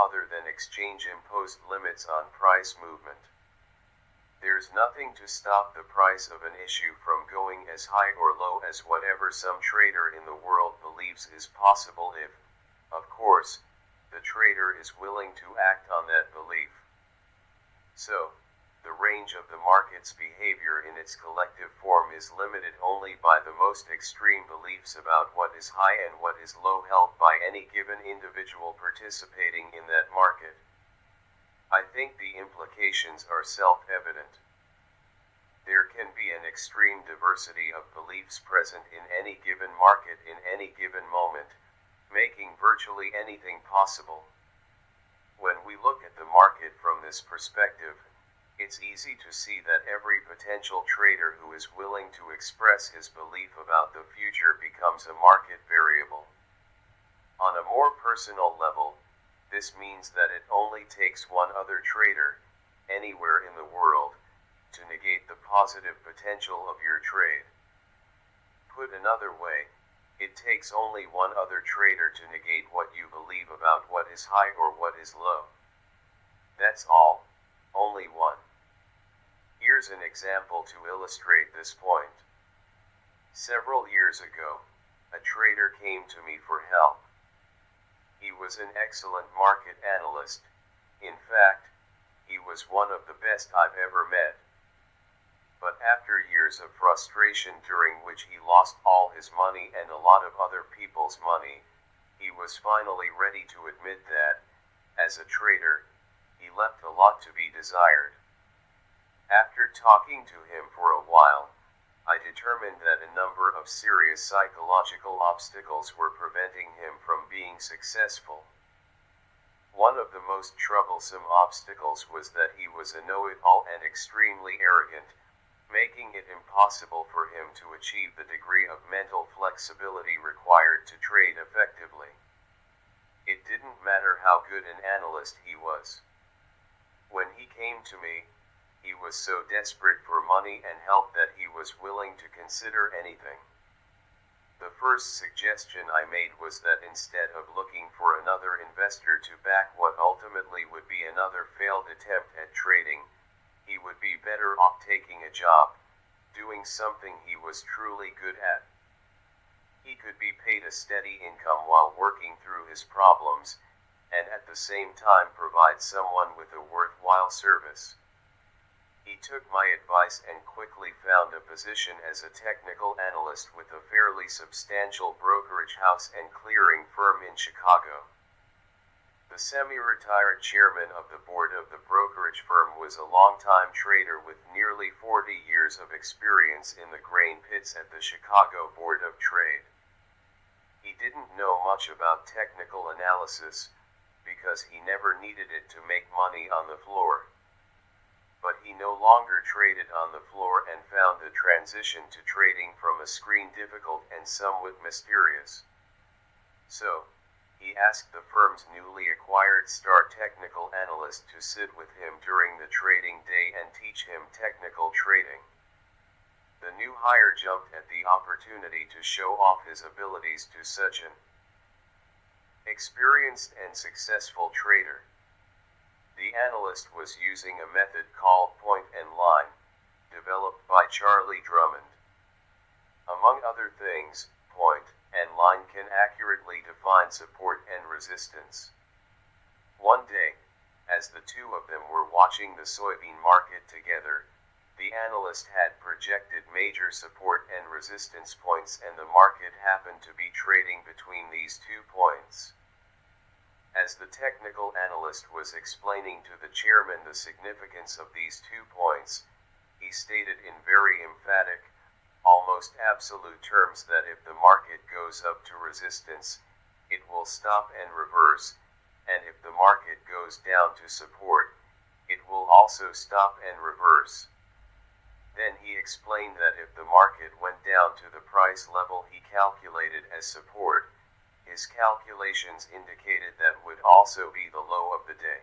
other than exchange-imposed limits on price movement? There's nothing to stop the price of an issue from going as high or low as whatever some trader in the world believes is possible if, of course, the trader is willing to act on that belief. So, the range of the market's behavior in its collective form is limited only by the most extreme beliefs about what is high and what is low held by any given individual participating in that market. I think the implications are self-evident. There can be an extreme diversity of beliefs present in any given market in any given moment, making virtually anything possible. When we look at the market from this perspective, it's easy to see that every potential trader who is willing to express his belief about the future becomes a market variable. On a more personal level, this means that it only takes one other trader, anywhere in the world, to negate the positive potential of your trade. Put another way, it takes only one other trader to negate what you believe about what is high or what is low. That's all, only one. Here's an example to illustrate this point. Several years ago, a trader came to me for help. He was an excellent market analyst. In fact, he was one of the best I've ever met. But after years of frustration during which he lost all his money and a lot of other people's money, he was finally ready to admit that, as a trader, he left a lot to be desired. After talking to him for a while, I determined that a number of serious psychological obstacles were preventing him from being successful. One of the most troublesome obstacles was that he was a know-it-all and extremely arrogant, making it impossible for him to achieve the degree of mental flexibility required to trade effectively. It didn't matter how good an analyst he was. When he came to me, he was so desperate for money and help that he was willing to consider anything. The first suggestion I made was that instead of looking for another investor to back what ultimately would be another failed attempt at trading, he would be better off taking a job, doing something he was truly good at. He could be paid a steady income while working through his problems, and at the same time provide someone with a worthwhile service. He took my advice and quickly found a position as a technical analyst with a fairly substantial brokerage house and clearing firm in Chicago. The semi-retired chairman of the board of the brokerage firm was a longtime trader with nearly 40 years of experience in the grain pits at the Chicago Board of Trade. He didn't know much about technical analysis, because he never needed it to make money on the floor. But he no longer traded on the floor and found the transition to trading from a screen difficult and somewhat mysterious. So, he asked the firm's newly acquired star technical analyst to sit with him during the trading day and teach him technical trading. The new hire jumped at the opportunity to show off his abilities to such an experienced and successful trader. The analyst was using a method called point and line, developed by Charlie Drummond. Among other things, point and line can accurately define support and resistance. One day, as the two of them were watching the soybean market together, the analyst had projected major support and resistance points, and the market happened to be trading between these 2 points. As the technical analyst was explaining to the chairman the significance of these 2 points, he stated in very emphatic, almost absolute terms that if the market goes up to resistance, it will stop and reverse, and if the market goes down to support, it will also stop and reverse. Then he explained that if the market went down to the price level he calculated as support, his calculations indicated that would also be the low of the day.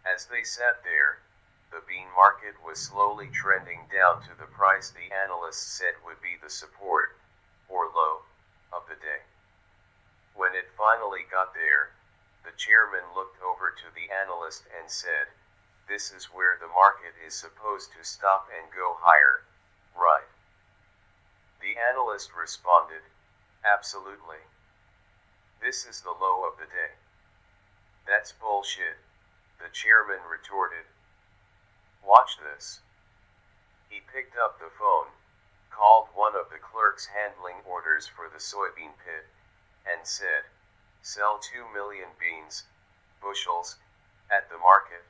As they sat there, the bean market was slowly trending down to the price the analysts said would be the support, or low, of the day. When it finally got there, the chairman looked over to the analyst and said, "This is where the market is supposed to stop and go higher, right?" The analyst responded, "Absolutely. This is the low of the day." "That's bullshit," the chairman retorted. "Watch this." He picked up the phone, called one of the clerks handling orders for the soybean pit, and said, "Sell 2 million beans, bushels, at the market."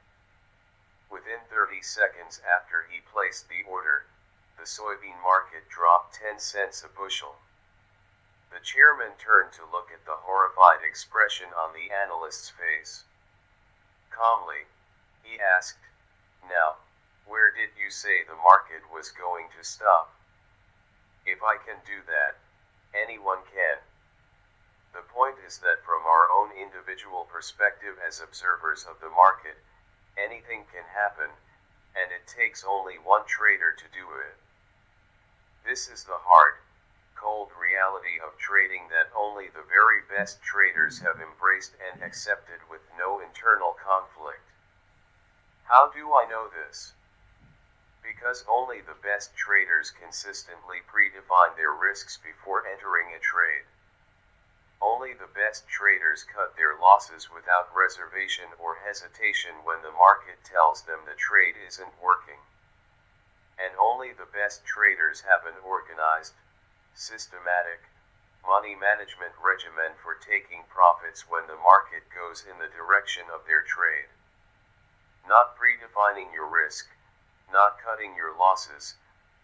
Within 30 seconds after he placed the order, the soybean market dropped 10 cents a bushel. The chairman turned to look at the horrified expression on the analyst's face. Calmly, he asked, "Now, where did you say the market was going to stop?" "If I can do that, anyone can." The point is that from our own individual perspective as observers of the market, anything can happen, and it takes only one trader to do it. This is the hard, cold reality of trading that only the very best traders have embraced and accepted with no internal conflict. How do I know this? Because only the best traders consistently predefine their risks before entering a trade. Only the best traders cut their losses without reservation or hesitation when the market tells them the trade isn't working. And only the best traders have an organized, systematic, money management regimen for taking profits when the market goes in the direction of their trade. Not predefining your risk, not cutting your losses,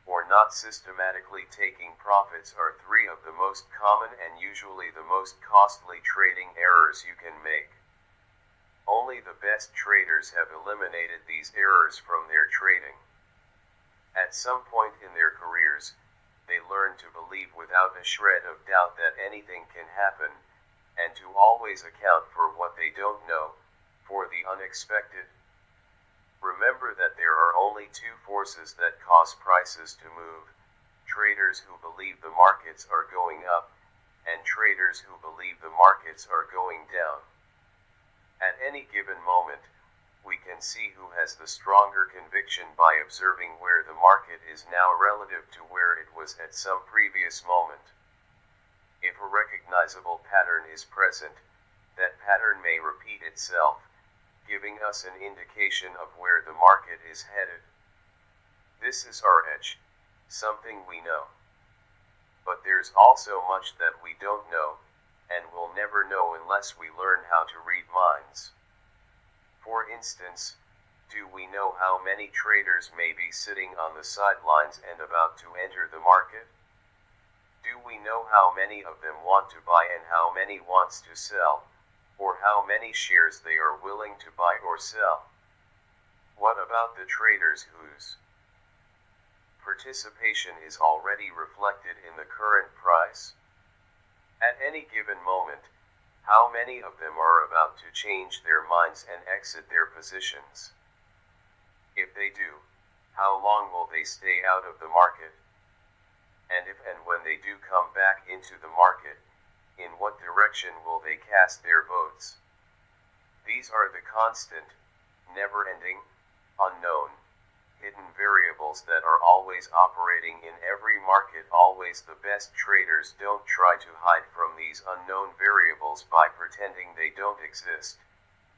or not systematically taking profits are 3 of the most common and usually the most costly trading errors you can make. Only the best traders have eliminated these errors from their trading. At some point in their careers, they learn to believe without a shred of doubt that anything can happen, and to always account for what they don't know, for the unexpected. Remember that there are only 2 forces that cause prices to move: traders traders who believe the markets are going up, and traders who believe the markets are going down. At any given moment, we can see who has the stronger conviction by observing where the market is now relative to where it was at some previous moment. If a recognizable pattern is present, that pattern may repeat itself, giving us an indication of where the market is headed. This is our edge, something we know. But there's also much that we don't know, and will never know unless we learn how to read minds. For instance, do we know how many traders may be sitting on the sidelines and about to enter the market? Do we know how many of them want to buy and how many wants to sell, or how many shares they are willing to buy or sell? What about the traders whose participation is already reflected in the current price? At any given moment, how many of them are about to change their minds and exit their positions? If they do, how long will they stay out of the market? And if and when they do come back into the market, in what direction will they cast their votes? These are the constant, never-ending, unknown, hidden variables that are always operating in every market. Always the best traders don't try to hide from these unknown variables by pretending they don't exist,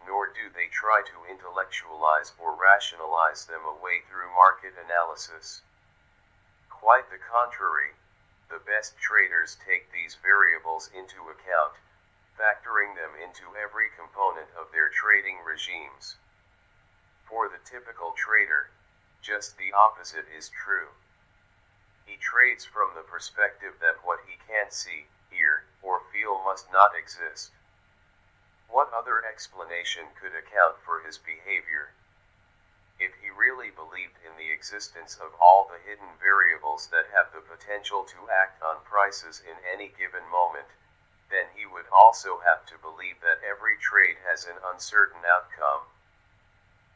nor do they try to intellectualize or rationalize them away through market analysis. Quite the contrary, the best traders take these variables into account, factoring them into every component of their trading regimes. For the typical trader, just the opposite is true. He trades from the perspective that what he can't see, hear, or feel must not exist. What other explanation could account for his behavior? If he really believed in the existence of all the hidden variables that have the potential to act on prices in any given moment, then he would also have to believe that every trade has an uncertain outcome.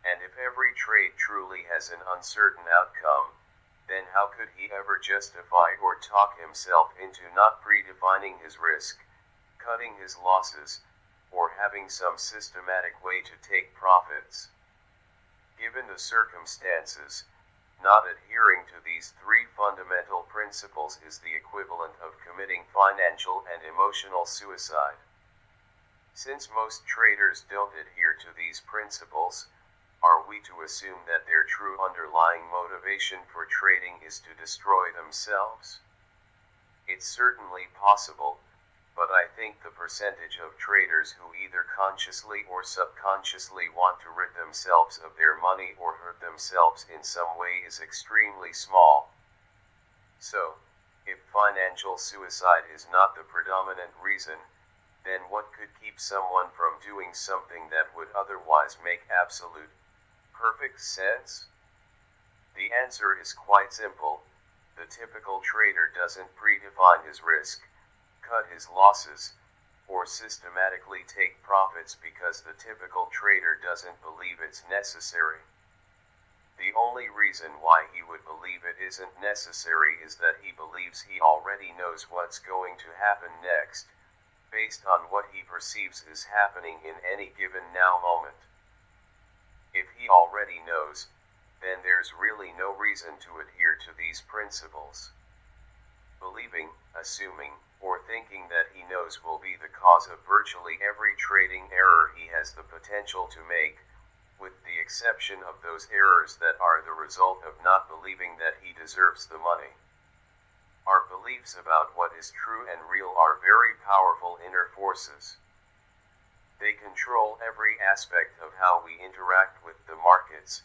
And if every trade truly has an uncertain outcome, then how could he ever justify or talk himself into not predefining his risk, cutting his losses, or having some systematic way to take profits? Given the circumstances, not adhering to these three fundamental principles is the equivalent of committing financial and emotional suicide. Since most traders don't adhere to these principles, are we to assume that their true underlying motivation for trading is to destroy themselves? It's certainly possible, but I think the percentage of traders who either consciously or subconsciously want to rid themselves of their money or hurt themselves in some way is extremely small. So, if financial suicide is not the predominant reason, then what could keep someone from doing something that would otherwise make absolute, perfect sense? The answer is quite simple. The typical trader doesn't predefine his risk, cut his losses, or systematically take profits because the typical trader doesn't believe it's necessary. The only reason why he would believe it isn't necessary is that he believes he already knows what's going to happen next, based on what he perceives is happening in any given now moment. If he already knows, then there's really no reason to adhere to these principles. Believing, assuming, or thinking that he knows will be the cause of virtually every trading error he has the potential to make, with the exception of those errors that are the result of not believing that he deserves the money. Our beliefs about what is true and real are very powerful inner forces. They control every aspect of how we interact with the markets,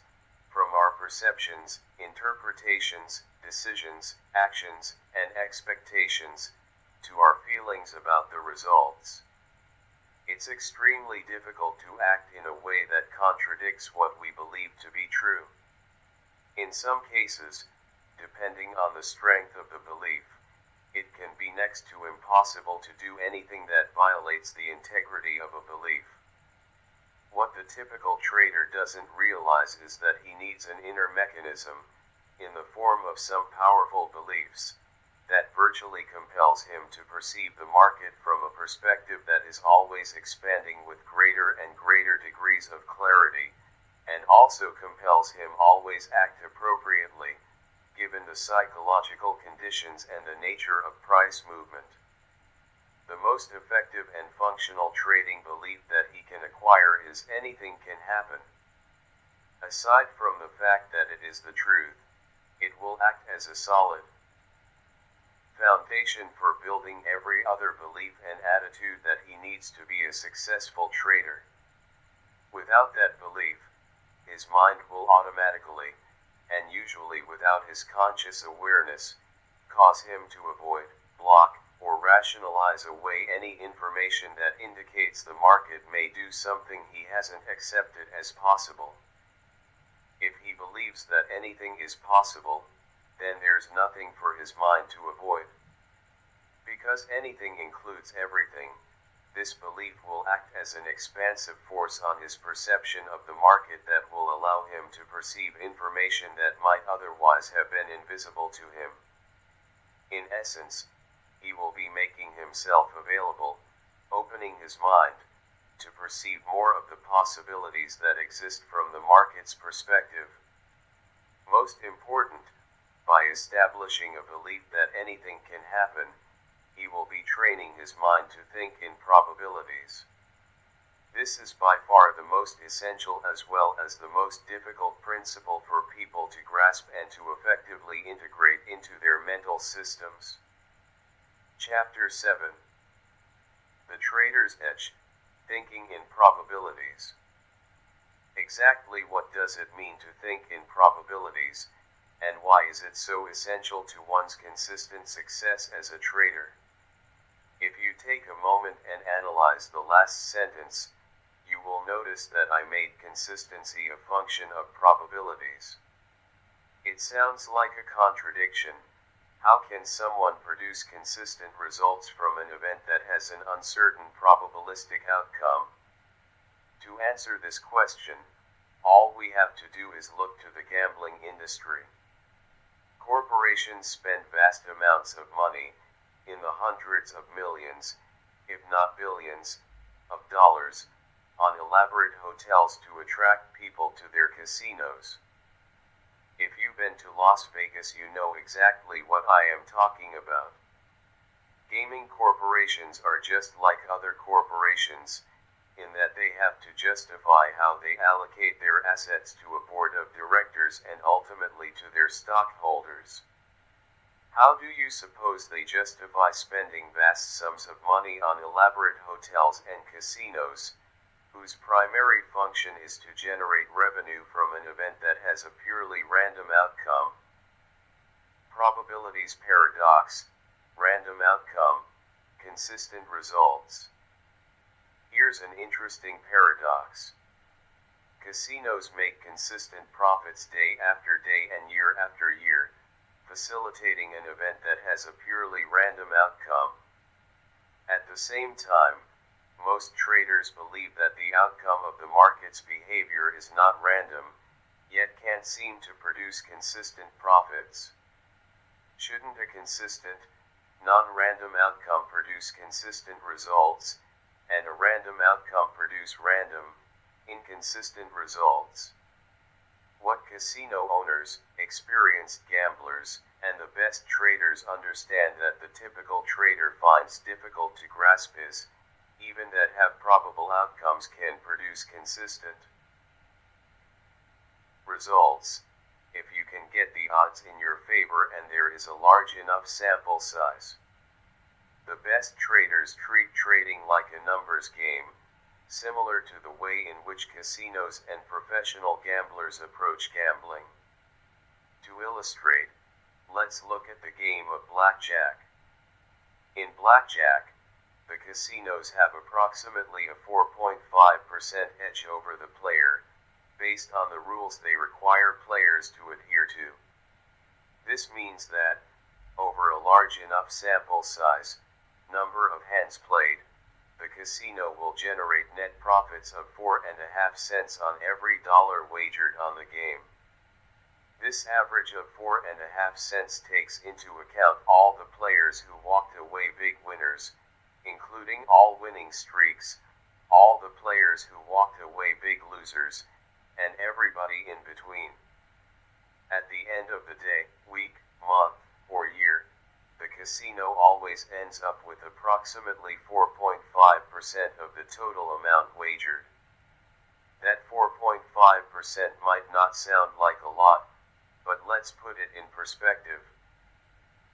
from our perceptions, interpretations, decisions, actions, and expectations, to our feelings about the results. It's extremely difficult to act in a way that contradicts what we believe to be true. In some cases, depending on the strength of the belief, it can be next to impossible to do anything that violates the integrity of a belief. What the typical trader doesn't realize is that he needs an inner mechanism, in the form of some powerful beliefs, that virtually compels him to perceive the market from a perspective that is always expanding with greater and greater degrees of clarity, and also compels him always act appropriately, given the psychological conditions and the nature of price movement. The most effective and functional trading belief that he can acquire is anything can happen. Aside from the fact that it is the truth, it will act as a solid foundation for building every other belief and attitude that he needs to be a successful trader. Without that belief, his mind will automatically, and usually without his conscious awareness, cause him to avoid, block, or rationalize away any information that indicates the market may do something he hasn't accepted as possible. If he believes that anything is possible, then there's nothing for his mind to avoid. Because anything includes everything, this belief will act as an expansive force on his perception of the market that will allow him to perceive information that might otherwise have been invisible to him. In essence, he will be making himself available, opening his mind, to perceive more of the possibilities that exist from the market's perspective. Most important, by establishing a belief that anything can happen, he will be training his mind to think in probabilities. This is by far the most essential as well as the most difficult principle for people to grasp and to effectively integrate into their mental systems. Chapter 7. The Trader's Edge. Thinking in Probabilities. Exactly what does it mean to think in probabilities, and why is it so essential to one's consistent success as a trader? If you take a moment and analyze the last sentence, you will notice that I made consistency a function of probabilities. It sounds like a contradiction. How can someone produce consistent results from an event that has an uncertain probabilistic outcome? To answer this question, all we have to do is look to the gambling industry. Corporations spend vast amounts of money, in the hundreds of millions, if not billions, of dollars, on elaborate hotels to attract people to their casinos. If you've been to Las Vegas, you know exactly what I am talking about. Gaming corporations are just like other corporations, in that they have to justify how they allocate their assets to a board of directors and ultimately to their stockholders. How do you suppose they justify spending vast sums of money on elaborate hotels and casinos, whose primary function is to generate revenue from an event that has a purely random outcome? Probabilities paradox: random outcome, consistent results. Here's an interesting paradox. Casinos make consistent profits day after day and year after year, facilitating an event that has a purely random outcome. At the same time, most traders believe that the outcome of the market's behavior is not random, yet can't seem to produce consistent profits. Shouldn't a consistent, non-random outcome produce consistent results, and a random outcome produce random, inconsistent results? What casino owners, experienced gamblers, and the best traders understand that the typical trader finds difficult to grasp is, even that have probable outcomes can produce consistent results, if you can get the odds in your favor and there is a large enough sample size. The best traders treat trading like a numbers game, similar to the way in which casinos and professional gamblers approach gambling. To illustrate, let's look at the game of blackjack. In blackjack, the casinos have approximately a 4.5% edge over the player, based on the rules they require players to adhere to. This means that, over a large enough sample size, number of hands played, the casino will generate net profits of 4.5 cents on every dollar wagered on the game. This average of 4.5 cents takes into account all the players who walked away big winners, including all winning streaks, all the players who walked away big losers, and everybody in between. At the end of the day, week, month, or year, the casino always ends up with approximately 4.5% of the total amount wagered. That 4.5% might not sound like a lot, but let's put it in perspective.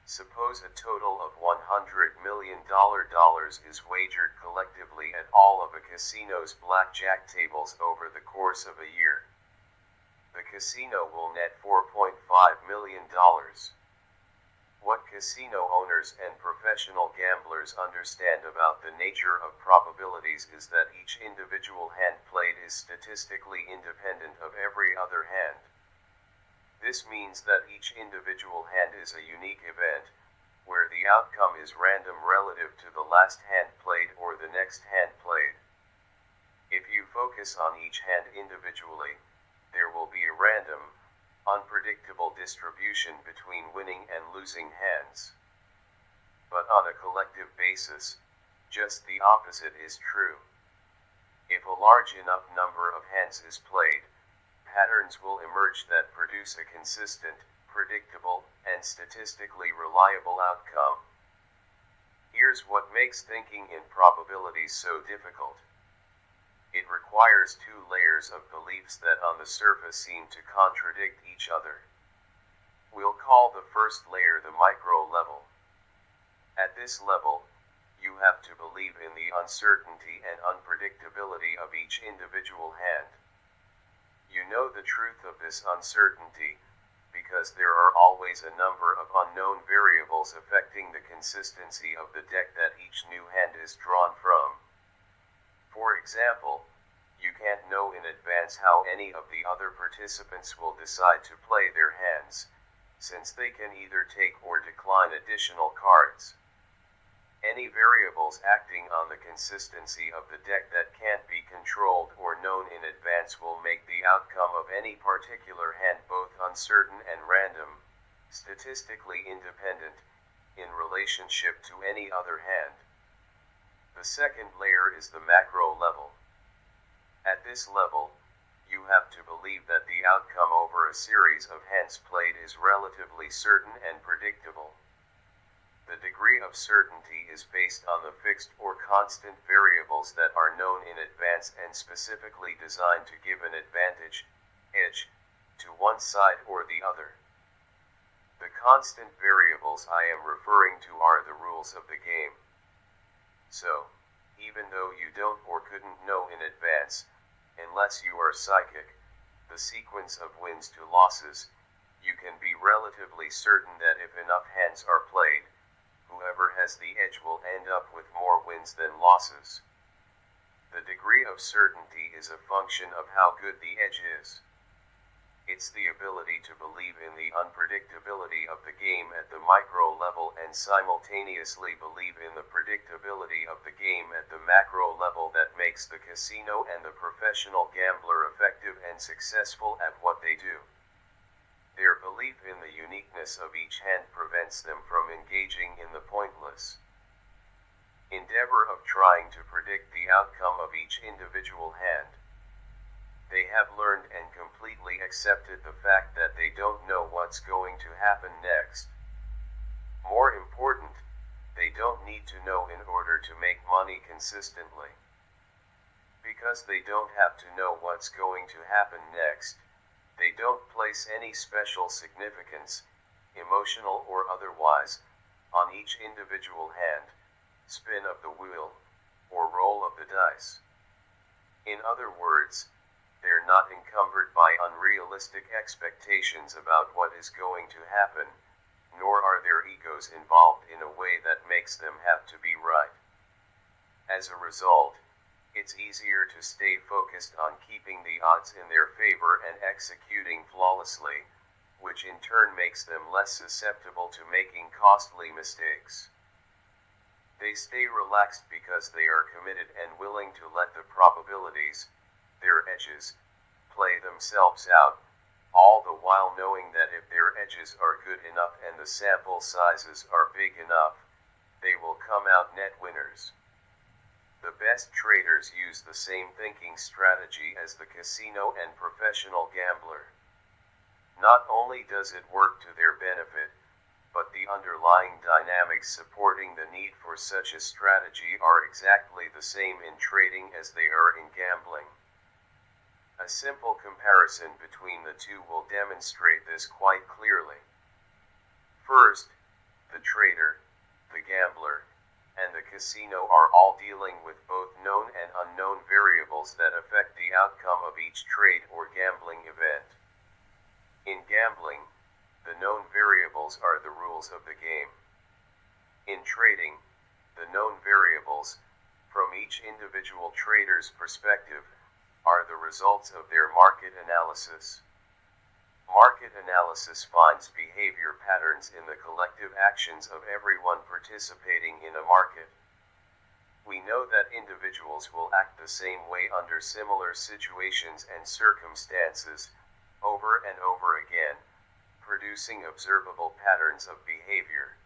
Suppose a total of $100 million is wagered collectively at all of a casino's blackjack tables over the course of a year. The casino will net $4.5 million. What casino owners and professional gamblers understand about the nature of probabilities is that each individual hand played is statistically independent of every other hand. This means that each individual hand is a unique event, where the outcome is random relative to the last hand played or the next hand played. If you focus on each hand individually, there will be a random, unpredictable distribution between winning and losing hands. But on a collective basis, just the opposite is true. If a large enough number of hands is played, patterns will emerge that produce a consistent, predictable, and statistically reliable outcome. Here's what makes thinking in probabilities so difficult. It requires two layers of beliefs that on the surface seem to contradict each other. We'll call the first layer the micro level. At this level, you have to believe in the uncertainty and unpredictability of each individual hand. You know the truth of this uncertainty, because there are always a number of unknown variables affecting the consistency of the deck that each new hand is drawn from. For example, you can't know in advance how any of the other participants will decide to play their hands, since they can either take or decline additional cards. Any variables acting on the consistency of the deck that can't be controlled or known in advance will make the outcome of any particular hand both uncertain and random, statistically independent, in relationship to any other hand. The second layer is the macro level. At this level, you have to believe that the outcome over a series of hands played is relatively certain and predictable. The degree of certainty is based on the fixed or constant variables that are known in advance and specifically designed to give an advantage, edge, to one side or the other. The constant variables I am referring to are the rules of the game. So, even though you don't or couldn't know in advance, unless you are psychic, the sequence of wins to losses, you can be relatively certain that if enough hands are played, whoever has the edge will end up with more wins than losses. The degree of certainty is a function of how good the edge is. It's the ability to believe in the unpredictability of the game at the micro level and simultaneously believe in the predictability of the game at the macro level that makes the casino and the professional gambler effective and successful at what they do. Their belief in the uniqueness of each hand prevents them from engaging in the pointless endeavor of trying to predict the outcome of each individual hand. They have learned and completely accepted the fact that they don't know what's going to happen next. More important, they don't need to know in order to make money consistently. Because they don't have to know what's going to happen next, they don't place any special significance, emotional or otherwise, on each individual hand, spin of the wheel, or roll of the dice. In other words, they're not encumbered by unrealistic expectations about what is going to happen, nor are their egos involved in a way that makes them have to be right. As a result, it's easier to stay focused on keeping the odds in their favor and executing flawlessly, which in turn makes them less susceptible to making costly mistakes. They stay relaxed because they are committed and willing to let the probabilities, their edges, play themselves out, all the while knowing that if their edges are good enough and the sample sizes are big enough, they will come out net winners. The best traders use the same thinking strategy as the casino and professional gambler. Not only does it work to their benefit, but the underlying dynamics supporting the need for such a strategy are exactly the same in trading as they are in gambling. A simple comparison between the two will demonstrate this quite clearly. First, the trader, the gambler, and the casino are all dealing with both known and unknown variables that affect the outcome of each trade or gambling event. In gambling, the known variables are the rules of the game. In trading, the known variables, from each individual trader's perspective, are the results of their market analysis. Market analysis finds behavior patterns in the collective actions of everyone participating in a market. We know that individuals will act the same way under similar situations and circumstances, over and over again, producing observable patterns of behavior.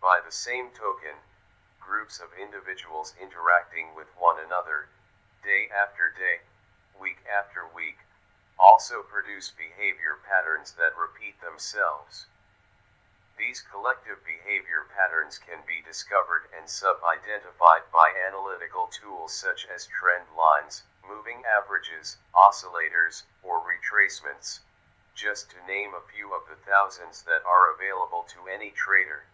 By the same token, groups of individuals interacting with one another, day after day, week after week, also produce behavior patterns that repeat themselves. These collective behavior patterns can be discovered and sub-identified by analytical tools such as trend lines, moving averages, oscillators, or retracements, just to name a few of the thousands that are available to any trader.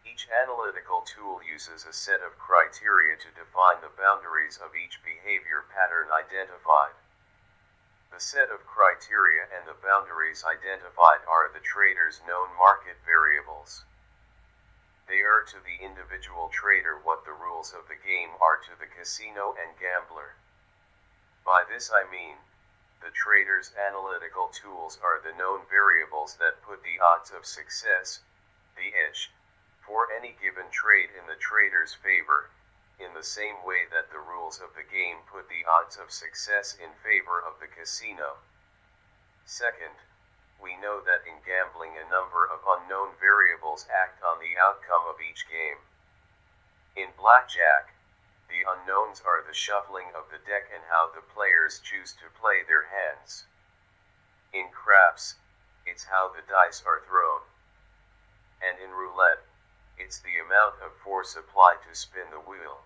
Each analytical tool uses a set of criteria to define the boundaries of each behavior pattern identified. The set of criteria and the boundaries identified are the trader's known market variables. They are to the individual trader what the rules of the game are to the casino and gambler. By this I mean, the trader's analytical tools are the known variables that put the odds of success, the edge, for any given trade in the trader's favor, in the same way that the rules of the game put the odds of success in favor of the casino. Second, we know that in gambling a number of unknown variables act on the outcome of each game. In blackjack, the unknowns are the shuffling of the deck and how the players choose to play their hands. In craps, it's how the dice are thrown. And in roulette, it's the amount of force applied to spin the wheel.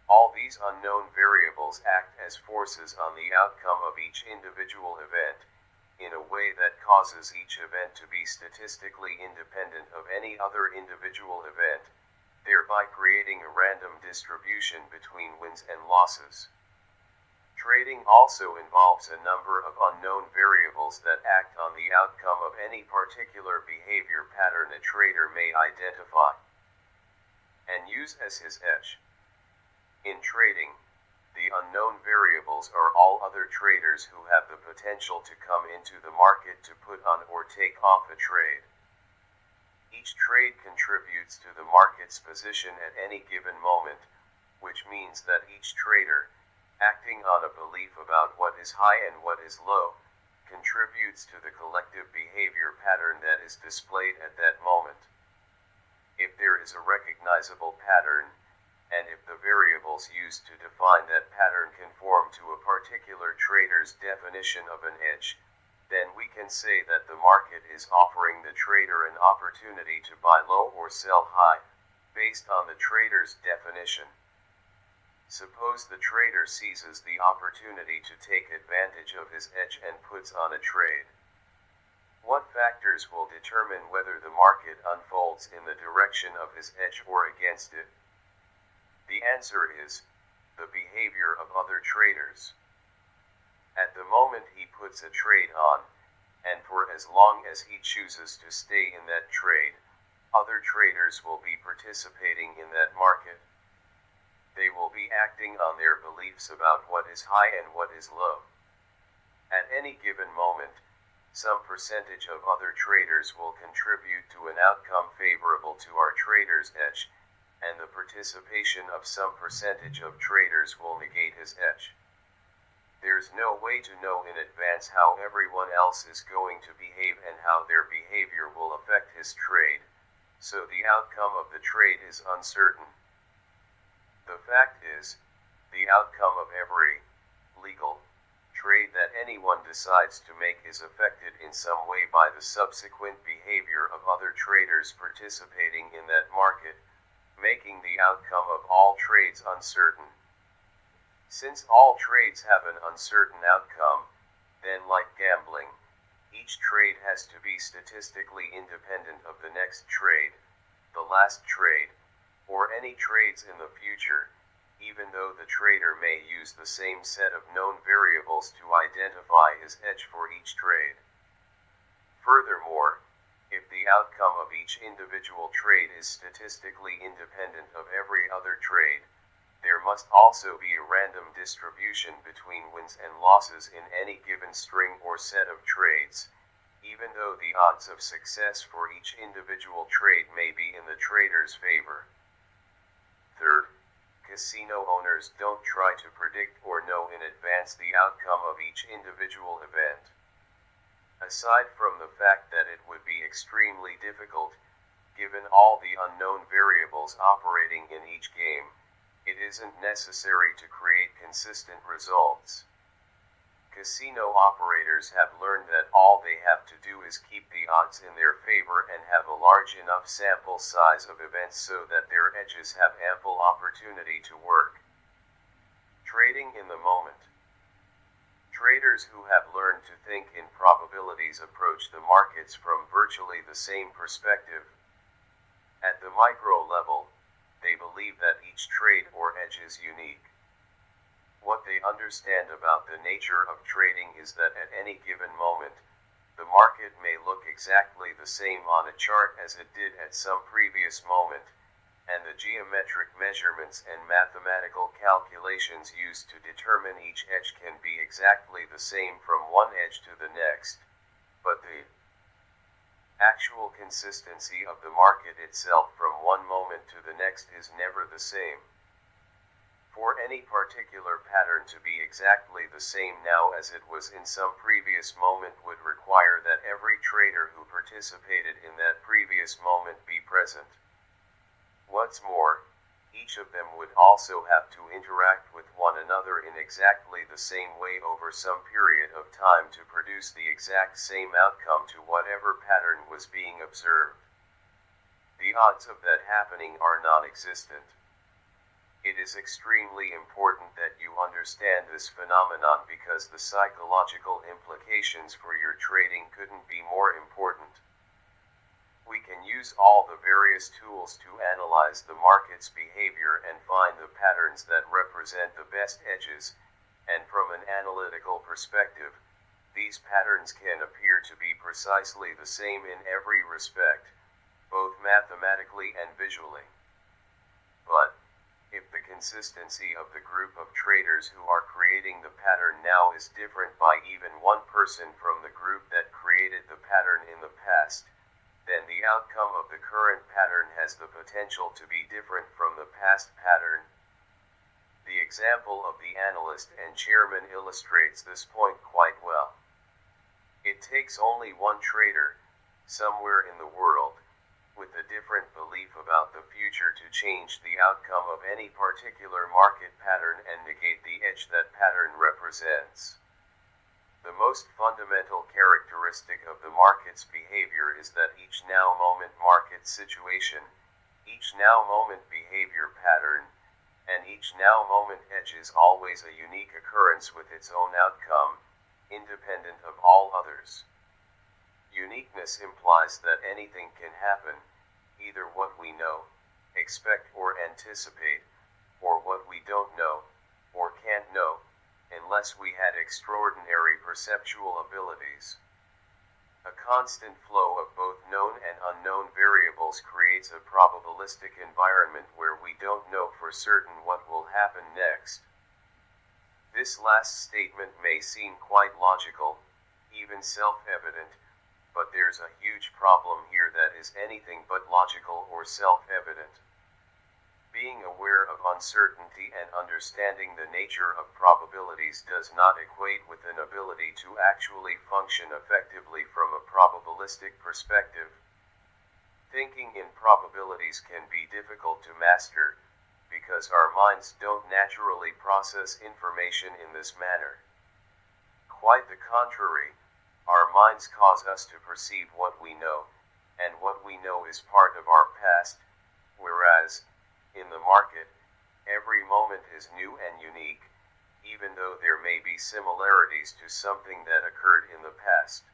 All these unknown variables act as forces on the outcome of each individual event, in a way that causes each event to be statistically independent of any other individual event, thereby creating a random distribution between wins and losses. Trading also involves a number of unknown variables that act on the outcome of any particular behavior pattern a trader may identify and use as his edge. In trading, the unknown variables are all other traders who have the potential to come into the market to put on or take off a trade. Each trade contributes to the market's position at any given moment, which means that each trader, acting on a belief about what is high and what is low, contributes to the collective behavior pattern that is displayed at that moment. If there is a recognizable pattern, and if the variables used to define that pattern conform to a particular trader's definition of an edge, then we can say that the market is offering the trader an opportunity to buy low or sell high, based on the trader's definition. Suppose the trader seizes the opportunity to take advantage of his edge and puts on a trade. What factors will determine whether the market unfolds in the direction of his edge or against it? The answer is, the behavior of other traders. At the moment he puts a trade on, and for as long as he chooses to stay in that trade, other traders will be participating in that market. They will be acting on their beliefs about what is high and what is low. At any given moment, some percentage of other traders will contribute to an outcome favorable to our trader's edge, and the participation of some percentage of traders will negate his edge. There's no way to know in advance how everyone else is going to behave and how their behavior will affect his trade, so the outcome of the trade is uncertain. The fact is, the outcome of every legal trade that anyone decides to make is affected in some way by the subsequent behavior of other traders participating in that market, making the outcome of all trades uncertain. Since all trades have an uncertain outcome, then like gambling, each trade has to be statistically independent of the next trade, the last trade, or any trades in the future, even though the trader may use the same set of known variables to identify his edge for each trade. Furthermore, if the outcome of each individual trade is statistically independent of every other trade, there must also be a random distribution between wins and losses in any given string or set of trades, even though the odds of success for each individual trade may be in the trader's favor. Third, casino owners don't try to predict or know in advance the outcome of each individual event. Aside from the fact that it would be extremely difficult, given all the unknown variables operating in each game, it isn't necessary to create consistent results. Casino operators have learned that all they have to do is keep the odds in their favor and have a large enough sample size of events so that their edges have ample opportunity to work. Trading in the moment. Traders who have learned to think in probabilities approach the markets from virtually the same perspective. At the micro level, they believe that each trade or edge is unique. What they understand about the nature of trading is that at any given moment, the market may look exactly the same on a chart as it did at some previous moment, and the geometric measurements and mathematical calculations used to determine each edge can be exactly the same from one edge to the next, but the actual consistency of the market itself from one moment to the next is never the same. For any particular pattern to be exactly the same now as it was in some previous moment would require that every trader who participated in that previous moment be present. What's more, each of them would also have to interact with one another in exactly the same way over some period of time to produce the exact same outcome to whatever pattern was being observed. The odds of that happening are non-existent. It is extremely important that you understand this phenomenon because the psychological implications for your trading couldn't be more important. We can use all the various tools to analyze the market's behavior and find the patterns that represent the best edges, and from an analytical perspective, these patterns can appear to be precisely the same in every respect, both mathematically and visually. But, if the consistency of the group of traders who are creating the pattern now is different by even one person from the group that created the pattern in the past, then the outcome of the current pattern has the potential to be different from the past pattern. The example of the analyst and chairman illustrates this point quite well. It takes only one trader, somewhere in the world, with a different belief about the future to change the outcome of any particular market pattern and negate the edge that pattern represents. The most fundamental characteristic of the market's behavior is that each now-moment market situation, each now-moment behavior pattern, and each now-moment edge is always a unique occurrence with its own outcome, independent of all others. Uniqueness implies that anything can happen, either what we know, expect or anticipate, or what we don't know, or can't know, unless we had extraordinary perceptual abilities. A constant flow of both known and unknown variables creates a probabilistic environment where we don't know for certain what will happen next. This last statement may seem quite logical, even self-evident, but there's a huge problem here that is anything but logical or self-evident. Being aware of uncertainty and understanding the nature of probabilities does not equate with an ability to actually function effectively from a probabilistic perspective. Thinking in probabilities can be difficult to master, because our minds don't naturally process information in this manner. Quite the contrary, our minds cause us to perceive what we know, and what we know is part of our past, whereas, in the market, every moment is new and unique, even though there may be similarities to something that occurred in the past.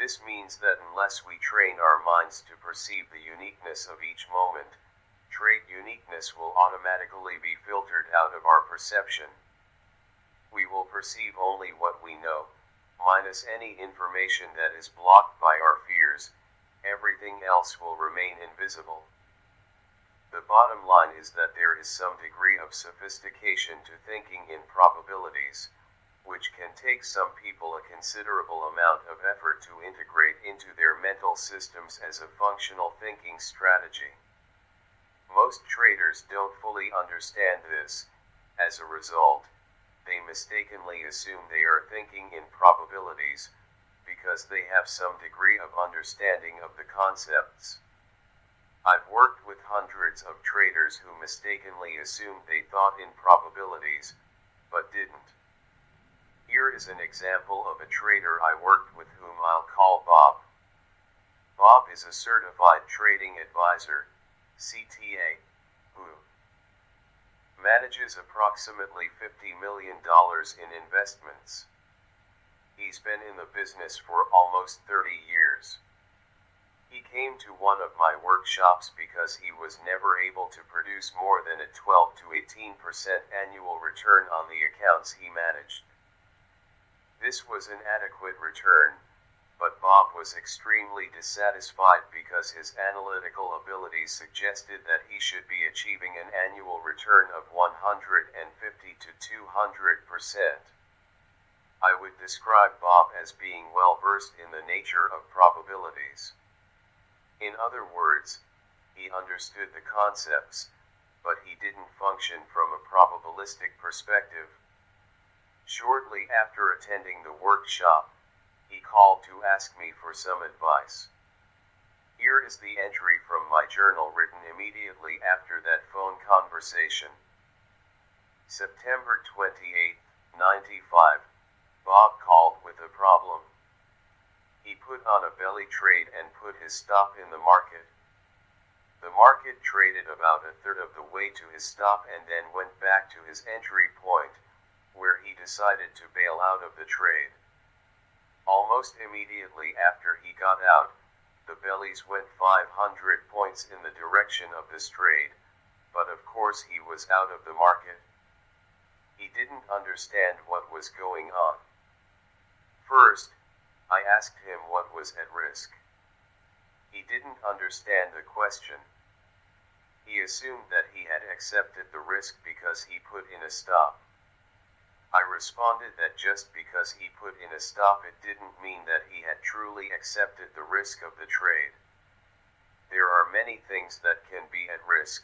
This means that unless we train our minds to perceive the uniqueness of each moment, trade uniqueness will automatically be filtered out of our perception. We will perceive only what we know, minus any information that is blocked by our fears. Everything else will remain invisible. The bottom line is that there is some degree of sophistication to thinking in probabilities, which can take some people a considerable amount of effort to integrate into their mental systems as a functional thinking strategy. Most traders don't fully understand this. As a result, they mistakenly assume they are thinking in probabilities, because they have some degree of understanding of the concepts. I've worked with hundreds of traders who mistakenly assumed they thought in probabilities, but didn't. Here is an example of a trader I worked with whom I'll call Bob. Bob is a certified trading advisor, CTA, who manages approximately $50 million in investments. He's been in the business for almost 30 years. He came to one of my workshops because he was never able to produce more than a 12 to 18% annual return on the accounts he managed. This was an adequate return, but Bob was extremely dissatisfied because his analytical abilities suggested that he should be achieving an annual return of 150 to 200%. I would describe Bob as being well versed in the nature of probabilities. In other words, he understood the concepts, but he didn't function from a probabilistic perspective. Shortly after attending the workshop, he called to ask me for some advice. Here is the entry from my journal written immediately after that phone conversation. September 28, 95, Bob called with a problem. He put on a belly trade and put his stop in the market. The market traded about a third of the way to his stop and then went back to his entry point, where he decided to bail out of the trade. Almost immediately after he got out, the bellies went 500 points in the direction of this trade, but of course he was out of the market. He didn't understand what was going on. First, I asked him what was at risk. He didn't understand the question. He assumed that he had accepted the risk because he put in a stop. I responded that just because he put in a stop it didn't mean that he had truly accepted the risk of the trade. There are many things that can be at risk: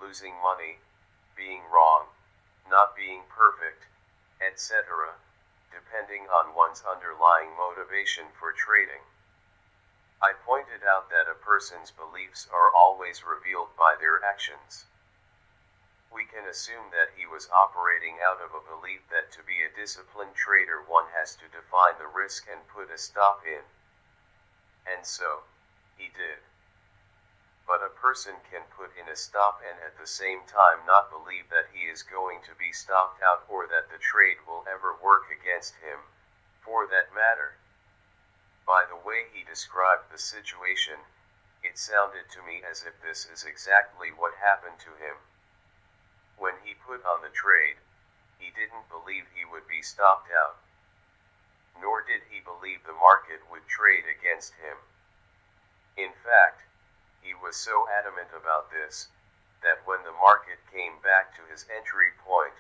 losing money, being wrong, not being perfect, etc., depending on one's underlying motivation for trading. I pointed out that a person's beliefs are always revealed by their actions. We can assume that he was operating out of a belief that to be a disciplined trader one has to define the risk and put a stop in. And so, he did. But a person can put in a stop and at the same time not believe that he is going to be stopped out or that the trade will ever work against him, for that matter. By the way he described the situation, it sounded to me as if this is exactly what happened to him. When he put on the trade, he didn't believe he would be stopped out. Nor did he believe the market would trade against him. In fact, he was so adamant about this, that when the market came back to his entry point,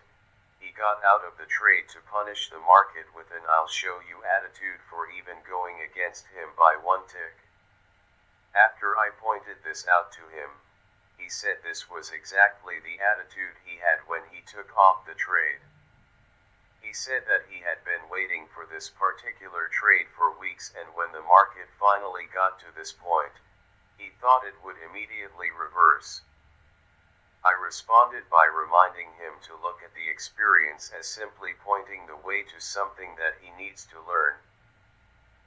he got out of the trade to punish the market with an "I'll show you" attitude for even going against him by one tick. After I pointed this out to him, He said this was exactly the attitude he had when he took off the trade. He said that he had been waiting for this particular trade for weeks, and when the market finally got to this point, he thought it would immediately reverse. I responded by reminding him to look at the experience as simply pointing the way to something that he needs to learn.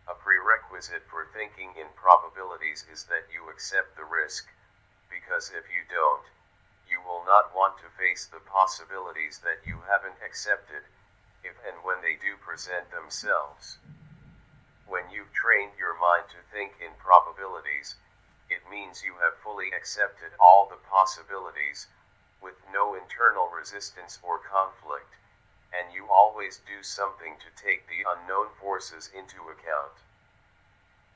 A prerequisite for thinking in probabilities is that you accept the risk, because if you don't, you will not want to face the possibilities that you haven't accepted, if and when they do present themselves. When you've trained your mind to think in probabilities, it means you have fully accepted all the possibilities, with no internal resistance or conflict, and you always do something to take the unknown forces into account.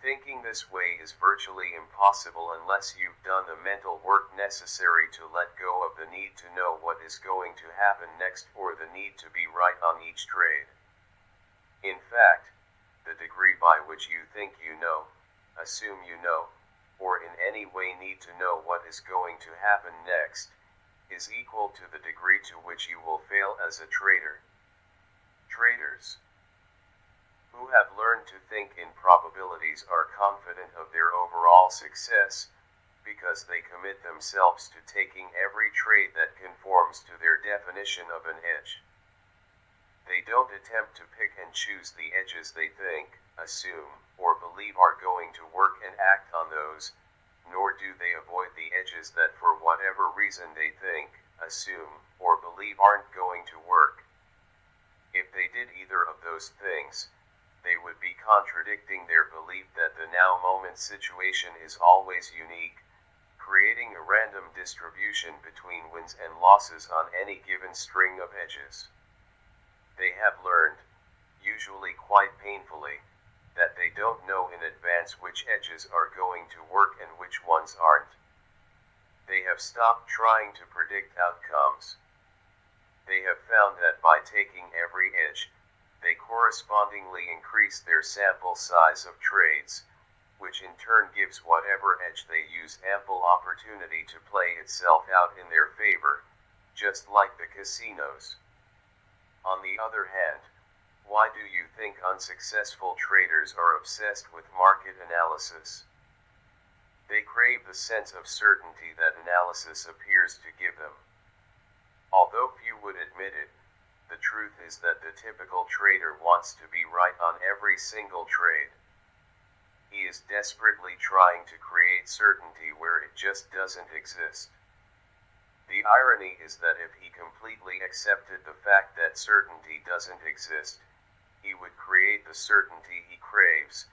Thinking this way is virtually impossible unless you've done the mental work necessary to let go of the need to know what is going to happen next or the need to be right on each trade. In fact, the degree by which you think you know, assume you know, or in any way need to know what is going to happen next, is equal to the degree to which you will fail as a trader. Traders who have learned to think in probabilities are confident of their overall success, because they commit themselves to taking every trade that conforms to their definition of an edge. They don't attempt to pick and choose the edges they think, assume, or believe are going to work and act on those, nor do they avoid the edges that for whatever reason they think, assume, or believe aren't going to work. If they did either of those things, they would be contradicting their belief that the now moment situation is always unique, creating a random distribution between wins and losses on any given string of edges. They have learned, usually quite painfully, that they don't know in advance which edges are going to work and which ones aren't. They have stopped trying to predict outcomes. They have found that by taking every edge, they correspondingly increase their sample size of trades, which in turn gives whatever edge they use ample opportunity to play itself out in their favor, just like the casinos. On the other hand, why do you think unsuccessful traders are obsessed with market analysis? They crave the sense of certainty that analysis appears to give them. Although few would admit it, the truth is that the typical trader wants to be right on every single trade. He is desperately trying to create certainty where it just doesn't exist. The irony is that if he completely accepted the fact that certainty doesn't exist, he would create the certainty he craves.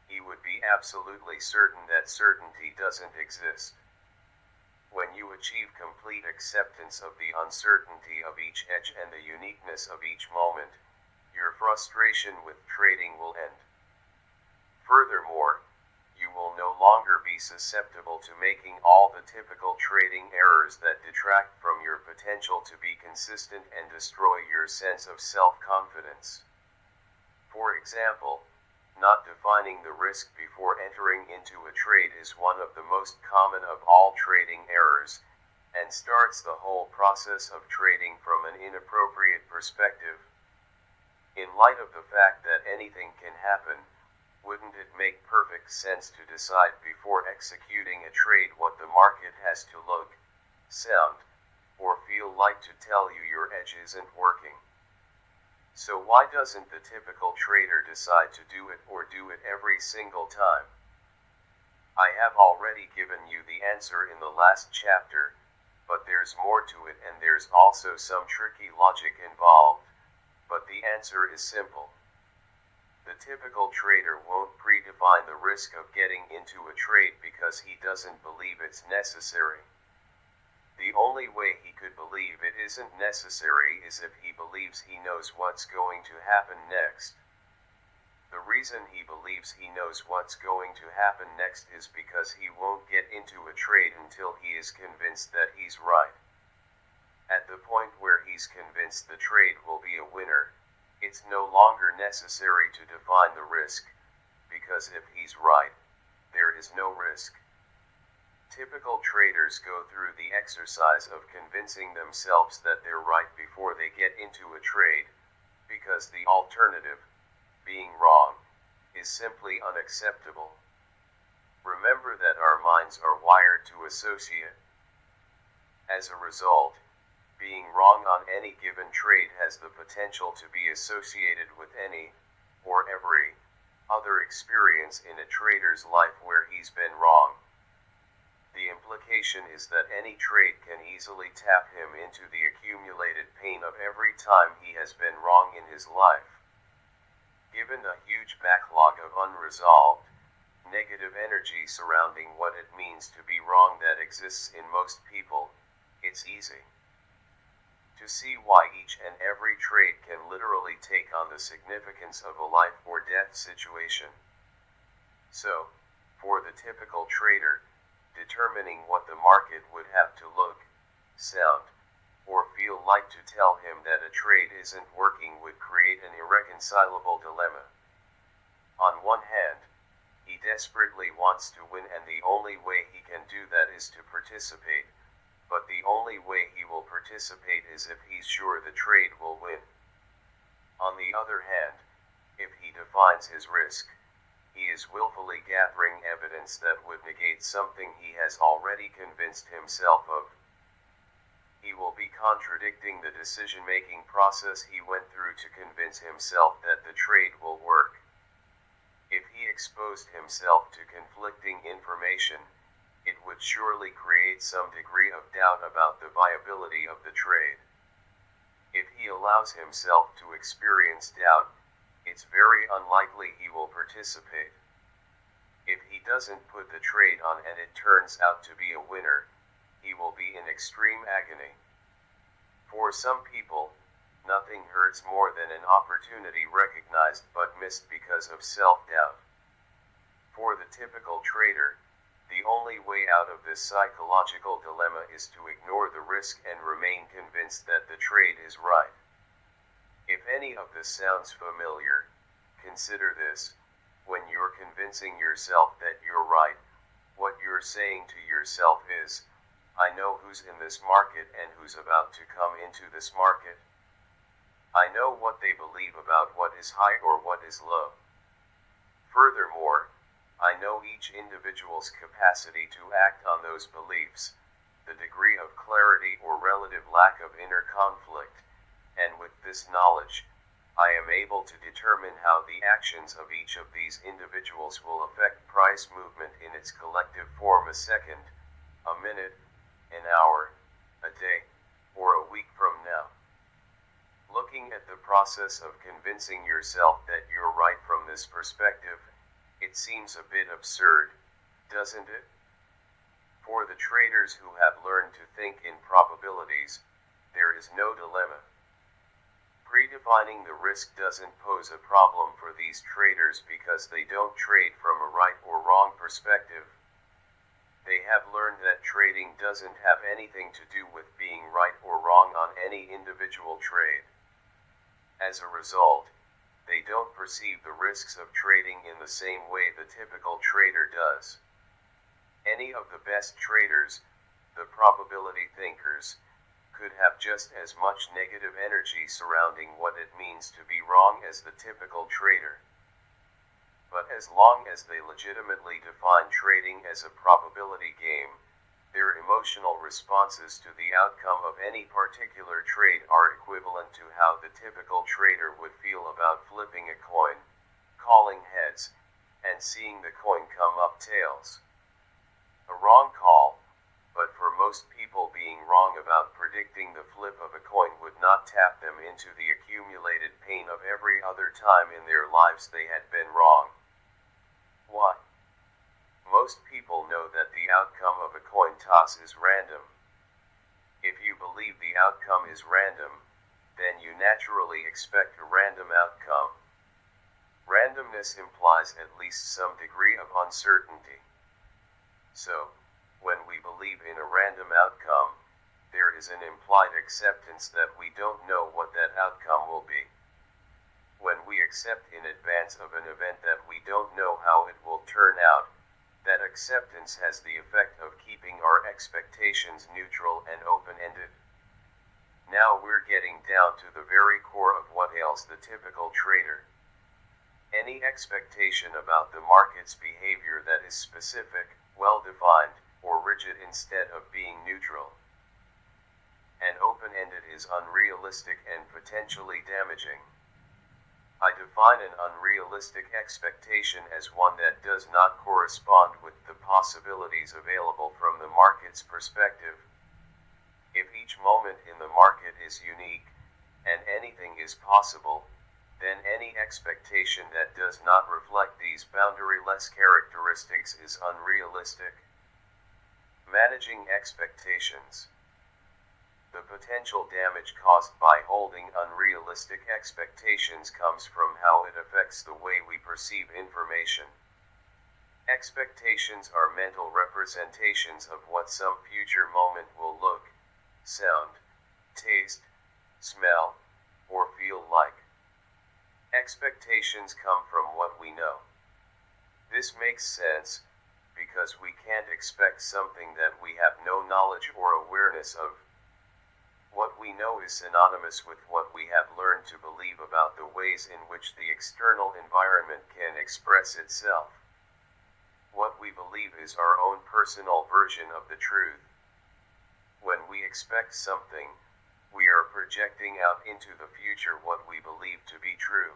He would be absolutely certain that certainty doesn't exist. When you achieve complete acceptance of the uncertainty of each edge and the uniqueness of each moment, your frustration with trading will end. Furthermore, you will no longer be susceptible to making all the typical trading errors that detract from your potential to be consistent and destroy your sense of self-confidence. For example, not defining the risk before entering into a trade is one of the most common of all trading errors, and starts the whole process of trading from an inappropriate perspective. In light of the fact that anything can happen, wouldn't it make perfect sense to decide before executing a trade what the market has to look, sound, or feel like to tell you your edge isn't working? So why doesn't the typical trader decide to do it or do it every single time? I have already given you the answer in the last chapter, but there's more to it and there's also some tricky logic involved, but the answer is simple. The typical trader won't predefine the risk of getting into a trade because he doesn't believe it's necessary. The only way he could believe it isn't necessary is if he believes he knows what's going to happen next. The reason he believes he knows what's going to happen next is because he won't get into a trade until he is convinced that he's right. At the point where he's convinced the trade will be a winner, it's no longer necessary to define the risk, because if he's right, there is no risk. Typical traders go through the exercise of convincing themselves that they're right before they get into a trade, because the alternative, being wrong, is simply unacceptable. Remember that our minds are wired to associate. As a result, being wrong on any given trade has the potential to be associated with any, or every, other experience in a trader's life where he's been wrong. The implication is that any trade can easily tap him into the accumulated pain of every time he has been wrong in his life. Given the huge backlog of unresolved, negative energy surrounding what it means to be wrong that exists in most people, it's easy to see why each and every trade can literally take on the significance of a life or death situation. So, for the typical trader, determining what the market would have to look, sound, or feel like to tell him that a trade isn't working would create an irreconcilable dilemma. On one hand, he desperately wants to win, and the only way he can do that is to participate, but the only way he will participate is if he's sure the trade will win. On the other hand, if he defines his risk, he is willfully gathering evidence that would negate something he has already convinced himself of. He will be contradicting the decision-making process he went through to convince himself that the trade will work. If he exposed himself to conflicting information, it would surely create some degree of doubt about the viability of the trade. If he allows himself to experience doubt, it's very unlikely he will participate. If he doesn't put the trade on and it turns out to be a winner, he will be in extreme agony. For some people, nothing hurts more than an opportunity recognized but missed because of self-doubt. For the typical trader, the only way out of this psychological dilemma is to ignore the risk and remain convinced that the trade is right. If any of this sounds familiar, consider this: when you're convincing yourself that you're right, what you're saying to yourself is, I know who's in this market and who's about to come into this market. I know what they believe about what is high or what is low. Furthermore, I know each individual's capacity to act on those beliefs, the degree of clarity or relative lack of inner conflict, and with this knowledge, I am able to determine how the actions of each of these individuals will affect price movement in its collective form a second, a minute, an hour, a day, or a week from now. Looking at the process of convincing yourself that you're right from this perspective, it seems a bit absurd, doesn't it? For the traders who have learned to think in probabilities, there is no dilemma. Predefining the risk doesn't pose a problem for these traders because they don't trade from a right or wrong perspective. They have learned that trading doesn't have anything to do with being right or wrong on any individual trade. As a result, they don't perceive the risks of trading in the same way the typical trader does. Any of the best traders, the probability thinkers, could have just as much negative energy surrounding what it means to be wrong as the typical trader. But as long as they legitimately define trading as a probability game, their emotional responses to the outcome of any particular trade are equivalent to how the typical trader would feel about flipping a coin, calling heads, and seeing the coin come up tails. A wrong call, but for most people being wrong about predicting the flip of a coin would not tap them into the accumulated pain of every other time in their lives they had been wrong. Why? Most people know that the outcome of a coin toss is random. If you believe the outcome is random, then you naturally expect a random outcome. Randomness implies at least some degree of uncertainty. So, when we believe in a random outcome, there is an implied acceptance that we don't know what that outcome will be. When we accept in advance of an event that we don't know how it will turn out, that acceptance has the effect of keeping our expectations neutral and open-ended. Now we're getting down to the very core of what ails the typical trader. Any expectation about the market's behavior that is specific, well-defined, or rigid instead of being neutral and open-ended is unrealistic and potentially damaging. I define an unrealistic expectation as one that does not correspond with the possibilities available from the market's perspective. If each moment in the market is unique, and anything is possible, then any expectation that does not reflect these boundaryless characteristics is unrealistic. Managing expectations. The potential damage caused by holding unrealistic expectations comes from how it affects the way we perceive information. Expectations are mental representations of what some future moment will look, sound, taste, smell, or feel like. Expectations come from what we know. This makes sense, because we can't expect something that we have no knowledge or awareness of. What we know is synonymous with what we have learned to believe about the ways in which the external environment can express itself. What we believe is our own personal version of the truth. When we expect something, we are projecting out into the future what we believe to be true.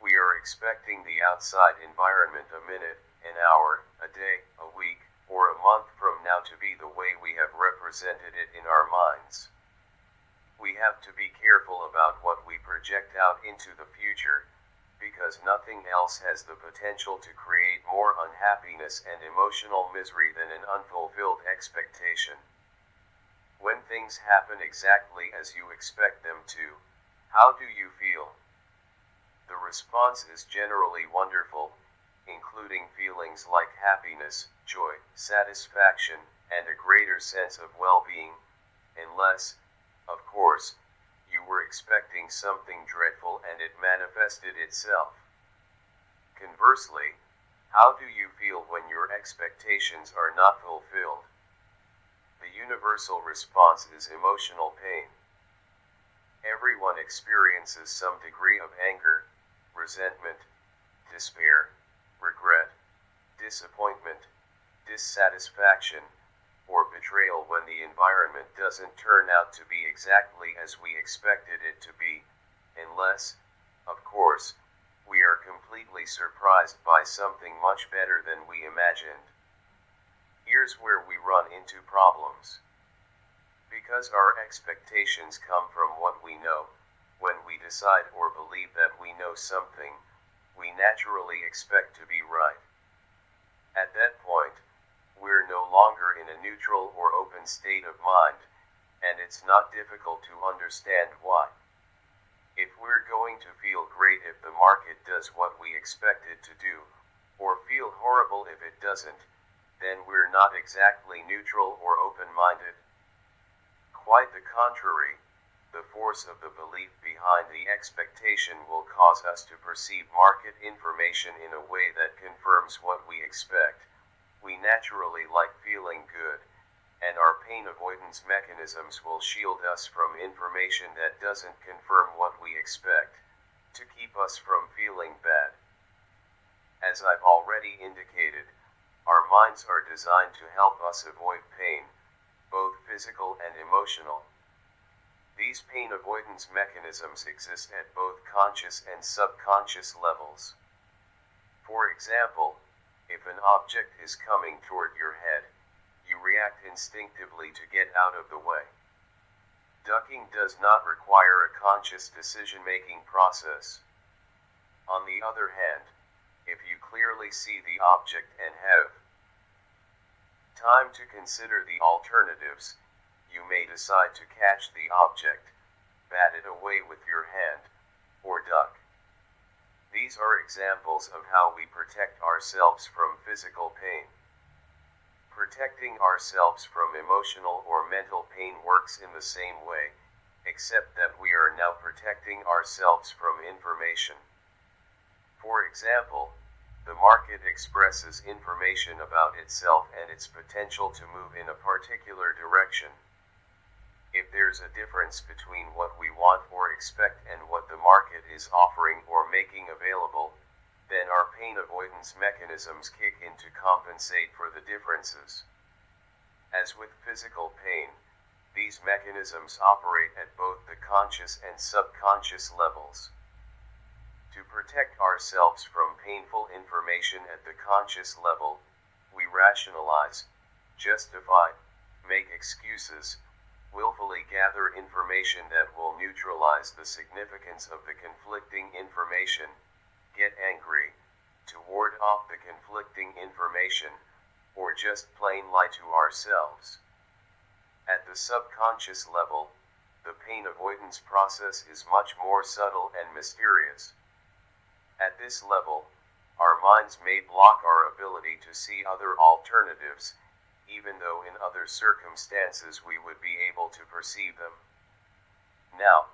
We are expecting the outside environment a minute, an hour, a day, a week, or a month from now to be the way we have represented it in our minds. We have to be careful about what we project out into the future, because nothing else has the potential to create more unhappiness and emotional misery than an unfulfilled expectation. When things happen exactly as you expect them to, how do you feel? The response is generally wonderful, including feelings like happiness, joy, satisfaction, and a greater sense of well-being, unless, of course, you were expecting something dreadful and it manifested itself. Conversely, how do you feel when your expectations are not fulfilled? The universal response is emotional pain. Everyone experiences some degree of anger, resentment, despair, regret, disappointment, dissatisfaction, or betrayal when the environment doesn't turn out to be exactly as we expected it to be, unless, of course, we are completely surprised by something much better than we imagined. Here's where we run into problems. Because our expectations come from what we know, when we decide or believe that we know something, we naturally expect to be right. At that point, we're no longer in a neutral or open state of mind, and it's not difficult to understand why. If we're going to feel great if the market does what we expect it to do, or feel horrible if it doesn't, then we're not exactly neutral or open-minded. Quite the contrary, the force of the belief behind the expectation will cause us to perceive market information in a way that confirms what we expect. We naturally like feeling good, and our pain avoidance mechanisms will shield us from information that doesn't confirm what we expect, to keep us from feeling bad. As I've already indicated, our minds are designed to help us avoid pain, both physical and emotional. These pain avoidance mechanisms exist at both conscious and subconscious levels. For example, if an object is coming toward your head, you react instinctively to get out of the way. Ducking does not require a conscious decision-making process. On the other hand, if you clearly see the object and have time to consider the alternatives, you may decide to catch the object, bat it away with your hand, or duck. These are examples of how we protect ourselves from physical pain. Protecting ourselves from emotional or mental pain works in the same way, except that we are now protecting ourselves from information. For example, The market expresses information about itself and its potential to move in a particular direction. If there's a difference between what we want or expect and what the market is offering or making available, then our pain avoidance mechanisms kick in to compensate for the differences. As with physical pain, these mechanisms operate at both the conscious and subconscious levels. To protect ourselves from painful information at the conscious level, we rationalize, justify, make excuses, willfully gather information that will neutralize the significance of the conflicting information, get angry, to ward off the conflicting information, or just plain lie to ourselves. At the subconscious level, the pain avoidance process is much more subtle and mysterious. At this level, our minds may block our ability to see other alternatives, even though in other circumstances we would be able to perceive them. Now,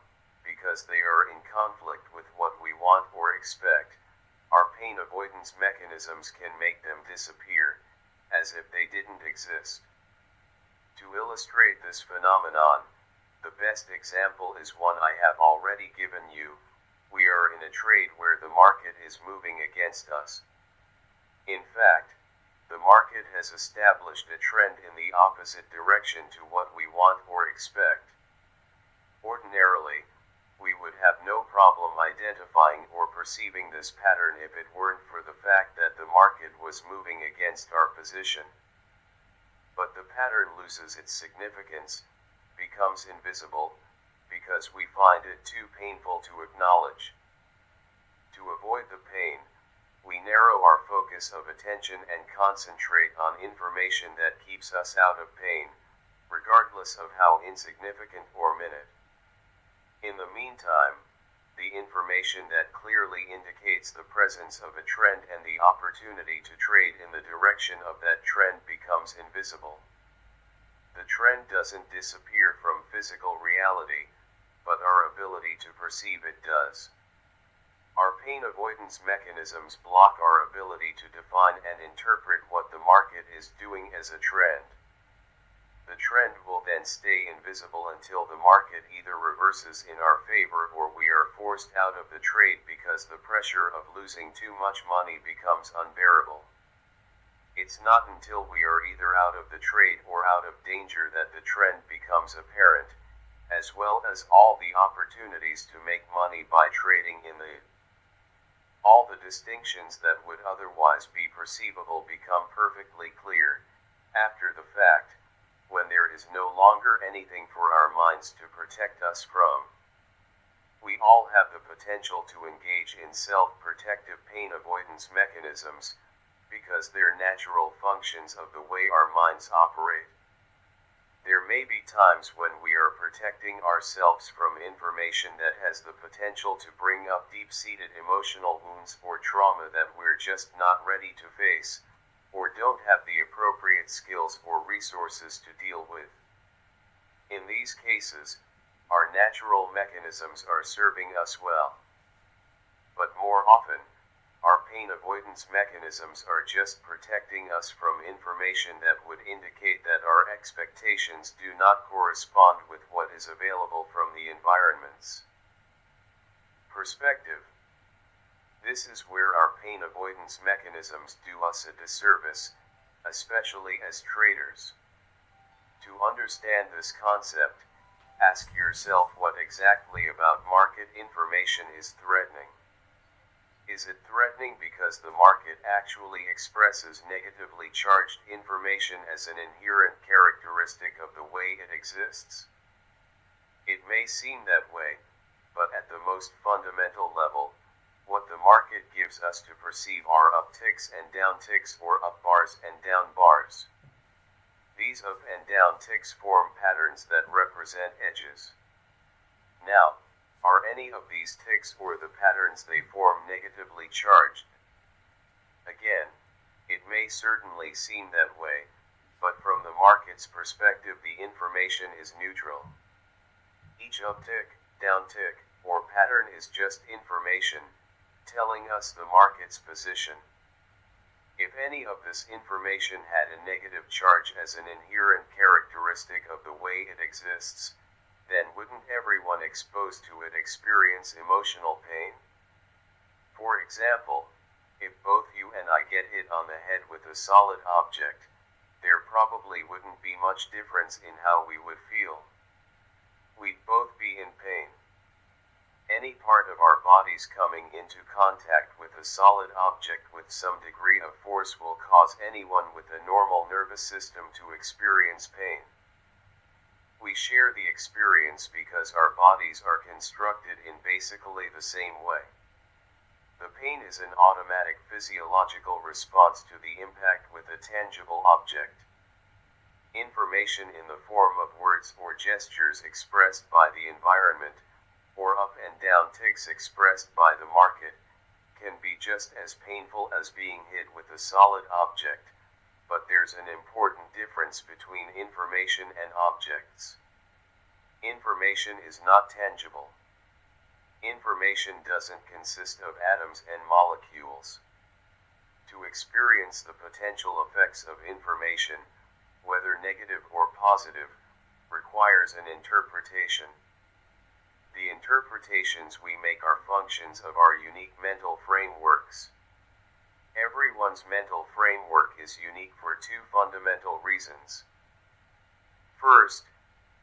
because they are in conflict with what we want or expect, our pain avoidance mechanisms can make them disappear, as if they didn't exist. To illustrate this phenomenon, the best example is one I have already given you. We are in a trade where the market is moving against us. In fact, the market has established a trend in the opposite direction to what we want or expect. Ordinarily, we would have no problem identifying or perceiving this pattern if it weren't for the fact that the market was moving against our position. But the pattern loses its significance, becomes invisible, because we find it too painful to acknowledge. To avoid the pain, we narrow our focus of attention and concentrate on information that keeps us out of pain, regardless of how insignificant or minute. In the meantime, the information that clearly indicates the presence of a trend and the opportunity to trade in the direction of that trend becomes invisible. The trend doesn't disappear from physical reality, but our ability to perceive it does. Our pain avoidance mechanisms block our ability to define and interpret what the market is doing as a trend. The trend will then stay invisible until the market either reverses in our favor or we are forced out of the trade because the pressure of losing too much money becomes unbearable. It's not until we are either out of the trade or out of danger that the trend becomes apparent, as well as all the opportunities to make money by trading in the all the distinctions that would otherwise be perceivable become perfectly clear, after the fact, when there is no longer anything for our minds to protect us from. We all have the potential to engage in self-protective pain avoidance mechanisms, because they're natural functions of the way our minds operate. There may be times when we are protecting ourselves from information that has the potential to bring up deep-seated emotional wounds or trauma that we're just not ready to face, or don't have the appropriate skills or resources to deal with. In these cases, our natural mechanisms are serving us well. But more often, our pain avoidance mechanisms are just protecting us from information that would indicate that our expectations do not correspond with what is available from the environments. Perspective. This is where our pain avoidance mechanisms do us a disservice, especially as traders. To understand this concept, ask yourself what exactly about market information is threatening. Is it threatening because the market actually expresses negatively charged information as an inherent characteristic of the way it exists? It may seem that way, but at the most fundamental level, what the market gives us to perceive are upticks and downticks or up bars and down bars. These up and down ticks form patterns that represent edges. Now, are any of these ticks or the patterns they form negatively charged? Again, it may certainly seem that way, but from the market's perspective the information is neutral. Each uptick, downtick, or pattern is just information, telling us the market's position. If any of this information had a negative charge as an inherent characteristic of the way it exists, then wouldn't everyone exposed to it experience emotional pain? For example, if both you and I get hit on the head with a solid object, there probably wouldn't be much difference in how we would feel. We'd both be in pain. Any part of our bodies coming into contact with a solid object with some degree of force will cause anyone with a normal nervous system to experience pain. We share the experience because our bodies are constructed in basically the same way. The pain is an automatic physiological response to the impact with a tangible object. Information in the form of words or gestures expressed by the environment, or up and down ticks expressed by the market, can be just as painful as being hit with a solid object, but there's an important difference between information and objects. Information is not tangible. Information doesn't consist of atoms and molecules. To experience the potential effects of information, whether negative or positive, requires an interpretation. The interpretations we make are functions of our unique mental frameworks. Everyone's mental framework is unique for two fundamental reasons. First,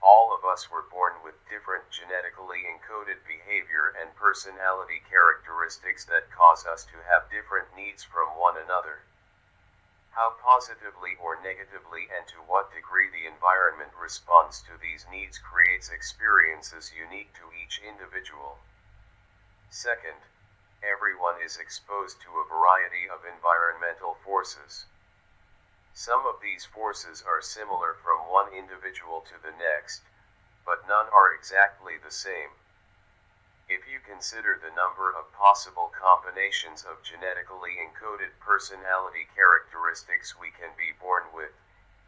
all of us were born with different genetically encoded behavior and personality characteristics that cause us to have different needs from one another. How positively or negatively and to what degree the environment responds to these needs creates experiences unique to each individual. Second, everyone is exposed to a variety of environmental forces. Some of these forces are similar from one individual to the next, but none are exactly the same. If you consider the number of possible combinations of genetically encoded personality characteristics we can be born with,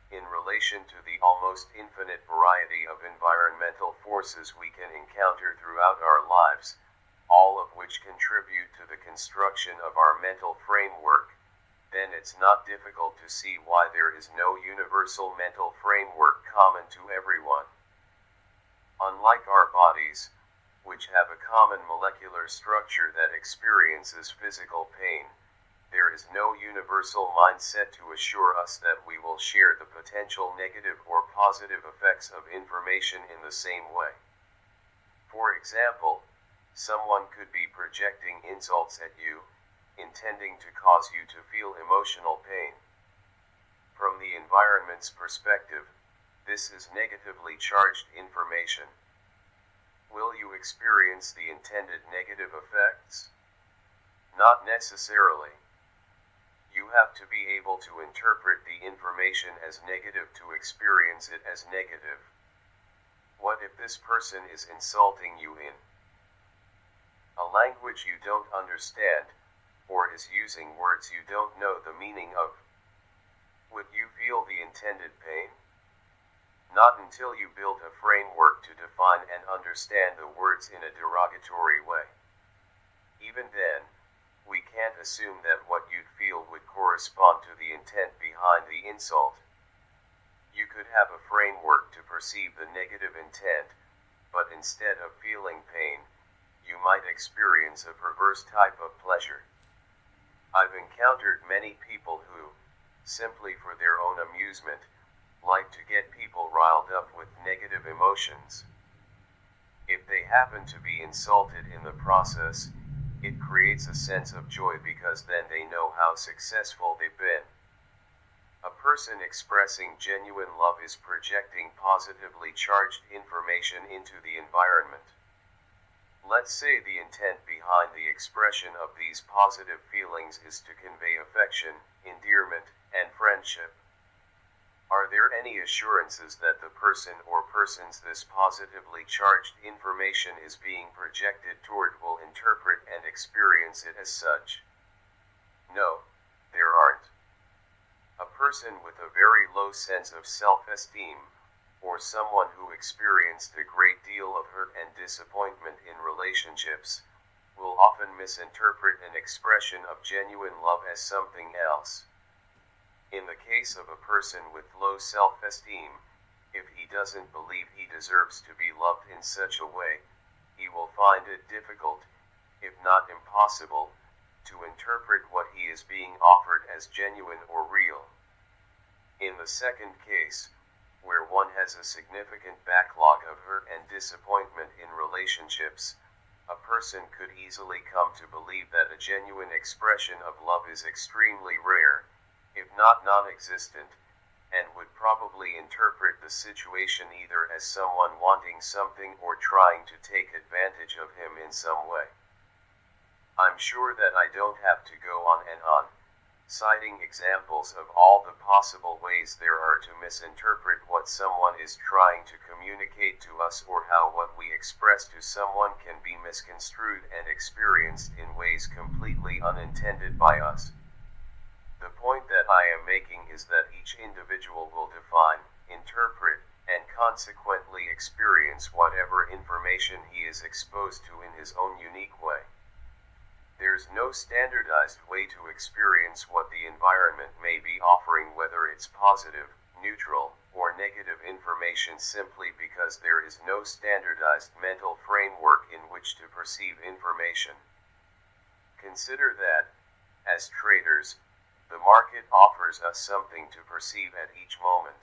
in relation to the almost infinite variety of environmental forces we can encounter throughout our lives, all of which contribute to the construction of our mental framework, then it's not difficult to see why there is no universal mental framework common to everyone. Unlike our bodies, which have a common molecular structure that experiences physical pain, there is no universal mindset to assure us that we will share the potential negative or positive effects of information in the same way. For example, someone could be projecting insults at you, intending to cause you to feel emotional pain. From the environment's perspective, this is negatively charged information. Will you experience the intended negative effects? Not necessarily. You have to be able to interpret the information as negative to experience it as negative. What if this person is insulting you in a language you don't understand, or is using words you don't know the meaning of? Would you feel the intended pain? Not until you build a framework to define and understand the words in a derogatory way. Even then, we can't assume that what you'd feel would correspond to the intent behind the insult. You could have a framework to perceive the negative intent, but instead of feeling pain, you might experience a perverse type of pleasure. I've encountered many people who, simply for their own amusement, like to get people riled up with negative emotions. If they happen to be insulted in the process, it creates a sense of joy because then they know how successful they've been. A person expressing genuine love is projecting positively charged information into the environment. Let's say the intent behind the expression of these positive feelings is to convey affection, endearment, and friendship. Are there any assurances that the person or persons this positively charged information is being projected toward will interpret and experience it as such? No, there aren't. A person with a very low sense of self-esteem, or someone who experienced a great deal of hurt and disappointment in relationships, will often misinterpret an expression of genuine love as something else. In the case of a person with low self-esteem, if he doesn't believe he deserves to be loved in such a way, he will find it difficult, if not impossible, to interpret what he is being offered as genuine or real. In the second case, where one has a significant backlog of hurt and disappointment in relationships, a person could easily come to believe that a genuine expression of love is extremely rare, if not non-existent, and would probably interpret the situation either as someone wanting something or trying to take advantage of him in some way. I'm sure that I don't have to go on and on, citing examples of all the possible ways there are to misinterpret what someone is trying to communicate to us, or how what we express to someone can be misconstrued and experienced in ways completely unintended by us. The point that I am making is that each individual will define, interpret, and consequently experience whatever information he is exposed to in his own unique way. There's no standardized way to experience what the environment may be offering, whether it's positive, neutral, or negative information, simply because there is no standardized mental framework in which to perceive information. Consider that, as traders, the market offers us something to perceive at each moment.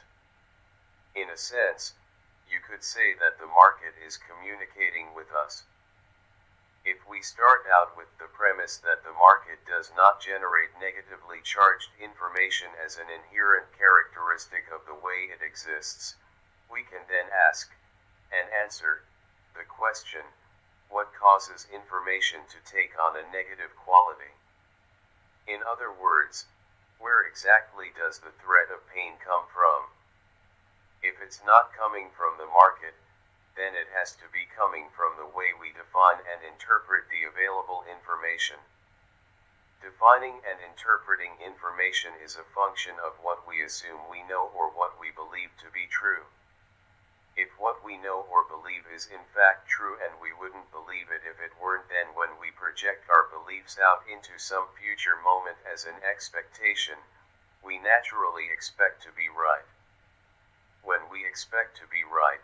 In a sense, you could say that the market is communicating with us. If we start out with the premise that the market does not generate negatively charged information as an inherent characteristic of the way it exists, we can then ask, and answer, the question, what causes information to take on a negative quality? In other words, where exactly does the threat of pain come from? If it's not coming from the market, then it has to be coming from the way we define and interpret the available information. Defining and interpreting information is a function of what we assume we know or what we believe to be true. If what we know or believe is in fact true, and we wouldn't believe it if it weren't, then when we project our beliefs out into some future moment as an expectation, we naturally expect to be right. When we expect to be right,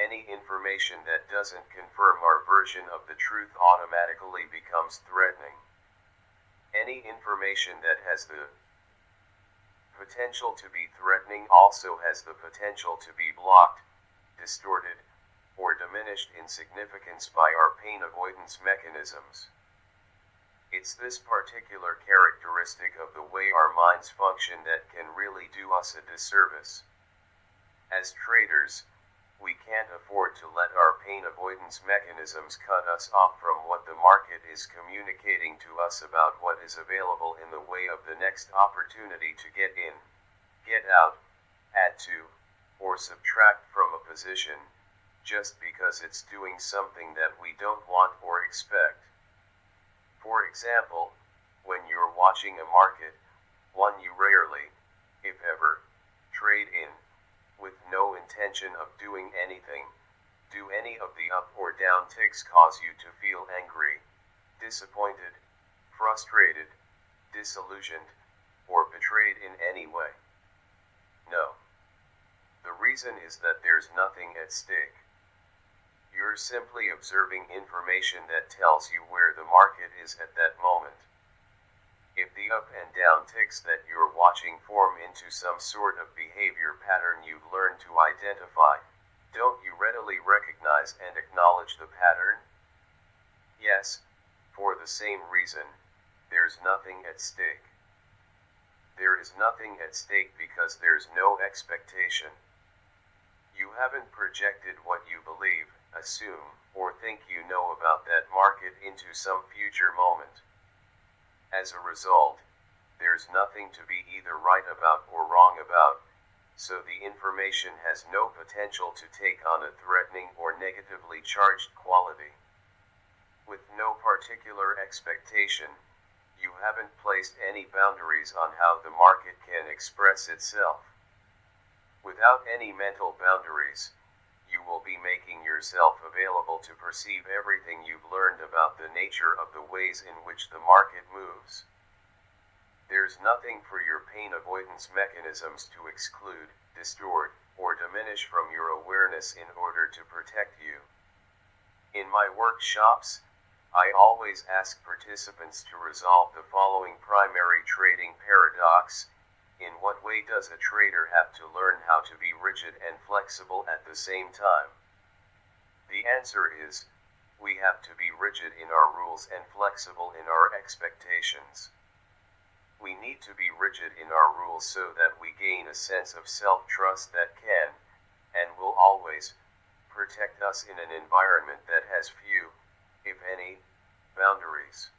any information that doesn't confirm our version of the truth automatically becomes threatening. Any information that has the potential to be threatening also has the potential to be blocked, distorted, or diminished in significance by our pain avoidance mechanisms. It's this particular characteristic of the way our minds function that can really do us a disservice. As traders, we can't afford to let our pain avoidance mechanisms cut us off from what the market is communicating to us about what is available in the way of the next opportunity to get in, get out, add to, or subtract from a position, just because it's doing something that we don't want or expect. For example, when you're watching a market, one you rarely, if ever, trade in, with no intention of doing anything, do any of the up or down ticks cause you to feel angry, disappointed, frustrated, disillusioned, or betrayed in any way? No. The reason is that there's nothing at stake. You're simply observing information that tells you where the market is at that moment. If the up and down ticks that you're watching form into some sort of behavior pattern you've learned to identify, don't you readily recognize and acknowledge the pattern? Yes, for the same reason, there's nothing at stake. There is nothing at stake because there's no expectation. You haven't projected what you believe, assume, or think you know about that market into some future moment. As a result, there's nothing to be either right about or wrong about, so the information has no potential to take on a threatening or negatively charged quality. With no particular expectation, you haven't placed any boundaries on how the market can express itself. Without any mental boundaries, you will be making yourself available to perceive everything you've learned about the nature of the ways in which the market moves. There's nothing for your pain avoidance mechanisms to exclude, distort, or diminish from your awareness in order to protect you. In my workshops, I always ask participants to resolve the following primary trading paradox. In what way does a trader have to learn how to be rigid and flexible at the same time? The answer is, we have to be rigid in our rules and flexible in our expectations. We need to be rigid in our rules so that we gain a sense of self-trust that can, and will always, protect us in an environment that has few, if any, boundaries.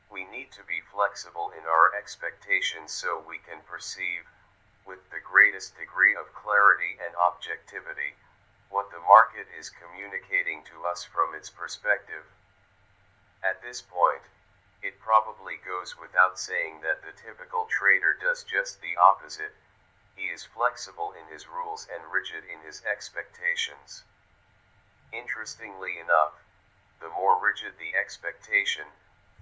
We need to be flexible in our expectations so we can perceive, with the greatest degree of clarity and objectivity, what the market is communicating to us from its perspective. At this point, it probably goes without saying that the typical trader does just the opposite. He is flexible in his rules and rigid in his expectations. Interestingly enough, the more rigid the expectation,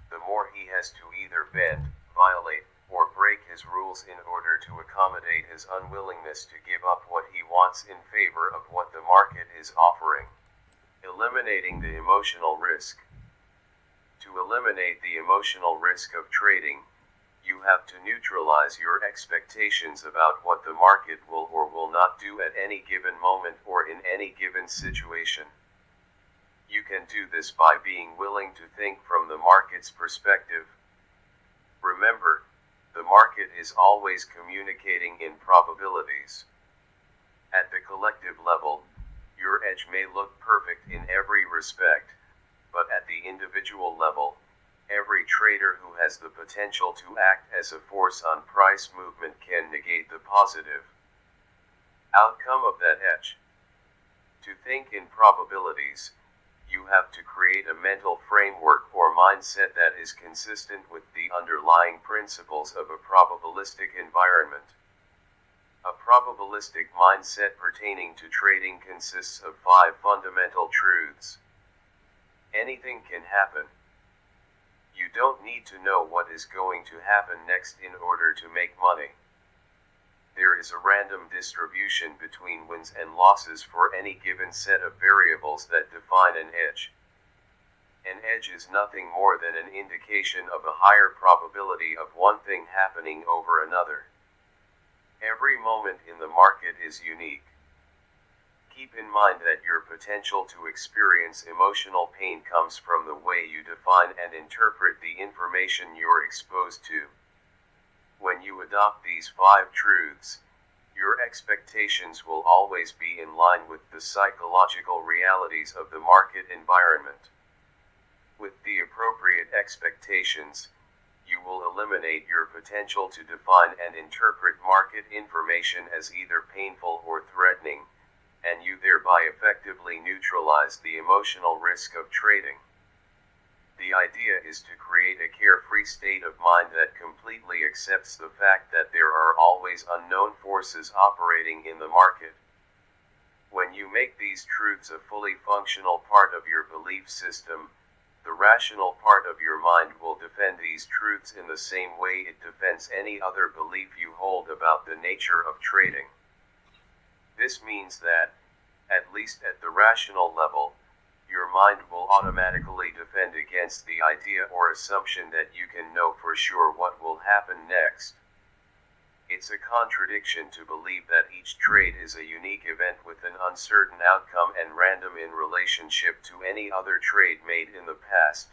the more he has to either bend, violate, or break his rules in order to accommodate his unwillingness to give up what he wants in favor of what the market is offering. Eliminating the emotional risk. To eliminate the emotional risk of trading, you have to neutralize your expectations about what the market will or will not do at any given moment or in any given situation. You can do this by being willing to think from the market's perspective. Remember, the market is always communicating in probabilities. At the collective level, your edge may look perfect in every respect, but at the individual level, every trader who has the potential to act as a force on price movement can negate the positive outcome of that edge. To think in probabilities, you have to create a mental framework or mindset that is consistent with the underlying principles of a probabilistic environment. A probabilistic mindset pertaining to trading consists of 5 fundamental truths. Anything can happen. You don't need to know what is going to happen next in order to make money. There is a random distribution between wins and losses for any given set of variables that define an edge. An edge is nothing more than an indication of a higher probability of one thing happening over another. Every moment in the market is unique. Keep in mind that your potential to experience emotional pain comes from the way you define and interpret the information you're exposed to. When you adopt these 5 truths, your expectations will always be in line with the psychological realities of the market environment. With the appropriate expectations, you will eliminate your potential to define and interpret market information as either painful or threatening, and you thereby effectively neutralize the emotional risk of trading. The idea is to create a carefree state of mind that completely accepts the fact that there are always unknown forces operating in the market. When you make these truths a fully functional part of your belief system, the rational part of your mind will defend these truths in the same way it defends any other belief you hold about the nature of trading. This means that, at least at the rational level, your mind will automatically defend against the idea or assumption that you can know for sure what will happen next. It's a contradiction to believe that each trade is a unique event with an uncertain outcome and random in relationship to any other trade made in the past,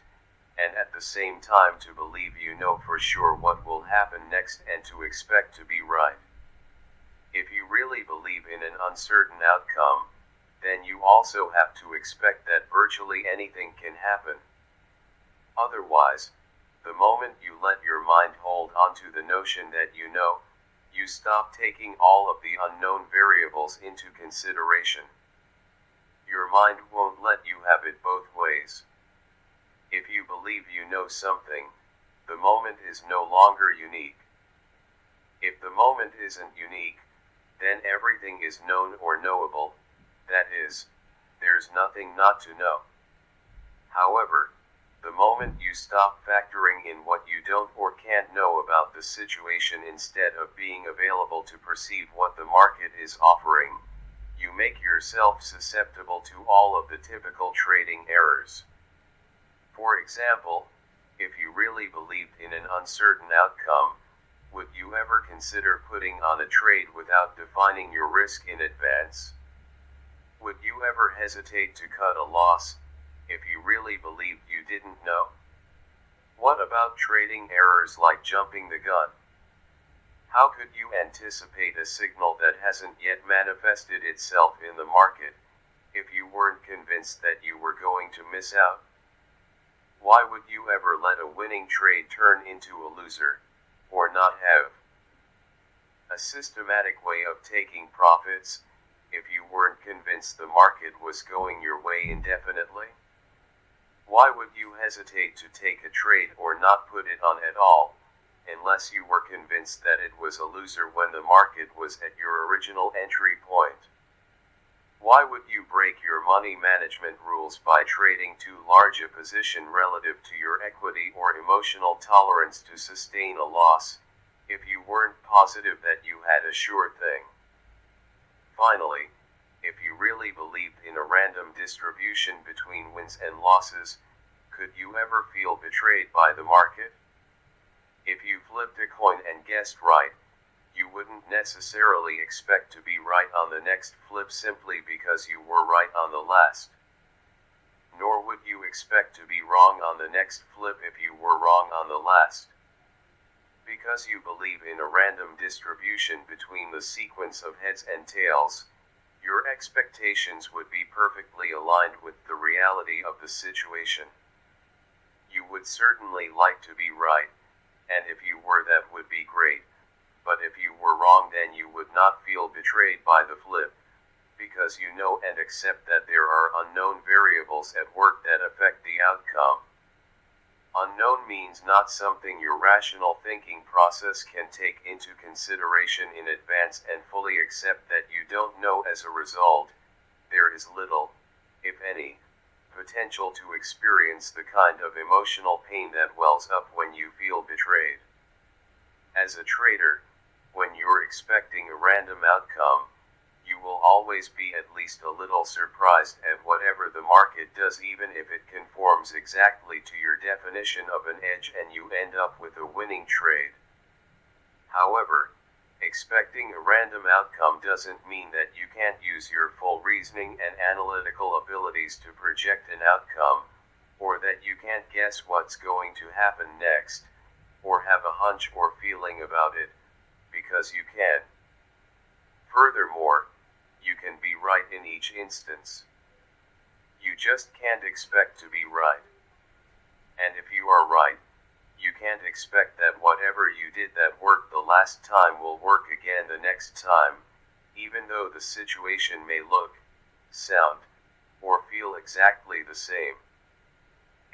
and at the same time to believe you know for sure what will happen next and to expect to be right. If you really believe in an uncertain outcome, then you also have to expect that virtually anything can happen. Otherwise, the moment you let your mind hold onto the notion that you know, you stop taking all of the unknown variables into consideration. Your mind won't let you have it both ways. If you believe you know something, the moment is no longer unique. If the moment isn't unique, then everything is known or knowable. That is, there's nothing not to know. However, The moment you stop factoring in what you don't or can't know about the situation instead of being available to perceive what the market is offering, you make yourself susceptible to all of the typical trading errors. For example, if you really believed in an uncertain outcome, would you ever consider putting on a trade without defining your risk in advance? Would you ever hesitate to cut a loss if you really believed you didn't know? What about trading errors like jumping the gun? How could you anticipate a signal that hasn't yet manifested itself in the market if you weren't convinced that you were going to miss out? Why would you ever let a winning trade turn into a loser, or not have a systematic way of taking profits if you weren't convinced the market was going your way indefinitely? Why would you hesitate to take a trade or not put it on at all, unless you were convinced that it was a loser when the market was at your original entry point? Why would you break your money management rules by trading too large a position relative to your equity or emotional tolerance to sustain a loss, if you weren't positive that you had a sure thing? Finally, if you really believed in a random distribution between wins and losses, could you ever feel betrayed by the market? If you flipped a coin and guessed right, you wouldn't necessarily expect to be right on the next flip simply because you were right on the last. Nor would you expect to be wrong on the next flip if you were wrong on the last. Because you believe in a random distribution between the sequence of heads and tails, your expectations would be perfectly aligned with the reality of the situation. You would certainly like to be right, and if you were, that would be great. But if you were wrong, then you would not feel betrayed by the flip, because you know and accept that there are unknown variables at work that affect the outcome. Unknown means not something your rational thinking process can take into consideration in advance and fully accept that you don't know. As a result, there is little, if any, potential to experience the kind of emotional pain that wells up when you feel betrayed. As a trader, when you're expecting a random outcome, you will always be at least a little surprised at whatever the market does, even if it conforms exactly to your definition of an edge and you end up with a winning trade. However, expecting a random outcome doesn't mean that you can't use your full reasoning and analytical abilities to project an outcome, or that you can't guess what's going to happen next, or have a hunch or feeling about it, because you can. Furthermore, you can be right in each instance. You just can't expect to be right. And if you are right, you can't expect that whatever you did that worked the last time will work again the next time, even though the situation may look, sound, or feel exactly the same.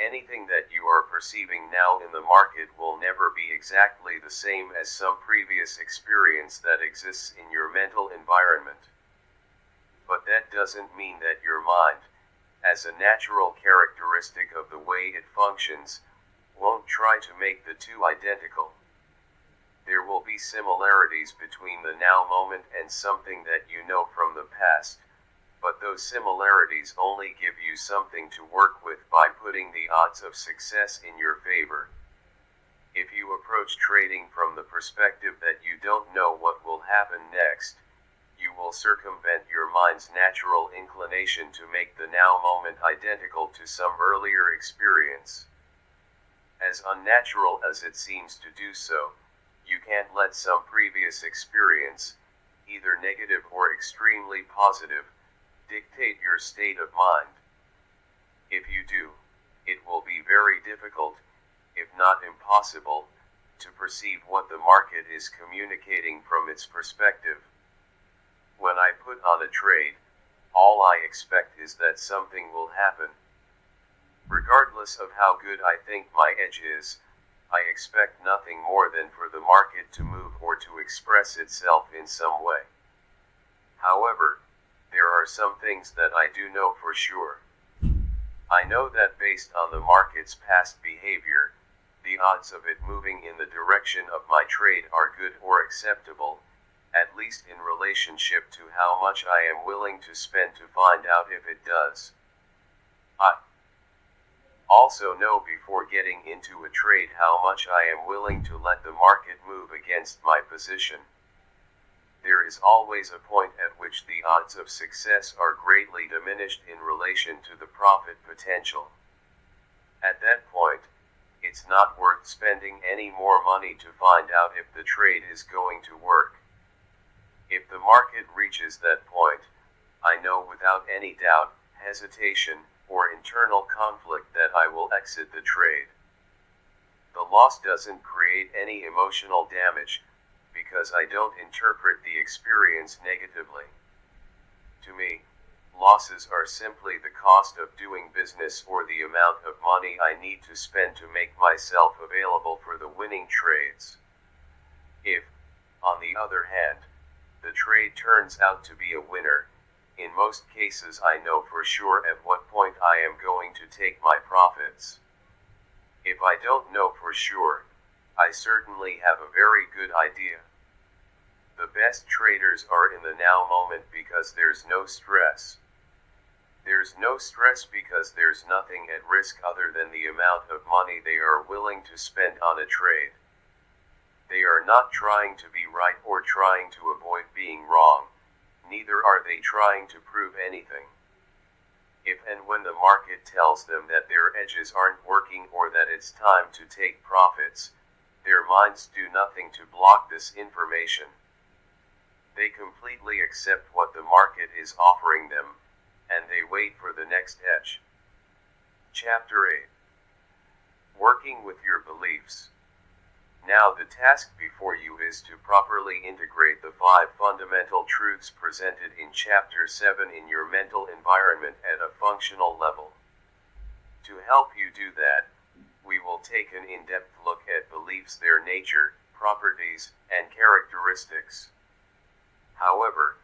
Anything that you are perceiving now in the market will never be exactly the same as some previous experience that exists in your mental environment. But that doesn't mean that your mind, as a natural characteristic of the way it functions, won't try to make the two identical. There will be similarities between the now moment and something that you know from the past, but those similarities only give you something to work with by putting the odds of success in your favor. If you approach trading from the perspective that you don't know what will happen next, you will circumvent your mind's natural inclination to make the now moment identical to some earlier experience. As unnatural as it seems to do so, you can't let some previous experience, either negative or extremely positive, dictate your state of mind. If you do, it will be very difficult, if not impossible, to perceive what the market is communicating from its perspective. When I put on a trade, all I expect is that something will happen. Regardless of how good I think my edge is, I expect nothing more than for the market to move or to express itself in some way. However, there are some things that I do know for sure. I know that based on the market's past behavior, the odds of it moving in the direction of my trade are good or acceptable, at least in relationship to how much I am willing to spend to find out if it does. I also know before getting into a trade how much I am willing to let the market move against my position. There is always a point at which the odds of success are greatly diminished in relation to the profit potential. At that point, it's not worth spending any more money to find out if the trade is going to work. If the market reaches that point, I know without any doubt, hesitation, or internal conflict that I will exit the trade. The loss doesn't create any emotional damage, because I don't interpret the experience negatively. To me, losses are simply the cost of doing business or the amount of money I need to spend to make myself available for the winning trades. If, on the other hand, the trade turns out to be a winner, in most cases I know for sure at what point I am going to take my profits. If I don't know for sure, I certainly have a very good idea. The best traders are in the now moment because there's no stress. There's no stress because there's nothing at risk other than the amount of money they are willing to spend on a trade. They are not trying to be right or trying to avoid being wrong, neither are they trying to prove anything. If and when the market tells them that their edges aren't working or that it's time to take profits, their minds do nothing to block this information. They completely accept what the market is offering them, and they wait for the next edge. Chapter 8. Working with your beliefs. Now the task before you is to properly integrate the 5 fundamental truths presented in Chapter 7 in your mental environment at a functional level. To help you do that, we will take an in-depth look at beliefs, their nature, properties, and characteristics. However,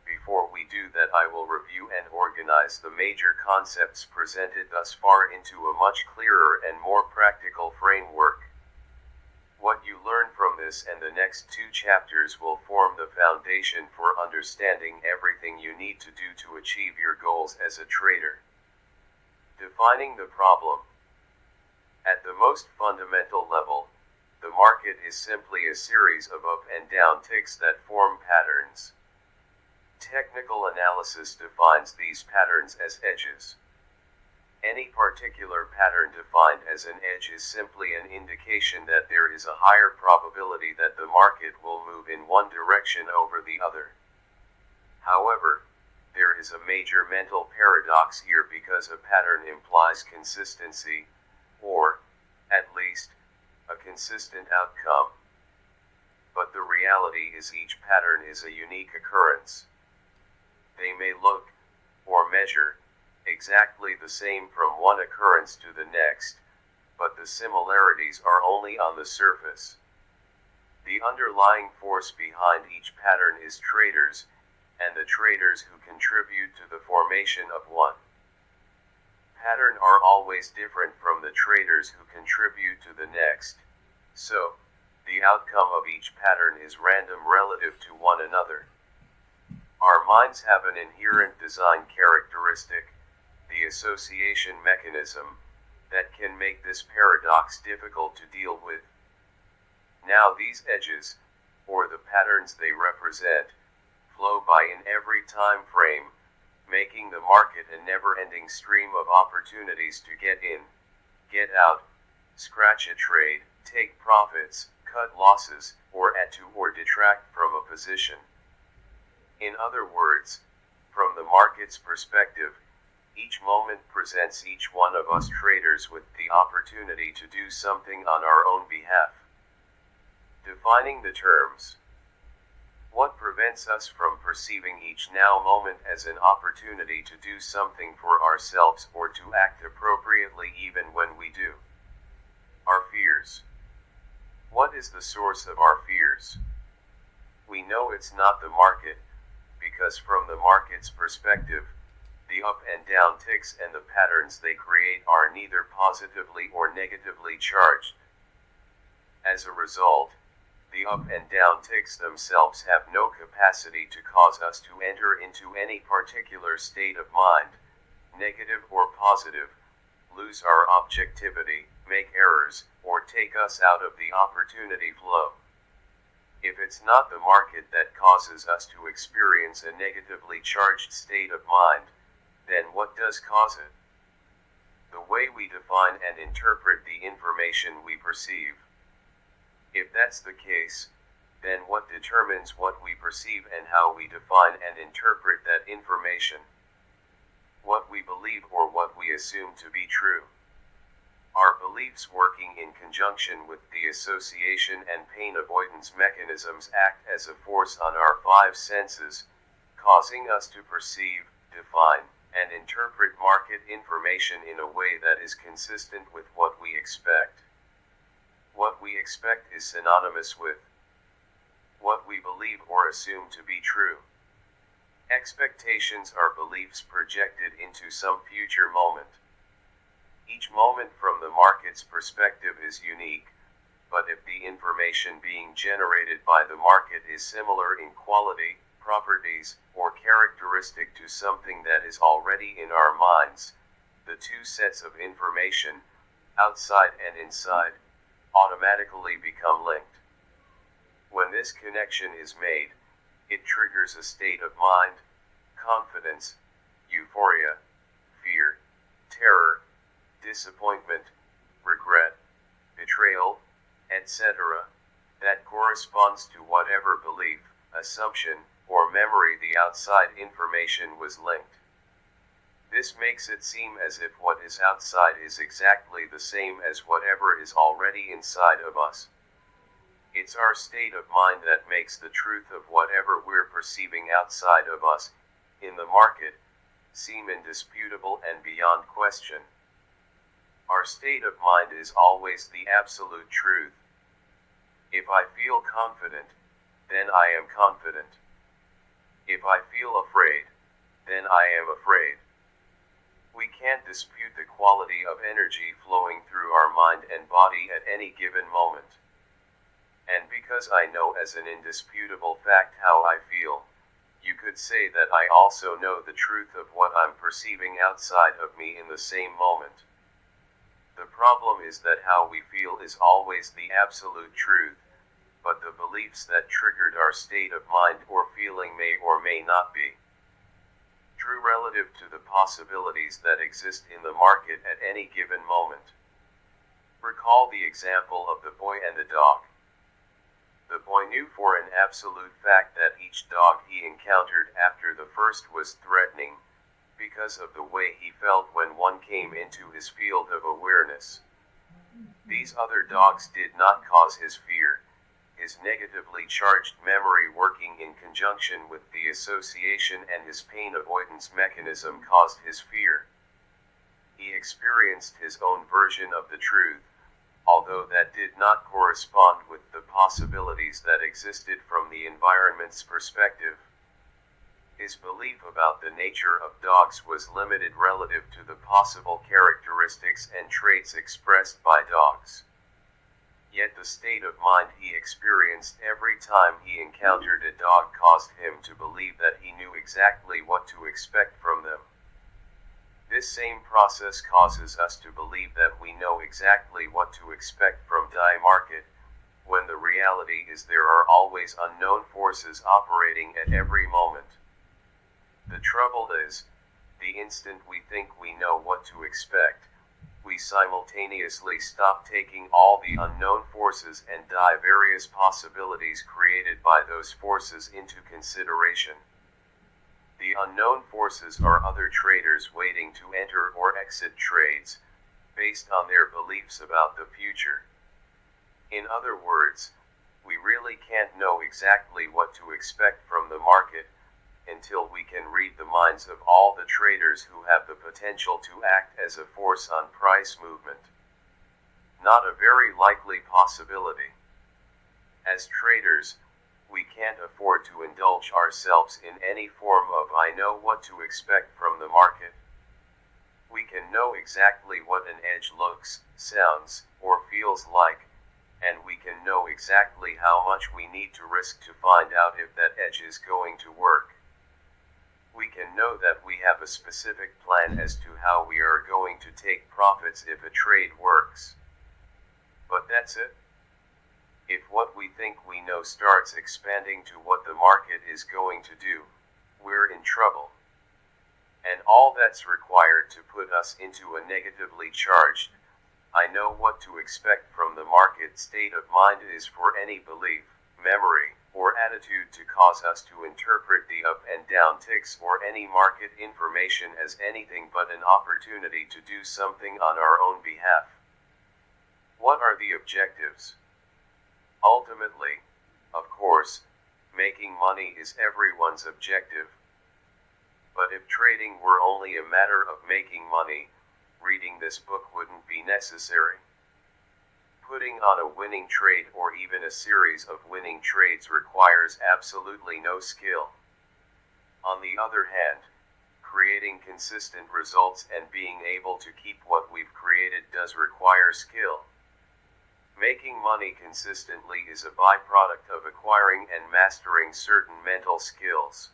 before we do that, I will review and organize the major concepts presented thus far into a much clearer and more practical framework. What you learn from this and the next 2 chapters will form the foundation for understanding everything you need to do to achieve your goals as a trader. Defining the problem. At the most fundamental level, the market is simply a series of up and down ticks that form patterns. Technical analysis defines these patterns as edges. Any particular pattern defined as an edge is simply an indication that there is a higher probability that the market will move in one direction over the other. However, there is a major mental paradox here because a pattern implies consistency, or, at least, a consistent outcome. But the reality is each pattern is a unique occurrence. They may look, or measure, exactly the same from one occurrence to the next, but the similarities are only on the surface. The underlying force behind each pattern is traders, and the traders who contribute to the formation of one pattern are always different from the traders who contribute to the next, so, the outcome of each pattern is random relative to one another. Our minds have an inherent design characteristic, the association mechanism, that can make this paradox difficult to deal with. Now these edges, or the patterns they represent, flow by in every time frame, making the market a never-ending stream of opportunities to get in, get out, scratch a trade, take profits, cut losses, or add to or detract from a position. In other words, from the market's perspective, each moment presents each one of us traders with the opportunity to do something on our own behalf. Defining the terms. What prevents us from perceiving each now moment as an opportunity to do something for ourselves or to act appropriately even when we do? Our fears. What is the source of our fears? We know it's not the market, because from the market's perspective, The up and down ticks and the patterns they create are neither positively or negatively charged. As a result, the up and down ticks themselves have no capacity to cause us to enter into any particular state of mind, negative or positive, lose our objectivity, make errors, or take us out of the opportunity flow. If it's not the market that causes us to experience a negatively charged state of mind, then what does cause it? The way we define and interpret the information we perceive. If that's the case, then what determines what we perceive and how we define and interpret that information? What we believe or what we assume to be true. Our beliefs working in conjunction with the association and pain avoidance mechanisms act as a force on our five senses, causing us to perceive, define, and interpret market information in a way that is consistent with what we expect. What we expect is synonymous with what we believe or assume to be true. Expectations are beliefs projected into some future moment. Each moment from the market's perspective is unique, but if the information being generated by the market is similar in quality, properties, or characteristic to something that is already in our minds, the two sets of information, outside and inside, automatically become linked. When this connection is made, it triggers a state of mind, confidence, euphoria, fear, terror, disappointment, regret, betrayal, etc., that corresponds to whatever belief, assumption, or memory the outside information was linked. This makes it seem as if what is outside is exactly the same as whatever is already inside of us. It's our state of mind that makes the truth of whatever we're perceiving outside of us, in the market, seem indisputable and beyond question. Our state of mind is always the absolute truth. If I feel confident, then I am confident. If I feel afraid, then I am afraid. We can't dispute the quality of energy flowing through our mind and body at any given moment. And because I know as an indisputable fact how I feel, you could say that I also know the truth of what I'm perceiving outside of me in the same moment. The problem is that how we feel is always the absolute truth, but the beliefs that triggered our state of mind or feeling may or may not be true relative to the possibilities that exist in the market at any given moment. Recall the example of the boy and the dog. The boy knew for an absolute fact that each dog he encountered after the first was threatening, because of the way he felt when one came into his field of awareness. These other dogs did not cause his fear. His negatively charged memory working in conjunction with the association and his pain avoidance mechanism caused his fear. He experienced his own version of the truth, although that did not correspond with the possibilities that existed from the environment's perspective. His belief about the nature of dogs was limited relative to the possible characteristics and traits expressed by dogs. Yet the state of mind he experienced every time he encountered a dog caused him to believe that he knew exactly what to expect from them. This same process causes us to believe that we know exactly what to expect from die market, when the reality is there are always unknown forces operating at every moment. The trouble is, the instant we think we know what to expect, we simultaneously stop taking all the unknown forces and die various possibilities created by those forces into consideration. The unknown forces are other traders waiting to enter or exit trades, based on their beliefs about the future. In other words, we really can't know exactly what to expect from the market, until we can read the minds of all the traders who have the potential to act as a force on price movement. Not a very likely possibility. As traders, We can't afford to indulge ourselves in any form of "I know what to expect from the market." We can know exactly what an edge looks, sounds, or feels like, and we can know exactly how much we need to risk to find out if that edge is going to work. We can know that we have a specific plan as to how we are going to take profits if a trade works. But that's it. If what we think we know starts expanding to what the market is going to do, we're in trouble. And all that's required to put us into a negatively charged, "I know what to expect from the market" state of mind is for any belief, memory, or attitude to cause us to interpret the up and down ticks or any market information as anything but an opportunity to do something on our own behalf. What are the objectives? Ultimately, of course, making money is everyone's objective. But if trading were only a matter of making money, reading this book wouldn't be necessary. Putting on a winning trade or even a series of winning trades requires absolutely no skill. On the other hand, creating consistent results and being able to keep what we've created does require skill. Making money consistently is a byproduct of acquiring and mastering certain mental skills.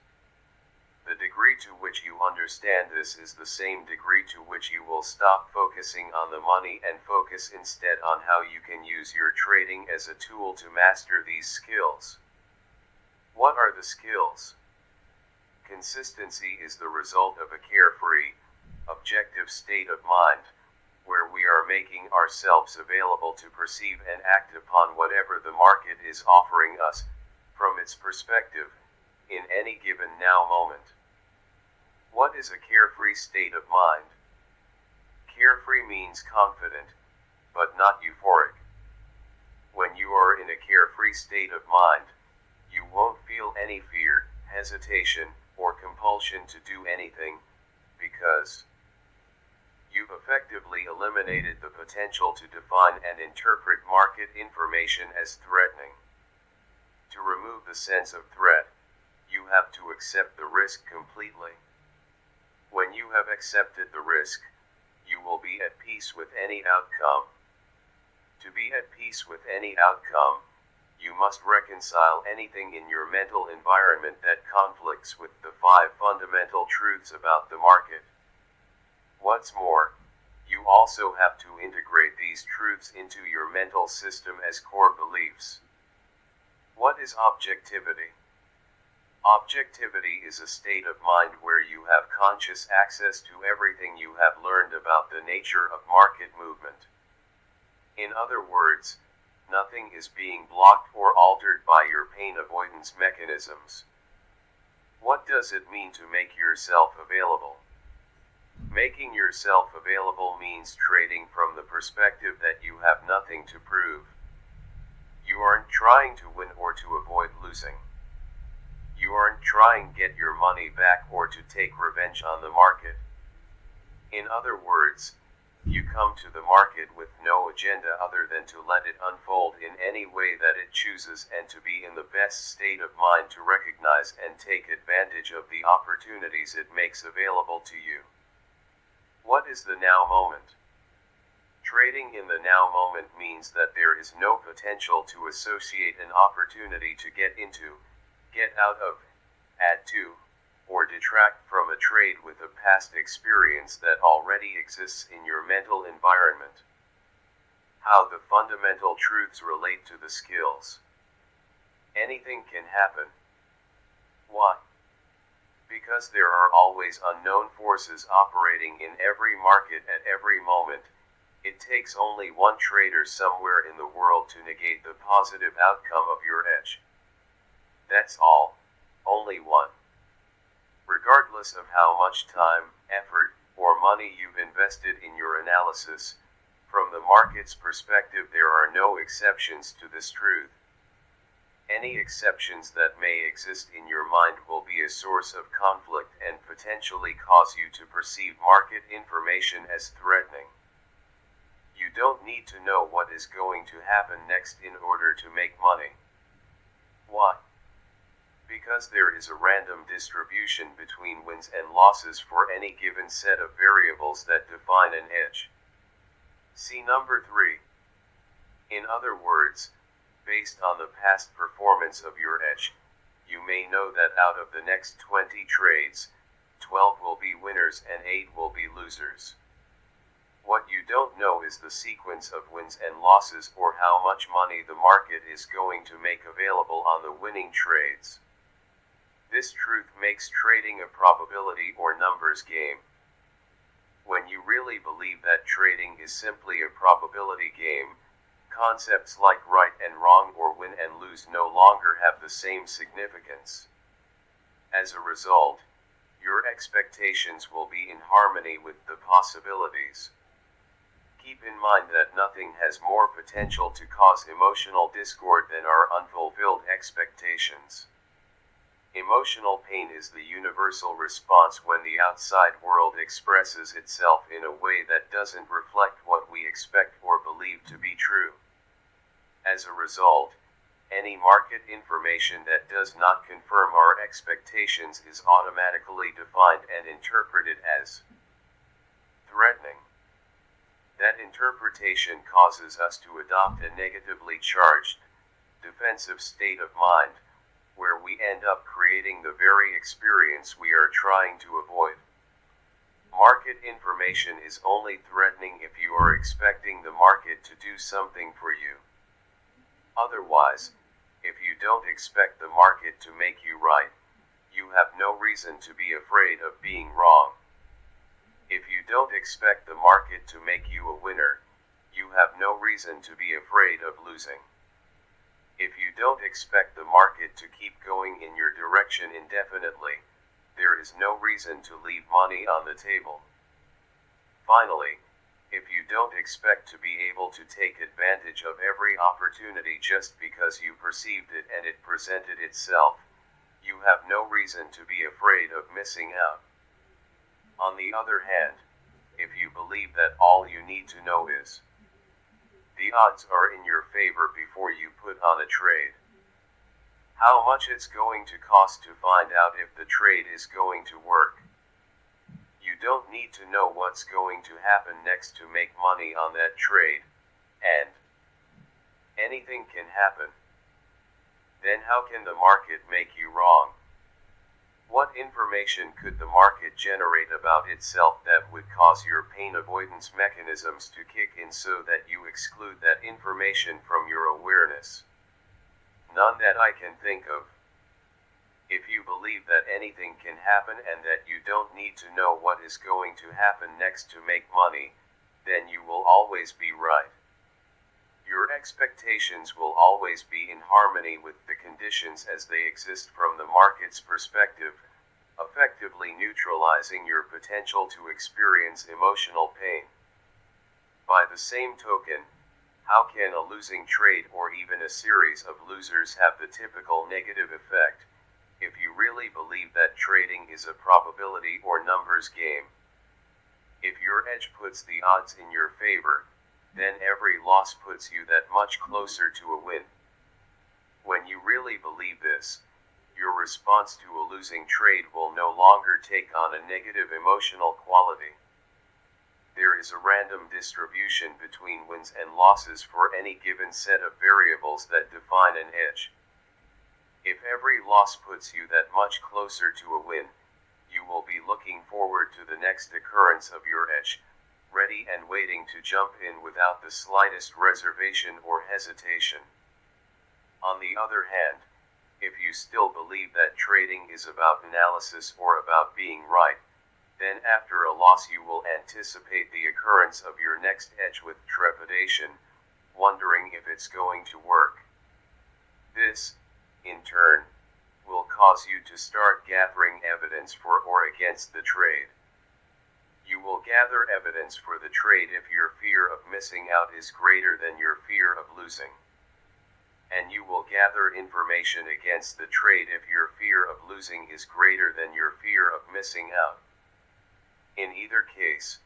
The degree to which you understand this is the same degree to which you will stop focusing on the money and focus instead on how you can use your trading as a tool to master these skills. What are the skills? Consistency is the result of a carefree, objective state of mind, where we are making ourselves available to perceive and act upon whatever the market is offering us, from its perspective, in any given now moment. What is a carefree state of mind? Carefree means confident, but not euphoric. When you are in a carefree state of mind, you won't feel any fear, hesitation, or compulsion to do anything, because you've effectively eliminated the potential to define and interpret market information as threatening. To remove the sense of threat, you have to accept the risk completely. When you have accepted the risk, you will be at peace with any outcome. To be at peace with any outcome, you must reconcile anything in your mental environment that conflicts with the 5 fundamental truths about the market. What's more, you also have to integrate these truths into your mental system as core beliefs. What is objectivity? Objectivity is a state of mind where you have conscious access to everything you have learned about the nature of market movement. In other words, nothing is being blocked or altered by your pain avoidance mechanisms. What does it mean to make yourself available? Making yourself available means trading from the perspective that you have nothing to prove. You aren't trying to win or to avoid losing. You aren't trying to get your money back or to take revenge on the market. In other words, you come to the market with no agenda other than to let it unfold in any way that it chooses and to be in the best state of mind to recognize and take advantage of the opportunities it makes available to you. What is the now moment? Trading in the now moment means that there is no potential to associate an opportunity to get into, get out of, add to, or detract from a trade with a past experience that already exists in your mental environment. How the fundamental truths relate to the skills. Anything can happen. Why? Because there are always unknown forces operating in every market at every moment. It takes only one trader somewhere in the world to negate the positive outcome of your edge. That's all, only one. Regardless of how much time, effort, or money you've invested in your analysis, from the market's perspective there are no exceptions to this truth. Any exceptions that may exist in your mind will be a source of conflict and potentially cause you to perceive market information as threatening. You don't need to know what is going to happen next in order to make money. Why? Because there is a random distribution between wins and losses for any given set of variables that define an edge. See number 3. In other words, based on the past performance of your edge, you may know that out of the next 20 trades, 12 will be winners and 8 will be losers. What you don't know is the sequence of wins and losses or how much money the market is going to make available on the winning trades. This truth makes trading a probability or numbers game. When you really believe that trading is simply a probability game, concepts like right and wrong or win and lose no longer have the same significance. As a result, your expectations will be in harmony with the possibilities. Keep in mind that nothing has more potential to cause emotional discord than our unfulfilled expectations. Emotional pain is the universal response when the outside world expresses itself in a way that doesn't reflect what we expect or believe to be true. As a result, any market information that does not confirm our expectations is automatically defined and interpreted as threatening. That interpretation causes us to adopt a negatively charged, defensive state of mind, where we end up creating the very experience we are trying to avoid. Market information is only threatening if you are expecting the market to do something for you. Otherwise, if you don't expect the market to make you right, you have no reason to be afraid of being wrong. If you don't expect the market to make you a winner, you have no reason to be afraid of losing. If you don't expect the market to keep going in your direction indefinitely, there is no reason to leave money on the table. Finally, if you don't expect to be able to take advantage of every opportunity just because you perceived it and it presented itself, you have no reason to be afraid of missing out. On the other hand, if you believe that all you need to know is the odds are in your favor before you put on a trade, how much it's going to cost to find out if the trade is going to work. You don't need to know what's going to happen next to make money on that trade, and anything can happen. Then how can the market make you wrong? What information could the market generate about itself that would cause your pain avoidance mechanisms to kick in so that you exclude that information from your awareness? None that I can think of. If you believe that anything can happen and that you don't need to know what is going to happen next to make money, then you will always be right. Your expectations will always be in harmony with the conditions as they exist from the market's perspective, effectively neutralizing your potential to experience emotional pain. By the same token, how can a losing trade or even a series of losers have the typical negative effect, if you really believe that trading is a probability or numbers game? If your edge puts the odds in your favor, then every loss puts you that much closer to a win. When you really believe this, your response to a losing trade will no longer take on a negative emotional quality. There is a random distribution between wins and losses for any given set of variables that define an edge. If every loss puts you that much closer to a win, you will be looking forward to the next occurrence of your edge, ready and waiting to jump in without the slightest reservation or hesitation. On the other hand, if you still believe that trading is about analysis or about being right, then after a loss you will anticipate the occurrence of your next edge with trepidation, wondering if it's going to work. This, in turn, will cause you to start gathering evidence for or against the trade. You will gather evidence for the trade if your fear of missing out is greater than your fear of losing. And you will gather information against the trade if your fear of losing is greater than your fear of missing out. In either case,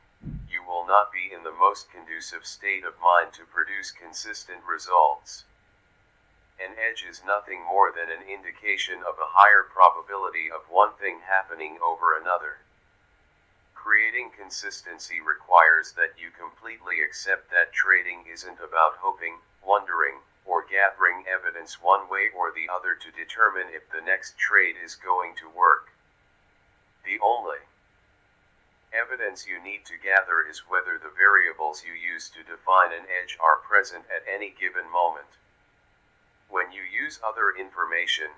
you will not be in the most conducive state of mind to produce consistent results. An edge is nothing more than an indication of a higher probability of one thing happening over another. Creating consistency requires that you completely accept that trading isn't about hoping, wondering, or gathering evidence one way or the other to determine if the next trade is going to work. The only evidence you need to gather is whether the variables you use to define an edge are present at any given moment. When you use other information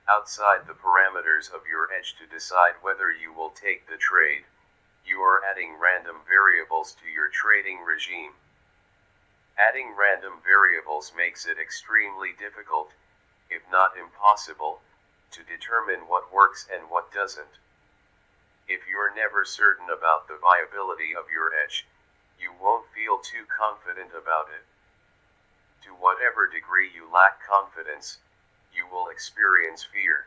outside the parameters of your edge to decide whether you will take the trade, you are adding random variables to your trading regime. Adding random variables makes it extremely difficult, if not impossible, to determine what works and what doesn't. If you're never certain about the viability of your edge, you won't feel too confident about it. To whatever degree you lack confidence, you will experience fear.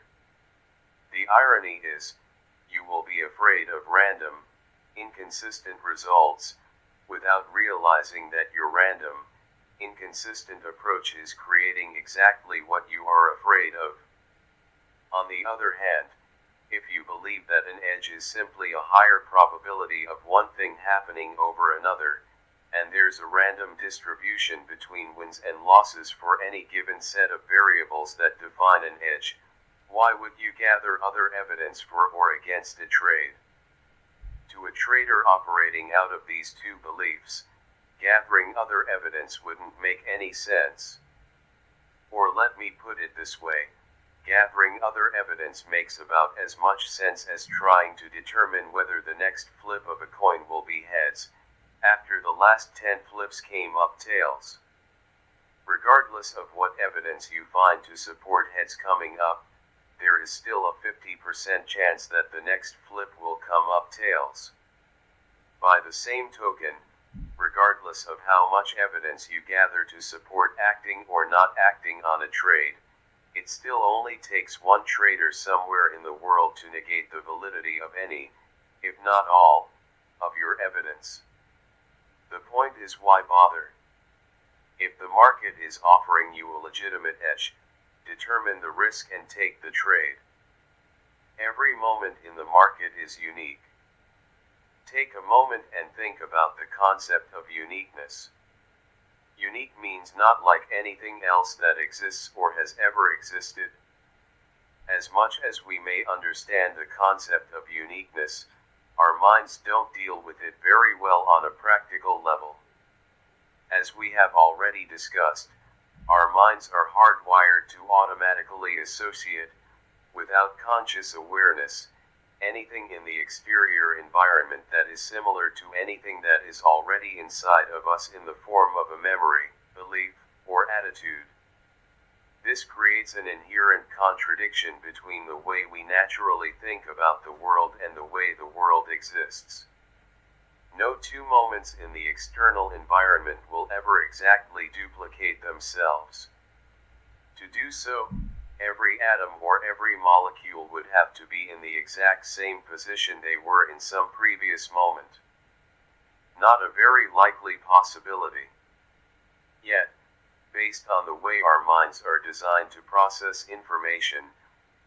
The irony is, you will be afraid of random, inconsistent results, without realizing that your random, inconsistent approach is creating exactly what you are afraid of. On the other hand, if you believe that an edge is simply a higher probability of one thing happening over another, and there's a random distribution between wins and losses for any given set of variables that define an edge, why would you gather other evidence for or against a trade? To a trader operating out of these two beliefs, gathering other evidence wouldn't make any sense. Or let me put it this way, gathering other evidence makes about as much sense as trying to determine whether the next flip of a coin will be heads, after the last 10 flips came up tails. Regardless of what evidence you find to support heads coming up, there is still a 50% chance that the next flip will come up tails. By the same token, regardless of how much evidence you gather to support acting or not acting on a trade, it still only takes one trader somewhere in the world to negate the validity of any, if not all, of your evidence. The point is, why bother? If the market is offering you a legitimate edge, determine the risk and take the trade. Every moment in the market is unique. Take a moment and think about the concept of uniqueness. Unique means not like anything else that exists or has ever existed. As much as we may understand the concept of uniqueness, our minds don't deal with it very well on a practical level. As we have already discussed, our minds are hardwired to automatically associate, without conscious awareness, anything in the exterior environment that is similar to anything that is already inside of us in the form of a memory, belief, or attitude. This creates an inherent contradiction between the way we naturally think about the world and the way the world exists. No two moments in the external environment will ever exactly duplicate themselves. To do so, every atom or every molecule would have to be in the exact same position they were in some previous moment. Not a very likely possibility. Yet, based on the way our minds are designed to process information,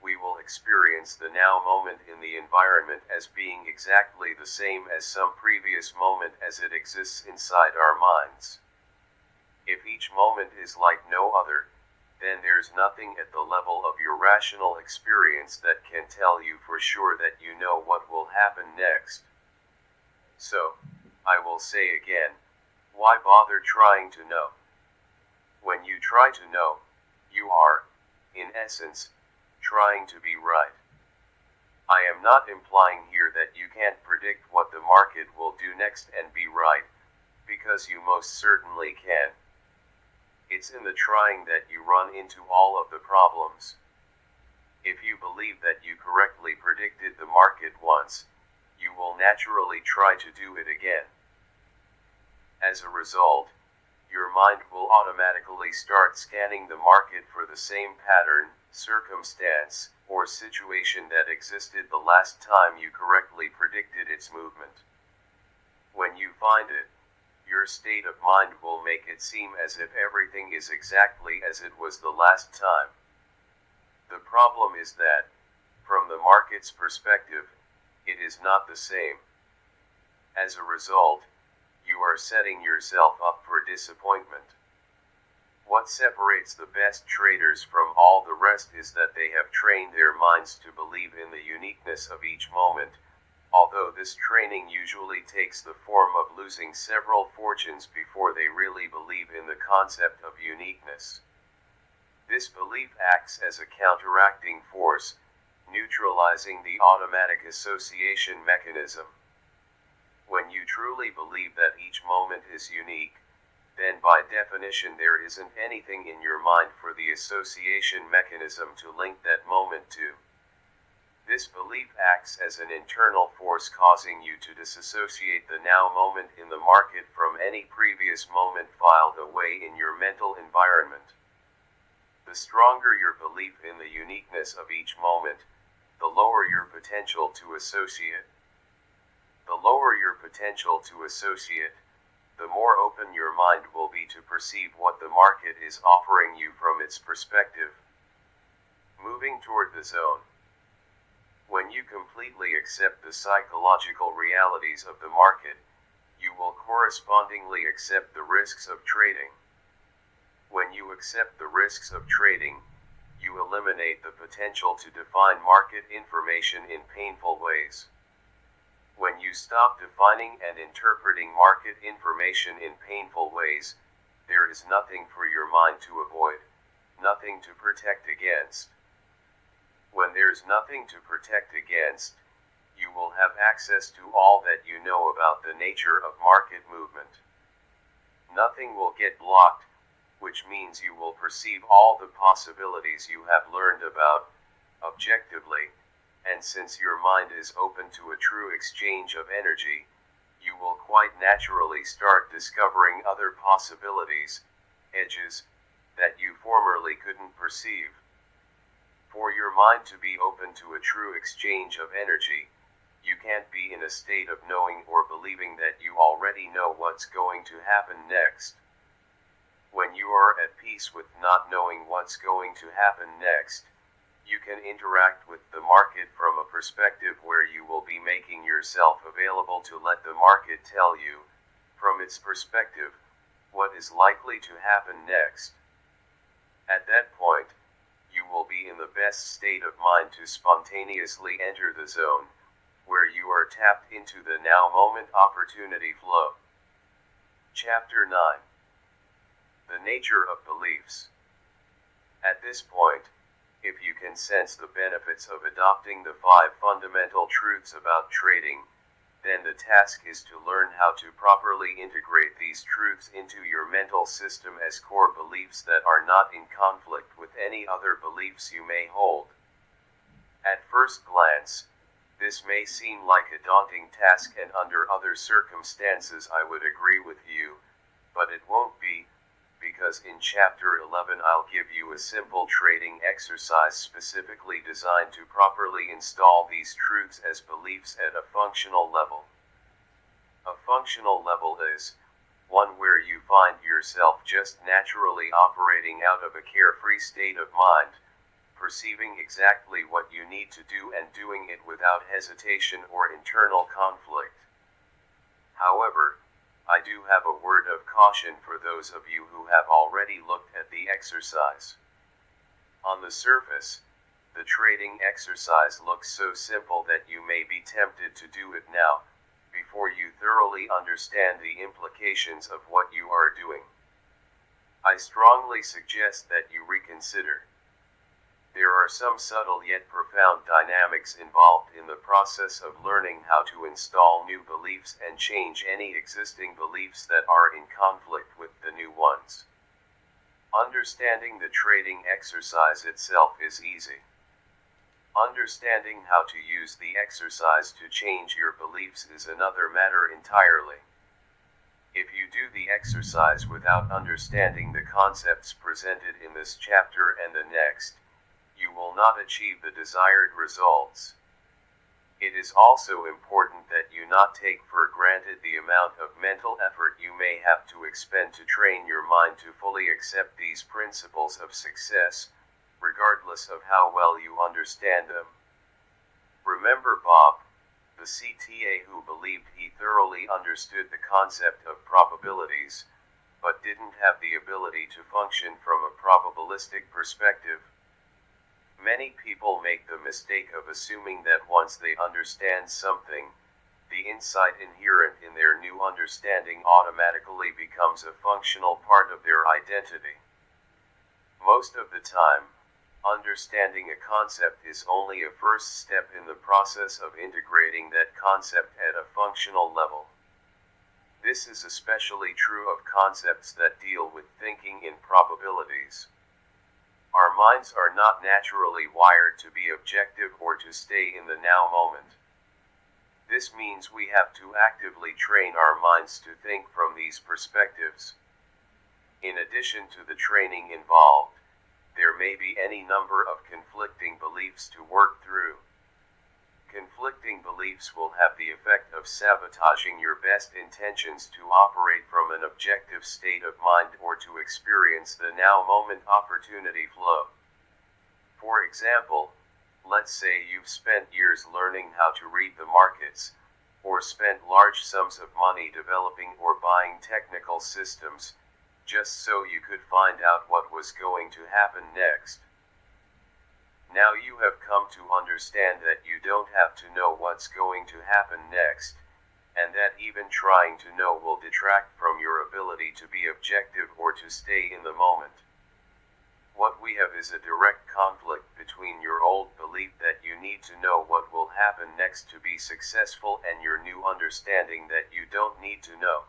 we will experience the now moment in the environment as being exactly the same as some previous moment as it exists inside our minds. If each moment is like no other, then there's nothing at the level of your rational experience that can tell you for sure that you know what will happen next. So, I will say again, why bother trying to know? When you try to know, you are, in essence, trying to be right. I am not implying here that you can't predict what the market will do next and be right, because you most certainly can. It's in the trying that you run into all of the problems. If you believe that you correctly predicted the market once, you will naturally try to do it again. As a result, your mind will automatically start scanning the market for the same pattern, circumstance, or situation that existed the last time you correctly predicted its movement. When you find it, Your state of mind will make it seem as if everything is exactly as it was the last time. The problem is that, from the market's perspective, it is not the same. As a result, you are setting yourself up for disappointment. What separates the best traders from all the rest is that they have trained their minds to believe in the uniqueness of each moment, although this training usually takes the form of losing several fortunes before they really believe in the concept of uniqueness. This belief acts as a counteracting force, neutralizing the automatic association mechanism. When you truly believe that each moment is unique, then by definition there isn't anything in your mind for the association mechanism to link that moment to. This belief acts as an internal force causing you to disassociate the now moment in the market from any previous moment filed away in your mental environment. The stronger your belief in the uniqueness of each moment, the lower your potential to associate. The lower your potential to associate, the more open your mind will be to perceive what the market is offering you from its perspective. Moving toward the zone. When you completely accept the psychological realities of the market, you will correspondingly accept the risks of trading. When you accept the risks of trading, you eliminate the potential to define market information in painful ways. When you stop defining and interpreting market information in painful ways, there is nothing for your mind to avoid, nothing to protect against. When there's nothing to protect against, you will have access to all that you know about the nature of market movement. Nothing will get blocked, which means you will perceive all the possibilities you have learned about, objectively, and since your mind is open to a true exchange of energy, you will quite naturally start discovering other possibilities, edges, that you formerly couldn't perceive. For your mind to be open to a true exchange of energy, you can't be in a state of knowing or believing that you already know what's going to happen next. When you are at peace with not knowing what's going to happen next, you can interact with the market from a perspective where you will be making yourself available to let the market tell you, from its perspective, what is likely to happen next. At that point, you will be in the best state of mind to spontaneously enter the zone, where you are tapped into the now moment opportunity flow. Chapter 9. The nature of beliefs. At this point, if you can sense the benefits of adopting the 5 fundamental truths about trading, then the task is to learn how to properly integrate these truths into your mental system as core beliefs that are not in conflict with any other beliefs you may hold. At first glance, this may seem like a daunting task, and under other circumstances I would agree with you, but it won't be, because in Chapter 11 I'll give you a simple trading exercise specifically designed to properly install these truths as beliefs at a functional level. A functional level is one where you find yourself just naturally operating out of a carefree state of mind, perceiving exactly what you need to do and doing it without hesitation or internal conflict. However, I do have a word of caution for those of you who have already looked at the exercise. On the surface, the trading exercise looks so simple that you may be tempted to do it now, before you thoroughly understand the implications of what you are doing. I strongly suggest that you reconsider. There are some subtle yet profound dynamics involved in the process of learning how to install new beliefs and change any existing beliefs that are in conflict with the new ones. Understanding the trading exercise itself is easy. Understanding how to use the exercise to change your beliefs is another matter entirely. If you do the exercise without understanding the concepts presented in this chapter and the next, you will not achieve the desired results. It is also important that you not take for granted the amount of mental effort you may have to expend to train your mind to fully accept these principles of success, regardless of how well you understand them. Remember Bob, the CTA who believed he thoroughly understood the concept of probabilities, but didn't have the ability to function from a probabilistic perspective. Many people make the mistake of assuming that once they understand something, the insight inherent in their new understanding automatically becomes a functional part of their identity. Most of the time, understanding a concept is only a first step in the process of integrating that concept at a functional level. This is especially true of concepts that deal with thinking in probabilities. Our minds are not naturally wired to be objective or to stay in the now moment. This means we have to actively train our minds to think from these perspectives. In addition to the training involved, there may be any number of conflicting beliefs to work through. Conflicting beliefs will have the effect of sabotaging your best intentions to operate from an objective state of mind or to experience the now moment opportunity flow. For example, let's say you've spent years learning how to read the markets, or spent large sums of money developing or buying technical systems, just so you could find out what was going to happen next. Now you have come to understand that you don't have to know what's going to happen next, and that even trying to know will detract from your ability to be objective or to stay in the moment. What we have is a direct conflict between your old belief that you need to know what will happen next to be successful and your new understanding that you don't need to know.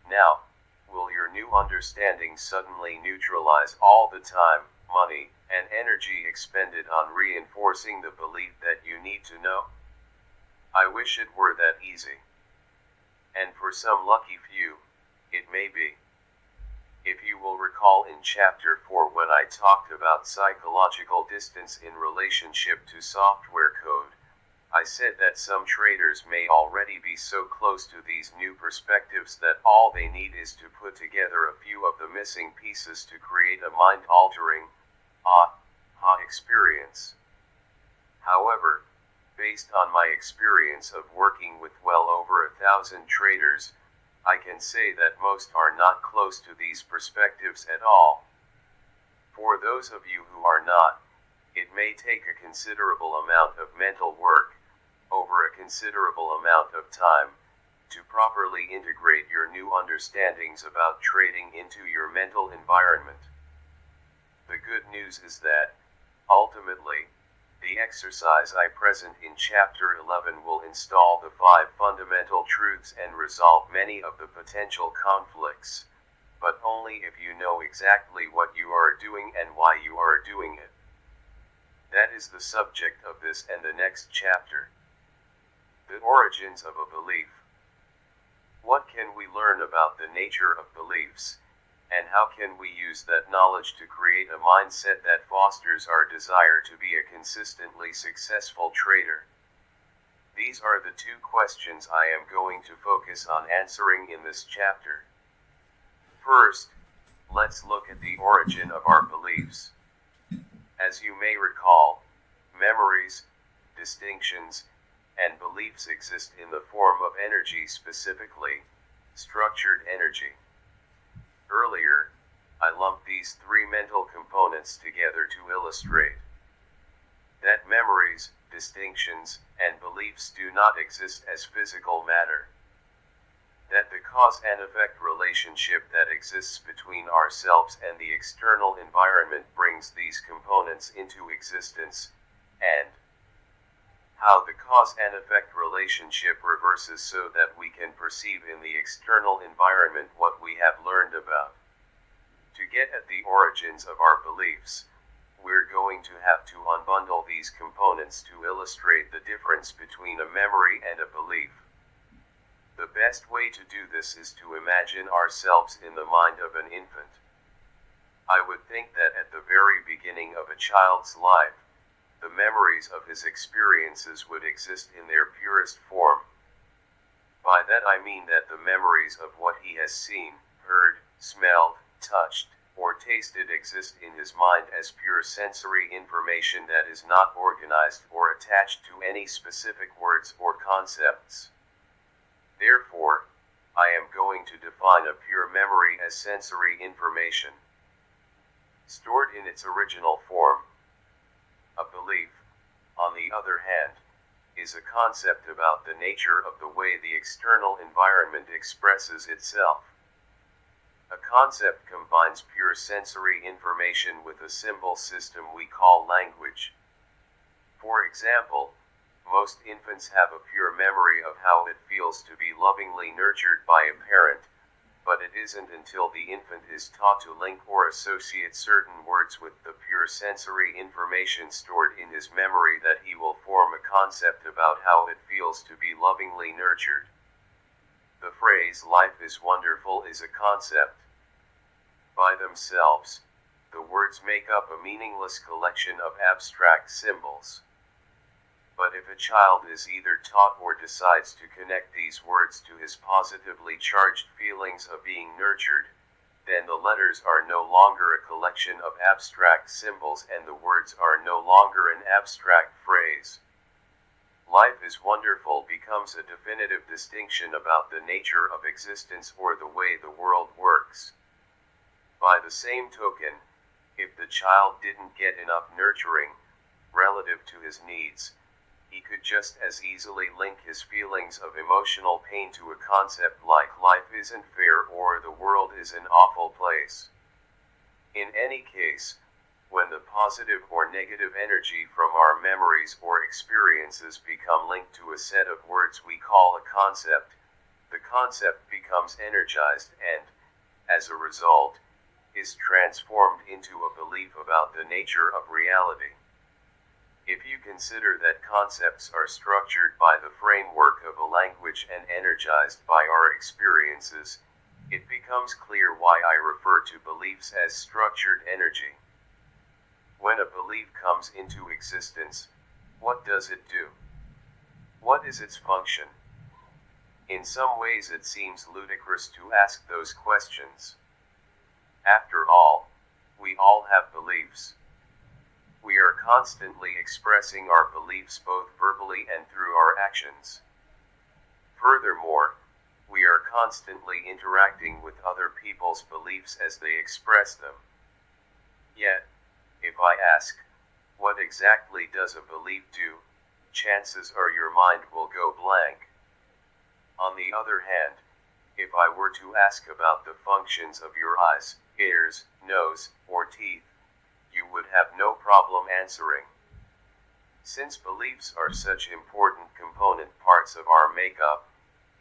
Now, will your new understanding suddenly neutralize all the time, money, and energy expended on reinforcing the belief that you need to know? I wish it were that easy. And for some lucky few, it may be. If you will recall in Chapter 4 when I talked about psychological distance in relationship to software code, I said that some traders may already be so close to these new perspectives that all they need is to put together a few of the missing pieces to create a mind-altering, aha experience. However, based on my experience of working with well over 1,000 traders, I can say that most are not close to these perspectives at all. For those of you who are not, it may take a considerable amount of mental work, over a considerable amount of time, to properly integrate your new understandings about trading into your mental environment. The good news is that, ultimately, the exercise I present in Chapter 11 will install the 5 fundamental truths and resolve many of the potential conflicts, but only if you know exactly what you are doing and why you are doing it. That is the subject of this and the next chapter. The origins of a belief. What can we learn about the nature of beliefs, and how can we use that knowledge to create a mindset that fosters our desire to be a consistently successful trader? These are the 2 questions I am going to focus on answering in this chapter. First, let's look at the origin of our beliefs. As you may recall, memories, distinctions, and beliefs exist in the form of energy, specifically, structured energy. Earlier, I lumped these 3 mental components together to illustrate that memories, distinctions, and beliefs do not exist as physical matter. That the cause and effect relationship that exists between ourselves and the external environment brings these components into existence, and how the cause and effect relationship reverses so that we can perceive in the external environment what we have learned about. To get at the origins of our beliefs, we're going to have to unbundle these components to illustrate the difference between a memory and a belief. The best way to do this is to imagine ourselves in the mind of an infant. I would think that at the very beginning of a child's life, the memories of his experiences would exist in their purest form. By that I mean that the memories of what he has seen, heard, smelled, touched, or tasted exist in his mind as pure sensory information that is not organized or attached to any specific words or concepts. Therefore, I am going to define a pure memory as sensory information, stored in its original form. A belief, on the other hand, is a concept about the nature of the way the external environment expresses itself. A concept combines pure sensory information with a symbol system we call language. For example, most infants have a pure memory of how it feels to be lovingly nurtured by a parent, but it isn't until the infant is taught to link or associate certain words with the pure sensory information stored in his memory that he will form a concept about how it feels to be lovingly nurtured. The phrase "life is wonderful" is a concept. By themselves, the words make up a meaningless collection of abstract symbols. But if a child is either taught or decides to connect these words to his positively charged feelings of being nurtured, then the letters are no longer a collection of abstract symbols and the words are no longer an abstract phrase. Life is wonderful becomes a definitive distinction about the nature of existence or the way the world works. By the same token, if the child didn't get enough nurturing, relative to his needs, he could just as easily link his feelings of emotional pain to a concept like life isn't fair or the world is an awful place. In any case, when the positive or negative energy from our memories or experiences become linked to a set of words we call a concept, the concept becomes energized and, as a result, is transformed into a belief about the nature of reality. If you consider that concepts are structured by the framework of a language and energized by our experiences, it becomes clear why I refer to beliefs as structured energy. When a belief comes into existence, what does it do? What is its function? In some ways it seems ludicrous to ask those questions. After all, we all have beliefs. We are constantly expressing our beliefs both verbally and through our actions. Furthermore, we are constantly interacting with other people's beliefs as they express them. Yet, if I ask, what exactly does a belief do, chances are your mind will go blank. On the other hand, if I were to ask about the functions of your eyes, ears, nose, or teeth, you would have no problem answering. Since beliefs are such important component parts of our makeup,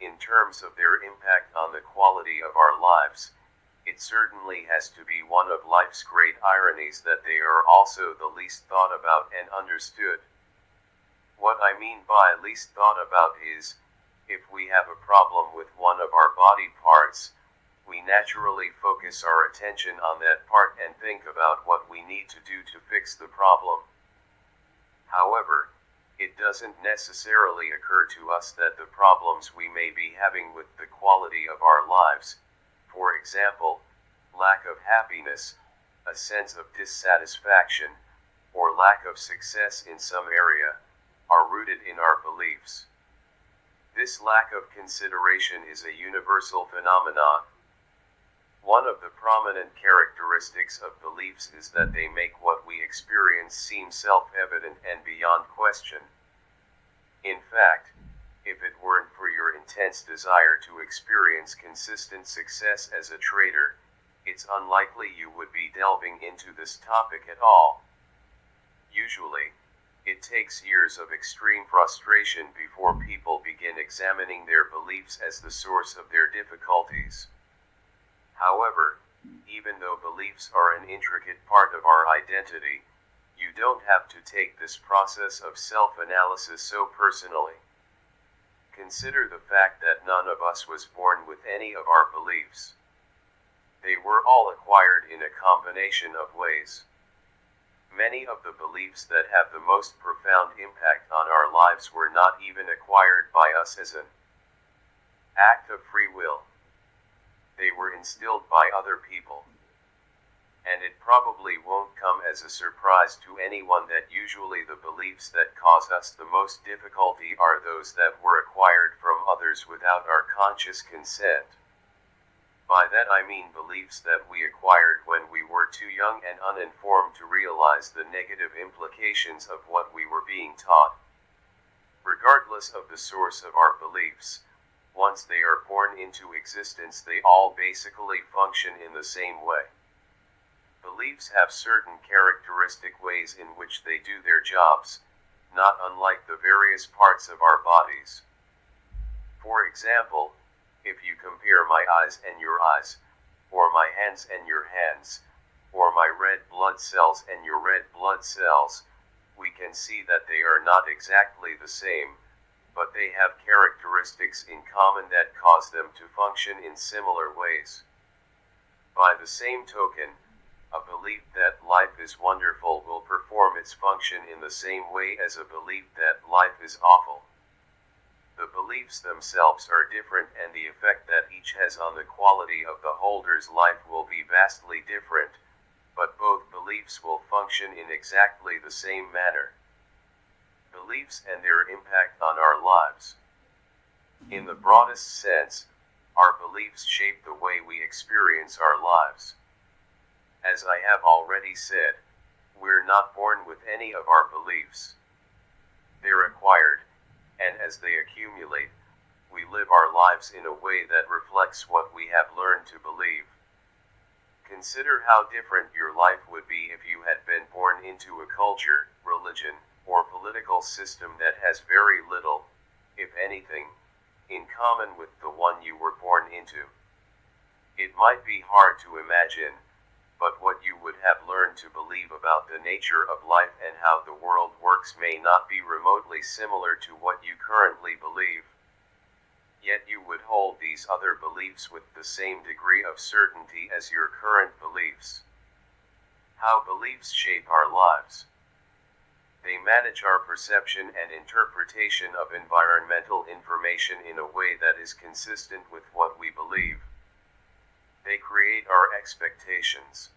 in terms of their impact on the quality of our lives, it certainly has to be one of life's great ironies that they are also the least thought about and understood. What I mean by least thought about is, if we have a problem with one of our body parts, we naturally focus our attention on that part and think about what we need to do to fix the problem. However, it doesn't necessarily occur to us that the problems we may be having with the quality of our lives, for example, lack of happiness, a sense of dissatisfaction, or lack of success in some area, are rooted in our beliefs. This lack of consideration is a universal phenomenon. One of the prominent characteristics of beliefs is that they make what we experience seem self-evident and beyond question. In fact, if it weren't for your intense desire to experience consistent success as a trader, it's unlikely you would be delving into this topic at all. Usually, it takes years of extreme frustration before people begin examining their beliefs as the source of their difficulties. However, even though beliefs are an intricate part of our identity, you don't have to take this process of self-analysis so personally. Consider the fact that none of us was born with any of our beliefs. They were all acquired in a combination of ways. Many of the beliefs that have the most profound impact on our lives were not even acquired by us as an act of free will. They were instilled by other people. And it probably won't come as a surprise to anyone that usually the beliefs that cause us the most difficulty are those that were acquired from others without our conscious consent. By that I mean beliefs that we acquired when we were too young and uninformed to realize the negative implications of what we were being taught. Regardless of the source of our beliefs, once they are born into existence, they all basically function in the same way. Beliefs have certain characteristic ways in which they do their jobs, not unlike the various parts of our bodies. For example, if you compare my eyes and your eyes, or my hands and your hands, or my red blood cells and your red blood cells, we can see that they are not exactly the same, but they have characteristics in common that cause them to function in similar ways. By the same token, a belief that life is wonderful will perform its function in the same way as a belief that life is awful. The beliefs themselves are different, and the effect that each has on the quality of the holder's life will be vastly different, but both beliefs will function in exactly the same manner. Beliefs and their impact on our lives. In the broadest sense, our beliefs shape the way we experience our lives. As I have already said, we're not born with any of our beliefs. They're acquired, and as they accumulate, we live our lives in a way that reflects what we have learned to believe. Consider how different your life would be if you had been born into a culture, religion, or political system that has very little, if anything, in common with the one you were born into. It might be hard to imagine, but what you would have learned to believe about the nature of life and how the world works may not be remotely similar to what you currently believe. Yet you would hold these other beliefs with the same degree of certainty as your current beliefs. How beliefs shape our lives. They manage our perception and interpretation of environmental information in a way that is consistent with what we believe. They create our expectations.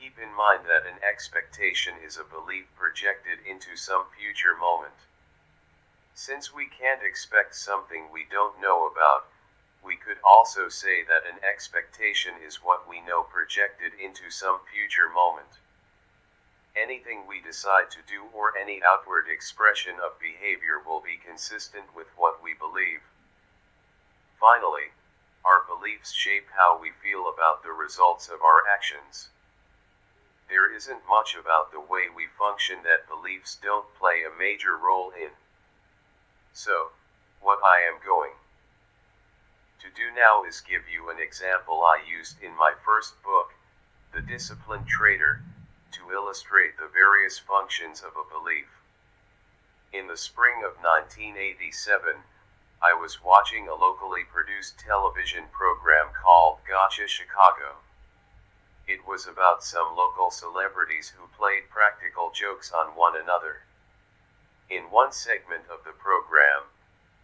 Keep in mind that an expectation is a belief projected into some future moment. Since we can't expect something we don't know about, we could also say that an expectation is what we know projected into some future moment. Anything we decide to do or any outward expression of behavior will be consistent with what we believe. Finally, our beliefs shape how we feel about the results of our actions. There isn't much about the way we function that beliefs don't play a major role in. So, what I am going to do now is give you an example I used in my first book, The Disciplined Trader, to illustrate the various functions of a belief. In the spring of 1987, I was watching a locally produced television program called Gotcha Chicago. It was about some local celebrities who played practical jokes on one another. In one segment of the program,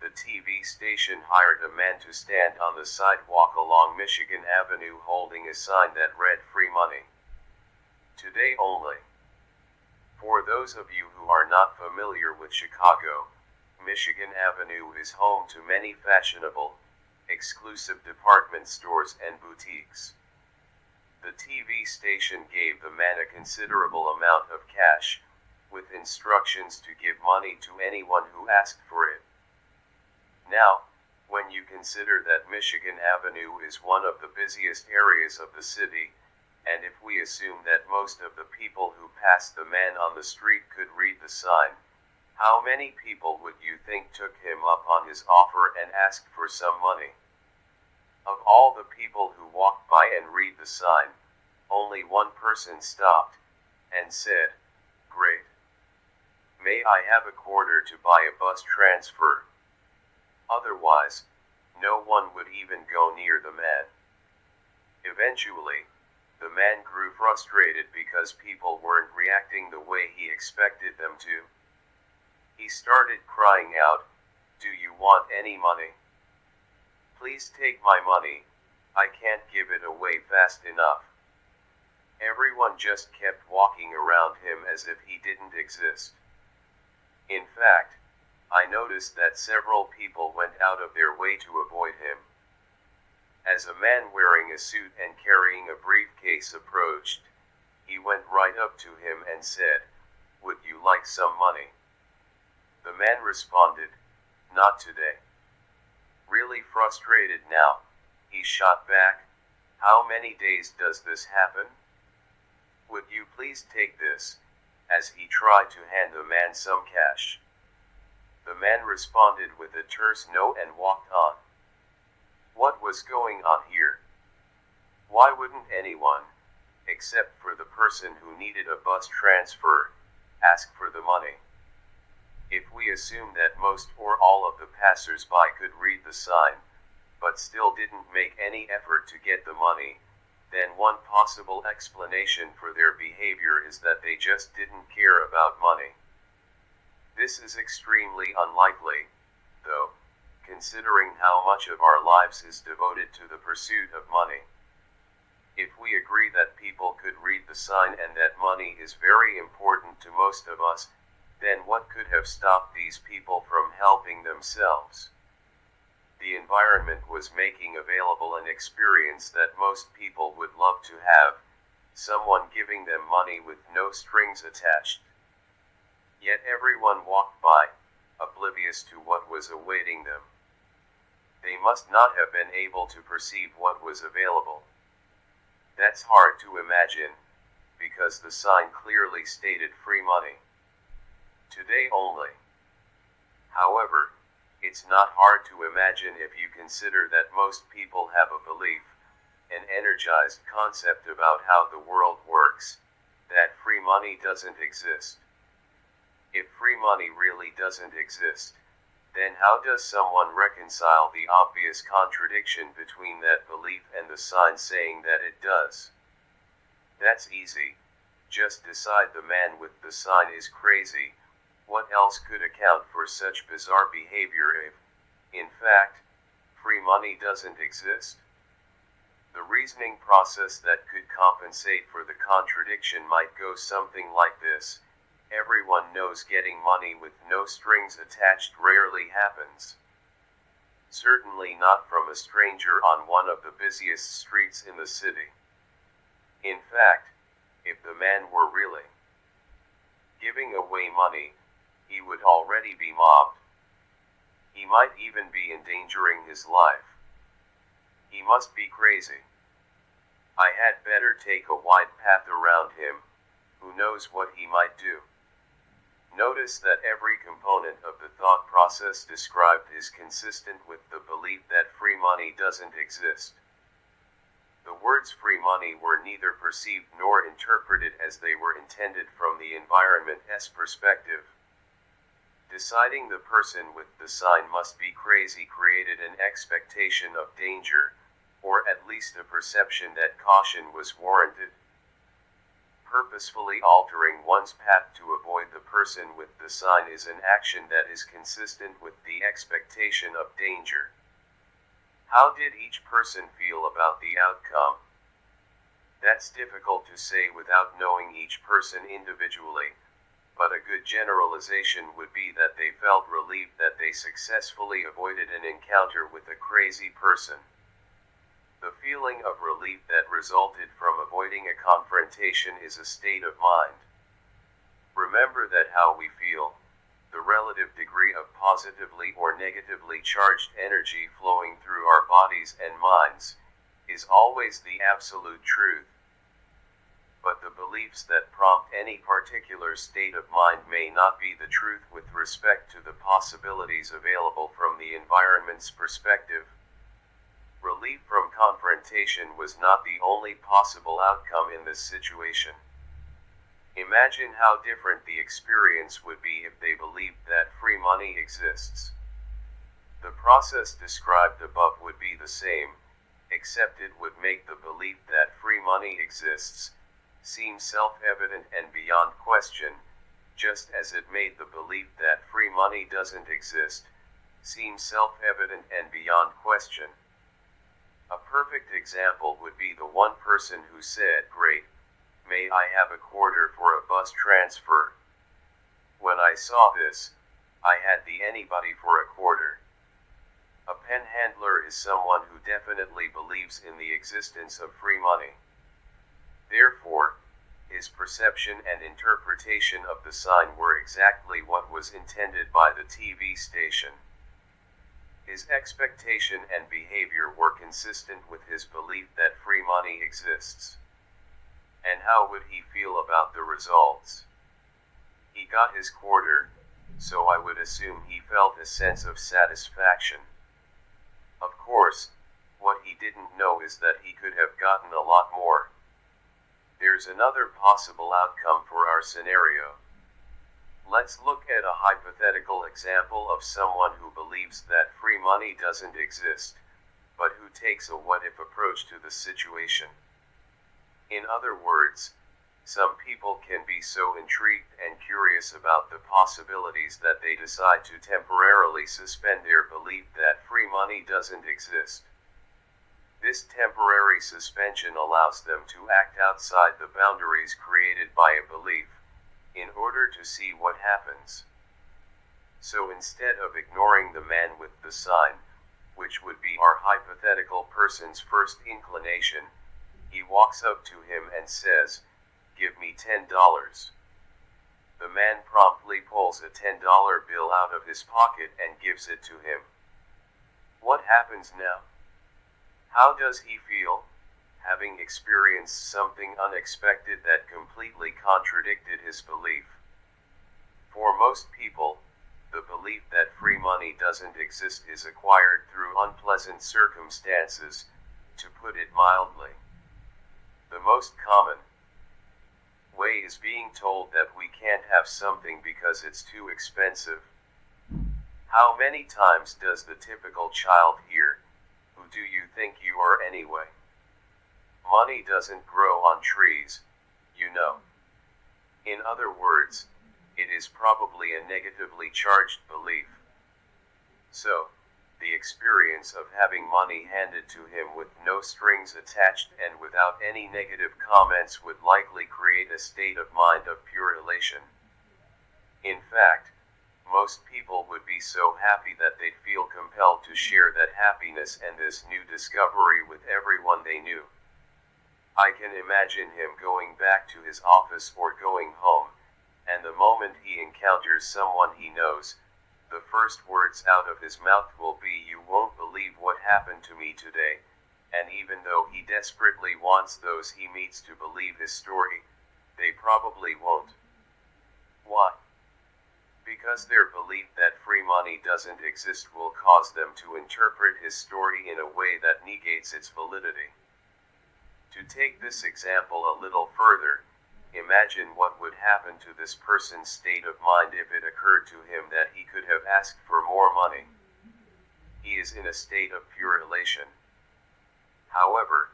the TV station hired a man to stand on the sidewalk along Michigan Avenue holding a sign that read "Free Money. Today only." For those of you who are not familiar with Chicago, Michigan Avenue is home to many fashionable, exclusive department stores and boutiques. The TV station gave the man a considerable amount of cash, with instructions to give money to anyone who asked for it. Now, when you consider that Michigan Avenue is one of the busiest areas of the city, and if we assume that most of the people who passed the man on the street could read the sign, how many people would you think took him up on his offer and asked for some money? Of all the people who walked by and read the sign, only one person stopped and said, "Great. May I have a quarter to buy a bus transfer?" Otherwise, no one would even go near the man. Eventually, The man grew frustrated because people weren't reacting the way he expected them to. He started crying out, "Do you want any money? Please take my money, I can't give it away fast enough." Everyone just kept walking around him as if he didn't exist. In fact, I noticed that several people went out of their way to avoid him. As a man wearing a suit and carrying a briefcase approached, he went right up to him and said, "Would you like some money?" The man responded, "Not today." Really frustrated now, he shot back, "How many days does this happen? Would you please take this?" as he tried to hand the man some cash. The man responded with a terse no and walked on. What was going on here? Why wouldn't anyone, except for the person who needed a bus transfer, ask for the money? If we assume that most or all of the passers-by could read the sign, but still didn't make any effort to get the money, then one possible explanation for their behavior is that they just didn't care about money. This is extremely unlikely, though, considering how much of our lives is devoted to the pursuit of money. If we agree that people could read the sign and that money is very important to most of us, then what could have stopped these people from helping themselves? The environment was making available an experience that most people would love to have, someone giving them money with no strings attached. Yet everyone walked by, oblivious to what was awaiting them. They must not have been able to perceive what was available. That's hard to imagine, because the sign clearly stated free money. Today only. However, it's not hard to imagine if you consider that most people have a belief, an energized concept about how the world works, that free money doesn't exist. If free money really doesn't exist, then how does someone reconcile the obvious contradiction between that belief and the sign saying that it does? That's easy. Just decide the man with the sign is crazy. What else could account for such bizarre behavior if, in fact, free money doesn't exist? The reasoning process that could compensate for the contradiction might go something like this. Everyone knows getting money with no strings attached rarely happens. Certainly not from a stranger on one of the busiest streets in the city. In fact, if the man were really giving away money, he would already be mobbed. He might even be endangering his life. He must be crazy. I had better take a wide path around him. Who knows what he might do? Notice that every component of the thought process described is consistent with the belief that free money doesn't exist. The words free money were neither perceived nor interpreted as they were intended from the environment's perspective. Deciding the person with the sign must be crazy created an expectation of danger, or at least a perception that caution was warranted. Purposefully altering one's path to avoid the person with the sign is an action that is consistent with the expectation of danger. How did each person feel about the outcome? That's difficult to say without knowing each person individually, but a good generalization would be that they felt relieved that they successfully avoided an encounter with a crazy person. The feeling of relief that resulted from avoiding a confrontation is a state of mind. Remember that how we feel, the relative degree of positively or negatively charged energy flowing through our bodies and minds, is always the absolute truth. But the beliefs that prompt any particular state of mind may not be the truth with respect to the possibilities available from the environment's perspective. Relief from confrontation was not the only possible outcome in this situation. Imagine how different the experience would be if they believed that free money exists. The process described above would be the same, except it would make the belief that free money exists seem self-evident and beyond question, just as it made the belief that free money doesn't exist seem self-evident and beyond question. A perfect example would be the one person who said, "Great, may I have a quarter for a bus transfer?" When I saw this, I had the anybody for a quarter. A panhandler is someone who definitely believes in the existence of free money. Therefore, his perception and interpretation of the sign were exactly what was intended by the TV station. His expectation and behavior were consistent with his belief that free money exists. And how would he feel about the results? He got his quarter, so I would assume he felt a sense of satisfaction. Of course, what he didn't know is that he could have gotten a lot more. There's another possible outcome for our scenario. Let's look at a hypothetical example of someone who believes that free money doesn't exist, but who takes a what-if approach to the situation. In other words, some people can be so intrigued and curious about the possibilities that they decide to temporarily suspend their belief that free money doesn't exist. This temporary suspension allows them to act outside the boundaries created by a belief, in order to see what happens. So instead of ignoring the man with the sign, which would be our hypothetical person's first inclination, he walks up to him and says, "Give me $10. The man promptly pulls a $10 bill out of his pocket and gives it to him. What happens now? How does he feel, having experienced something unexpected that completely contradicted his belief? For most people, the belief that free money doesn't exist is acquired through unpleasant circumstances, to put it mildly. The most common way is being told that we can't have something because it's too expensive. How many times does the typical child hear, "Who do you think you are anyway? Money doesn't grow on trees, you know." In other words, it is probably a negatively charged belief. So, the experience of having money handed to him with no strings attached and without any negative comments would likely create a state of mind of pure elation. In fact, most people would be so happy that they'd feel compelled to share that happiness and this new discovery with everyone they knew. I can imagine him going back to his office or going home, and the moment he encounters someone he knows, the first words out of his mouth will be, "You won't believe what happened to me today," and even though he desperately wants those he meets to believe his story, they probably won't. Why? Because their belief that free money doesn't exist will cause them to interpret his story in a way that negates its validity. To take this example a little further, imagine what would happen to this person's state of mind if it occurred to him that he could have asked for more money. He is in a state of pure elation. However,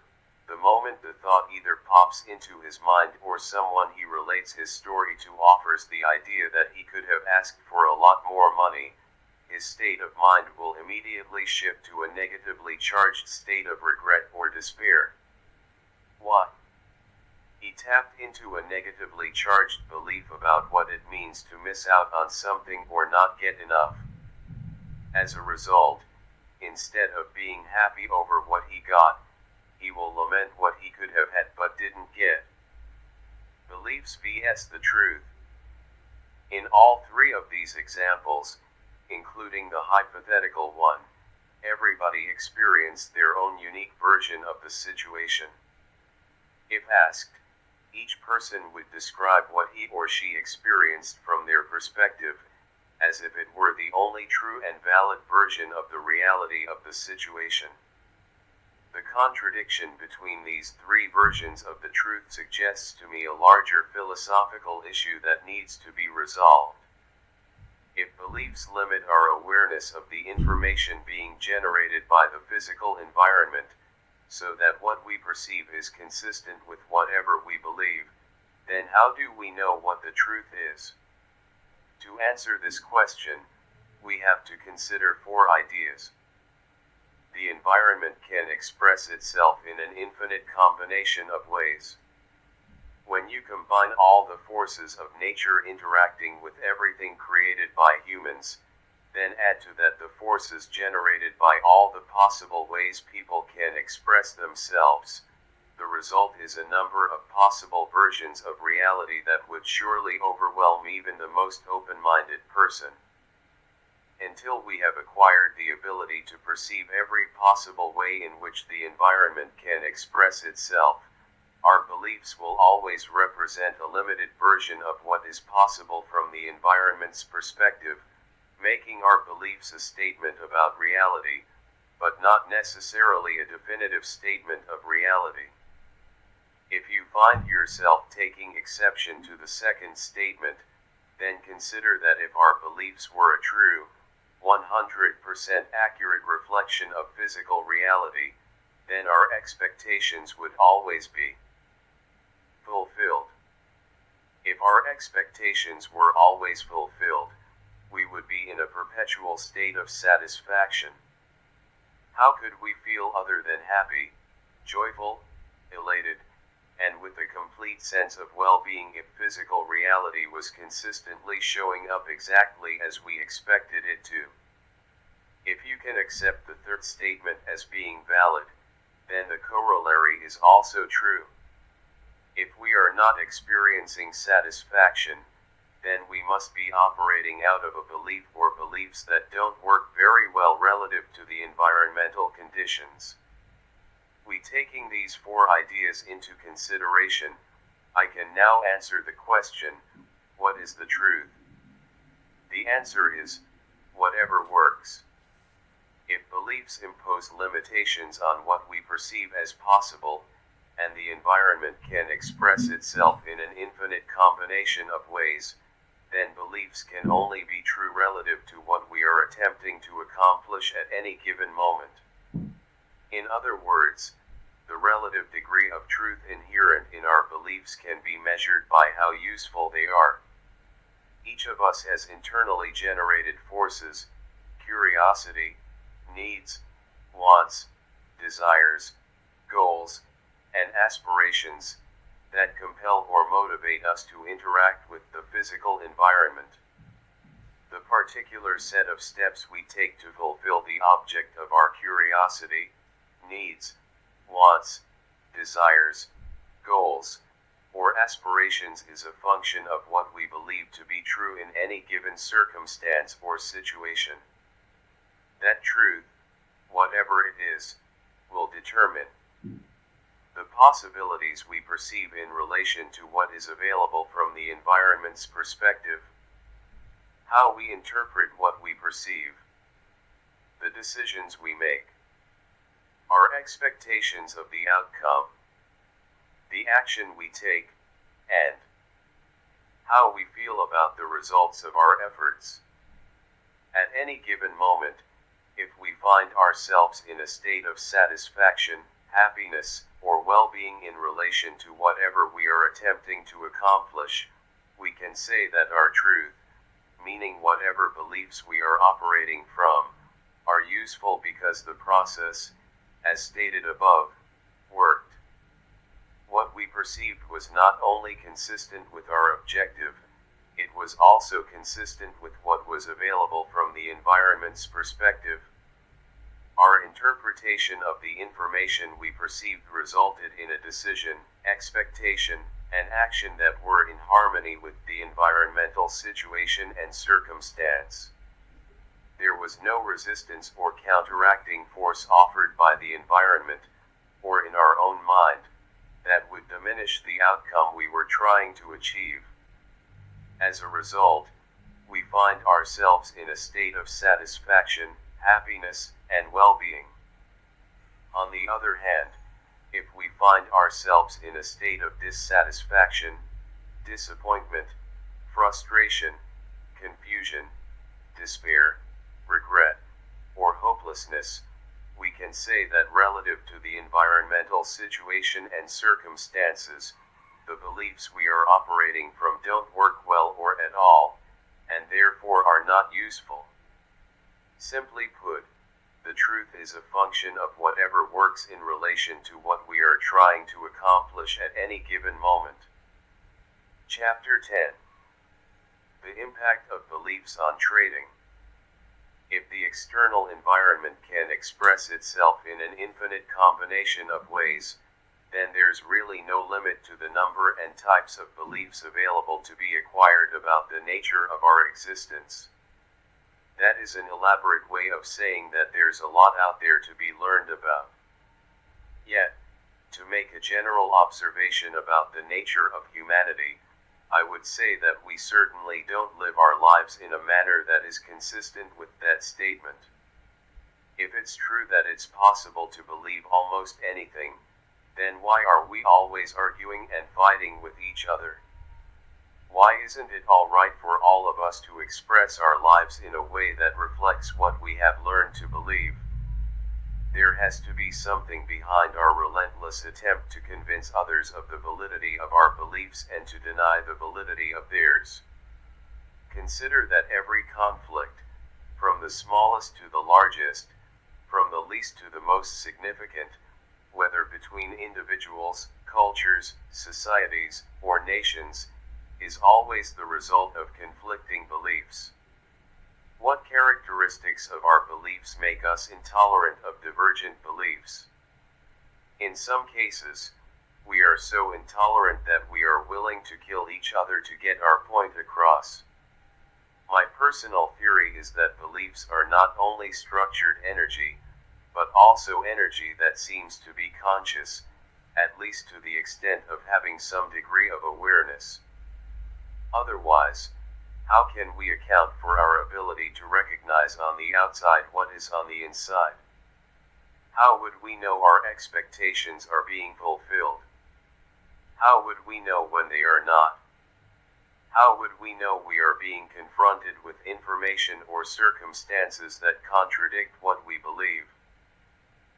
the moment the thought either pops into his mind or someone he relates his story to offers the idea that he could have asked for a lot more money, his state of mind will immediately shift to a negatively charged state of regret or despair. Why? He tapped into a negatively charged belief about what it means to miss out on something or not get enough. As a result, instead of being happy over what he got, he will lament what he could have had but didn't get. Beliefs vs. the truth. In all three of these examples, including the hypothetical one, everybody experienced their own unique version of the situation. If asked, each person would describe what he or she experienced from their perspective, as if it were the only true and valid version of the reality of the situation. The contradiction between these three versions of the truth suggests to me a larger philosophical issue that needs to be resolved. If beliefs limit our awareness of the information being generated by the physical environment, so that what we perceive is consistent with whatever we believe, then how do we know what the truth is? To answer this question, we have to consider four ideas. The environment can express itself in an infinite combination of ways. When you combine all the forces of nature interacting with everything created by humans, then add to that the forces generated by all the possible ways people can express themselves, the result is a number of possible versions of reality that would surely overwhelm even the most open-minded person. Until we have acquired the ability to perceive every possible way in which the environment can express itself, our beliefs will always represent a limited version of what is possible from the environment's perspective, making our beliefs a statement about reality, but not necessarily a definitive statement of reality. If you find yourself taking exception to the second statement, then consider that if our beliefs were a true, 100% accurate reflection of physical reality, then our expectations would always be fulfilled. If our expectations were always fulfilled, we would be in a perpetual state of satisfaction. How could we feel other than happy, joyful, elated, and with a complete sense of well-being if physical reality was consistently showing up exactly as we expected it to? If you can accept the third statement as being valid, then the corollary is also true. If we are not experiencing satisfaction, then we must be operating out of a belief or beliefs that don't work very well relative to the environmental conditions. Taking these four ideas into consideration, I can now answer the question, what is the truth? The answer is, whatever works. If beliefs impose limitations on what we perceive as possible, and the environment can express itself in an infinite combination of ways, then beliefs can only be true relative to what we are attempting to accomplish at any given moment. In other words, the relative degree of truth inherent in our beliefs can be measured by how useful they are. Each of us has internally generated forces, curiosity, needs, wants, desires, goals, and aspirations, that compel or motivate us to interact with the physical environment. The particular set of steps we take to fulfill the object of our curiosity, needs, wants, desires, goals, or aspirations is a function of what we believe to be true in any given circumstance or situation. That truth, whatever it is, will determine the possibilities we perceive in relation to what is available from the environment's perspective, how we interpret what we perceive, the decisions we make, our expectations of the outcome, the action we take, and how we feel about the results of our efforts. At any given moment, if we find ourselves in a state of satisfaction, happiness, or well-being in relation to whatever we are attempting to accomplish, we can say that our truth, meaning whatever beliefs we are operating from, are useful because the process, as stated above, worked. What we perceived was not only consistent with our objective, it was also consistent with what was available from the environment's perspective. Our interpretation of the information we perceived resulted in a decision, expectation, and action that were in harmony with the environmental situation and circumstance. There was no resistance or counteracting force offered by the environment, or in our own mind, that would diminish the outcome we were trying to achieve. As a result, we find ourselves in a state of satisfaction, happiness, and well-being. On the other hand, if we find ourselves in a state of dissatisfaction, disappointment, frustration, confusion, despair, regret, or hopelessness, we can say that relative to the environmental situation and circumstances, the beliefs we are operating from don't work well or at all, and therefore are not useful. Simply put, the truth is a function of whatever works in relation to what we are trying to accomplish at any given moment. Chapter 10. The impact of beliefs on trading. If the external environment can express itself in an infinite combination of ways, then there's really no limit to the number and types of beliefs available to be acquired about the nature of our existence. That is an elaborate way of saying that there's a lot out there to be learned about. Yet, to make a general observation about the nature of humanity, I would say that we certainly don't live our lives in a manner that is consistent with that statement. If it's true that it's possible to believe almost anything, then why are we always arguing and fighting with each other? Why isn't it all right for all of us to express our lives in a way that reflects what we have learned to believe? There has to be something behind our relentless attempt to convince others of the validity of our beliefs and to deny the validity of theirs. Consider that every conflict, from the smallest to the largest, from the least to the most significant, whether between individuals, cultures, societies, or nations, is always the result of conflicting beliefs. What characteristics of our beliefs make us intolerant of divergent beliefs? In some cases, we are so intolerant that we are willing to kill each other to get our point across. My personal theory is that beliefs are not only structured energy, but also energy that seems to be conscious, at least to the extent of having some degree of awareness. Otherwise, how can we account for our ability to recognize on the outside what is on the inside? How would we know our expectations are being fulfilled? How would we know when they are not? How would we know we are being confronted with information or circumstances that contradict what we believe?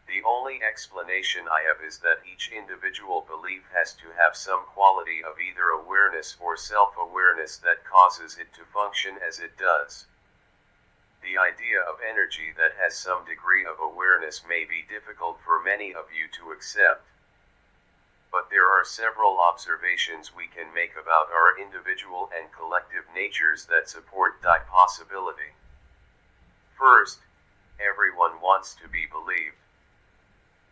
The only explanation I have is that each individual belief has to have some quality of either awareness or self-awareness that causes it to function as it does. The idea of energy that has some degree of awareness may be difficult for many of you to accept. But there are several observations we can make about our individual and collective natures that support that possibility. First, everyone wants to be believed.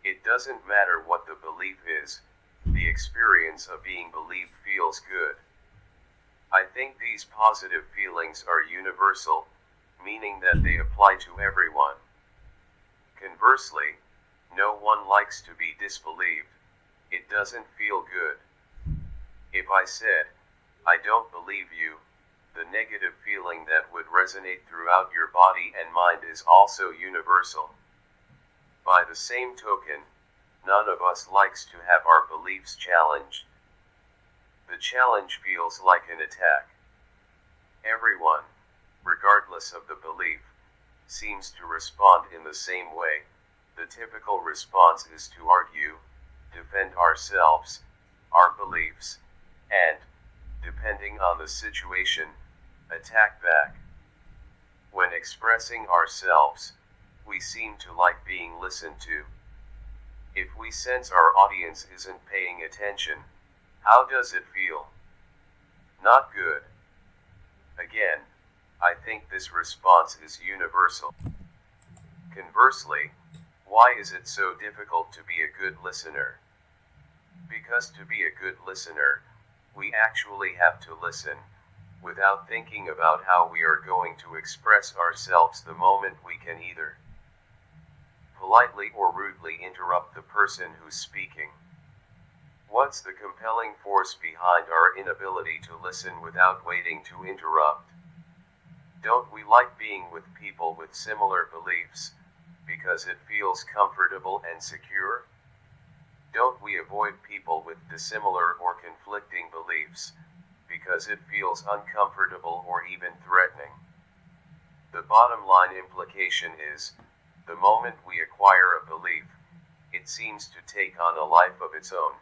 It doesn't matter what the belief is, the experience of being believed feels good. I think these positive feelings are universal, meaning that they apply to everyone. Conversely, no one likes to be disbelieved. It doesn't feel good. If I said, "I don't believe you," the negative feeling that would resonate throughout your body and mind is also universal. By the same token, none of us likes to have our beliefs challenged. The challenge feels like an attack. Everyone, regardless of the belief, seems to respond in the same way. The typical response is to argue, defend ourselves, our beliefs, and, depending on the situation, attack back. When expressing ourselves, we seem to like being listened to. If we sense our audience isn't paying attention, how does it feel? Not good. Again, I think this response is universal. Conversely, why is it so difficult to be a good listener? Because to be a good listener, we actually have to listen, without thinking about how we are going to express ourselves the moment we can either politely or rudely interrupt the person who's speaking. What's the compelling force behind our inability to listen without waiting to interrupt? Don't we like being with people with similar beliefs, because it feels comfortable and secure? Don't we avoid people with dissimilar or conflicting beliefs, because it feels uncomfortable or even threatening? The bottom line implication is, The moment we acquire a belief, it seems to take on a life of its own,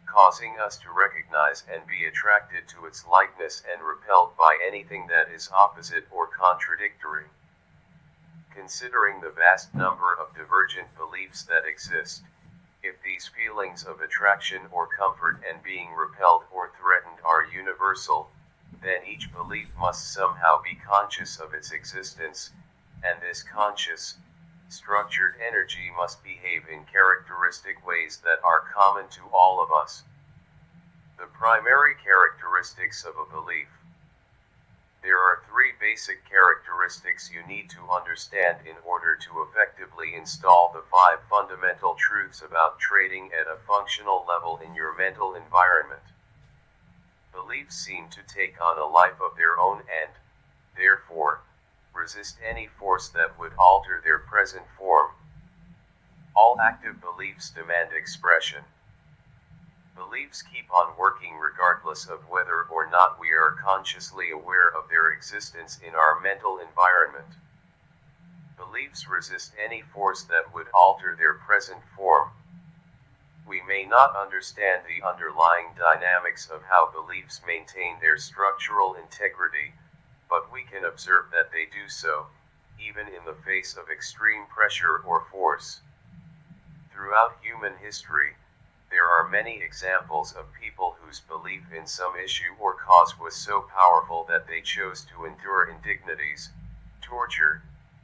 causing us to recognize and be attracted to its likeness and repelled by anything that is opposite or contradictory. Considering the vast number of divergent beliefs that exist, if these feelings of attraction or comfort and being repelled or threatened are universal, then each belief must somehow be conscious of its existence, and this conscious, structured energy must behave in characteristic ways that are common to all of us. The primary characteristics of a belief. There are three basic characteristics you need to understand in order to effectively install the 5 fundamental truths about trading at a functional level in your mental environment. Beliefs seem to take on a life of their own and, therefore, resist any force that would alter their present form. All active beliefs demand expression. Beliefs keep on working regardless of whether or not we are consciously aware of their existence in our mental environment. Beliefs resist any force that would alter their present form. We may not understand the underlying dynamics of how beliefs maintain their structural integrity, but we can observe that they do so, even in the face of extreme pressure or force. Throughout human history, there are many examples of people whose belief in some issue or cause was so powerful that they chose to endure indignities, torture,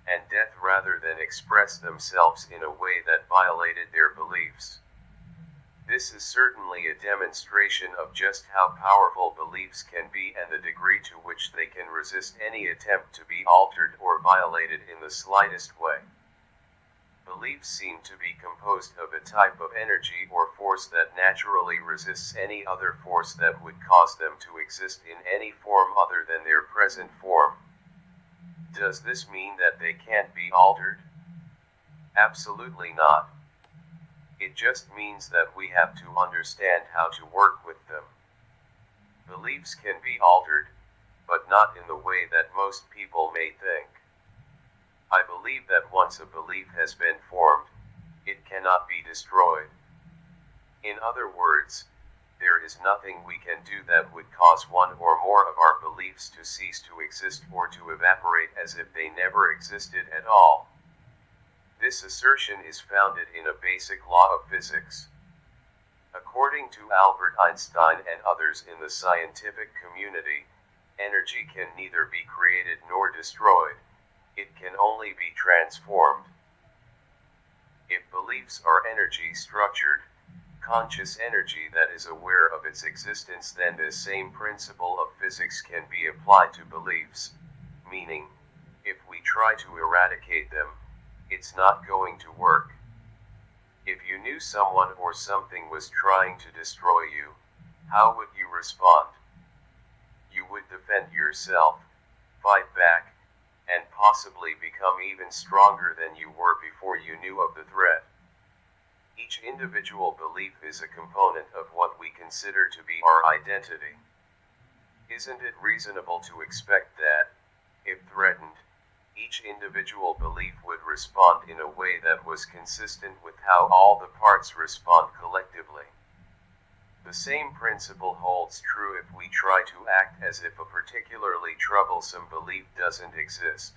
and death rather than express themselves in a way that violated their beliefs. This is certainly a demonstration of just how powerful beliefs can be and the degree to which they can resist any attempt to be altered or violated in the slightest way. Beliefs seem to be composed of a type of energy or force that naturally resists any other force that would cause them to exist in any form other than their present form. Does this mean that they can't be altered? Absolutely not. It just means that we have to understand how to work with them. Beliefs can be altered, but not in the way that most people may think. I believe that once a belief has been formed, it cannot be destroyed. In other words, there is nothing we can do that would cause one or more of our beliefs to cease to exist or to evaporate as if they never existed at all. This assertion is founded in a basic law of physics. According to Albert Einstein and others in the scientific community, energy can neither be created nor destroyed. It can only be transformed. If beliefs are energy structured, conscious energy that is aware of its existence, then this same principle of physics can be applied to beliefs, meaning, if we try to eradicate them, it's not going to work. If you knew someone or something was trying to destroy you, how would you respond? You would defend yourself, fight back, and possibly become even stronger than you were before you knew of the threat. Each individual belief is a component of what we consider to be our identity. Isn't it reasonable to expect that, if threatened, each individual belief would respond in a way that was consistent with how all the parts respond collectively? The same principle holds true if we try to act as if a particularly troublesome belief doesn't exist.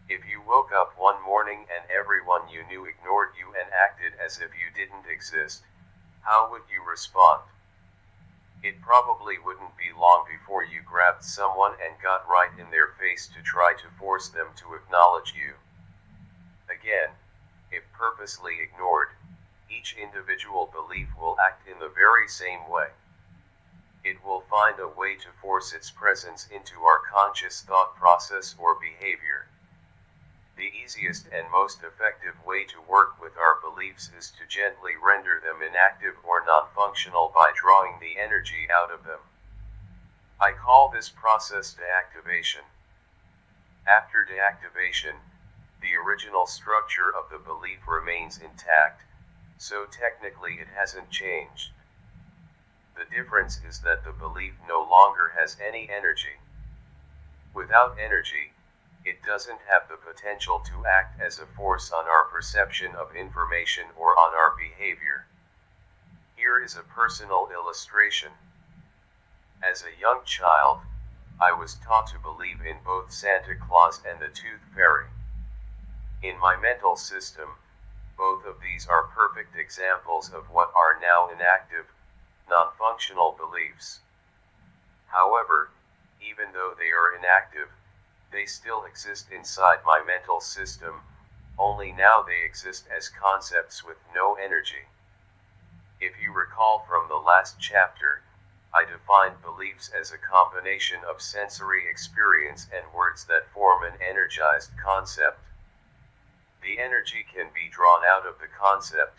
If you woke up one morning and everyone you knew ignored you and acted as if you didn't exist, how would you respond? It probably wouldn't be long before you grabbed someone and got right in their face to try to force them to acknowledge you. Again, if purposely ignored, each individual belief will act in the very same way. It will find a way to force its presence into our conscious thought process or behavior. The easiest and most effective way to work with our beliefs is to gently render them inactive or non-functional by drawing the energy out of them. I call this process deactivation. After deactivation, the original structure of the belief remains intact, so technically it hasn't changed. The difference is that the belief no longer has any energy. Without energy, it doesn't have the potential to act as a force on our perception of information or on our behavior. Here is a personal illustration. As a young child, I was taught to believe in both Santa Claus and the Tooth Fairy. In my mental system, both of these are perfect examples of what are now inactive, non-functional beliefs. However, even though they are inactive, they still exist inside my mental system, only now they exist as concepts with no energy. If you recall from the last chapter, I defined beliefs as a combination of sensory experience and words that form an energized concept. The energy can be drawn out of the concept,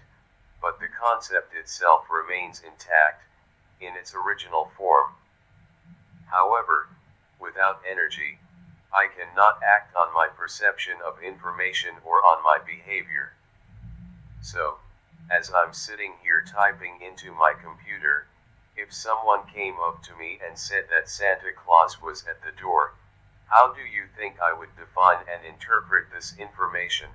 but the concept itself remains intact, in its original form. However, without energy, I cannot act on my perception of information or on my behavior. So, as I'm sitting here typing into my computer, if someone came up to me and said that Santa Claus was at the door, how do you think I would define and interpret this information?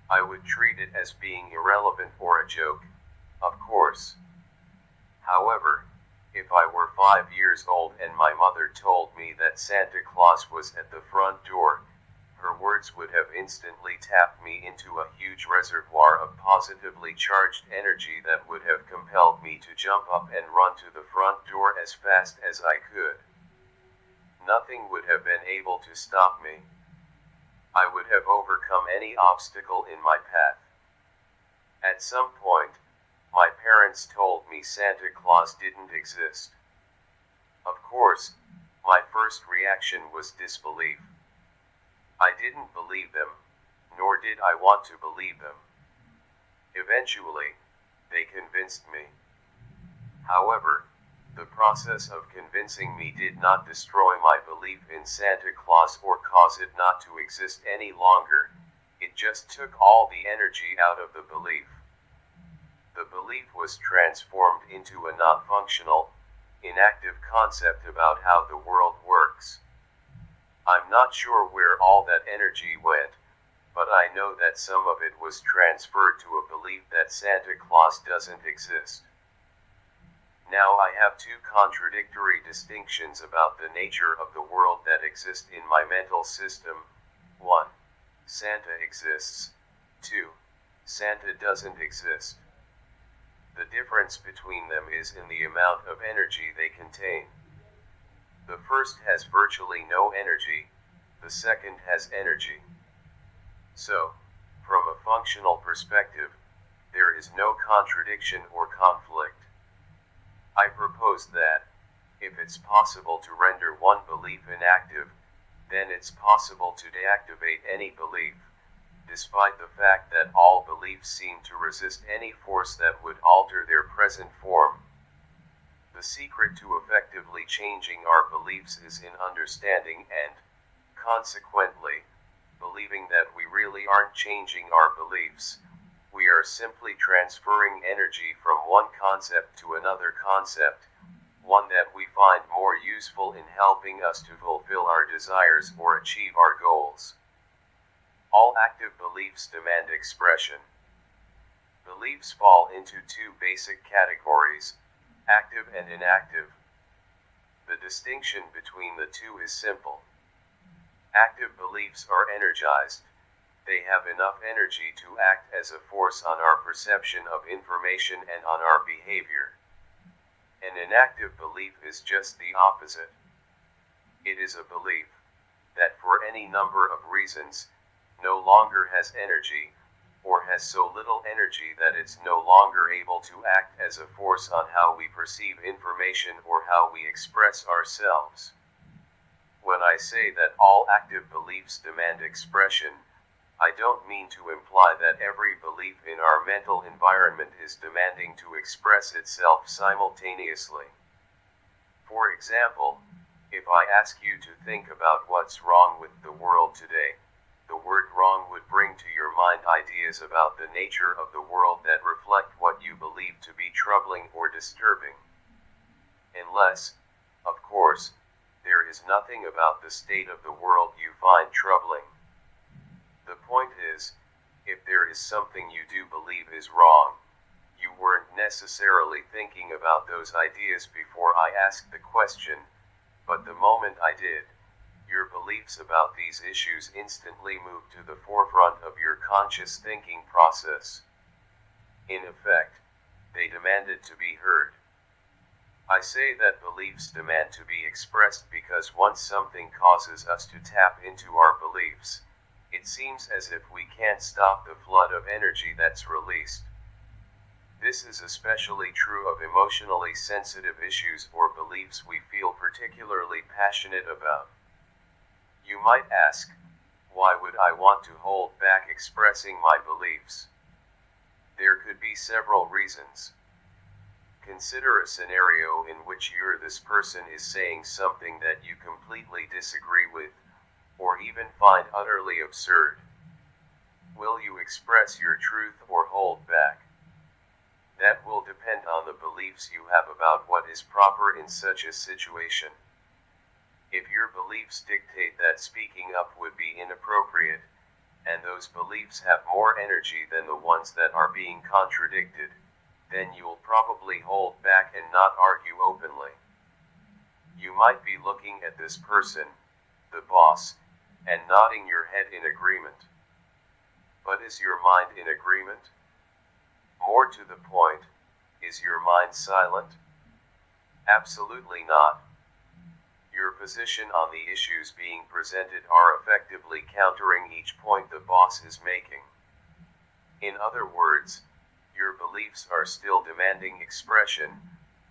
I would treat it as being irrelevant or a joke, of course. However, if I were 5 years old and my mother told me that Santa Claus was at the front door, her words would have instantly tapped me into a huge reservoir of positively charged energy that would have compelled me to jump up and run to the front door as fast as I could. Nothing would have been able to stop me. I would have overcome any obstacle in my path. At some point, my parents told me Santa Claus didn't exist. Of course, my first reaction was disbelief. I didn't believe them, nor did I want to believe them. Eventually, they convinced me. However, the process of convincing me did not destroy my belief in Santa Claus or cause it not to exist any longer, it just took all the energy out of the belief. The belief was transformed into a non-functional, inactive concept about how the world works. I'm not sure where all that energy went, but I know that some of it was transferred to a belief that Santa Claus doesn't exist. Now I have two contradictory distinctions about the nature of the world that exist in my mental system. 1. Santa exists. 2. Santa doesn't exist. The difference between them is in the amount of energy they contain. The first has virtually no energy, the second has energy. So, from a functional perspective, there is no contradiction or conflict. I propose that, if it's possible to render one belief inactive, then it's possible to deactivate any belief, despite the fact that all beliefs seem to resist any force that would alter their present form. The secret to effectively changing our beliefs is in understanding and, consequently, believing that we really aren't changing our beliefs. We are simply transferring energy from one concept to another concept, one that we find more useful in helping us to fulfill our desires or achieve our goals. All active beliefs demand expression. Beliefs fall into two basic categories, active and inactive. The distinction between the two is simple. Active beliefs are energized. They have enough energy to act as a force on our perception of information and on our behavior. An inactive belief is just the opposite. It is a belief that for any number of reasons, no longer has energy, or has so little energy that it's no longer able to act as a force on how we perceive information or how we express ourselves. When I say that all active beliefs demand expression, I don't mean to imply that every belief in our mental environment is demanding to express itself simultaneously. For example, if I ask you to think about what's wrong with the world today, the word wrong would bring to your mind ideas about the nature of the world that reflect what you believe to be troubling or disturbing. Unless, of course, there is nothing about the state of the world you find troubling. The point is, if there is something you do believe is wrong, you weren't necessarily thinking about those ideas before I asked the question, but the moment I did, your beliefs about these issues instantly moved to the forefront of your conscious thinking process. In effect, they demanded to be heard. I say that beliefs demand to be expressed because once something causes us to tap into our beliefs, it seems as if we can't stop the flood of energy that's released. This is especially true of emotionally sensitive issues or beliefs we feel particularly passionate about. You might ask, why would I want to hold back expressing my beliefs? There could be several reasons. Consider a scenario in which this person is saying something that you completely disagree with, or even find utterly absurd. Will you express your truth or hold back? That will depend on the beliefs you have about what is proper in such a situation. If your beliefs dictate that speaking up would be inappropriate, and those beliefs have more energy than the ones that are being contradicted, then you'll probably hold back and not argue openly. You might be looking at this person, the boss, and nodding your head in agreement. But is your mind in agreement? More to the point, is your mind silent? Absolutely not. Your position on the issues being presented are effectively countering each point the boss is making. In other words, your beliefs are still demanding expression,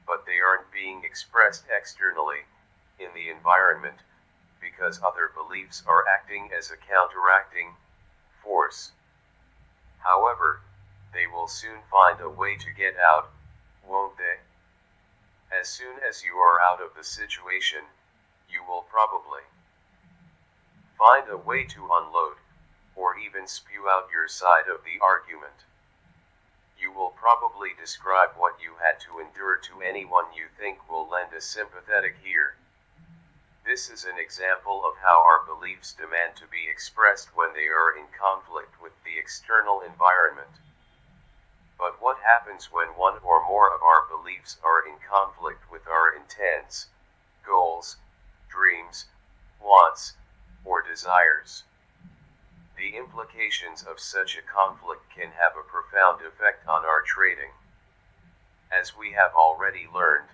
but they aren't being expressed externally, in the environment, because other beliefs are acting as a counteracting force. However, they will soon find a way to get out, won't they? As soon as you are out of the situation, you will probably find a way to unload, or even spew out your side of the argument. You will probably describe what you had to endure to anyone you think will lend a sympathetic ear. This is an example of how our beliefs demand to be expressed when they are in conflict with the external environment. But what happens when one or more of our beliefs are in conflict with our intents, goals, dreams, wants, or desires? The implications of such a conflict can have a profound effect on our trading. As we have already learned,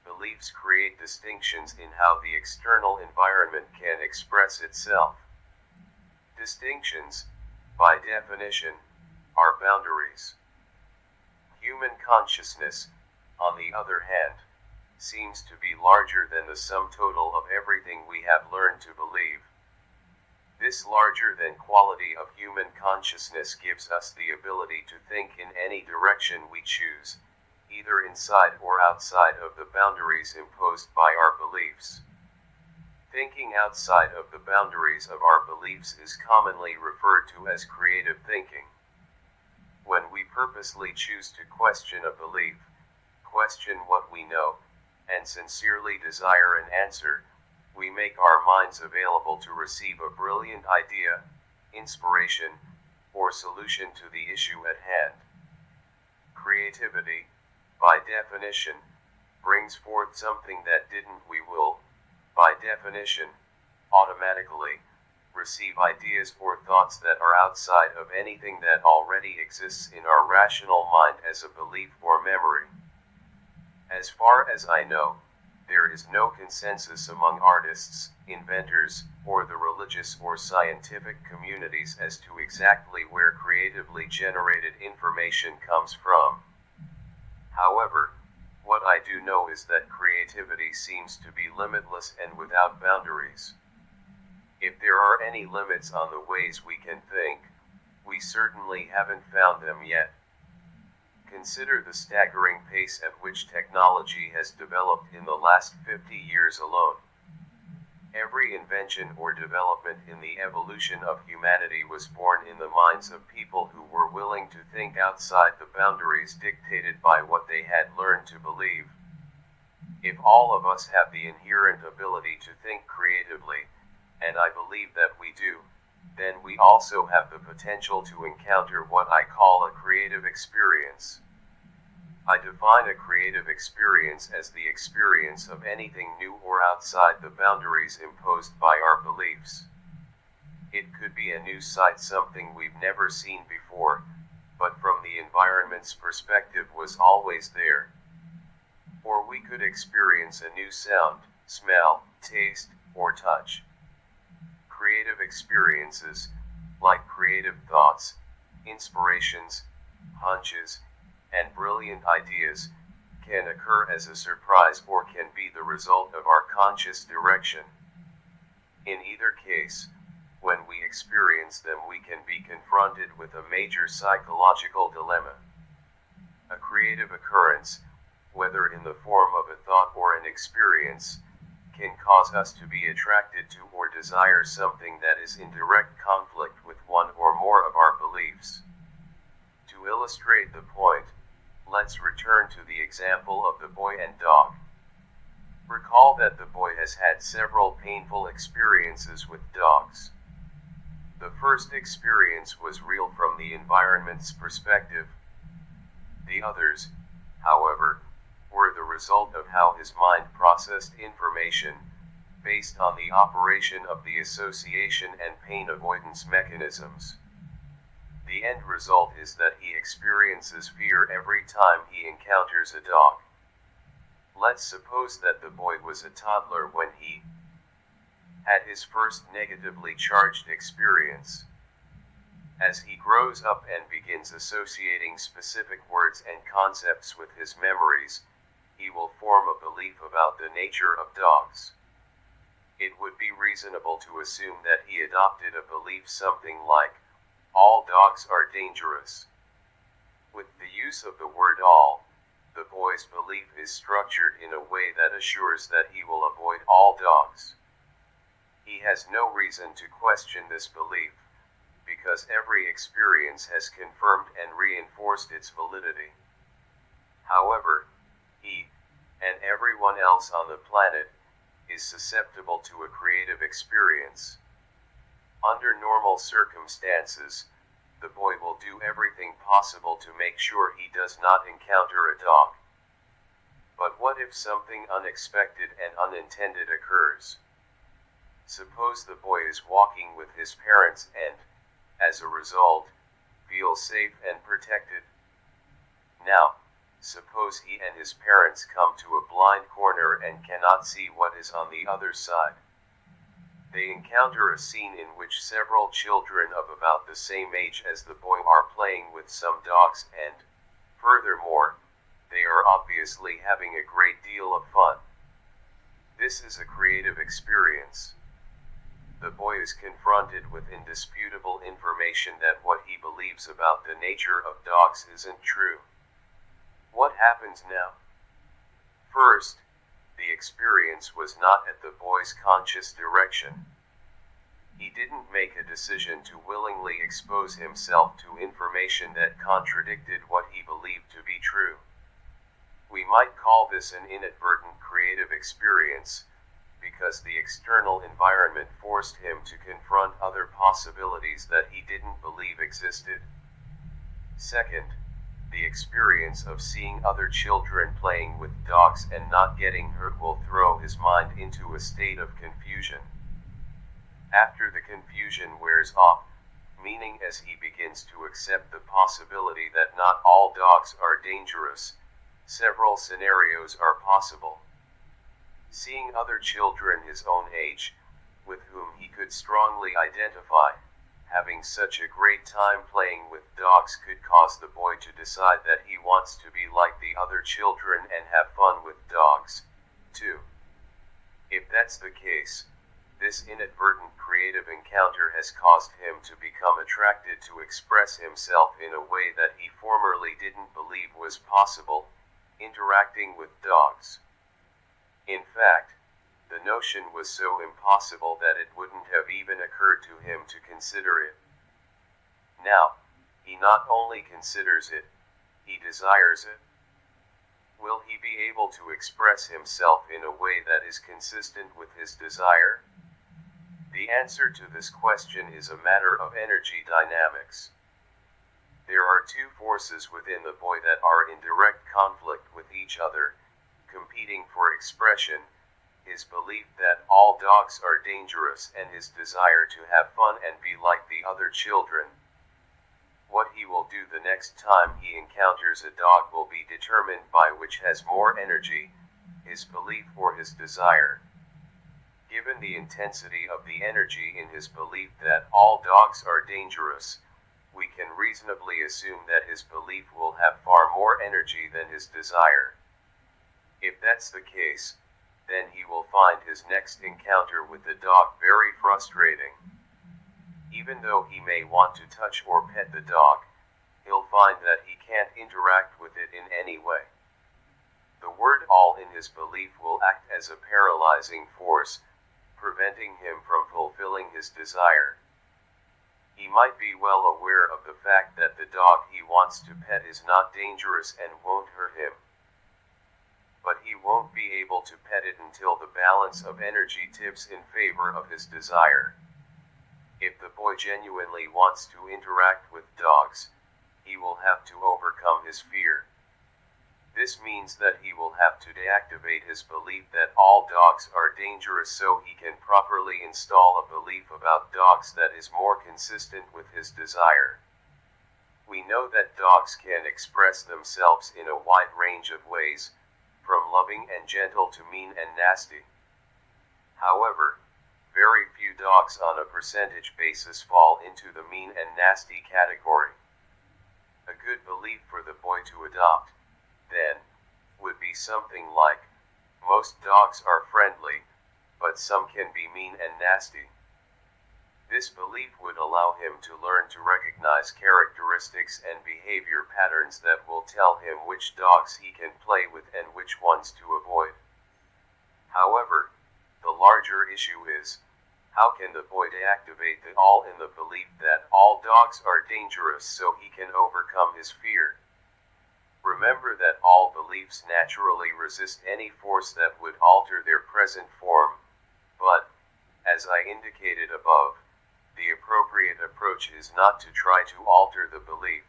beliefs create distinctions in how the external environment can express itself. Distinctions, by definition, are boundaries. Human consciousness, on the other hand, seems to be larger than the sum total of everything we have learned to believe. This larger than quality of human consciousness gives us the ability to think in any direction we choose, either inside or outside of the boundaries imposed by our beliefs. Thinking outside of the boundaries of our beliefs is commonly referred to as creative thinking. When we purposely choose to question a belief, question what we know, and sincerely desire an answer, we make our minds available to receive a brilliant idea, inspiration, or solution to the issue at hand. Creativity, by definition, brings forth something that we will, by definition, automatically, receive ideas or thoughts that are outside of anything that already exists in our rational mind as a belief or memory. As far as I know, there is no consensus among artists, inventors, or the religious or scientific communities as to exactly where creatively generated information comes from. However, what I do know is that creativity seems to be limitless and without boundaries. If there are any limits on the ways we can think, we certainly haven't found them yet. Consider the staggering pace at which technology has developed in the last 50 years alone. Every invention or development in the evolution of humanity was born in the minds of people who were willing to think outside the boundaries dictated by what they had learned to believe. If all of us have the inherent ability to think creatively, and I believe that we do, then we also have the potential to encounter what I call a creative experience. I define a creative experience as the experience of anything new or outside the boundaries imposed by our beliefs. It could be a new sight, something we've never seen before, but from the environment's perspective was always there. Or we could experience a new sound, smell, taste, or touch. Creative experiences, like creative thoughts, inspirations, hunches, and brilliant ideas, can occur as a surprise or can be the result of our conscious direction. In either case, when we experience them, we can be confronted with a major psychological dilemma. A creative occurrence, whether in the form of a thought or an experience, can cause us to be attracted to or desire something that is in direct conflict with one or more of our beliefs. To illustrate the point, let's return to the example of the boy and dog. Recall that the boy has had several painful experiences with dogs. The first experience was real from the environment's perspective. The others, however, were the result of how his mind processed information, based on the operation of the association and pain avoidance mechanisms. The end result is that he experiences fear every time he encounters a dog. Let's suppose that the boy was a toddler when he had his first negatively charged experience. As he grows up and begins associating specific words and concepts with his memories, he will form a belief about the nature of dogs. It would be reasonable to assume that he adopted a belief something like, all dogs are dangerous. With the use of the word all, the boy's belief is structured in a way that assures that he will avoid all dogs. He has no reason to question this belief, because every experience has confirmed and reinforced its validity. However, he, and everyone else on the planet, is susceptible to a creative experience. Under normal circumstances, the boy will do everything possible to make sure he does not encounter a dog. But what if something unexpected and unintended occurs? Suppose the boy is walking with his parents and, as a result, feels safe and protected. Now, suppose he and his parents come to a blind corner and cannot see what is on the other side. They encounter a scene in which several children of about the same age as the boy are playing with some dogs and, furthermore, they are obviously having a great deal of fun. This is a creative experience. The boy is confronted with indisputable information that what he believes about the nature of dogs isn't true. What happens now? First, the experience was not at the boy's conscious direction. He didn't make a decision to willingly expose himself to information that contradicted what he believed to be true. We might call this an inadvertent creative experience, because the external environment forced him to confront other possibilities that he didn't believe existed. Second, the experience of seeing other children playing with dogs and not getting hurt will throw his mind into a state of confusion. After the confusion wears off, meaning as he begins to accept the possibility that not all dogs are dangerous, several scenarios are possible. Seeing other children his own age, with whom he could strongly identify, having such a great time playing with dogs could cause the boy to decide that he wants to be like the other children and have fun with dogs, too. If that's the case, this inadvertent creative encounter has caused him to become attracted to express himself in a way that he formerly didn't believe was possible, interacting with dogs. In fact, the notion was so impossible that it wouldn't have even occurred to him to consider it. Now, he not only considers it, he desires it. Will he be able to express himself in a way that is consistent with his desire? The answer to this question is a matter of energy dynamics. There are two forces within the boy that are in direct conflict with each other, competing for expression: his belief that all dogs are dangerous and his desire to have fun and be like the other children. What he will do the next time he encounters a dog will be determined by which has more energy, his belief or his desire. Given the intensity of the energy in his belief that all dogs are dangerous, we can reasonably assume that his belief will have far more energy than his desire. If that's the case, then he will find his next encounter with the dog very frustrating. Even though he may want to touch or pet the dog, he'll find that he can't interact with it in any way. The word all in his belief will act as a paralyzing force, preventing him from fulfilling his desire. He might be well aware of the fact that the dog he wants to pet is not dangerous and won't hurt him. But he won't be able to pet it until the balance of energy tips in favor of his desire. If the boy genuinely wants to interact with dogs, he will have to overcome his fear. This means that he will have to deactivate his belief that all dogs are dangerous so he can properly install a belief about dogs that is more consistent with his desire. We know that dogs can express themselves in a wide range of ways, from loving and gentle to mean and nasty. However, very few dogs on a percentage basis fall into the mean and nasty category. A good belief for the boy to adopt, then, would be something like, most dogs are friendly, but some can be mean and nasty. This belief would allow him to learn to recognize characteristics and behavior patterns that will tell him which dogs he can play with and which ones to avoid. However, the larger issue is, how can the boy deactivate the all in the belief that all dogs are dangerous so he can overcome his fear? Remember that all beliefs naturally resist any force that would alter their present form, but, as I indicated above, the appropriate approach is not to try to alter the belief,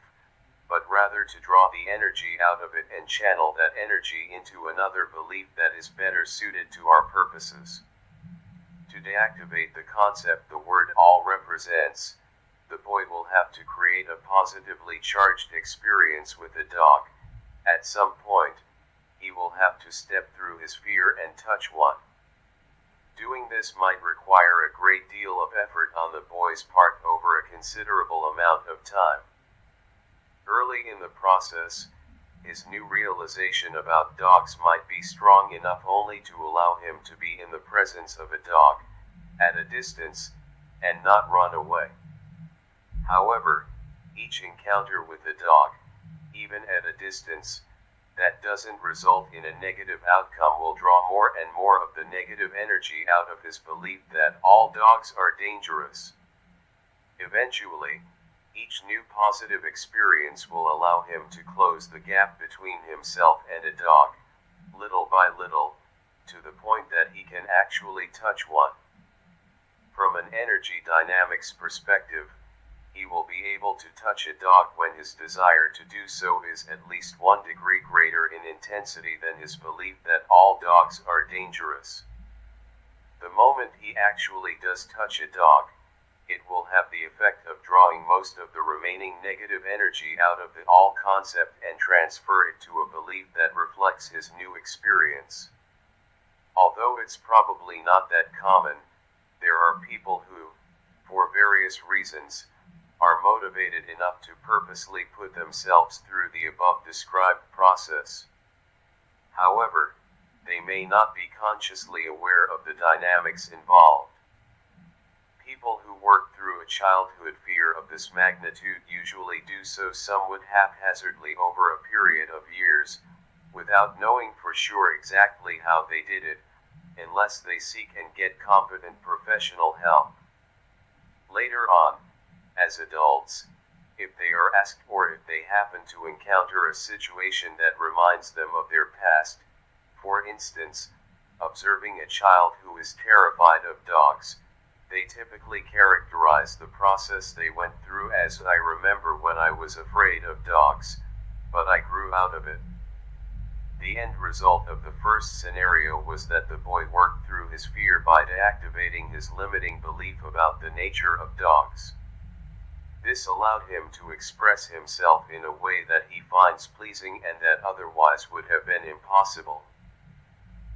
but rather to draw the energy out of it and channel that energy into another belief that is better suited to our purposes. To deactivate the concept the word all represents, the boy will have to create a positively charged experience with a dog. At some point, he will have to step through his fear and touch one. Doing this might require a great deal of effort on the boy's part over a considerable amount of time. Early in the process, his new realization about dogs might be strong enough only to allow him to be in the presence of a dog, at a distance, and not run away. However, each encounter with a dog, even at a distance, that doesn't result in a negative outcome will draw more and more of the negative energy out of his belief that all dogs are dangerous. Eventually, each new positive experience will allow him to close the gap between himself and a dog, little by little, to the point that he can actually touch one. From an energy dynamics perspective, he will be able to touch a dog when his desire to do so is at least 1 degree greater in intensity than his belief that all dogs are dangerous. The moment he actually does touch a dog, it will have the effect of drawing most of the remaining negative energy out of the all concept and transfer it to a belief that reflects his new experience. Although it's probably not that common, there are people who, for various reasons, are motivated enough to purposely put themselves through the above-described process. However, they may not be consciously aware of the dynamics involved. People who work through a childhood fear of this magnitude usually do so somewhat haphazardly over a period of years, without knowing for sure exactly how they did it, unless they seek and get competent professional help. Later on, as adults, If they are asked or if they happen to encounter a situation that reminds them of their past, for instance, observing a child who is terrified of dogs, they typically characterize the process they went through as "I remember when I was afraid of dogs, but I grew out of it." The end result of the first scenario was that the boy worked through his fear by deactivating his limiting belief about the nature of dogs. This allowed him to express himself in a way that he finds pleasing and that otherwise would have been impossible.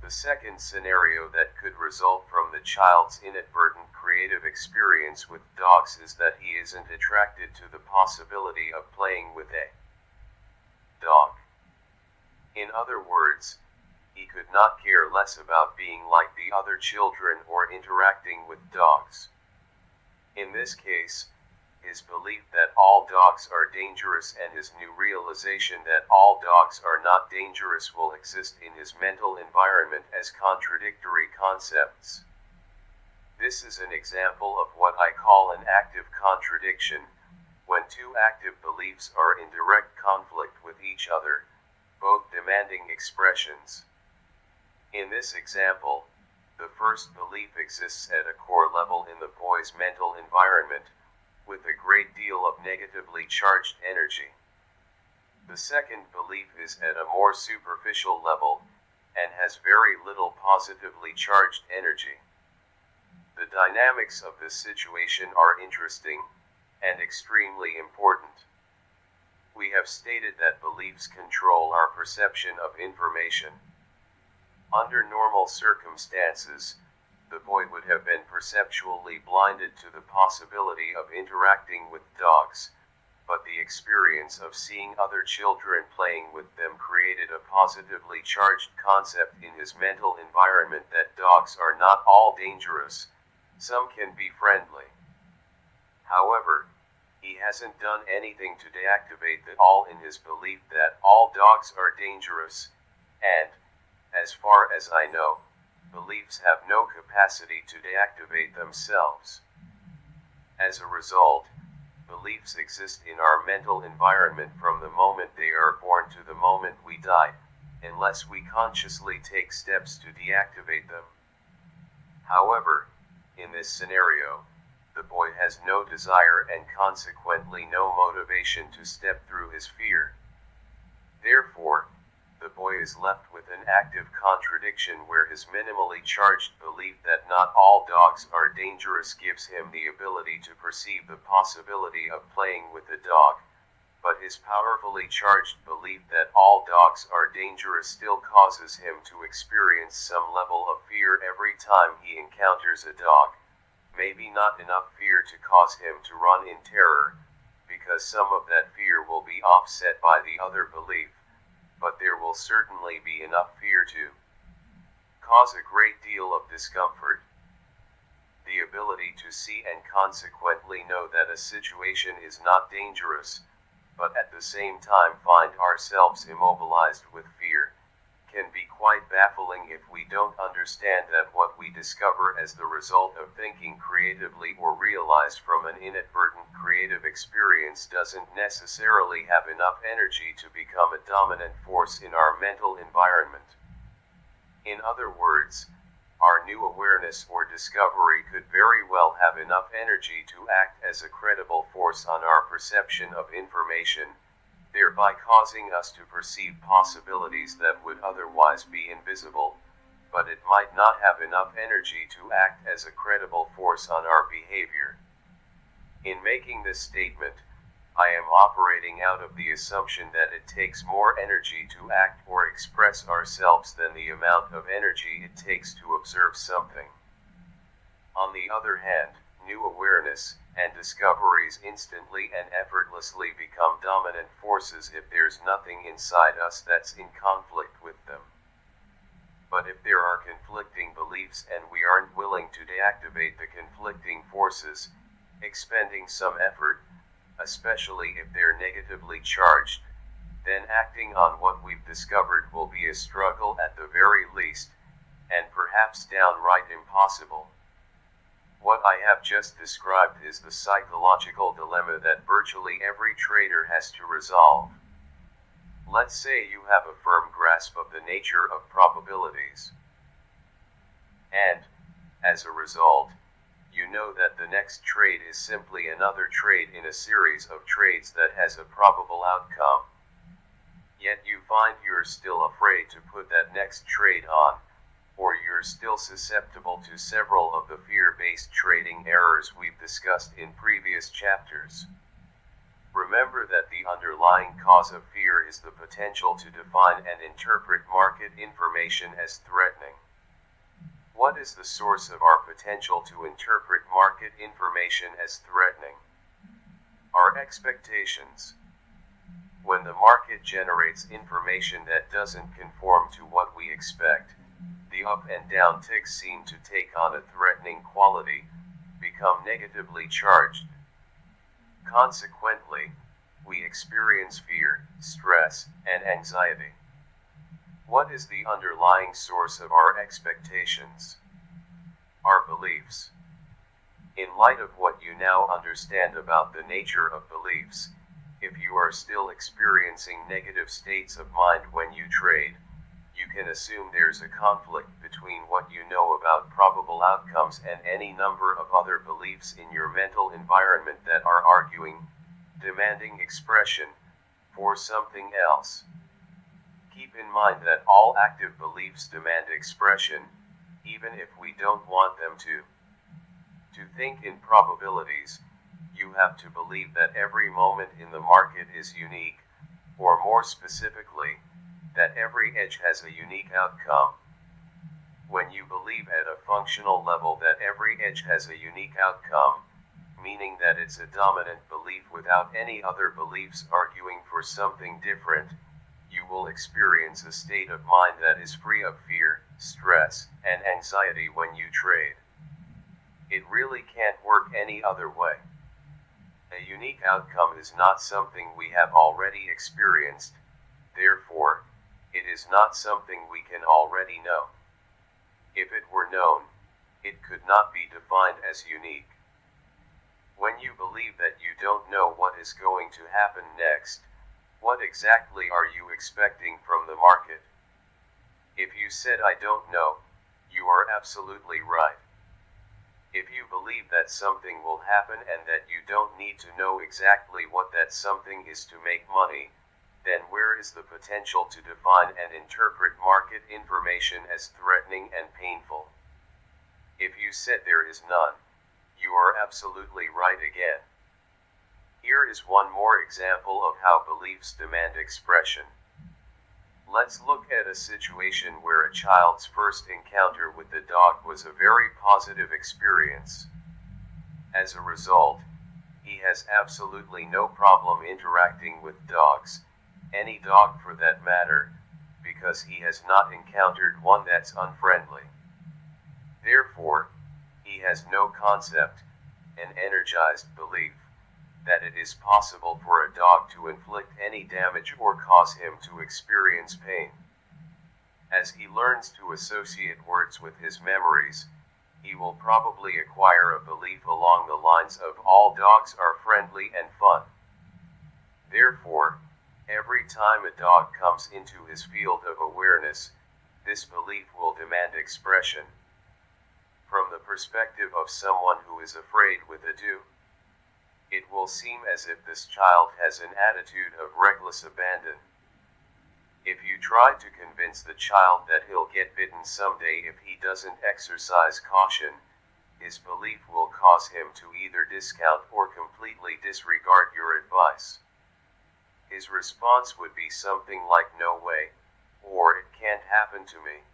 The second scenario that could result from the child's inadvertent creative experience with dogs is that he isn't attracted to the possibility of playing with a dog. In other words, he could not care less about being like the other children or interacting with dogs. In this case, his belief that all dogs are dangerous and his new realization that all dogs are not dangerous will exist in his mental environment as contradictory concepts. This is an example of what I call an active contradiction, when two active beliefs are in direct conflict with each other, both demanding expressions. In this example, the first belief exists at a core level in the boy's mental environment, with a great deal of negatively charged energy. The second belief is at a more superficial level, and has very little positively charged energy. The dynamics of this situation are interesting, and extremely important. We have stated that beliefs control our perception of information. Under normal circumstances, the boy would have been perceptually blinded to the possibility of interacting with dogs, but the experience of seeing other children playing with them created a positively charged concept in his mental environment that dogs are not all dangerous, some can be friendly. However, he hasn't done anything to deactivate the all in his belief that all dogs are dangerous, and, as far as I know, beliefs have no capacity to deactivate themselves. As a result, beliefs exist in our mental environment from the moment they are born to the moment we die, unless we consciously take steps to deactivate them. However, in this scenario, the boy has no desire and consequently no motivation to step through his fear. Therefore, the boy is left with an active contradiction where his minimally charged belief that not all dogs are dangerous gives him the ability to perceive the possibility of playing with a dog, but his powerfully charged belief that all dogs are dangerous still causes him to experience some level of fear every time he encounters a dog, maybe not enough fear to cause him to run in terror, because some of that fear will be offset by the other belief, but there will certainly be enough fear to cause a great deal of discomfort. The ability to see and consequently know that a situation is not dangerous, but at the same time find ourselves immobilized with fear, can be quite baffling if we don't understand that what we discover as the result of thinking creatively or realized from an inadvertent creative experience doesn't necessarily have enough energy to become a dominant force in our mental environment. In other words, our new awareness or discovery could very well have enough energy to act as a credible force on our perception of information, thereby causing us to perceive possibilities that would otherwise be invisible, but it might not have enough energy to act as a credible force on our behavior. In making this statement, I am operating out of the assumption that it takes more energy to act or express ourselves than the amount of energy it takes to observe something. On the other hand, new awareness and discoveries instantly and effortlessly become dominant forces if there's nothing inside us that's in conflict with them. But if there are conflicting beliefs and we aren't willing to deactivate the conflicting forces, expending some effort, especially if they're negatively charged, then acting on what we've discovered will be a struggle at the very least, and perhaps downright impossible. What I have just described is the psychological dilemma that virtually every trader has to resolve. Let's say you have a firm grasp of the nature of probabilities. And, as a result, you know that the next trade is simply another trade in a series of trades that has a probable outcome. Yet you find you're still afraid to put that next trade on, or you're still susceptible to several of the fear-based trading errors we've discussed in previous chapters. Remember that the underlying cause of fear is the potential to define and interpret market information as threatening. What is the source of our potential to interpret market information as threatening? Our expectations. When the market generates information that doesn't conform to what we expect, the up and down ticks seem to take on a threatening quality, become negatively charged. Consequently, we experience fear, stress, and anxiety. What is the underlying source of our expectations? Our beliefs. In light of what you now understand about the nature of beliefs, if you are still experiencing negative states of mind when you trade, you can assume there's a conflict between what you know about probable outcomes and any number of other beliefs in your mental environment that are arguing, demanding expression, for something else. Keep in mind that all active beliefs demand expression, even if we don't want them to. To think in probabilities, you have to believe that every moment in the market is unique, or more specifically, that every edge has a unique outcome. When you believe at a functional level that every edge has a unique outcome, meaning that it's a dominant belief without any other beliefs arguing for something different, you will experience a state of mind that is free of fear, stress, and anxiety when you trade. It really can't work any other way. A unique outcome is not something we have already experienced, therefore, it is not something we can already know. If it were known, it could not be defined as unique. When you believe that you don't know what is going to happen next, what exactly are you expecting from the market? If you said I don't know, you are absolutely right. If you believe that something will happen and that you don't need to know exactly what that something is to make money, then where is the potential to define and interpret market information as threatening and painful? If you said there is none, you are absolutely right again. Here is one more example of how beliefs demand expression. Let's look at a situation where a child's first encounter with the dog was a very positive experience. As a result, he has absolutely no problem interacting with dogs, any dog for that matter, because he has not encountered one that's unfriendly. Therefore, he has no concept, an energized belief, that it is possible for a dog to inflict any damage or cause him to experience pain. As he learns to associate words with his memories, he will probably acquire a belief along the lines of all dogs are friendly and fun. Therefore, every time a dog comes into his field of awareness, this belief will demand expression. From the perspective of someone who is afraid with a do, it will seem as if this child has an attitude of reckless abandon. If you try to convince the child that he'll get bitten someday if he doesn't exercise caution, his belief will cause him to either discount or completely disregard your advice. His response would be something like "no way," or "it can't happen to me."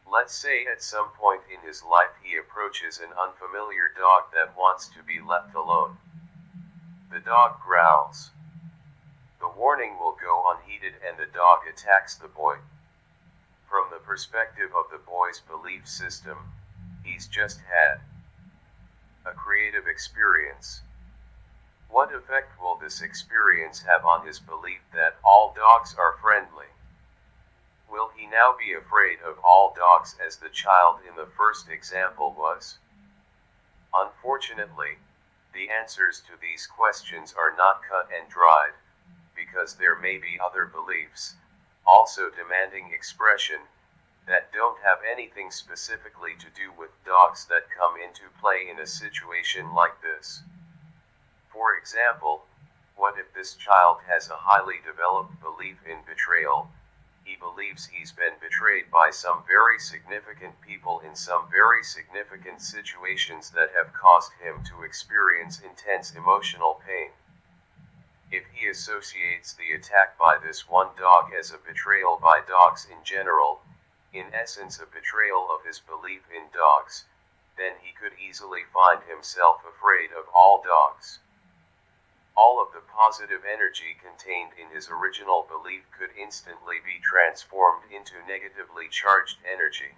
Let's say at some point in his life he approaches an unfamiliar dog that wants to be left alone. The dog growls. The warning will go unheeded and the dog attacks the boy. From the perspective of the boy's belief system, he's just had a creative experience. What effect will this experience have on his belief that all dogs are friendly? Will he now be afraid of all dogs as the child in the first example was? Unfortunately, the answers to these questions are not cut and dried, because there may be other beliefs, also demanding expression, that don't have anything specifically to do with dogs that come into play in a situation like this. For example, what if this child has a highly developed belief in betrayal? He believes he's been betrayed by some very significant people in some very significant situations that have caused him to experience intense emotional pain. If he associates the attack by this one dog as a betrayal by dogs in general, in essence a betrayal of his belief in dogs, then he could easily find himself afraid of all dogs. All of the positive energy contained in his original belief could instantly be transformed into negatively charged energy.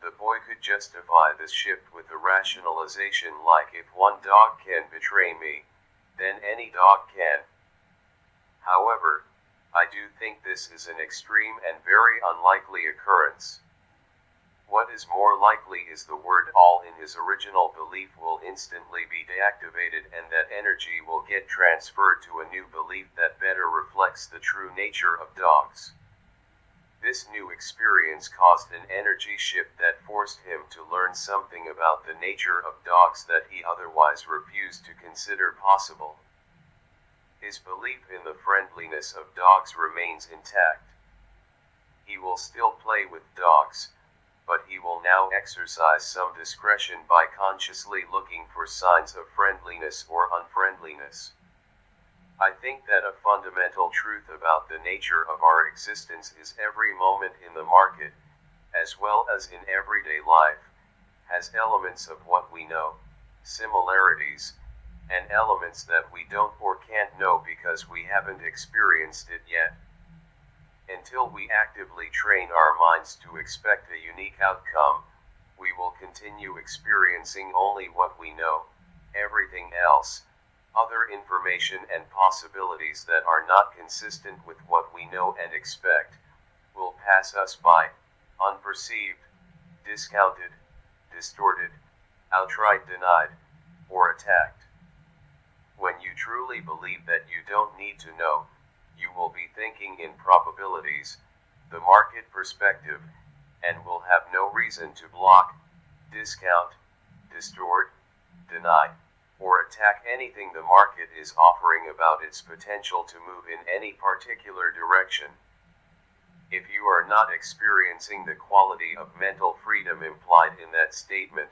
The boy could justify this shift with a rationalization like, if one dog can betray me, then any dog can. However, I do think this is an extreme and very unlikely occurrence. What is more likely is the word all in his original belief will instantly be deactivated, and that energy will get transferred to a new belief that better reflects the true nature of dogs. This new experience caused an energy shift that forced him to learn something about the nature of dogs that he otherwise refused to consider possible. His belief in the friendliness of dogs remains intact. He will still play with dogs, but he will now exercise some discretion by consciously looking for signs of friendliness or unfriendliness. I think that a fundamental truth about the nature of our existence is every moment in the market, as well as in everyday life, has elements of what we know, similarities, and elements that we don't or can't know because we haven't experienced it yet. Until we actively train our minds to expect a unique outcome, we will continue experiencing only what we know. Everything else, other information and possibilities that are not consistent with what we know and expect, will pass us by, unperceived, discounted, distorted, outright denied, or attacked. When you truly believe that you don't need to know, you will be thinking in probabilities, the market perspective, and will have no reason to block, discount, distort, deny, or attack anything the market is offering about its potential to move in any particular direction. If you are not experiencing the quality of mental freedom implied in that statement,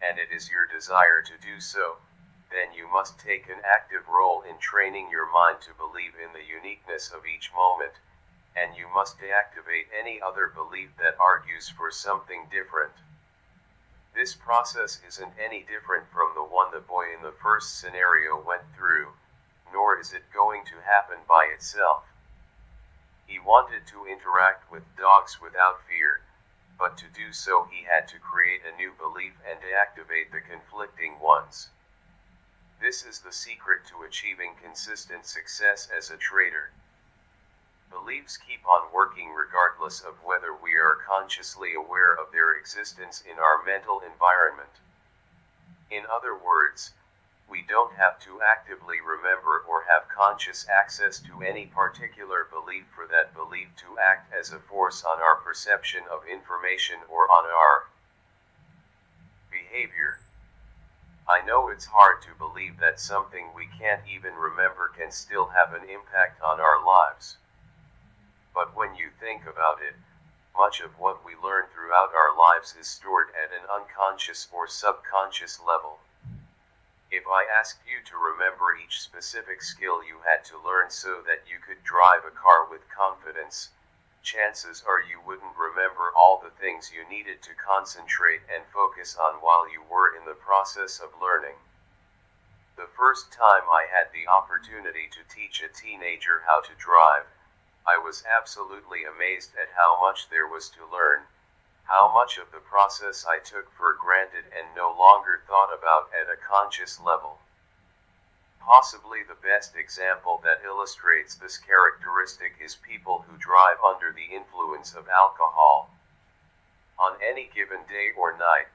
and it is your desire to do so, then you must take an active role in training your mind to believe in the uniqueness of each moment, and you must deactivate any other belief that argues for something different. This process isn't any different from the one the boy in the first scenario went through, nor is it going to happen by itself. He wanted to interact with dogs without fear, but to do so he had to create a new belief and deactivate the conflicting ones. This is the secret to achieving consistent success as a trader. Beliefs keep on working regardless of whether we are consciously aware of their existence in our mental environment. In other words, we don't have to actively remember or have conscious access to any particular belief for that belief to act as a force on our perception of information or on our behavior. I know it's hard to believe that something we can't even remember can still have an impact on our lives. But when you think about it, much of what we learn throughout our lives is stored at an unconscious or subconscious level. If I asked you to remember each specific skill you had to learn so that you could drive a car with confidence, chances are you wouldn't remember all the things you needed to concentrate and focus on while you were in the process of learning. The first time I had the opportunity to teach a teenager how to drive, I was absolutely amazed at how much there was to learn, how much of the process I took for granted and no longer thought about at a conscious level. Possibly the best example that illustrates this characteristic is people who drive under the influence of alcohol. On any given day or night,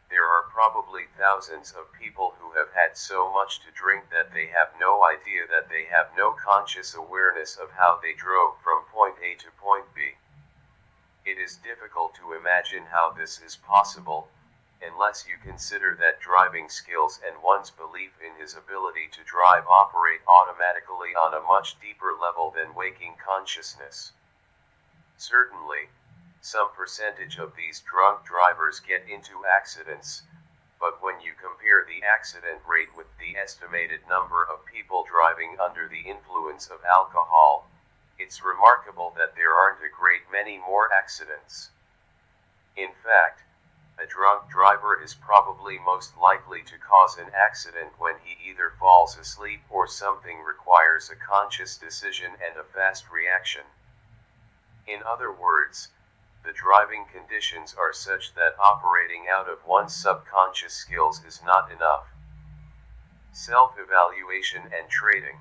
there are probably thousands of people who have had so much to drink that they have no idea that they have no conscious awareness of how they drove from point A to point B. It is difficult to imagine how this is possible, unless you consider that driving skills and one's belief in his ability to drive operate automatically on a much deeper level than waking consciousness. Certainly, some percentage of these drunk drivers get into accidents, but when you compare the accident rate with the estimated number of people driving under the influence of alcohol, it's remarkable that there aren't a great many more accidents. In fact, a drunk driver is probably most likely to cause an accident when he either falls asleep or something requires a conscious decision and a fast reaction. In other words, the driving conditions are such that operating out of one's subconscious skills is not enough. Self-evaluation and trading.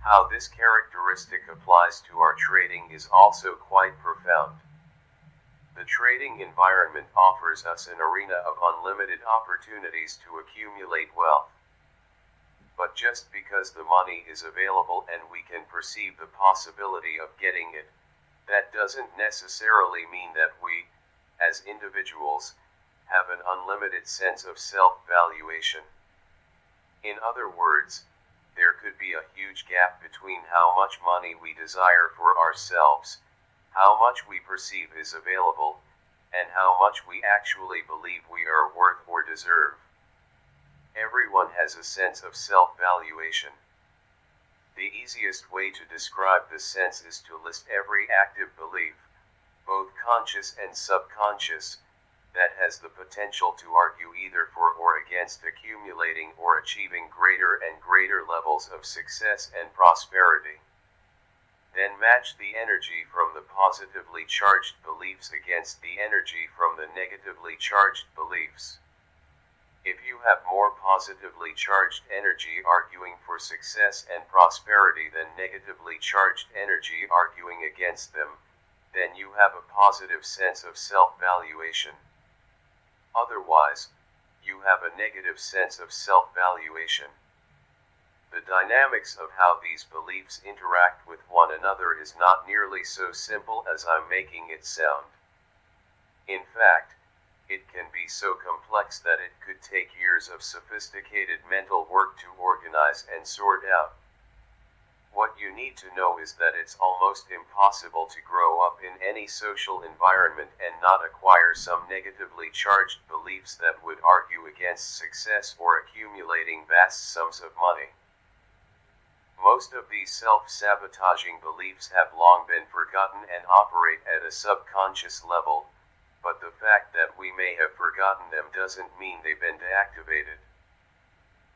How this characteristic applies to our trading is also quite profound. The trading environment offers us an arena of unlimited opportunities to accumulate wealth. But just because the money is available and we can perceive the possibility of getting it, that doesn't necessarily mean that we, as individuals, have an unlimited sense of self-valuation. In other words, there could be a huge gap between how much money we desire for ourselves, how much we perceive is available, and how much we actually believe we are worth or deserve. Everyone has a sense of self-valuation. The easiest way to describe this sense is to list every active belief, both conscious and subconscious, that has the potential to argue either for or against accumulating or achieving greater and greater levels of success and prosperity. Then match the energy from the positively charged beliefs against the energy from the negatively charged beliefs. If you have more positively charged energy arguing for success and prosperity than negatively charged energy arguing against them, then you have a positive sense of self-valuation. Otherwise, you have a negative sense of self-valuation. The dynamics of how these beliefs interact with one another is not nearly so simple as I'm making it sound. In fact, it can be so complex that it could take years of sophisticated mental work to organize and sort out. What you need to know is that it's almost impossible to grow up in any social environment and not acquire some negatively charged beliefs that would argue against success or accumulating vast sums of money. Most of these self-sabotaging beliefs have long been forgotten and operate at a subconscious level, but the fact that we may have forgotten them doesn't mean they've been deactivated.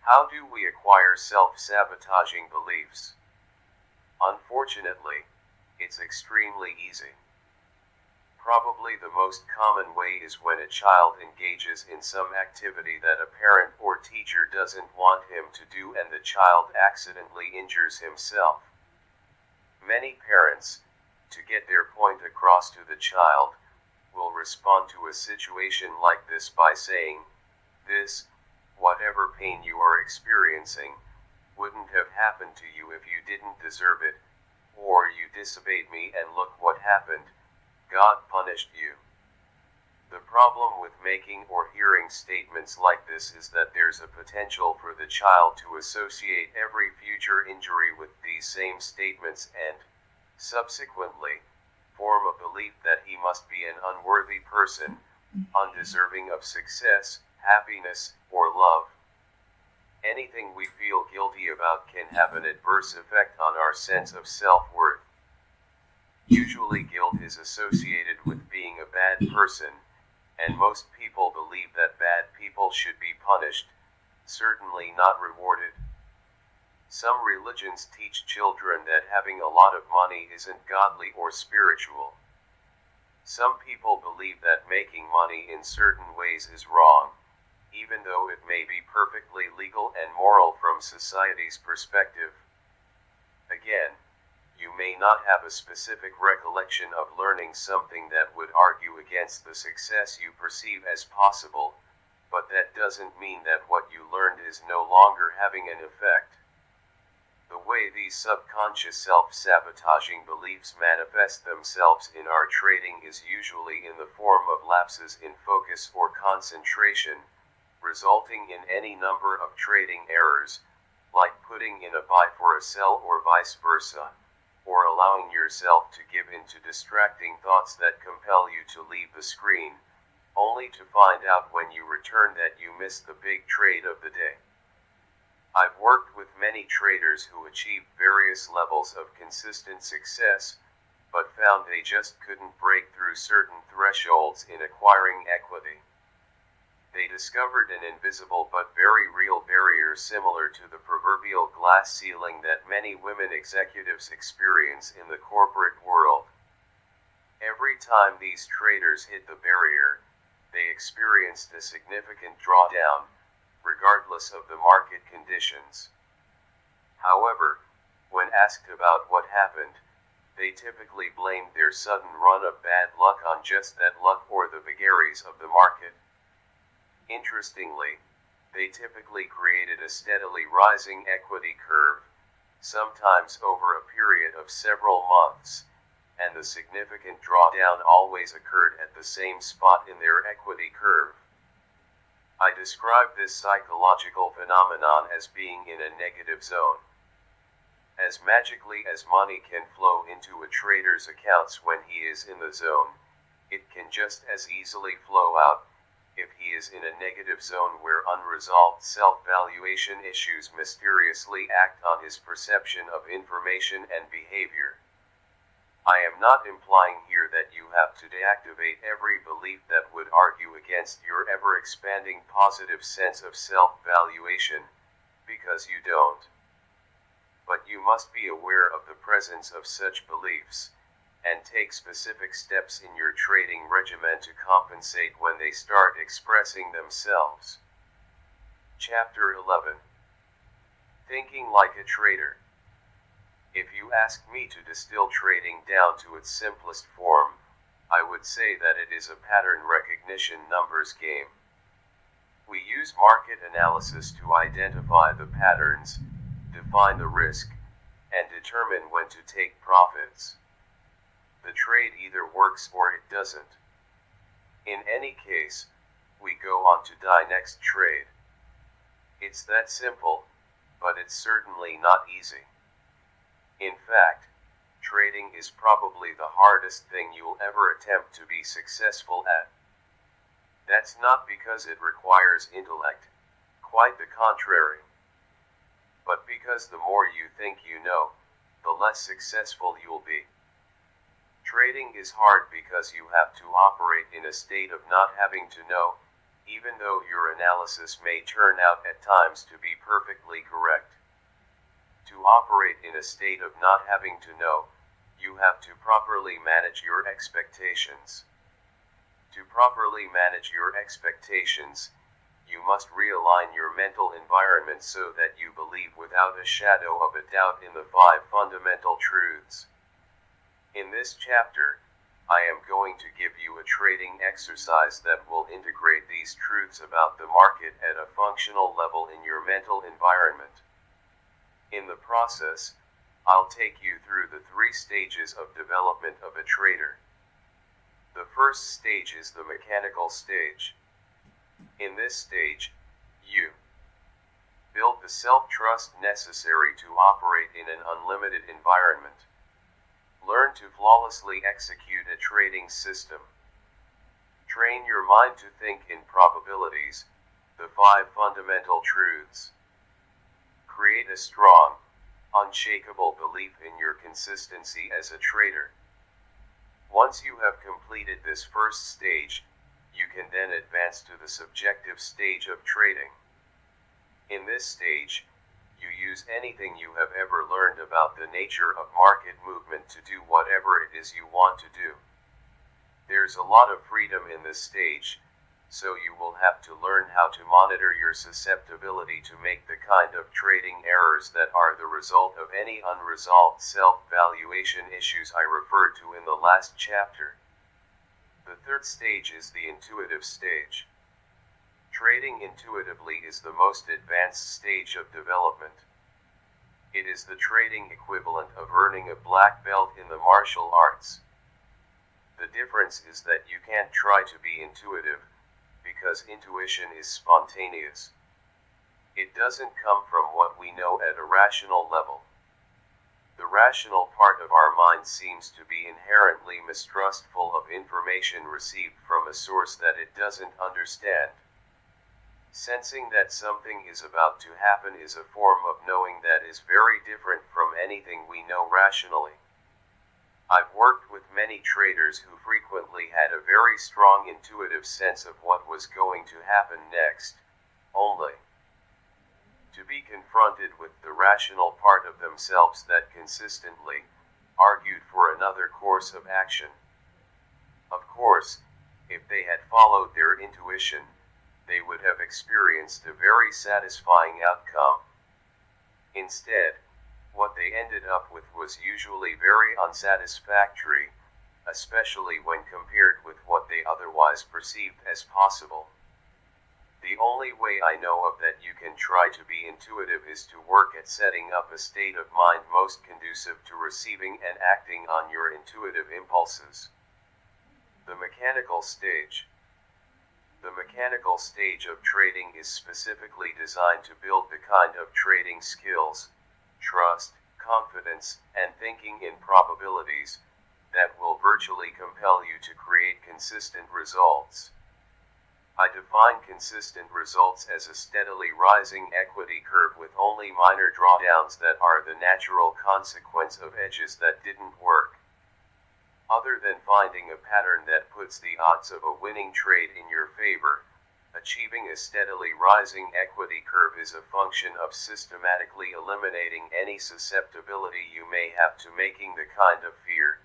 How do we acquire self-sabotaging beliefs? Unfortunately, it's extremely easy. Probably the most common way is when a child engages in some activity that a parent or teacher doesn't want him to do and the child accidentally injures himself. Many parents, to get their point across to the child, will respond to a situation like this by saying, "This, whatever pain you are experiencing, wouldn't have happened to you if you didn't deserve it, or you disobeyed me and look what happened, God punished you." The problem with making or hearing statements like this is that there's a potential for the child to associate every future injury with these same statements and, subsequently, form a belief that he must be an unworthy person, undeserving of success, happiness, or love. Anything we feel guilty about can have an adverse effect on our sense of self-worth. Usually guilt is associated with being a bad person, and most people believe that bad people should be punished, certainly not rewarded. Some religions teach children that having a lot of money isn't godly or spiritual. Some people believe that making money in certain ways is wrong, even though it may be perfectly legal and moral from society's perspective. Again, you may not have a specific recollection of learning something that would argue against the success you perceive as possible, but that doesn't mean that what you learned is no longer having an effect. The way these subconscious self-sabotaging beliefs manifest themselves in our trading is usually in the form of lapses in focus or concentration, resulting in any number of trading errors, like putting in a buy for a sell or vice versa, or allowing yourself to give in to distracting thoughts that compel you to leave the screen, only to find out when you return that you missed the big trade of the day. I've worked with many traders who achieved various levels of consistent success, but found they just couldn't break through certain thresholds in acquiring equity. They discovered an invisible but very real barrier similar to the proverbial glass ceiling that many women executives experience in the corporate world. Every time these traders hit the barrier, they experienced a significant drawdown, regardless of the market conditions. However, when asked about what happened, they typically blamed their sudden run of bad luck on just that luck or the vagaries of the market. Interestingly, they typically created a steadily rising equity curve, sometimes over a period of several months, and the significant drawdown always occurred at the same spot in their equity curve. I describe this psychological phenomenon as being in a negative zone. As magically as money can flow into a trader's accounts when he is in the zone, it can just as easily flow out if he is in a negative zone where unresolved self-valuation issues mysteriously act on his perception of information and behavior. I am not implying here that you have to deactivate every belief that would argue against your ever-expanding positive sense of self-valuation, because you don't. But you must be aware of the presence of such beliefs, and take specific steps in your trading regimen to compensate when they start expressing themselves. Chapter 11. Thinking like a trader. If you ask me to distill trading down to its simplest form, I would say that it is a pattern recognition numbers game. We use market analysis to identify the patterns, define the risk, and determine when to take profits. The trade either works or it doesn't. In any case, we go on to the next trade. It's that simple, but it's certainly not easy. In fact, trading is probably the hardest thing you'll ever attempt to be successful at. That's not because it requires intellect, quite the contrary. But because the more you think you know, the less successful you'll be. Trading is hard because you have to operate in a state of not having to know, even though your analysis may turn out at times to be perfectly correct. To operate in a state of not having to know, you have to properly manage your expectations. To properly manage your expectations, you must realign your mental environment so that you believe without a shadow of a doubt in the 5 fundamental truths. In this chapter, I am going to give you a trading exercise that will integrate these truths about the market at a functional level in your mental environment. In the process, I'll take you through the 3 stages of development of a trader. The first stage is the mechanical stage. In this stage, you build the self-trust necessary to operate in an unlimited environment. Learn to flawlessly execute a trading system. Train your mind to think in probabilities, the 5 fundamental truths. Create a strong, unshakable belief in your consistency as a trader. Once you have completed this first stage, you can then advance to the subjective stage of trading. In this stage, you use anything you have ever learned about the nature of market movement to do whatever it is you want to do. There's a lot of freedom in this stage, so you will have to learn how to monitor your susceptibility to make the kind of trading errors that are the result of any unresolved self-valuation issues I referred to in the last chapter. The third stage is the intuitive stage. Trading intuitively is the most advanced stage of development. It is the trading equivalent of earning a black belt in the martial arts. The difference is that you can't try to be intuitive, because intuition is spontaneous. It doesn't come from what we know at a rational level. The rational part of our mind seems to be inherently mistrustful of information received from a source that it doesn't understand. Sensing that something is about to happen is a form of knowing that is very different from anything we know rationally. I've worked with many traders who frequently had a very strong intuitive sense of what was going to happen next, only to be confronted with the rational part of themselves that consistently argued for another course of action. Of course, if they had followed their intuition, they would have experienced a very satisfying outcome. Instead, what they ended up with was usually very unsatisfactory, especially when compared with what they otherwise perceived as possible. The only way I know of that you can try to be intuitive is to work at setting up a state of mind most conducive to receiving and acting on your intuitive impulses. The mechanical stage. The mechanical stage of trading is specifically designed to build the kind of trading skills, trust, confidence, and thinking in probabilities that will virtually compel you to create consistent results. I define consistent results as a steadily rising equity curve with only minor drawdowns that are the natural consequence of edges that didn't work. Other than finding a pattern that puts the odds of a winning trade in your favor, achieving a steadily rising equity curve is a function of systematically eliminating any susceptibility you may have to making the kind of fear,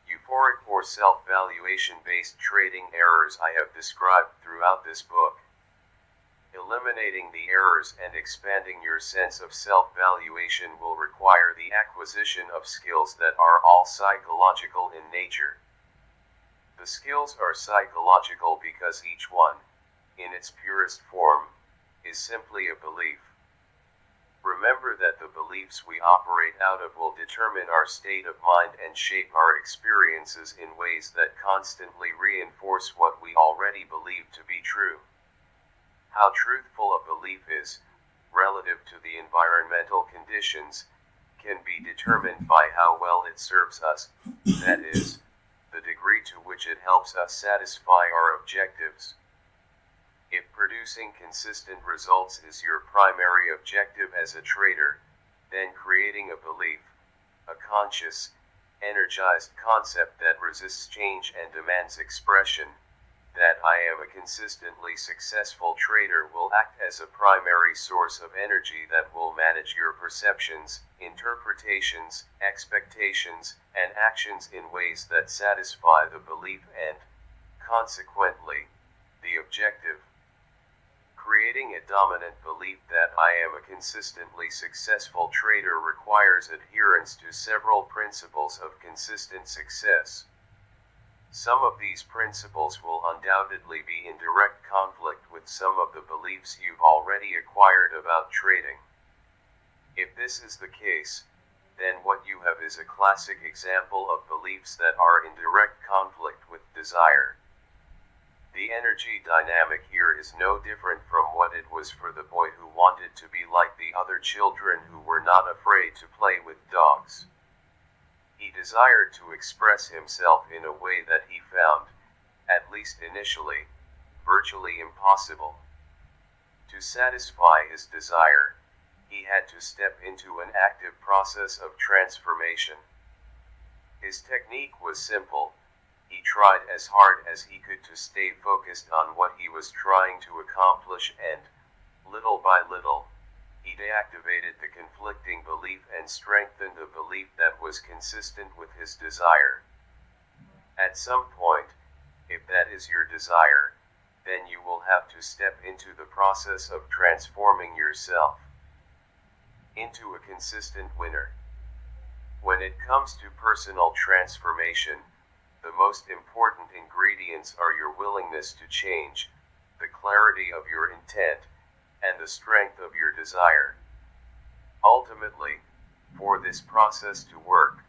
euphoric or self-valuation-based trading errors I have described throughout this book. Eliminating the errors and expanding your sense of self-valuation will require the acquisition of skills that are all psychological in nature. The skills are psychological because each one, in its purest form, is simply a belief. Remember that the beliefs we operate out of will determine our state of mind and shape our experiences in ways that constantly reinforce what we already believe to be true. How truthful a belief is, relative to the environmental conditions, can be determined by how well it serves us, that is, the degree to which it helps us satisfy our objectives. If producing consistent results is your primary objective as a trader, then creating a belief, a conscious, energized concept that resists change and demands expression, that I am a consistently successful trader will act as a primary source of energy that will manage your perceptions, interpretations, expectations, and actions in ways that satisfy the belief and, consequently, the objective. Creating a dominant belief that I am a consistently successful trader requires adherence to several principles of consistent success. Some of these principles will undoubtedly be in direct conflict with some of the beliefs you've already acquired about trading. If this is the case, then what you have is a classic example of beliefs that are in direct conflict with desire. The energy dynamic here is no different from what it was for the boy who wanted to be like the other children who were not afraid to play with dogs. He desired to express himself in a way that he found, at least initially, virtually impossible. To satisfy his desire, he had to step into an active process of transformation. His technique was simple. He tried as hard as he could to stay focused on what he was trying to accomplish and, little by little, he deactivated the conflicting belief and strengthened the belief that was consistent with his desire. At some point, if that is your desire, then you will have to step into the process of transforming yourself into a consistent winner. When it comes to personal transformation, the most important ingredients are your willingness to change, the clarity of your intent, and the strength of your desire. Ultimately, for this process to work,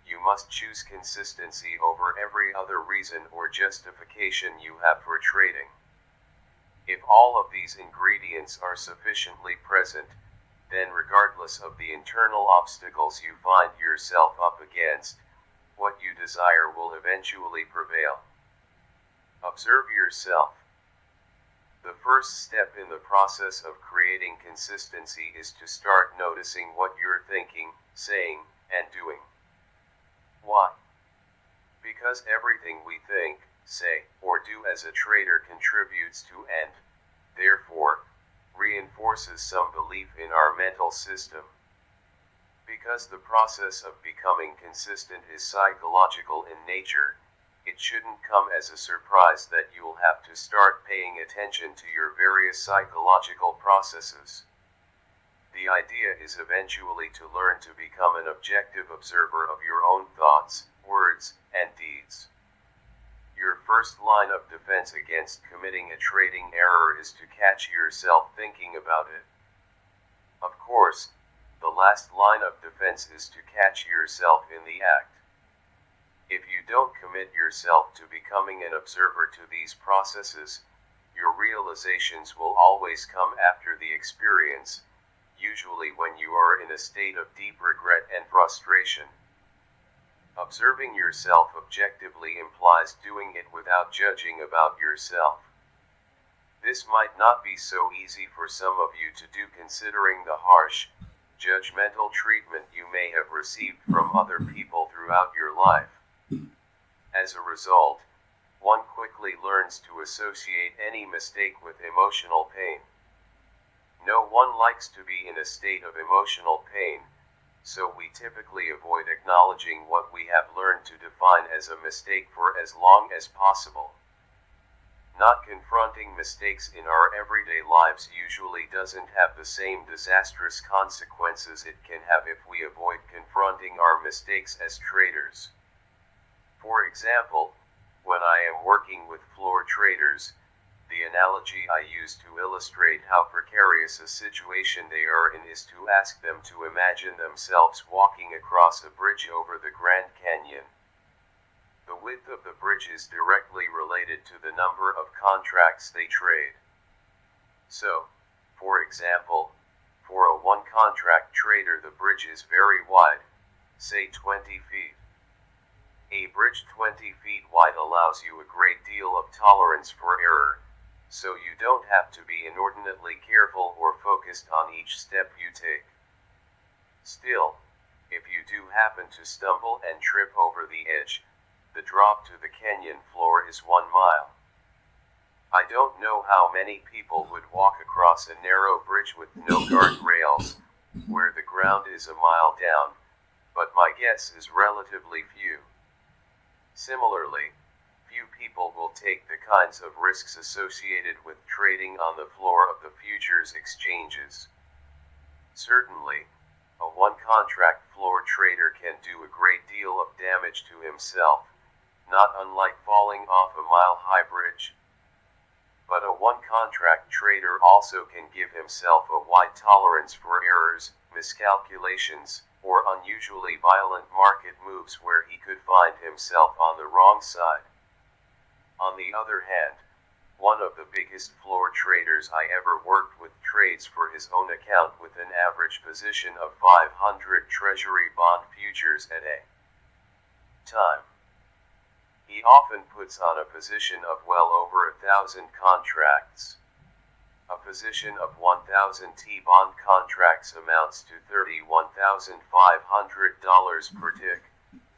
you must choose consistency over every other reason or justification you have for trading. If all of these ingredients are sufficiently present, then regardless of the internal obstacles you find yourself up against, what you desire will eventually prevail. Observe yourself. The first step in the process of creating consistency is to start noticing what you're thinking, saying, and doing. Why? Because everything we think, say, or do as a trader contributes to and, therefore, reinforces some belief in our mental system. Because the process of becoming consistent is psychological in nature, it shouldn't come as a surprise that you'll have to start paying attention to your various psychological processes. The idea is eventually to learn to become an objective observer of your own thoughts, words, and deeds. Your first line of defense against committing a trading error is to catch yourself thinking about it. Of course, the last line of defense is to catch yourself in the act. If you don't commit yourself to becoming an observer to these processes, your realizations will always come after the experience, usually when you are in a state of deep regret and frustration. Observing yourself objectively implies doing it without judging about yourself. This might not be so easy for some of you to do considering the harsh, judgmental treatment you may have received from other people throughout your life. As a result, one quickly learns to associate any mistake with emotional pain. No one likes to be in a state of emotional pain, so we typically avoid acknowledging what we have learned to define as a mistake for as long as possible. Not confronting mistakes in our everyday lives usually doesn't have the same disastrous consequences it can have if we avoid confronting our mistakes as traders. For example, when I am working with floor traders, the analogy I use to illustrate how precarious a situation they are in is to ask them to imagine themselves walking across a bridge over the Grand Canyon. The width of the bridge is directly related to the number of contracts they trade. So, for example, for a one-contract trader the bridge is very wide, say 20 feet. A bridge 20 feet wide allows you a great deal of tolerance for error, so you don't have to be inordinately careful or focused on each step you take. Still, if you do happen to stumble and trip over the edge, the drop to the canyon floor is 1 mile. I don't know how many people would walk across a narrow bridge with no guardrails, where the ground is a mile down, but my guess is relatively few. Similarly, few people will take the kinds of risks associated with trading on the floor of the futures exchanges. Certainly, a one-contract floor trader can do a great deal of damage to himself, not unlike falling off a mile-high bridge. But a one-contract trader also can give himself a wide tolerance for errors, miscalculations, or unusually violent market moves where he could find himself on the wrong side. On the other hand, one of the biggest floor traders I ever worked with trades for his own account with an average position of 500 Treasury bond futures at a time. He often puts on a position of well over 1,000 contracts. A position of 1,000 T-bond contracts amounts to $31,500 per tick,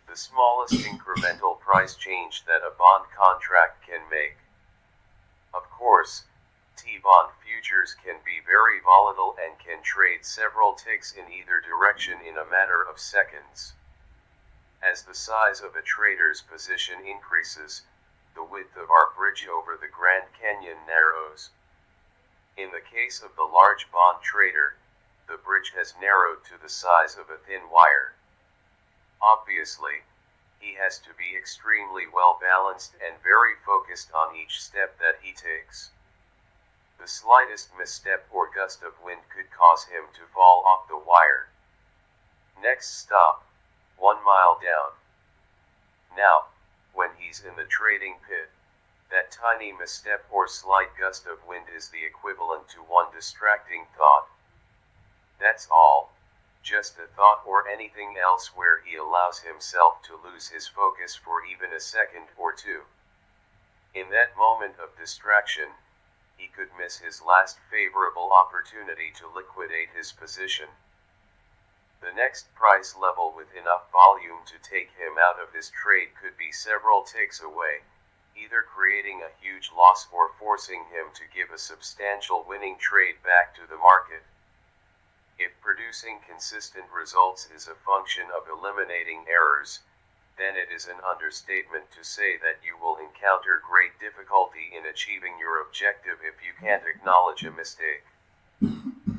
the smallest incremental price change that a bond contract can make. Of course, T-bond futures can be very volatile and can trade several ticks in either direction in a matter of seconds. As the size of a trader's position increases, the width of our bridge over the Grand Canyon narrows. In the case of the large bond trader, the bridge has narrowed to the size of a thin wire. Obviously, he has to be extremely well balanced and very focused on each step that he takes. The slightest misstep or gust of wind could cause him to fall off the wire. Next stop, 1 mile down. Now, when he's in the trading pit, that tiny misstep or slight gust of wind is the equivalent to one distracting thought. That's all, just a thought or anything else where he allows himself to lose his focus for even a second or two. In that moment of distraction, he could miss his last favorable opportunity to liquidate his position. The next price level with enough volume to take him out of his trade could be several ticks away, either creating a huge loss or forcing him to give a substantial winning trade back to the market. If producing consistent results is a function of eliminating errors, then it is an understatement to say that you will encounter great difficulty in achieving your objective if you can't acknowledge a mistake.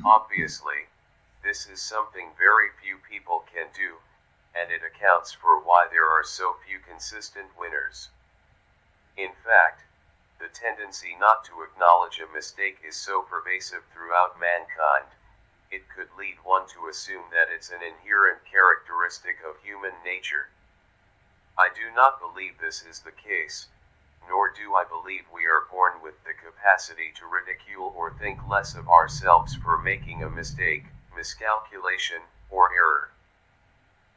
Obviously, this is something very few people can do, and it accounts for why there are so few consistent winners. In fact, the tendency not to acknowledge a mistake is so pervasive throughout mankind, it could lead one to assume that it's an inherent characteristic of human nature. I do not believe this is the case, nor do I believe we are born with the capacity to ridicule or think less of ourselves for making a mistake, miscalculation, or error.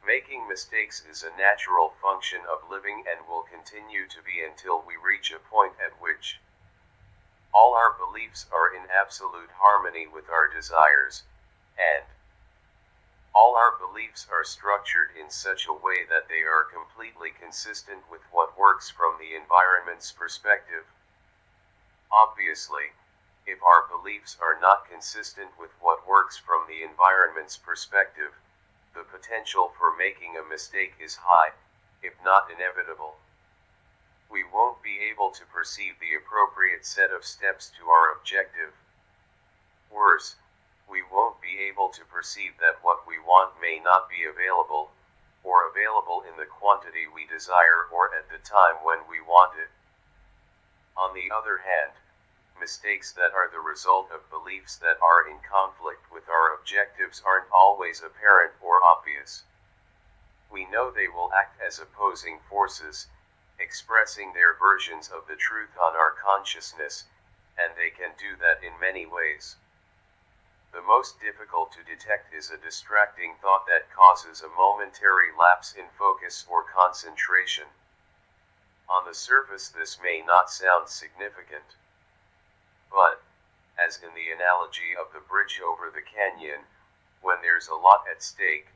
Making mistakes is a natural function of living and will continue to be until we reach a point at which all our beliefs are in absolute harmony with our desires, and all our beliefs are structured in such a way that they are completely consistent with what works from the environment's perspective. Obviously, if our beliefs are not consistent with what works from the environment's perspective, the potential for making a mistake is high, if not inevitable. We won't be able to perceive the appropriate set of steps to our objective. Worse, we won't be able to perceive that what we want may not be available, or available in the quantity we desire or at the time when we want it. On the other hand, mistakes that are the result of beliefs that are in conflict with our objectives aren't always apparent or obvious. We know they will act as opposing forces, expressing their versions of the truth on our consciousness, and they can do that in many ways. The most difficult to detect is a distracting thought that causes a momentary lapse in focus or concentration. On the surface, this may not sound significant, but, as in the analogy of the bridge over the canyon, when there's a lot at stake,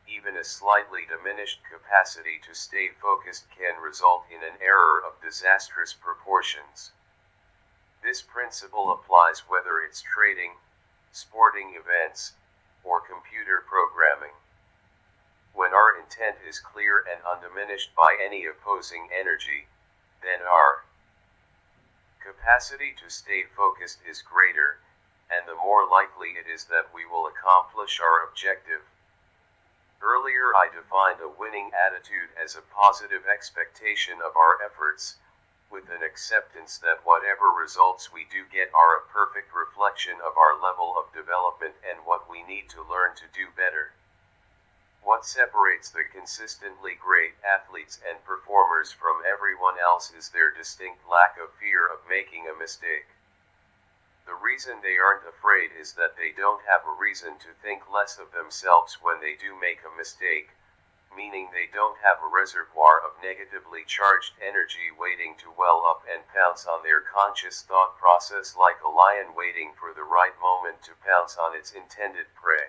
even a slightly diminished capacity to stay focused can result in an error of disastrous proportions. This principle applies whether it's trading, sporting events, or computer programming. When our intent is clear and undiminished by any opposing energy, then our capacity to stay focused is greater, and the more likely it is that we will accomplish our objective. Earlier I defined a winning attitude as a positive expectation of our efforts, with an acceptance that whatever results we do get are a perfect reflection of our level of development and what we need to learn to do better. What separates the consistently great athletes and performers from everyone else is their distinct lack of fear of making a mistake. The reason they aren't afraid is that they don't have a reason to think less of themselves when they do make a mistake, meaning they don't have a reservoir of negatively charged energy waiting to well up and pounce on their conscious thought process like a lion waiting for the right moment to pounce on its intended prey.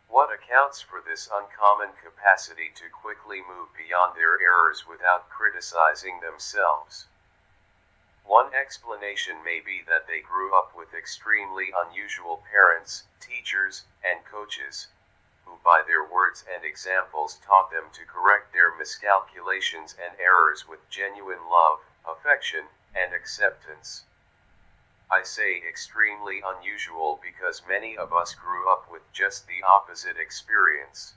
What accounts for this uncommon capacity to quickly move beyond their errors without criticizing themselves? One explanation may be that they grew up with extremely unusual parents, teachers, and coaches, who by their words and examples taught them to correct their miscalculations and errors with genuine love, affection, and acceptance. I say extremely unusual because many of us grew up with just the opposite experience.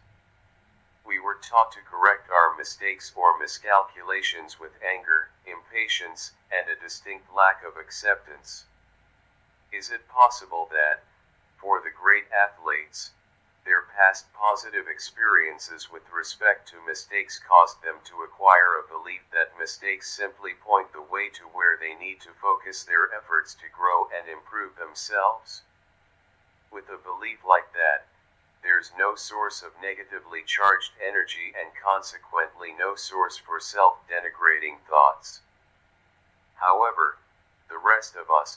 We were taught to correct our mistakes or miscalculations with anger, impatience, and a distinct lack of acceptance. Is it possible that, for the great athletes, their past positive experiences with respect to mistakes caused them to acquire a belief that mistakes simply point the way to where they need to focus their efforts to grow and improve themselves? With a belief like that, there's no source of negatively charged energy and consequently no source for self-denigrating thoughts. However, the rest of us,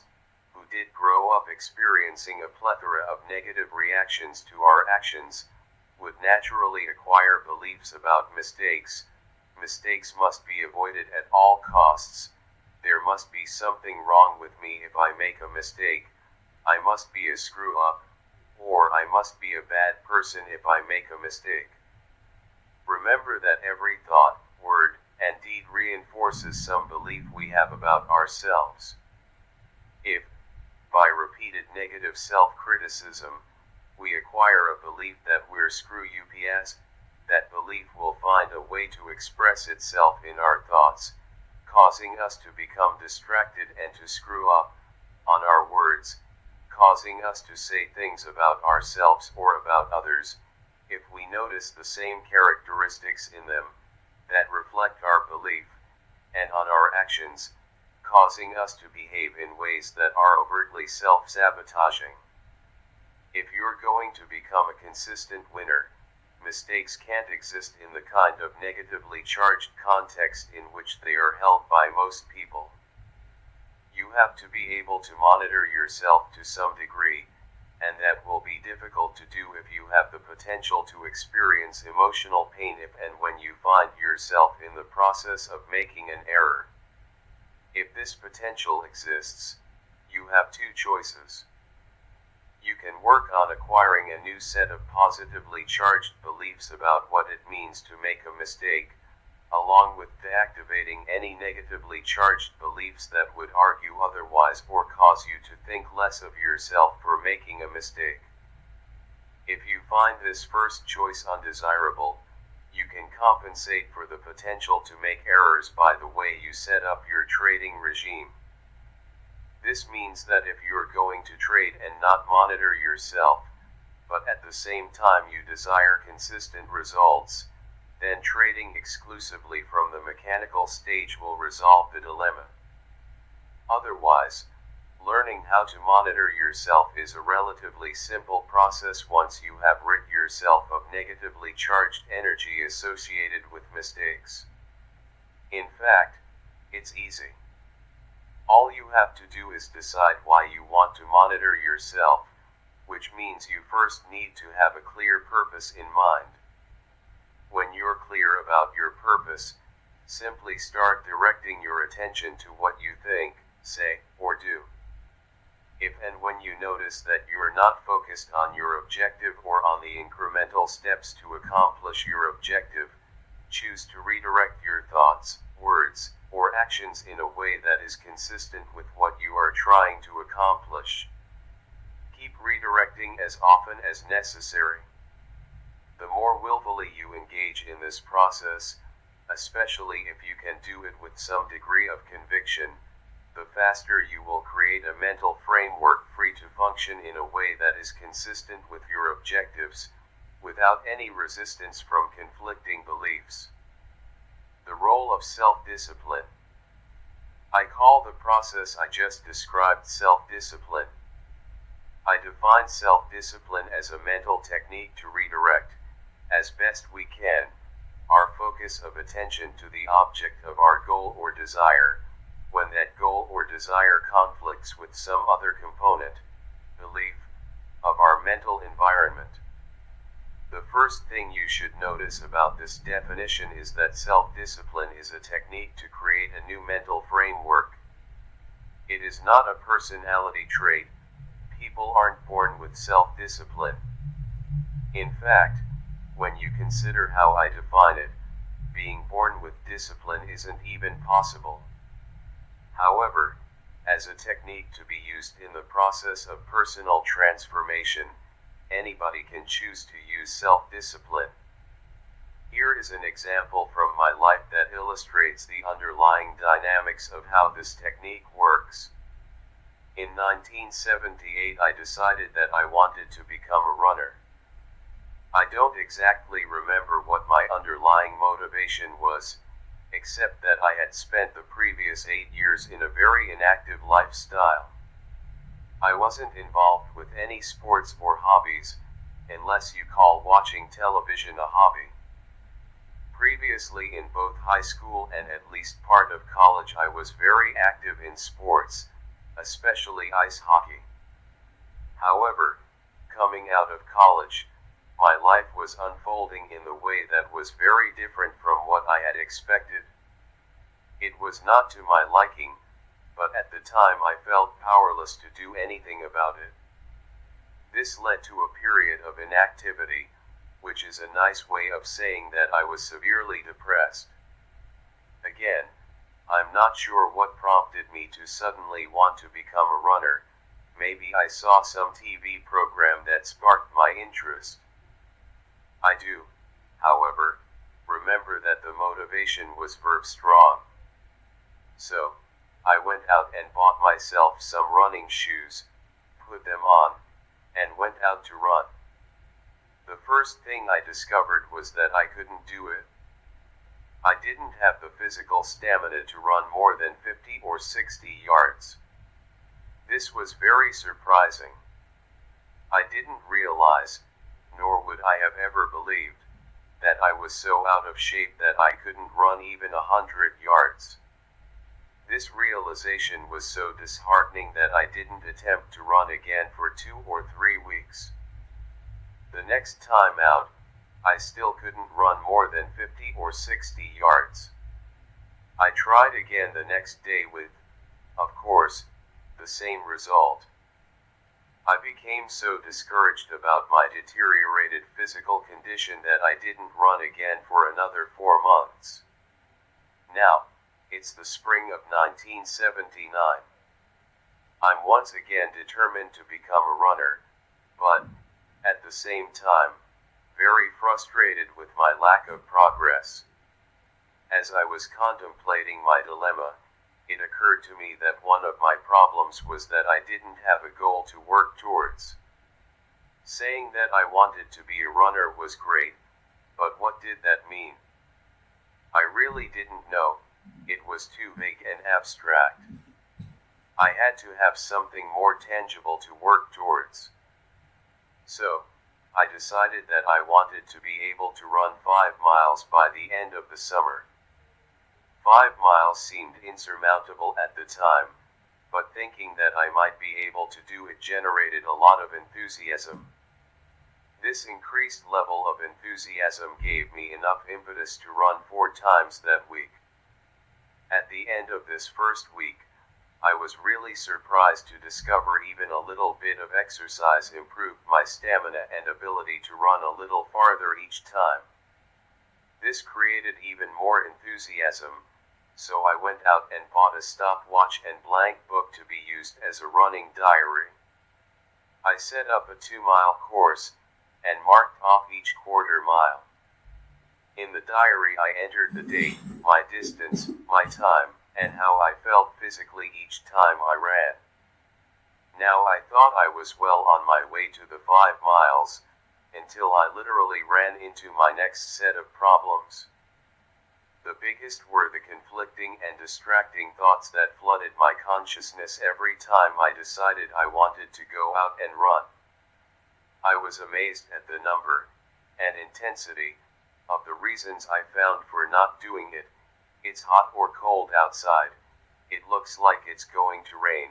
who did grow up experiencing a plethora of negative reactions to our actions, would naturally acquire beliefs about mistakes. Mistakes must be avoided at all costs. There must be something wrong with me if I make a mistake. I must be a screw-up, or I must be a bad person if I make a mistake. Remember that every thought, word, and deed reinforces some belief we have about ourselves. If, by repeated negative self-criticism, we acquire a belief that we're screw-ups, that belief will find a way to express itself in our thoughts, causing us to become distracted and to screw up on our words, causing us to say things about ourselves or about others, if we notice the same characteristics in them that reflect our belief, and on our actions, causing us to behave in ways that are overtly self-sabotaging. If you're going to become a consistent winner, mistakes can't exist in the kind of negatively charged context in which they are held by most people. You have to be able to monitor yourself to some degree, and that will be difficult to do if you have the potential to experience emotional pain if and when you find yourself in the process of making an error. If this potential exists, you have two choices. You can work on acquiring a new set of positively charged beliefs about what it means to make a mistake, along with deactivating any negatively charged beliefs that would argue otherwise or cause you to think less of yourself for making a mistake. If you find this first choice undesirable, you can compensate for the potential to make errors by the way you set up your trading regime. This means that if you're going to trade and not monitor yourself, but at the same time you desire consistent results, then trading exclusively from the mechanical stage will resolve the dilemma. Otherwise, learning how to monitor yourself is a relatively simple process once you have rid yourself of negatively charged energy associated with mistakes. In fact, it's easy. All you have to do is decide why you want to monitor yourself, which means you first need to have a clear purpose in mind. When you're clear about your purpose, simply start directing your attention to what you think, say, or do. If and when you notice that you're not focused on your objective or on the incremental steps to accomplish your objective, choose to redirect your thoughts, words, or actions in a way that is consistent with what you are trying to accomplish. Keep redirecting as often as necessary. The more willfully you engage in this process, especially if you can do it with some degree of conviction, the faster you will create a mental framework free to function in a way that is consistent with your objectives, without any resistance from conflicting beliefs. The role of self-discipline. I call the process I just described self-discipline. I define self-discipline as a mental technique to redirect, as best we can, our focus of attention to the object of our goal or desire, when that goal or desire conflicts with some other component, belief, of our mental environment. The first thing you should notice about this definition is that self-discipline is a technique to create a new mental framework. It is not a personality trait. People aren't born with self-discipline. In fact, when you consider how I define it, being born with discipline isn't even possible. However, as a technique to be used in the process of personal transformation, anybody can choose to use self-discipline. Here is an example from my life that illustrates the underlying dynamics of how this technique works. In 1978 I decided that I wanted to become a runner. I don't exactly remember what my underlying motivation was, except that I had spent the previous 8 years in a very inactive lifestyle. I wasn't involved with any sports or hobbies, unless you call watching television a hobby. Previously in both high school and at least part of college I was very active in sports, especially ice hockey. However, coming out of college, my life was unfolding in the way that was very different from what I had expected. It was not to my liking, but at the time I felt powerless to do anything about it. This led to a period of inactivity, which is a nice way of saying that I was severely depressed. Again, I'm not sure what prompted me to suddenly want to become a runner. Maybe I saw some TV program that sparked my interest. I do, however, remember that the motivation was very strong. So, I went out and bought myself some running shoes, put them on, and went out to run. The first thing I discovered was that I couldn't do it. I didn't have the physical stamina to run more than 50 or 60 yards. This was very surprising. I didn't realize, nor would I have ever believed, that I was so out of shape that I couldn't run even 100 yards. This realization was so disheartening that I didn't attempt to run again for 2 or 3 weeks. The next time out, I still couldn't run more than 50 or 60 yards. I tried again the next day with, of course, the same result. I became so discouraged about my deteriorated physical condition that I didn't run again for another 4 months. Now, it's the spring of 1979. I'm once again determined to become a runner, but, at the same time, very frustrated with my lack of progress. As I was contemplating my dilemma, it occurred to me that one of my problems was that I didn't have a goal to work towards. Saying that I wanted to be a runner was great, but what did that mean? I really didn't know. It was too vague and abstract. I had to have something more tangible to work towards. So, I decided that I wanted to be able to run 5 miles by the end of the summer. 5 miles seemed insurmountable at the time, but thinking that I might be able to do it generated a lot of enthusiasm. This increased level of enthusiasm gave me enough impetus to run 4 times that week. At the end of this first week, I was really surprised to discover even a little bit of exercise improved my stamina and ability to run a little farther each time. This created even more enthusiasm, so I went out and bought a stopwatch and blank book to be used as a running diary. I set up a 2-mile course, and marked off each quarter mile. In the diary I entered the date, my distance, my time, and how I felt physically each time I ran. Now I thought I was well on my way to the 5 miles, until I literally ran into my next set of problems. The biggest were the conflicting and distracting thoughts that flooded my consciousness every time I decided I wanted to go out and run. I was amazed at the number, and intensity, of the reasons I found for not doing it. It's hot or cold outside, it looks like it's going to rain,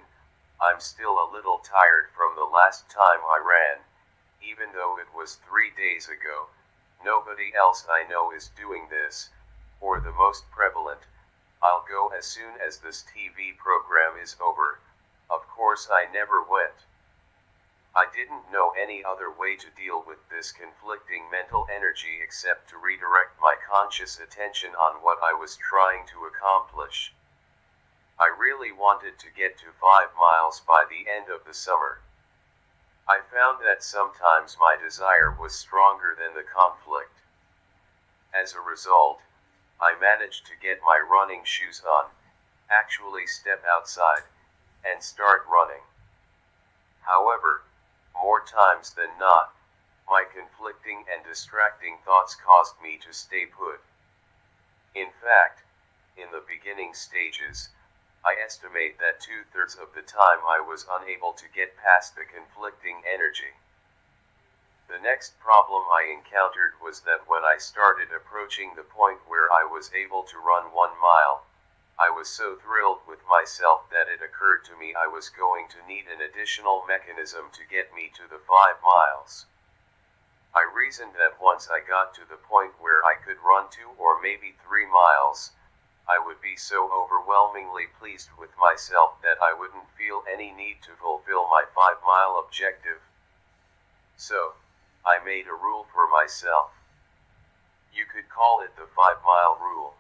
I'm still a little tired from the last time I ran, even though it was 3 days ago, nobody else I know is doing this, or the most prevalent, I'll go as soon as this TV program is over. Of course I never went. I didn't know any other way to deal with this conflicting mental energy except to redirect my conscious attention on what I was trying to accomplish. I really wanted to get to 5 miles by the end of the summer. I found that sometimes my desire was stronger than the conflict. As a result, I managed to get my running shoes on, actually step outside, and start running. However, more times than not, my conflicting and distracting thoughts caused me to stay put. In fact, in the beginning stages, I estimate that 2/3 of the time I was unable to get past the conflicting energy. The next problem I encountered was that when I started approaching the point where I was able to run 1 mile, I was so thrilled with myself that it occurred to me I was going to need an additional mechanism to get me to the 5 miles. I reasoned that once I got to the point where I could run 2 or maybe 3 miles, I would be so overwhelmingly pleased with myself that I wouldn't feel any need to fulfill my 5-mile objective. So, I made a rule for myself. You could call it the 5-mile rule.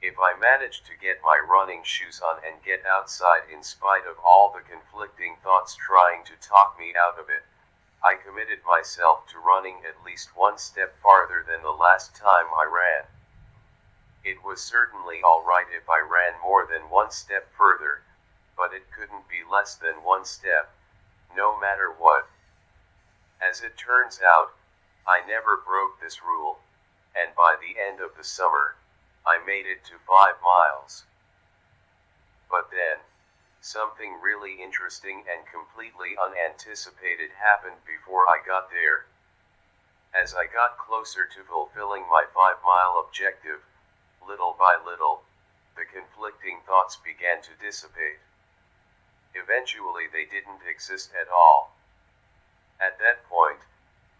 If I managed to get my running shoes on and get outside in spite of all the conflicting thoughts trying to talk me out of it, I committed myself to running at least 1 step farther than the last time I ran. It was certainly alright if I ran more than 1 step further, but it couldn't be less than 1 step, no matter what. As it turns out, I never broke this rule, and by the end of the summer, I made it to 5 miles. But then, something really interesting and completely unanticipated happened before I got there. As I got closer to fulfilling my 5-mile objective, little by little, the conflicting thoughts began to dissipate. Eventually they didn't exist at all. At that point,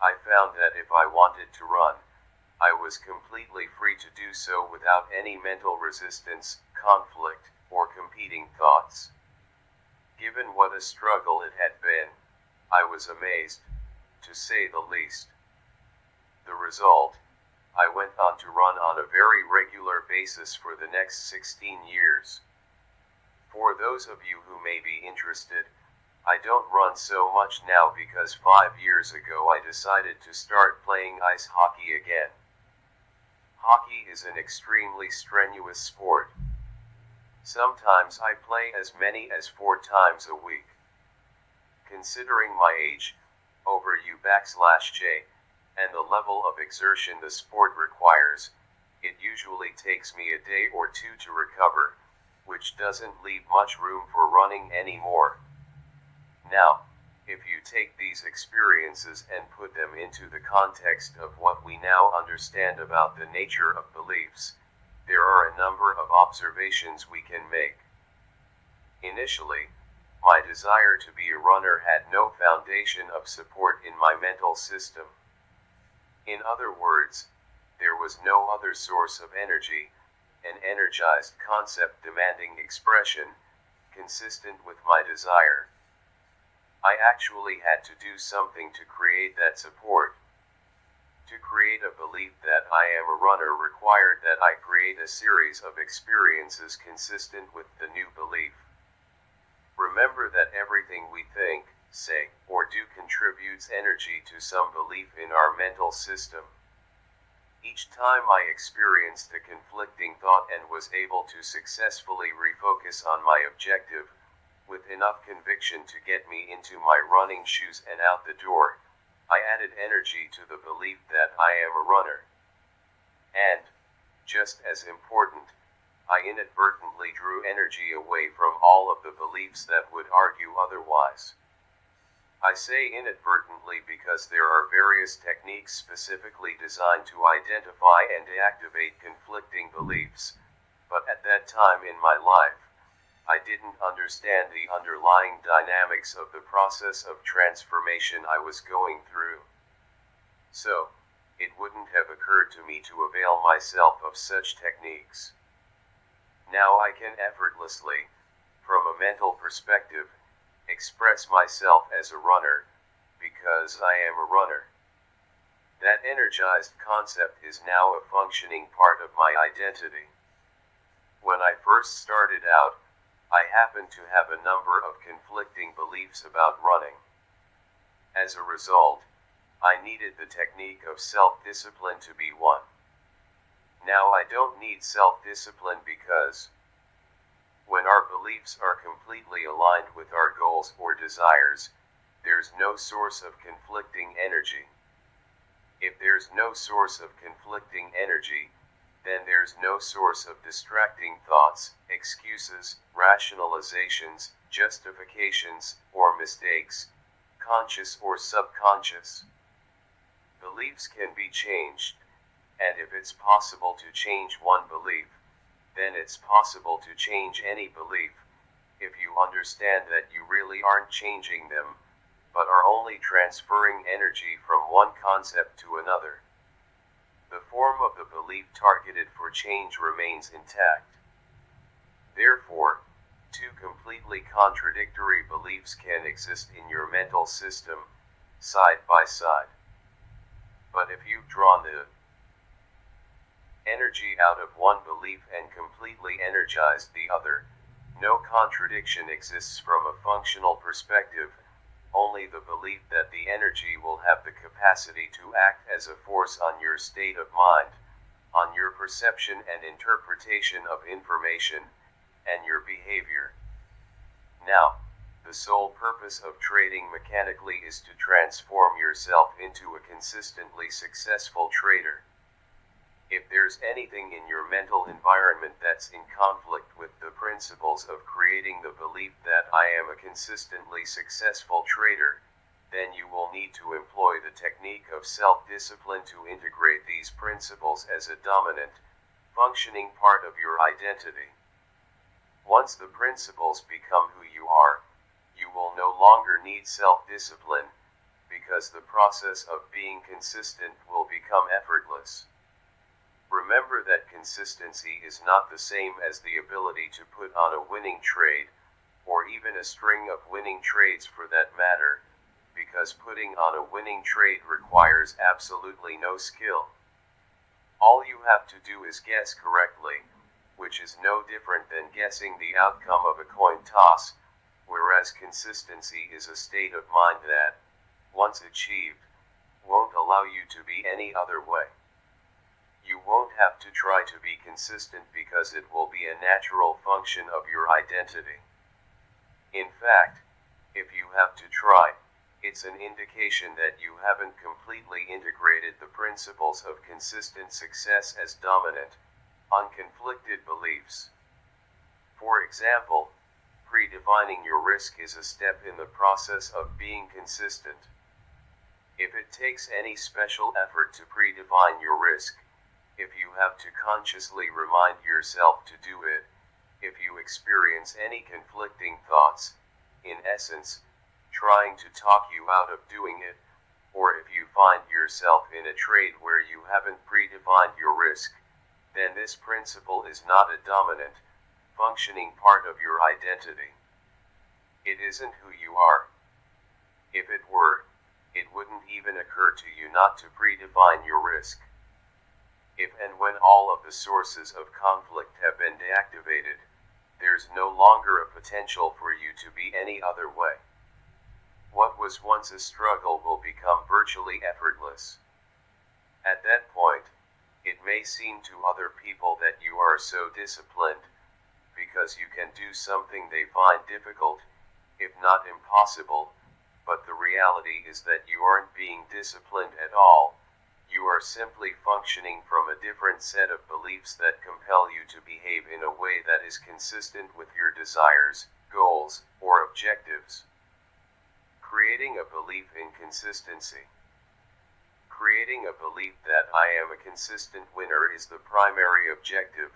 I found that if I wanted to run, I was completely free to do so without any mental resistance, conflict, or competing thoughts. Given what a struggle it had been, I was amazed, to say the least. The result, I went on to run on a very regular basis for the next 16 years. For those of you who may be interested, I don't run so much now because 5 years ago I decided to start playing ice hockey again. Hockey is an extremely strenuous sport. Sometimes I play as many as 4 times a week. Considering my age, over U/J, and the level of exertion the sport requires, it usually takes me a day or 2 to recover, which doesn't leave much room for running anymore. Now, if you take these experiences and put them into the context of what we now understand about the nature of beliefs, there are a number of observations we can make. Initially, my desire to be a runner had no foundation of support in my mental system. In other words, there was no other source of energy, an energized concept demanding expression, consistent with my desire. I actually had to do something to create that support. To create a belief that I am a runner required that I create a series of experiences consistent with the new belief. Remember that everything we think, say, or do contributes energy to some belief in our mental system. Each time I experienced a conflicting thought and was able to successfully refocus on my objective, with enough conviction to get me into my running shoes and out the door, I added energy to the belief that I am a runner. And, just as important, I inadvertently drew energy away from all of the beliefs that would argue otherwise. I say inadvertently because there are various techniques specifically designed to identify and deactivate conflicting beliefs, but at that time in my life, I didn't understand the underlying dynamics of the process of transformation I was going through. So, it wouldn't have occurred to me to avail myself of such techniques. Now I can effortlessly, from a mental perspective, express myself as a runner, because I am a runner. That energized concept is now a functioning part of my identity. When I first started out, I happened to have a number of conflicting beliefs about running. As a result, I needed the technique of self-discipline to be one. Now I don't need self-discipline because when our beliefs are completely aligned with our goals or desires, there's no source of conflicting energy. If there's no source of conflicting energy, then there's no source of distracting thoughts, excuses, rationalizations, justifications, or mistakes, conscious or subconscious. Beliefs can be changed, and if it's possible to change one belief, then it's possible to change any belief, if you understand that you really aren't changing them, but are only transferring energy from one concept to another. The form of the belief targeted for change remains intact. Therefore, two completely contradictory beliefs can exist in your mental system, side by side. But if you've drawn the energy out of one belief and completely energized the other, no contradiction exists from a functional perspective, only the belief that the energy will have the capacity to act as a force on your state of mind, on your perception and interpretation of information, and your behavior. Now, the sole purpose of trading mechanically is to transform yourself into a consistently successful trader. If there's anything in your mental environment that's in conflict with the principles of creating the belief that I am a consistently successful trader, then you will need to employ the technique of self-discipline to integrate these principles as a dominant, functioning part of your identity. Once the principles become who you are, you will no longer need self-discipline, because the process of being consistent will become effortless. Remember that consistency is not the same as the ability to put on a winning trade, or even a string of winning trades for that matter, because putting on a winning trade requires absolutely no skill. All you have to do is guess correctly, which is no different than guessing the outcome of a coin toss, whereas consistency is a state of mind that, once achieved, won't allow you to be any other way. You won't have to try to be consistent because it will be a natural function of your identity. In fact, if you have to try, it's an indication that you haven't completely integrated the principles of consistent success as dominant, unconflicted beliefs. For example, predefining your risk is a step in the process of being consistent. If it takes any special effort to predefine your risk, if you have to consciously remind yourself to do it, if you experience any conflicting thoughts, in essence, trying to talk you out of doing it, or if you find yourself in a trade where you haven't predefined your risk, then this principle is not a dominant, functioning part of your identity. It isn't who you are. If it were, it wouldn't even occur to you not to predefine your risk. If and when all of the sources of conflict have been deactivated, there's no longer a potential for you to be any other way. What was once a struggle will become virtually effortless. At that point, it may seem to other people that you are so disciplined, because you can do something they find difficult, if not impossible, but the reality is that you aren't being disciplined at all. You are simply functioning from a different set of beliefs that compel you to behave in a way that is consistent with your desires, goals, or objectives. Creating a belief in consistency. Creating a belief that I am a consistent winner is the primary objective,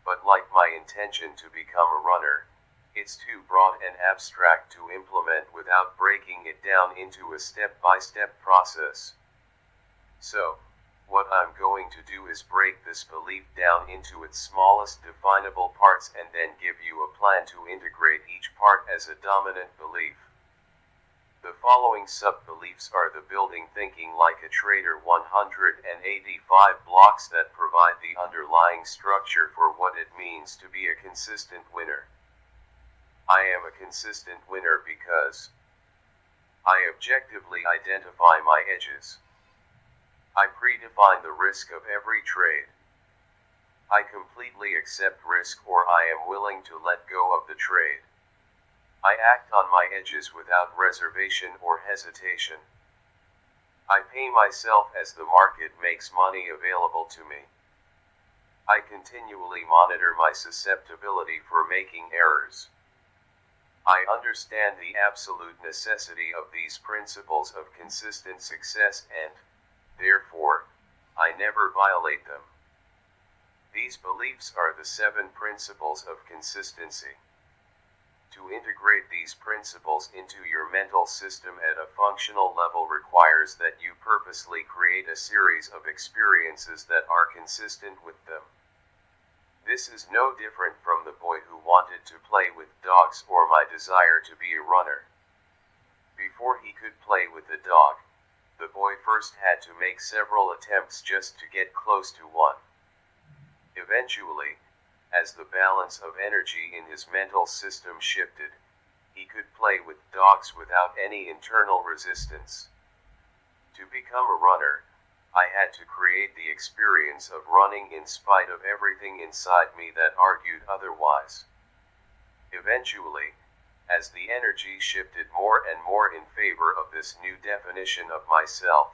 but like my intention to become a runner, it's too broad and abstract to implement without breaking it down into a step-by-step process. So, what I'm going to do is break this belief down into its smallest definable parts and then give you a plan to integrate each part as a dominant belief. The following sub-beliefs are the building thinking like a trader 185 blocks that provide the underlying structure for what it means to be a consistent winner. I am a consistent winner because I objectively identify my edges. I predefine the risk of every trade. I completely accept risk, or I am willing to let go of the trade. I act on my edges without reservation or hesitation. I pay myself as the market makes money available to me. I continually monitor my susceptibility for making errors. I understand the absolute necessity of these principles of consistent success and, therefore, I never violate them. These beliefs are the 7 principles of consistency. To integrate these principles into your mental system at a functional level requires that you purposely create a series of experiences that are consistent with them. This is no different from the boy who wanted to play with dogs or my desire to be a runner. Before he could play with the dog, the boy first had to make several attempts just to get close to one. Eventually, as the balance of energy in his mental system shifted, he could play with dogs without any internal resistance. To become a runner, I had to create the experience of running in spite of everything inside me that argued otherwise. Eventually, as the energy shifted more and more in favor of this new definition of myself,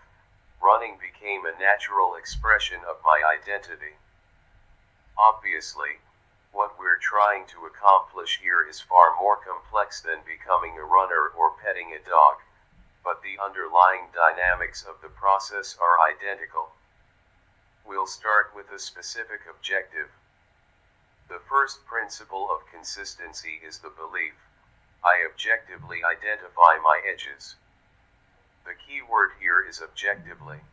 running became a natural expression of my identity. Obviously, what we're trying to accomplish here is far more complex than becoming a runner or petting a dog, but the underlying dynamics of the process are identical. We'll start with a specific objective. The first principle of consistency is the belief, I objectively identify my edges. The key word here is objectively.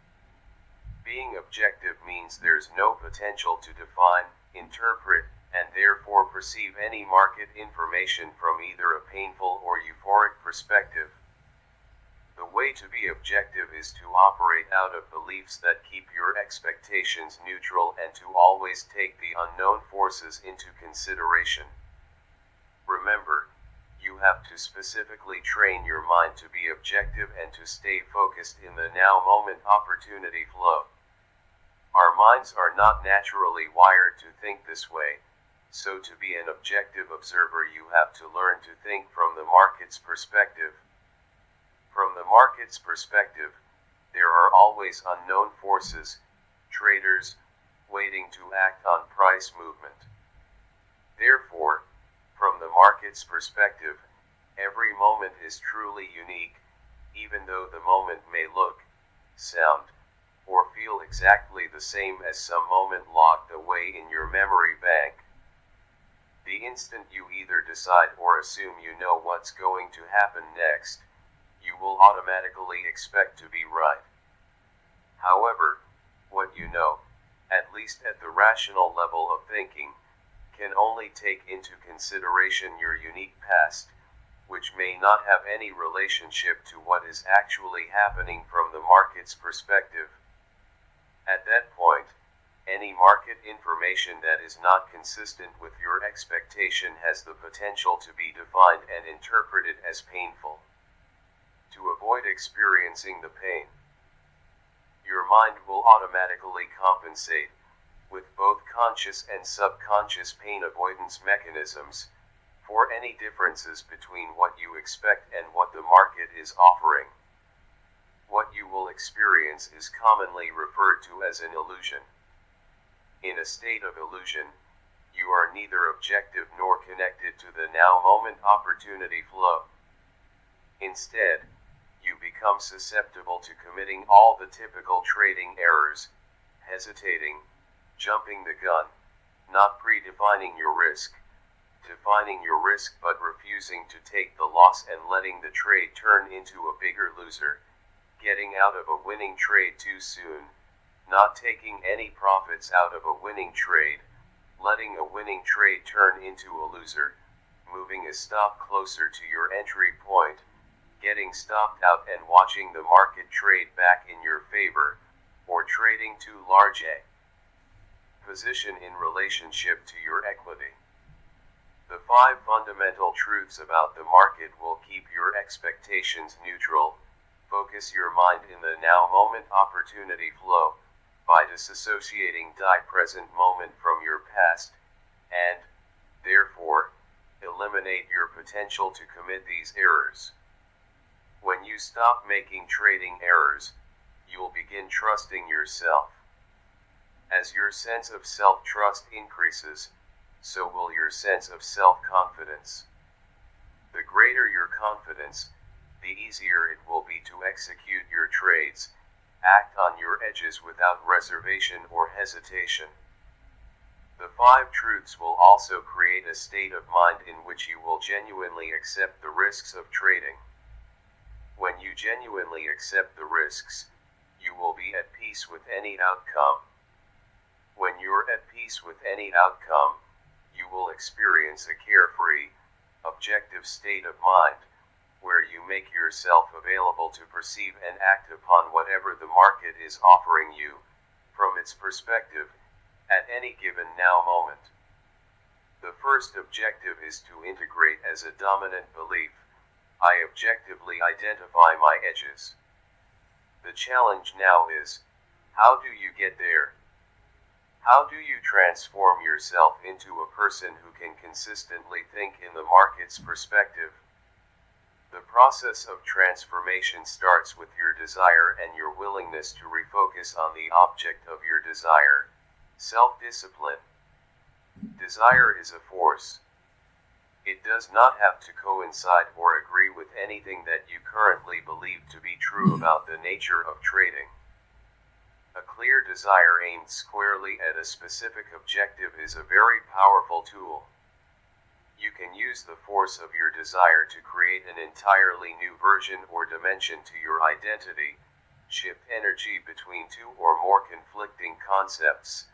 Being objective means there's no potential to define, interpret, and therefore perceive any market information from either a painful or euphoric perspective. The way to be objective is to operate out of beliefs that keep your expectations neutral and to always take the unknown forces into consideration. Remember, you have to specifically train your mind to be objective and to stay focused in the now moment opportunity flow. Our minds are not naturally wired to think this way, so to be an objective observer you have to learn to think from the market's perspective. From the market's perspective, there are always unknown forces, traders, waiting to act on price movement. Therefore, from the market's perspective, every moment is truly unique, even though the moment may look, sound, or feel exactly the same as some moment locked away in your memory bank. The instant you either decide or assume you know what's going to happen next, you will automatically expect to be right. However, what you know, at least at the rational level of thinking, can only take into consideration your unique past, which may not have any relationship to what is actually happening from the market's perspective. At that point, any market information that is not consistent with your expectation has the potential to be defined and interpreted as painful. To avoid experiencing the pain, your mind will automatically compensate, with both conscious and subconscious pain avoidance mechanisms, for any differences between what you expect and what the market is offering. What you will experience is commonly referred to as an illusion. In a state of illusion, you are neither objective nor connected to the now moment opportunity flow. Instead, you become susceptible to committing all the typical trading errors, hesitating, jumping the gun, not predefining your risk, defining your risk but refusing to take the loss and letting the trade turn into a bigger loser, getting out of a winning trade too soon, not taking any profits out of a winning trade, letting a winning trade turn into a loser, moving a stop closer to your entry point, getting stopped out and watching the market trade back in your favor, or trading too large a position in relationship to your equity. The 5 fundamental truths about the market will keep your expectations neutral, focus your mind in the now moment opportunity flow, by disassociating the present moment from your past, and, therefore, eliminate your potential to commit these errors. When you stop making trading errors, you'll begin trusting yourself. As your sense of self-trust increases, so will your sense of self-confidence. The greater your confidence, the easier it will be to execute your trades, act on your edges without reservation or hesitation. The 5 truths will also create a state of mind in which you will genuinely accept the risks of trading. When you genuinely accept the risks, you will be at peace with any outcome. When you're at peace with any outcome, you will experience a carefree, objective state of mind, where you make yourself available to perceive and act upon whatever the market is offering you, from its perspective, at any given now moment. The first objective is to integrate as a dominant belief: I objectively identify my edges. The challenge now is, how do you get there? How do you transform yourself into a person who can consistently think in the market's perspective? The process of transformation starts with your desire and your willingness to refocus on the object of your desire: self-discipline. Desire is a force. It does not have to coincide or agree with anything that you currently believe to be true about the nature of trading. A clear desire aimed squarely at a specific objective is a very powerful tool. You can use the force of your desire to create an entirely new version or dimension to your identity, shift energy between 2 or more conflicting concepts,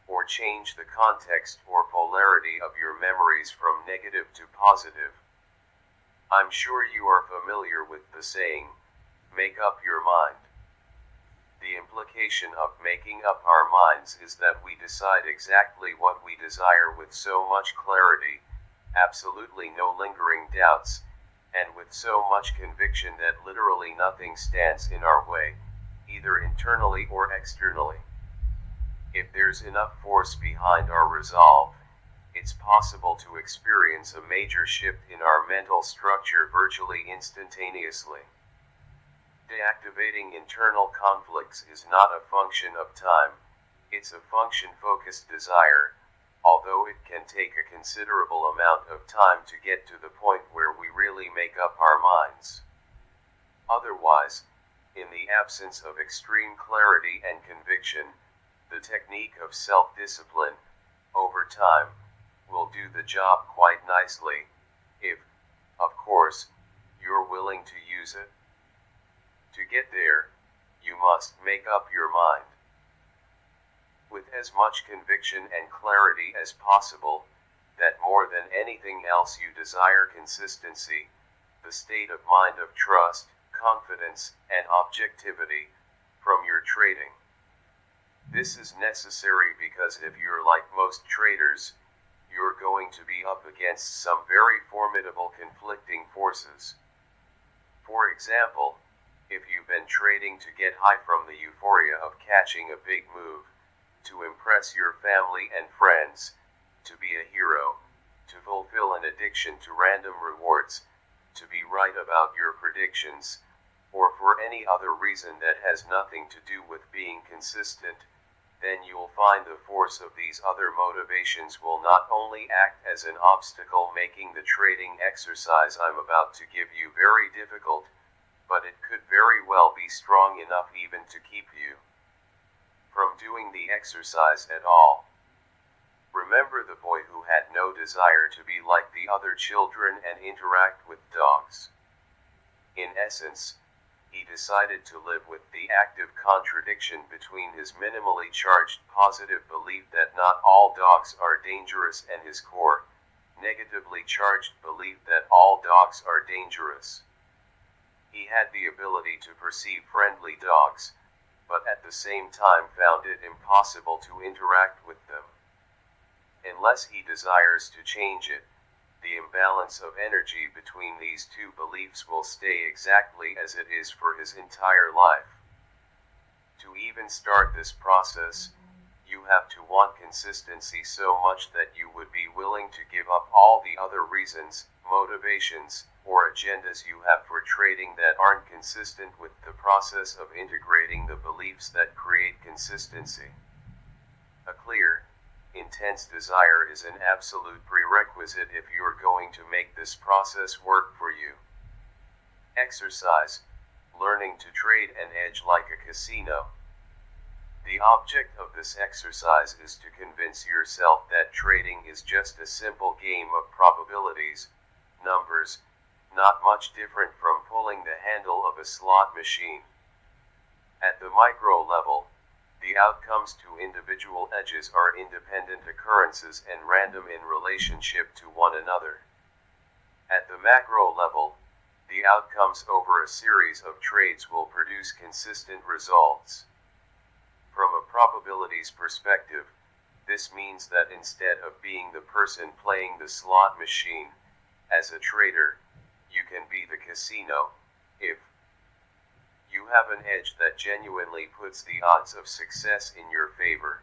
or change the context or polarity of your memories from negative to positive. I'm sure you are familiar with the saying, make up your mind. The implication of making up our minds is that we decide exactly what we desire with so much clarity, absolutely no lingering doubts, and with so much conviction that literally nothing stands in our way, either internally or externally. If there's enough force behind our resolve, it's possible to experience a major shift in our mental structure virtually instantaneously. Deactivating internal conflicts is not a function of time, it's a function-focused desire, although it can take a considerable amount of time to get to the point where we really make up our minds. Otherwise, in the absence of extreme clarity and conviction, the technique of self-discipline, over time, will do the job quite nicely, if, of course, you're willing to use it. To get there, you must make up your mind. With as much conviction and clarity as possible, that more than anything else you desire consistency, the state of mind of trust, confidence, and objectivity, from your trading. This is necessary because if you're like most traders, you're going to be up against some very formidable conflicting forces. For example, if you've been trading to get high from the euphoria of catching a big move, to impress your family and friends, to be a hero, to fulfill an addiction to random rewards, to be right about your predictions, or for any other reason that has nothing to do with being consistent, then you'll find the force of these other motivations will not only act as an obstacle, making the trading exercise I'm about to give you very difficult, but it could very well be strong enough even to keep you from doing the exercise at all. Remember the boy who had no desire to be like the other children and interact with dogs. In essence, he decided to live with the active contradiction between his minimally charged positive belief that not all dogs are dangerous and his core, negatively charged belief that all dogs are dangerous. He had the ability to perceive friendly dogs, but at the same time found it impossible to interact with them. Unless he desires to change it, the imbalance of energy between these two beliefs will stay exactly as it is for his entire life. To even start this process, you have to want consistency so much that you would be willing to give up all the other reasons, motivations, or agendas you have for trading that aren't consistent with the process of integrating the beliefs that create consistency. A clear, intense desire is an absolute prerequisite if you're going to make this process work for you. Exercise, learning to trade an edge like a casino. The object of this exercise is to convince yourself that trading is just a simple game of probabilities, numbers, not much different from pulling the handle of a slot machine. At the micro level, the outcomes to individual edges are independent occurrences and random in relationship to one another. At the macro level, the outcomes over a series of trades will produce consistent results. From a probabilities perspective, this means that instead of being the person playing the slot machine, as a trader, you can be the casino, if you have an edge that genuinely puts the odds of success in your favor.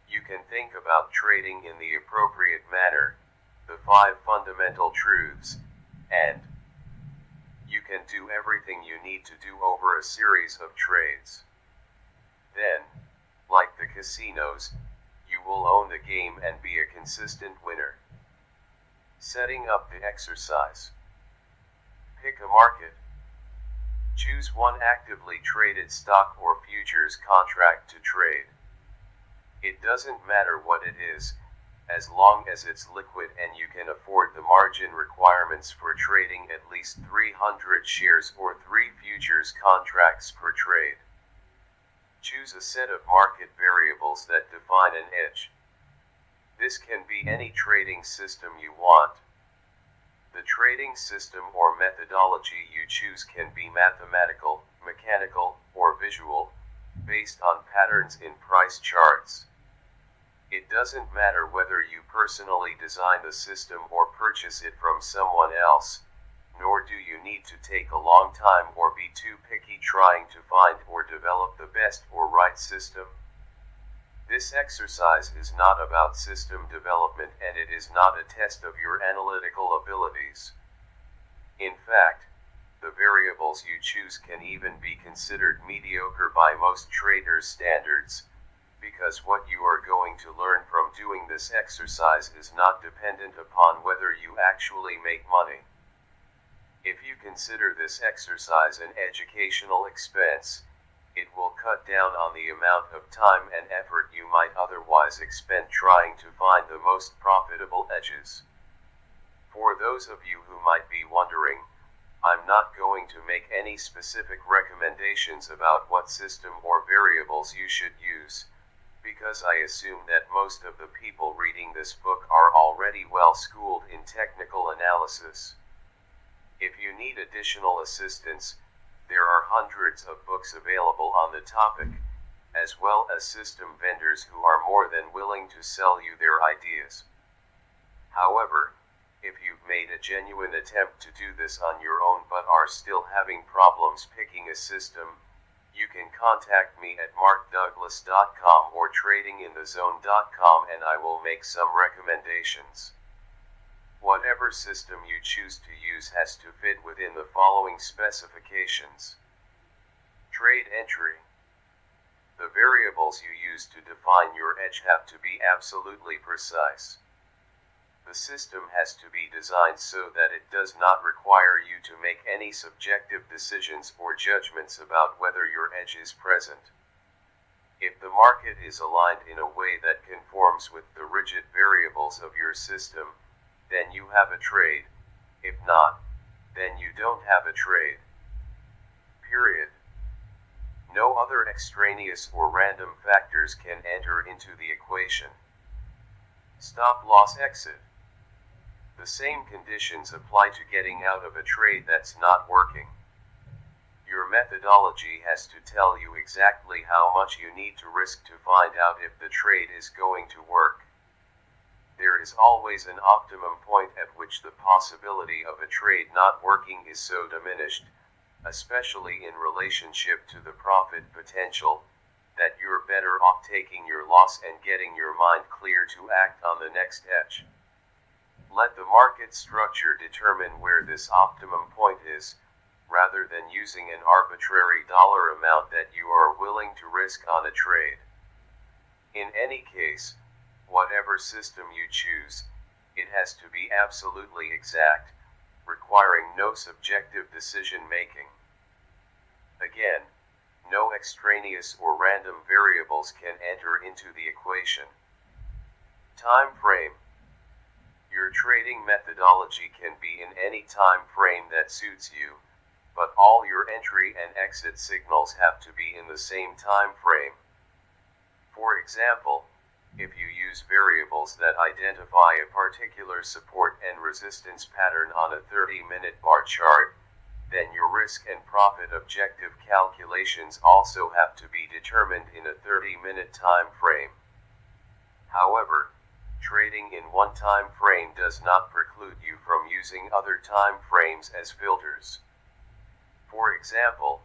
You can think about trading in the appropriate manner, the 5 fundamental truths, and you can do everything you need to do over a series of trades. Then, like the casinos, you will own the game and be a consistent winner. Setting up the exercise. Pick a market. Choose one actively traded stock or futures contract to trade. It doesn't matter what it is, as long as it's liquid and you can afford the margin requirements for trading at least 300 shares or 3 futures contracts per trade. Choose a set of market variables that define an edge. This can be any trading system you want. The trading system or methodology you choose can be mathematical, mechanical, or visual, based on patterns in price charts. It doesn't matter whether you personally design the system or purchase it from someone else, nor do you need to take a long time or be too picky trying to find or develop the best or right system. This exercise is not about system development and it is not a test of your analytical abilities. In fact, the variables you choose can even be considered mediocre by most traders' standards, because what you are going to learn from doing this exercise is not dependent upon whether you actually make money. If you consider this exercise an educational expense, it will cut down on the amount of time and effort you might otherwise expend trying to find the most profitable edges. For those of you who might be wondering, I'm not going to make any specific recommendations about what system or variables you should use, because I assume that most of the people reading this book are already well schooled in technical analysis. If you need additional assistance, there are hundreds of books available on the topic, as well as system vendors who are more than willing to sell you their ideas. However, if you've made a genuine attempt to do this on your own but are still having problems picking a system, you can contact me at markdouglas.com or tradinginthezone.com and I will make some recommendations. Whatever system you choose to use has to fit within the following specifications. Trade entry. The variables you use to define your edge have to be absolutely precise. The system has to be designed so that it does not require you to make any subjective decisions or judgments about whether your edge is present. If the market is aligned in a way that conforms with the rigid variables of your system, then you have a trade. If not, then you don't have a trade. Period. No other extraneous or random factors can enter into the equation. Stop loss exit. The same conditions apply to getting out of a trade that's not working. Your methodology has to tell you exactly how much you need to risk to find out if the trade is going to work. There is always an optimum point at which the possibility of a trade not working is so diminished, especially in relationship to the profit potential, that you're better off taking your loss and getting your mind clear to act on the next edge. Let the market structure determine where this optimum point is, rather than using an arbitrary dollar amount that you are willing to risk on a trade. In any case, whatever system you choose, it has to be absolutely exact, requiring no subjective decision making. Again, no extraneous or random variables can enter into the equation. Time frame. Your trading methodology can be in any time frame that suits you, but all your entry and exit signals have to be in the same time frame. For example, if you use variables that identify a particular support and resistance pattern on a 30-minute bar chart, then your risk and profit objective calculations also have to be determined in a 30-minute time frame. However, trading in one time frame does not preclude you from using other time frames as filters. For example,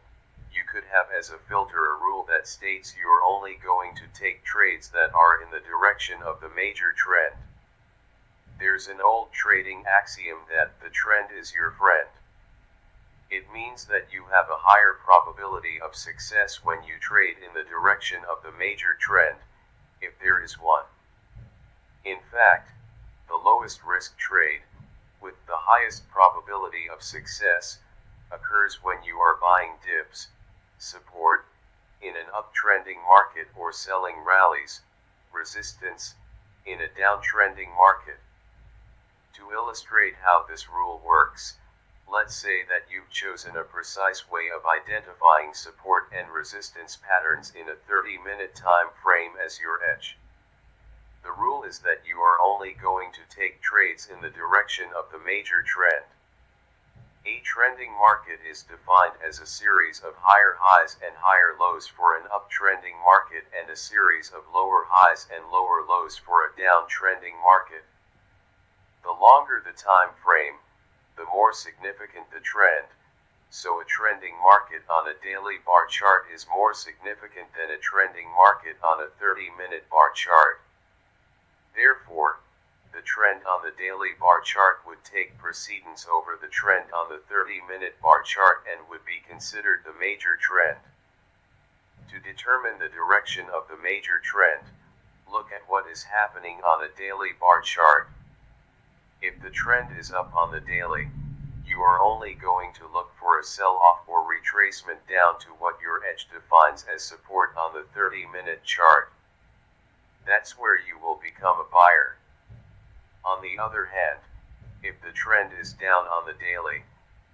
you could have as a filter a rule that states you're only going to take trades that are in the direction of the major trend. There's an old trading axiom that the trend is your friend. It means that you have a higher probability of success when you trade in the direction of the major trend, if there is one. In fact, the lowest risk trade, with the highest probability of success, occurs when you are buying dips, support, in an uptrending market or selling rallies, resistance, in a downtrending market. To illustrate how this rule works, let's say that you've chosen a precise way of identifying support and resistance patterns in a 30-minute time frame as your edge. The rule is that you are only going to take trades in the direction of the major trend. A trending market is defined as a series of higher highs and higher lows for an uptrending market and a series of lower highs and lower lows for a downtrending market. The longer the time frame, the more significant the trend, so a trending market on a daily bar chart is more significant than a trending market on a 30-minute bar chart. Therefore, the trend on the daily bar chart would take precedence over the trend on the 30-minute bar chart and would be considered the major trend. To determine the direction of the major trend, look at what is happening on a daily bar chart. If the trend is up on the daily, you are only going to look for a sell-off or retracement down to what your edge defines as support on the 30-minute chart. That's where you will become a buyer. On the other hand, if the trend is down on the daily,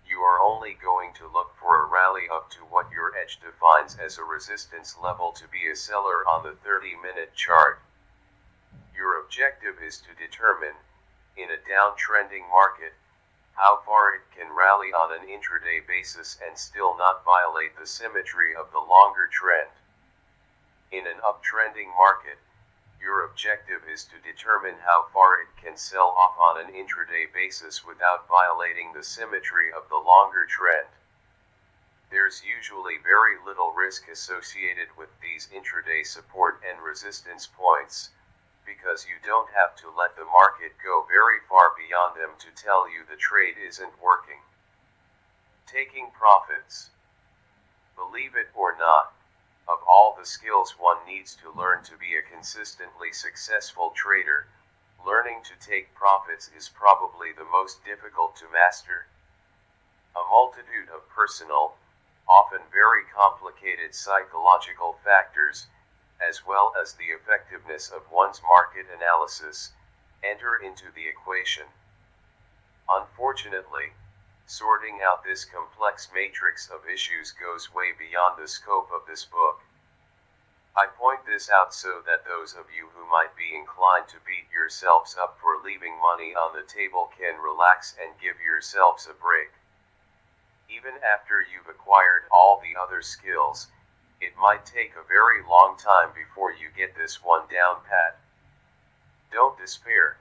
you are only going to look for a rally up to what your edge defines as a resistance level to be a seller on the 30-minute chart. Your objective is to determine, in a downtrending market, how far it can rally on an intraday basis and still not violate the symmetry of the longer trend. In an uptrending market, your objective is to determine how far it can sell off on an intraday basis without violating the symmetry of the longer trend. There's usually very little risk associated with these intraday support and resistance points, because you don't have to let the market go very far beyond them to tell you the trade isn't working. Taking profits. Believe it or not, of all the skills one needs to learn to be a consistently successful trader, learning to take profits is probably the most difficult to master. A multitude of personal, often very complicated psychological factors, as well as the effectiveness of one's market analysis, enter into the equation. Unfortunately, sorting out this complex matrix of issues goes way beyond the scope of this book. I point this out so that those of you who might be inclined to beat yourselves up for leaving money on the table can relax and give yourselves a break. Even after you've acquired all the other skills, it might take a very long time before you get this one down pat. Don't despair.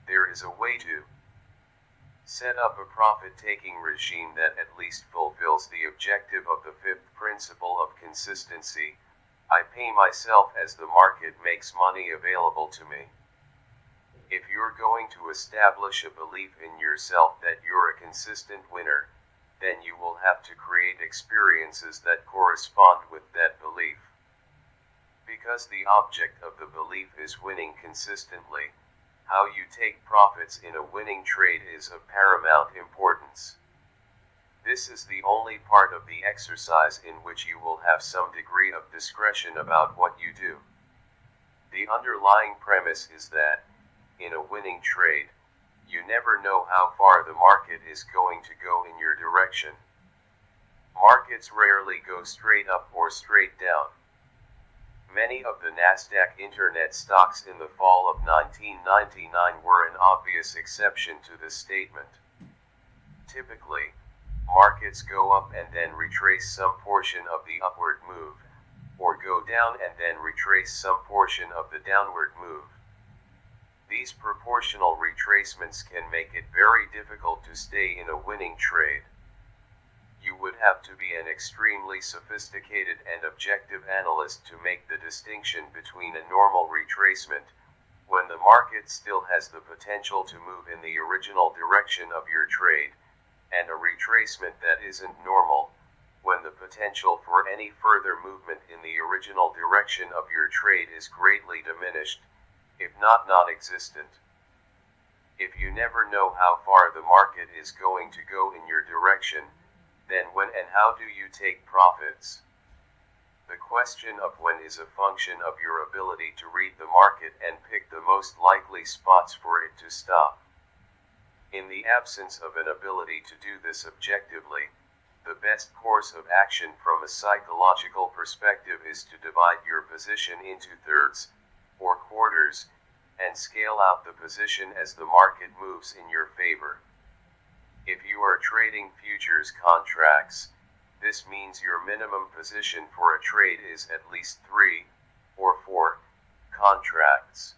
There is a way to Set up a profit-taking regime that at least fulfills the objective of the fifth principle of consistency. I pay myself as the market makes money available to me. If you're going to establish a belief in yourself that you're a consistent winner, then you will have to create experiences that correspond with that belief. Because the object of the belief is winning consistently, how you take profits in a winning trade is of paramount importance. This is the only part of the exercise in which you will have some degree of discretion about what you do. The underlying premise is that, in a winning trade, you never know how far the market is going to go in your direction. Markets rarely go straight up or straight down. Many of the Nasdaq Internet stocks in the fall of 1999 were an obvious exception to this statement. Typically, markets go up and then retrace some portion of the upward move, or go down and then retrace some portion of the downward move. These proportional retracements can make it very difficult to stay in a winning trade. You would have to be an extremely sophisticated and objective analyst to make the distinction between a normal retracement, when the market still has the potential to move in the original direction of your trade, and a retracement that isn't normal, when the potential for any further movement in the original direction of your trade is greatly diminished, if not non-existent. If you never know how far the market is going to go in your direction, then when and how do you take profits? The question of when is a function of your ability to read the market and pick the most likely spots for it to stop. In the absence of an ability to do this objectively, the best course of action from a psychological perspective is to divide your position into thirds, or quarters, and scale out the position as the market moves in your favor. If you are trading futures contracts, this means your minimum position for a trade is at least 3 or 4 contracts.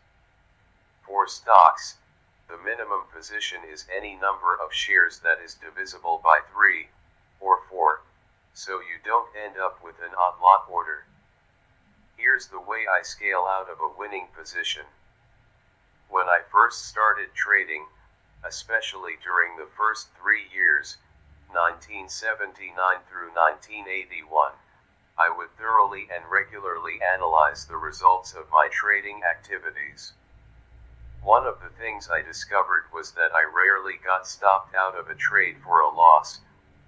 For stocks, the minimum position is any number of shares that is divisible by 3 or 4, so you don't end up with an odd lot order. Here's the way I scale out of a winning position. When I first started trading, especially during the first 3 years, 1979 through 1981, I would thoroughly and regularly analyze the results of my trading activities. One of the things I discovered was that I rarely got stopped out of a trade for a loss,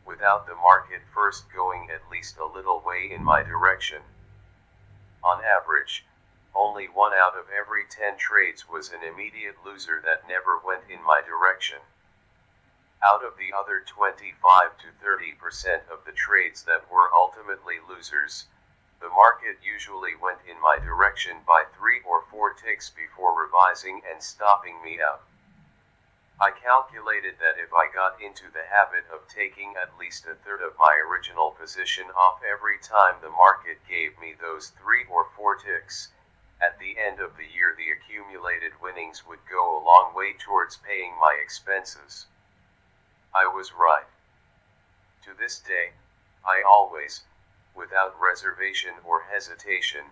without the market first going at least a little way in my direction. On average, only 1 out of every 10 trades was an immediate loser that never went in my direction. Out of the other 25 to 30% of the trades that were ultimately losers, the market usually went in my direction by 3 or 4 ticks before revising and stopping me out. I calculated that if I got into the habit of taking at least a third of my original position off every time the market gave me those 3 or 4 ticks, at the end of the year the accumulated winnings would go a long way towards paying my expenses. I was right. To this day, I always, without reservation or hesitation,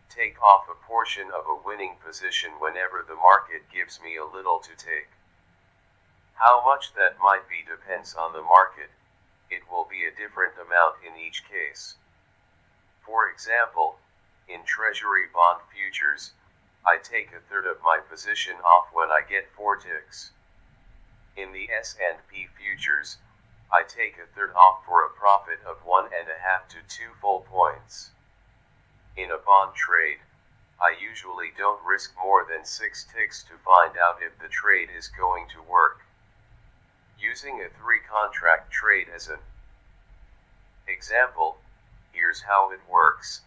take off a portion of a winning position whenever the market gives me a little to take. How much that might be depends on the market. It will be a different amount in each case. For example, in Treasury bond futures, I take a third of my position off when I get 4 ticks. In the S&P futures, I take a third off for a profit of 1.5 to 2 full points. In a bond trade, I usually don't risk more than 6 ticks to find out if the trade is going to work. Using a 3-contract trade as an example, here's how it works.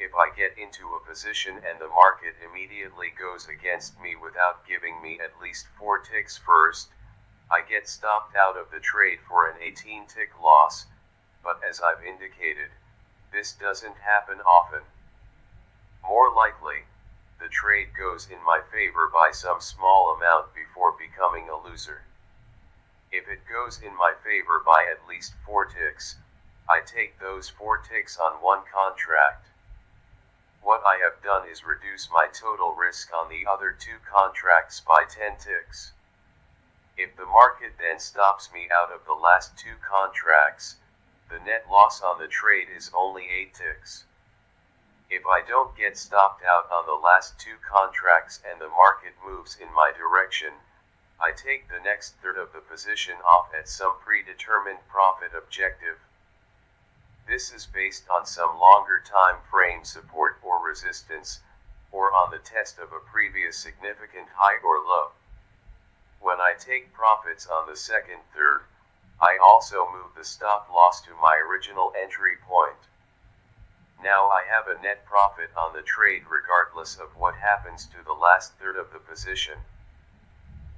If I get into a position and the market immediately goes against me without giving me at least 4 ticks first, I get stopped out of the trade for an 18-tick loss, but as I've indicated, this doesn't happen often. More likely, the trade goes in my favor by some small amount before becoming a loser. If it goes in my favor by at least 4 ticks, I take those 4 ticks on one contract. What I have done is reduce my total risk on the other 2 contracts by 10 ticks. If the market then stops me out of the last 2 contracts, the net loss on the trade is only 8 ticks. If I don't get stopped out on the last 2 contracts and the market moves in my direction, I take the next third of the position off at some predetermined profit objective. This is based on some longer time frame support or resistance, or on the test of a previous significant high or low. When I take profits on the second third, I also move the stop loss to my original entry point. Now I have a net profit on the trade regardless of what happens to the last third of the position.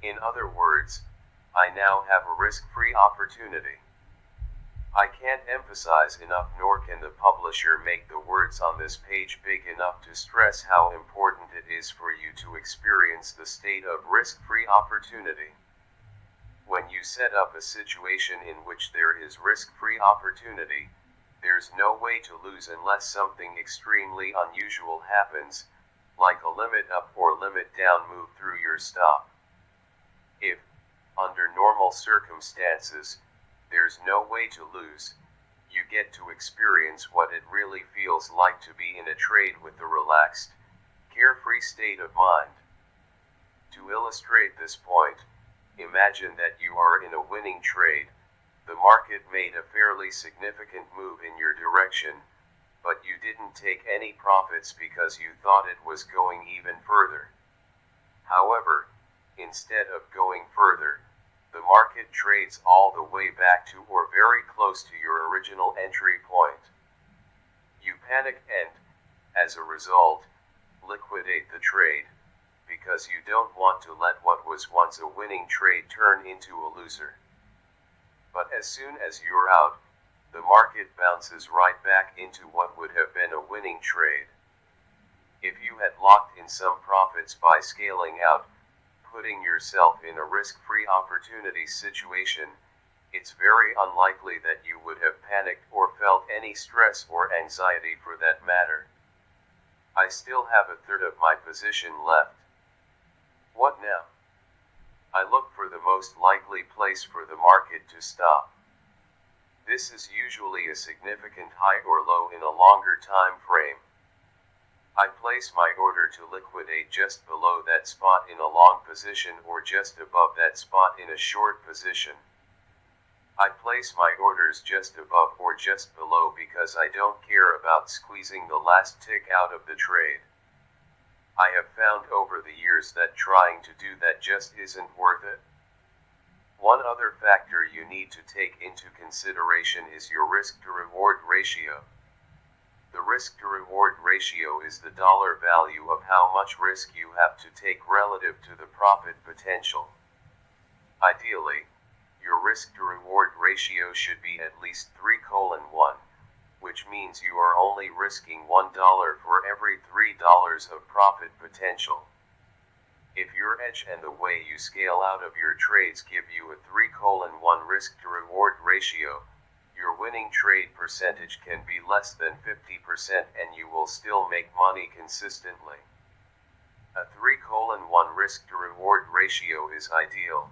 In other words, I now have a risk-free opportunity. I can't emphasize enough, nor can the publisher make the words on this page big enough to stress how important it is for you to experience the state of risk-free opportunity. When you set up a situation in which there is risk-free opportunity, there's no way to lose unless something extremely unusual happens, like a limit up or limit down move through your stop. If, under normal circumstances, there's no way to lose, you get to experience what it really feels like to be in a trade with a relaxed, carefree state of mind. To illustrate this point, imagine that you are in a winning trade. The market made a fairly significant move in your direction, but you didn't take any profits because you thought it was going even further. However, instead of going further, the market trades all the way back to or very close to your original entry point. You panic and, as a result, liquidate the trade, because you don't want to let what was once a winning trade turn into a loser. But as soon as you're out, the market bounces right back into what would have been a winning trade. If you had locked in some profits by scaling out, putting yourself in a risk-free opportunity situation, it's very unlikely that you would have panicked or felt any stress or anxiety for that matter. I still have a third of my position left. What now? I look for the most likely place for the market to stop. This is usually a significant high or low in a longer time frame. I place my order to liquidate just below that spot in a long position or just above that spot in a short position. I place my orders just above or just below because I don't care about squeezing the last tick out of the trade. I have found over the years that trying to do that just isn't worth it. One other factor you need to take into consideration is your risk-to-reward ratio. The risk-to-reward ratio is the dollar value of how much risk you have to take relative to the profit potential. Ideally, your risk-to-reward ratio should be at least 3:1, which means you are only risking $1 for every $3 of profit potential. If your edge and the way you scale out of your trades give you a 3:1 risk-to-reward ratio, your winning trade percentage can be less than 50% and you will still make money consistently. A 3:1 risk-to-reward ratio is ideal.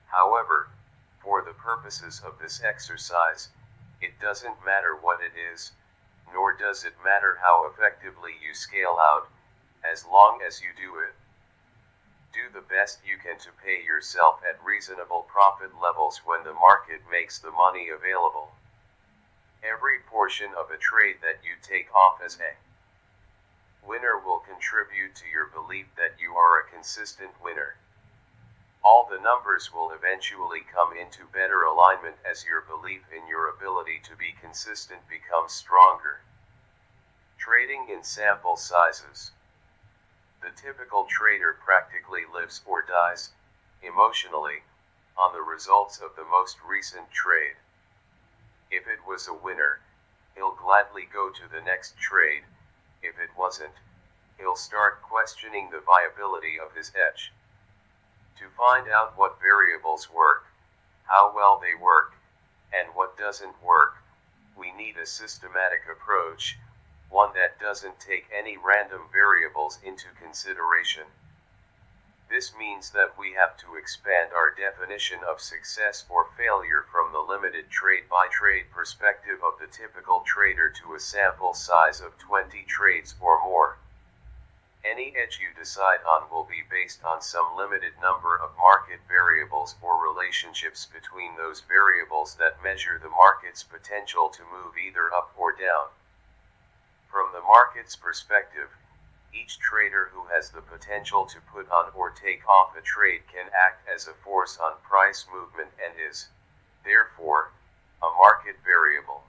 However, for the purposes of this exercise, it doesn't matter what it is, nor does it matter how effectively you scale out, as long as you do it. Do the best you can to pay yourself at reasonable profit levels when the market makes the money available. Every portion of a trade that you take off as a winner will contribute to your belief that you are a consistent winner. All the numbers will eventually come into better alignment as your belief in your ability to be consistent becomes stronger. Trading in sample sizes. The typical trader practically lives or dies, emotionally, on the results of the most recent trade. If it was a winner, he'll gladly go to the next trade. If it wasn't, he'll start questioning the viability of his edge. To find out what variables work, how well they work, and what doesn't work. We need a systematic approach, one that doesn't take any random variables into consideration. This means that we have to expand our definition of success or failure from the limited trade-by-trade perspective of the typical trader to a sample size of 20 trades or more. Any edge you decide on will be based on some limited number of market variables or relationships between those variables that measure the market's potential to move either up or down. From the market's perspective, each trader who has the potential to put on or take off a trade can act as a force on price movement and is, therefore, a market variable.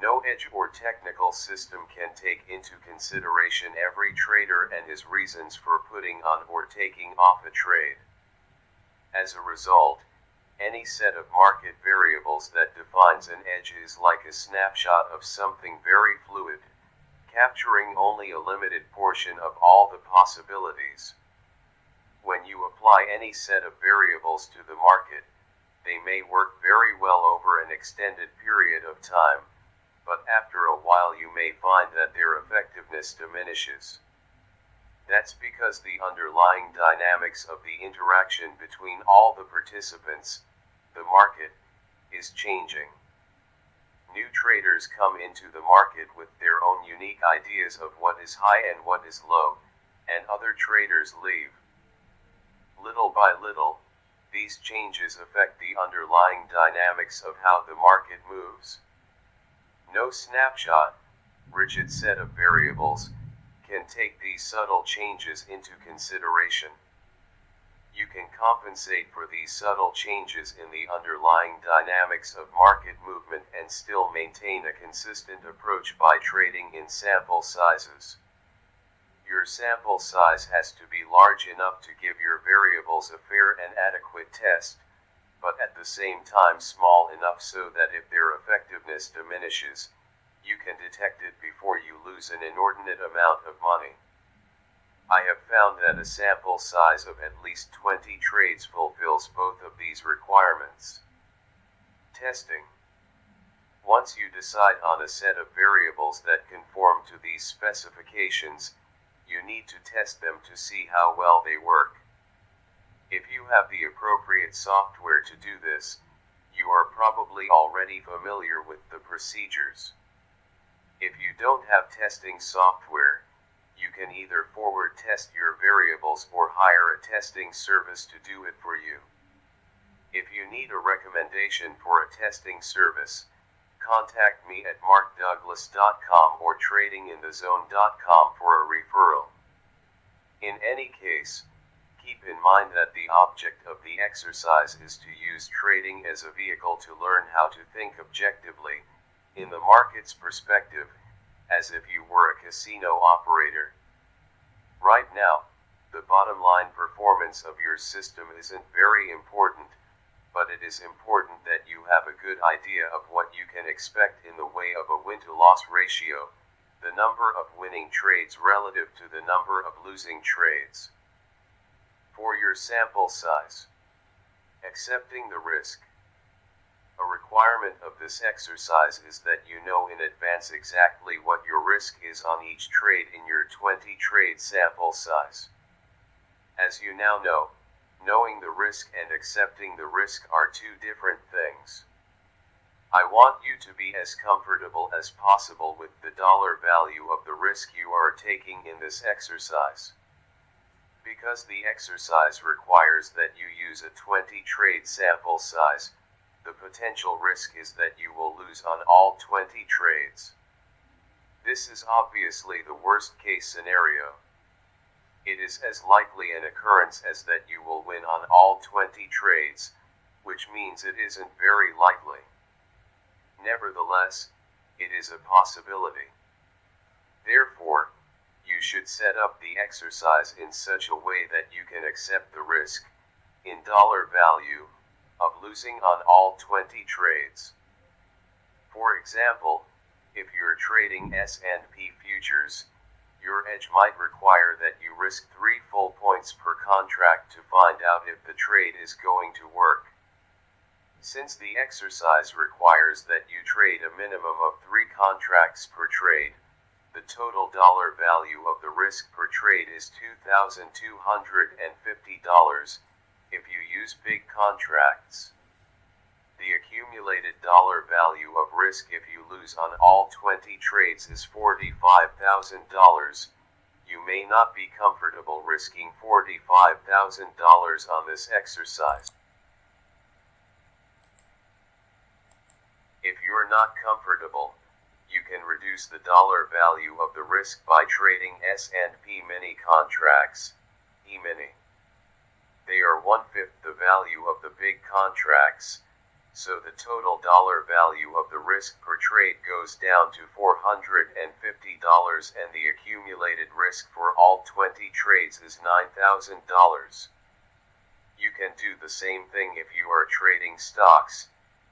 No edge or technical system can take into consideration every trader and his reasons for putting on or taking off a trade. As a result, any set of market variables that defines an edge is like a snapshot of something very fluid, capturing only a limited portion of all the possibilities. When you apply any set of variables to the market, they may work very well over an extended period of time, but after a while you may find that their effectiveness diminishes. That's because the underlying dynamics of the interaction between all the participants, the market, is changing. New traders come into the market with their own unique ideas of what is high and what is low, and other traders leave. Little by little, these changes affect the underlying dynamics of how the market moves. No snapshot, rigid set of variables, can take these subtle changes into consideration. You can compensate for these subtle changes in the underlying dynamics of market movement and still maintain a consistent approach by trading in sample sizes. Your sample size has to be large enough to give your variables a fair and adequate test, but at the same time small enough so that if their effectiveness diminishes, you can detect it before you lose an inordinate amount of money. I have found that a sample size of at least 20 trades fulfills both of these requirements. Testing. Once you decide on a set of variables that conform to these specifications, you need to test them to see how well they work. If you have the appropriate software to do this, you are probably already familiar with the procedures. If you don't have testing software, you can either forward test your variables or hire a testing service to do it for you. If you need a recommendation for a testing service, contact me at markdouglas.com or tradinginthezone.com for a referral. In any case, keep in mind that the object of the exercise is to use trading as a vehicle to learn how to think objectively, in the market's perspective, as if you were a casino operator. Right now, the bottom line performance of your system isn't very important, but it is important that you have a good idea of what you can expect in the way of a win-to-loss ratio, the number of winning trades relative to the number of losing trades. For your sample size, accepting the risk. A requirement of this exercise is that you know in advance exactly what your risk is on each trade in your 20-trade sample size. As you now know, knowing the risk and accepting the risk are two different things. I want you to be as comfortable as possible with the dollar value of the risk you are taking in this exercise. Because the exercise requires that you use a 20-trade sample size, the potential risk is that you will lose on all 20 trades. This is obviously the worst-case scenario. It is as likely an occurrence as that you will win on all 20 trades, which means it isn't very likely. Nevertheless, it is a possibility. Therefore, you should set up the exercise in such a way that you can accept the risk, in dollar value, of losing on all 20 trades. For example, if you're trading S&P futures, your edge might require that you risk 3 full points per contract to find out if the trade is going to work. Since the exercise requires that you trade a minimum of 3 contracts per trade, the total dollar value of the risk per trade is $2,250 if you use big contracts. The accumulated dollar value of risk if you lose on all 20 trades is $45,000. You may not be comfortable risking $45,000 on this exercise. If you're not comfortable, you can reduce the dollar value of the risk by trading S&P mini contracts, E-mini. They are 1/5 the value of the big contracts, so the total dollar value of the risk per trade goes down to $450 and the accumulated risk for all 20 trades is $9,000. You can do the same thing if you are trading stocks.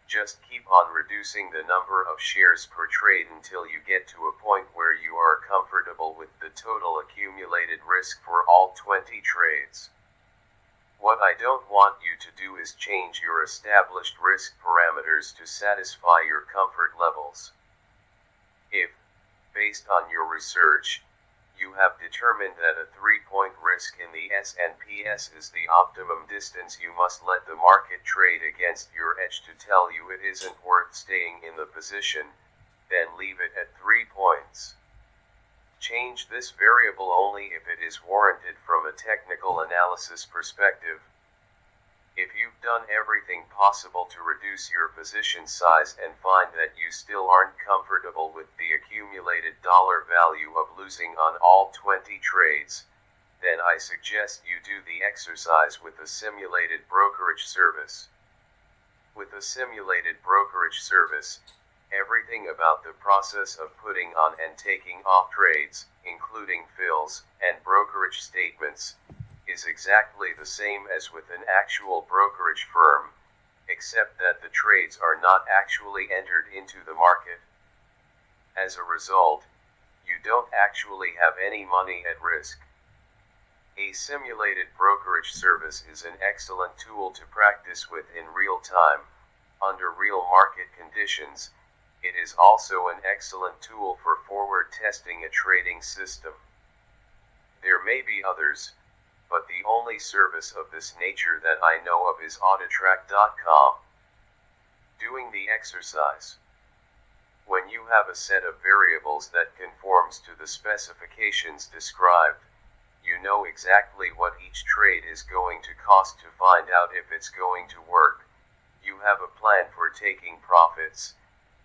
Just keep on reducing the number of shares per trade until you get to a point where you are comfortable with the total accumulated risk for all 20 trades. What I don't want you to do is change your established risk parameters to satisfy your comfort levels. If, based on your research, you have determined that a 3-point risk in the S&Ps is the optimum distance you must let the market trade against your edge to tell you it isn't worth staying in the position, then leave it at 3 points. Change this variable only if it is warranted from a technical analysis perspective. If you've done everything possible to reduce your position size and find that you still aren't comfortable with the accumulated dollar value of losing on all 20 trades, then I suggest you do the exercise with a simulated brokerage service. With a simulated brokerage service, everything about the process of putting on and taking off trades, including fills and brokerage statements, is exactly the same as with an actual brokerage firm, except that the trades are not actually entered into the market. As a result, you don't actually have any money at risk. A simulated brokerage service is an excellent tool to practice with in real time, under real market conditions. It is also an excellent tool for forward testing a trading system. There may be others, but the only service of this nature that I know of is audiobook.com. Doing the exercise. When you have a set of variables that conforms to the specifications described, you know exactly what each trade is going to cost to find out if it's going to work. You have a plan for taking profits,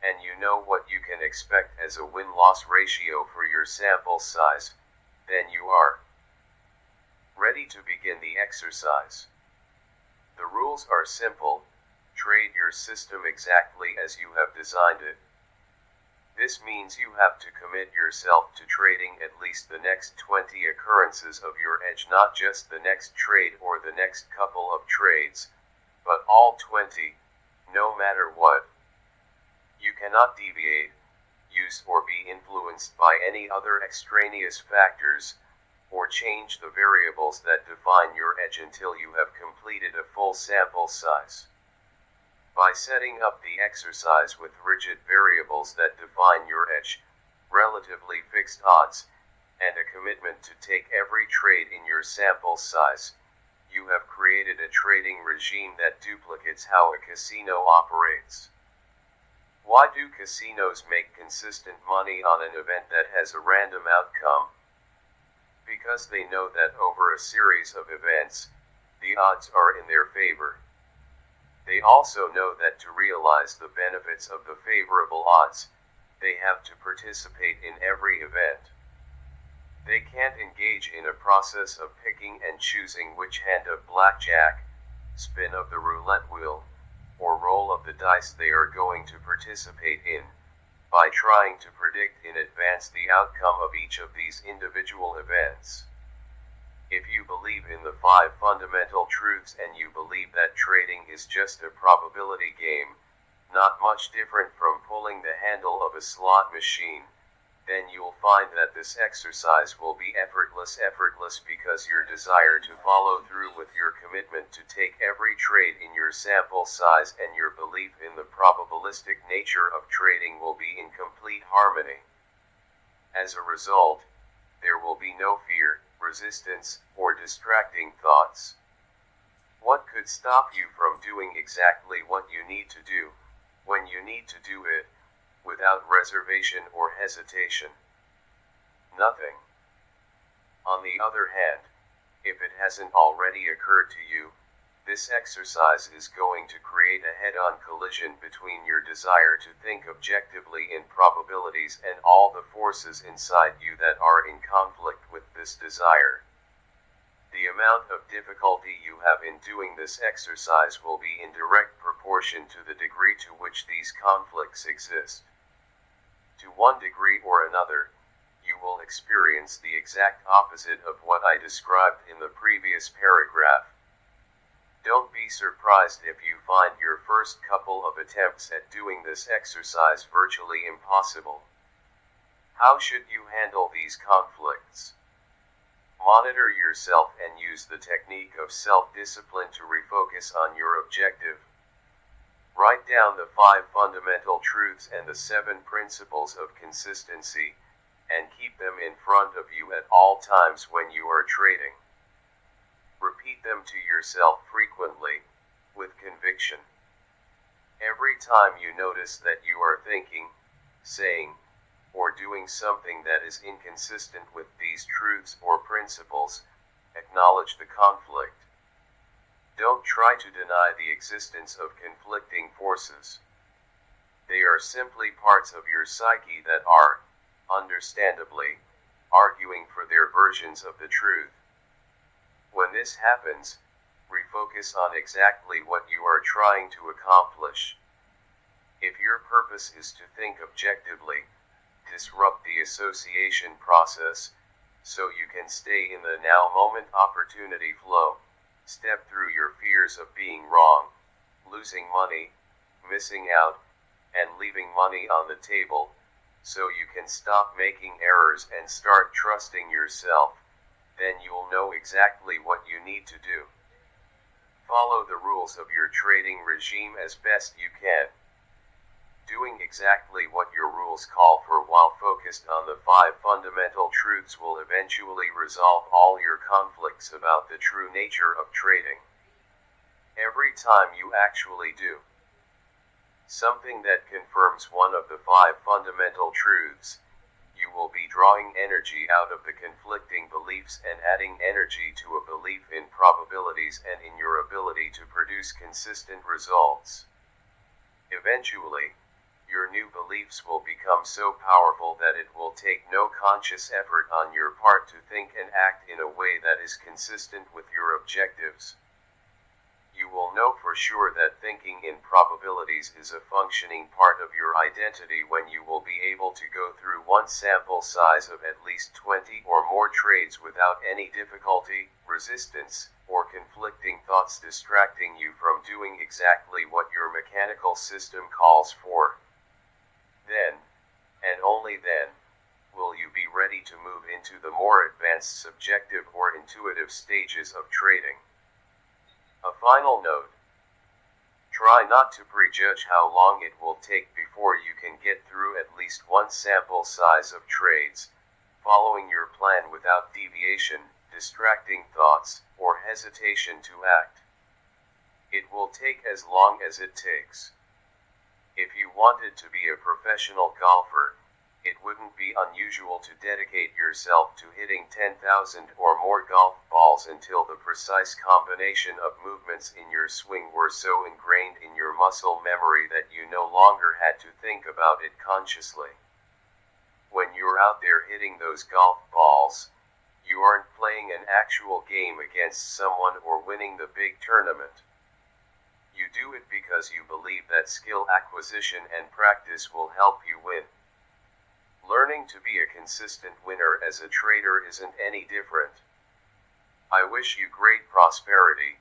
and you know what you can expect as a win-loss ratio for your sample size. Then you are ready to begin the exercise. The rules are simple. Trade your system exactly as you have designed it. This means you have to commit yourself to trading at least the next 20 occurrences of your edge, not just the next trade or the next couple of trades, but all 20, no matter what. You cannot deviate, use or be influenced by any other extraneous factors, or change the variables that define your edge until you have completed a full sample size. By setting up the exercise with rigid variables that define your edge, relatively fixed odds, and a commitment to take every trade in your sample size, you have created a trading regime that duplicates how a casino operates. Why do casinos make consistent money on an event that has a random outcome? Because they know that over a series of events, the odds are in their favor. They also know that to realize the benefits of the favorable odds, they have to participate in every event. They can't engage in a process of picking and choosing which hand of blackjack, spin of the roulette wheel, or roll of the dice they are going to participate in, by trying to predict in advance the outcome of each of these individual events. If you believe in the 5 fundamental truths and you believe that trading is just a probability game, not much different from pulling the handle of a slot machine, then you'll find that this exercise will be effortless because your desire to follow through with your commitment to take every trade in your sample size and your belief in the probabilistic nature of trading will be in complete harmony. As a result, there will be no fear, resistance, or distracting thoughts. What could stop you from doing exactly what you need to do, when you need to do it, without reservation or hesitation? Nothing. On the other hand, if it hasn't already occurred to you, this exercise is going to create a head-on collision between your desire to think objectively in probabilities and all the forces inside you that are in conflict with this desire. The amount of difficulty you have in doing this exercise will be in direct proportion to the degree to which these conflicts exist. To one degree or another, you will experience the exact opposite of what I described in the previous paragraph. Don't be surprised if you find your first couple of attempts at doing this exercise virtually impossible. How should you handle these conflicts? Monitor yourself and use the technique of self-discipline to refocus on your objective. Write down the 5 fundamental truths and the 7 principles of consistency, and keep them in front of you at all times when you are trading. Repeat them to yourself frequently, with conviction. Every time you notice that you are thinking, saying, or doing something that is inconsistent with these truths or principles, acknowledge the conflict. Don't try to deny the existence of conflicting forces. They are simply parts of your psyche that are, understandably, arguing for their versions of the truth. When this happens, refocus on exactly what you are trying to accomplish. If your purpose is to think objectively, disrupt the association process, so you can stay in the now moment opportunity flow, step through your fears of being wrong, losing money, missing out, and leaving money on the table, so you can stop making errors and start trusting yourself, then you'll know exactly what you need to do. Follow the rules of your trading regime as best you can. Doing exactly what your rules call for while focused on the 5 fundamental truths will eventually resolve all your conflicts about the true nature of trading. Every time you actually do something that confirms one of the 5 fundamental truths, you will be drawing energy out of the conflicting beliefs and adding energy to a belief in probabilities and in your ability to produce consistent results. Eventually, your new beliefs will become so powerful that it will take no conscious effort on your part to think and act in a way that is consistent with your objectives. You will know for sure that thinking in probabilities is a functioning part of your identity when you will be able to go through one sample size of at least 20 or more trades without any difficulty, resistance, or conflicting thoughts distracting you from doing exactly what your mechanical system calls for. Then, and only then, will you be ready to move into the more advanced subjective or intuitive stages of trading. A final note. Try not to prejudge how long it will take before you can get through at least one sample size of trades, following your plan without deviation, distracting thoughts, or hesitation to act. It will take as long as it takes. If you wanted to be a professional golfer, it wouldn't be unusual to dedicate yourself to hitting 10,000 or more golf balls until the precise combination of movements in your swing were so ingrained in your muscle memory that you no longer had to think about it consciously. When you're out there hitting those golf balls, you aren't playing an actual game against someone or winning the big tournament. You do it because you believe that skill acquisition and practice will help you win. Learning to be a consistent winner as a trader isn't any different. I wish you great prosperity,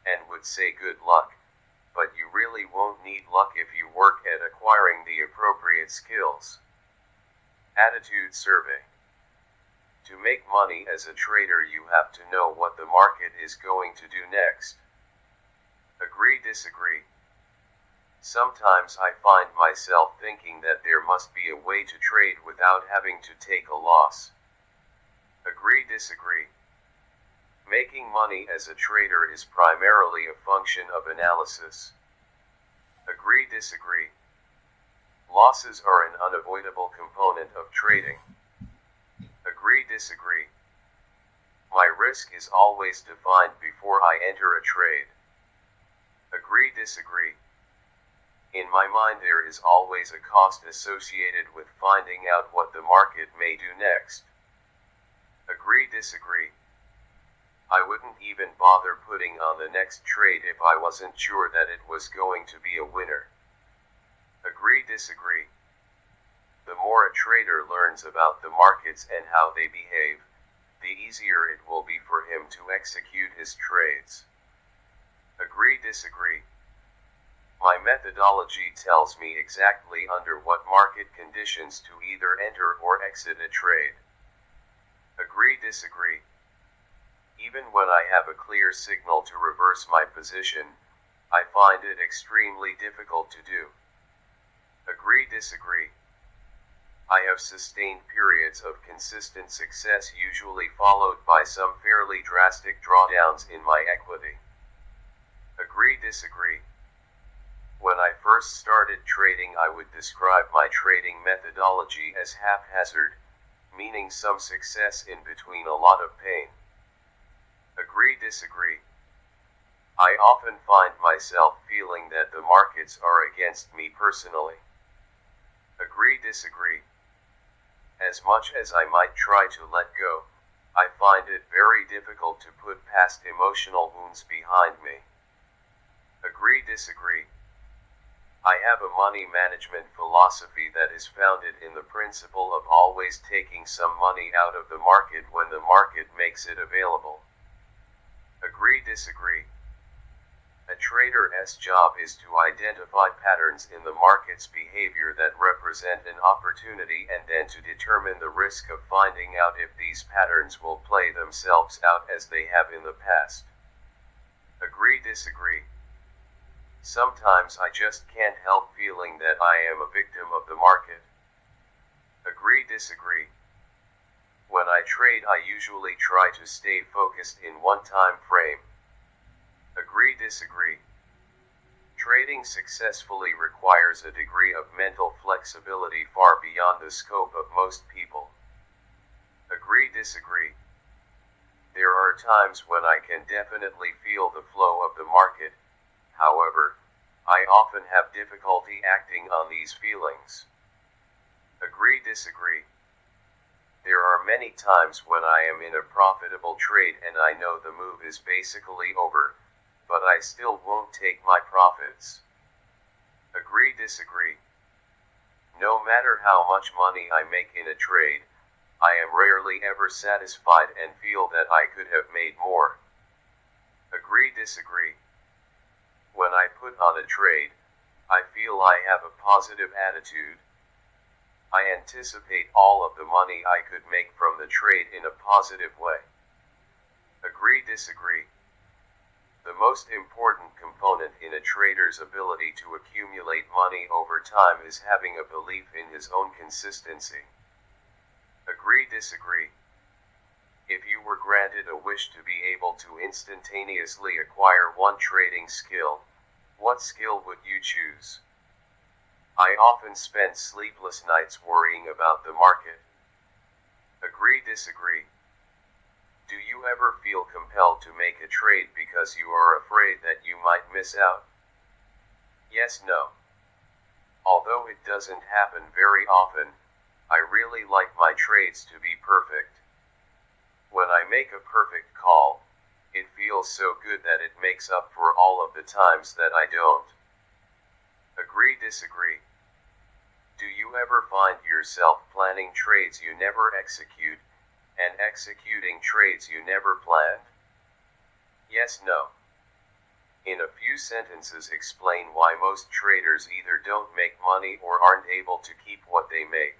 and would say good luck, but you really won't need luck if you work at acquiring the appropriate skills. Attitude survey. To make money as a trader, you have to know what the market is going to do next. Agree, disagree. Sometimes I find myself thinking that there must be a way to trade without having to take a loss. Agree, disagree. Making money as a trader is primarily a function of analysis. Agree, disagree. Losses are an unavoidable component of trading. Agree, disagree. My risk is always defined before I enter a trade. Agree, disagree. In my mind, there is always a cost associated with finding out what the market may do next. Agree, disagree. I wouldn't even bother putting on the next trade if I wasn't sure that it was going to be a winner. Agree, disagree. The more a trader learns about the markets and how they behave, the easier it will be for him to execute his trades. Agree, disagree. My methodology tells me exactly under what market conditions to either enter or exit a trade. Agree, disagree. Even when I have a clear signal to reverse my position, I find it extremely difficult to do. Agree, disagree. I have sustained periods of consistent success, usually followed by some fairly drastic drawdowns in my equity. Agree, disagree. When I first started trading, I would describe my trading methodology as haphazard, meaning some success in between a lot of pain. Agree, disagree. I often find myself feeling that the markets are against me personally. Agree, disagree. As much as I might try to let go, I find it very difficult to put past emotional wounds behind me. Agree, disagree. I have a money management philosophy that is founded in the principle of always taking some money out of the market when the market makes it available. Agree, disagree. A trader's job is to identify patterns in the market's behavior that represent an opportunity and then to determine the risk of finding out if these patterns will play themselves out as they have in the past. Agree, disagree. Sometimes I just can't help feeling that I am a victim of the market. Agree, disagree. When I trade, I usually try to stay focused in one time frame. Agree, disagree. Trading successfully requires a degree of mental flexibility far beyond the scope of most people. Agree, disagree. There are times when I can definitely feel the flow of the market. However, I often have difficulty acting on these feelings. Agree, disagree. There are many times when I am in a profitable trade and I know the move is basically over, but I still won't take my profits. Agree, disagree. No matter how much money I make in a trade, I am rarely ever satisfied and feel that I could have made more. Agree, disagree. When I put on a trade, I feel I have a positive attitude. I anticipate all of the money I could make from the trade in a positive way. Agree, disagree. The most important component in a trader's ability to accumulate money over time is having a belief in his own consistency. Agree, disagree. If you were granted a wish to be able to instantaneously acquire one trading skill, what skill would you choose? I often spend sleepless nights worrying about the market. Agree, disagree. Do you ever feel compelled to make a trade because you are afraid that you might miss out? Yes, no. Although it doesn't happen very often, I really like my trades to be perfect. When I make a perfect call, it feels so good that it makes up for all of the times that I don't. Agree, disagree. Do you ever find yourself planning trades you never execute, and executing trades you never planned? Yes, no. In a few sentences, explain why most traders either don't make money or aren't able to keep what they make.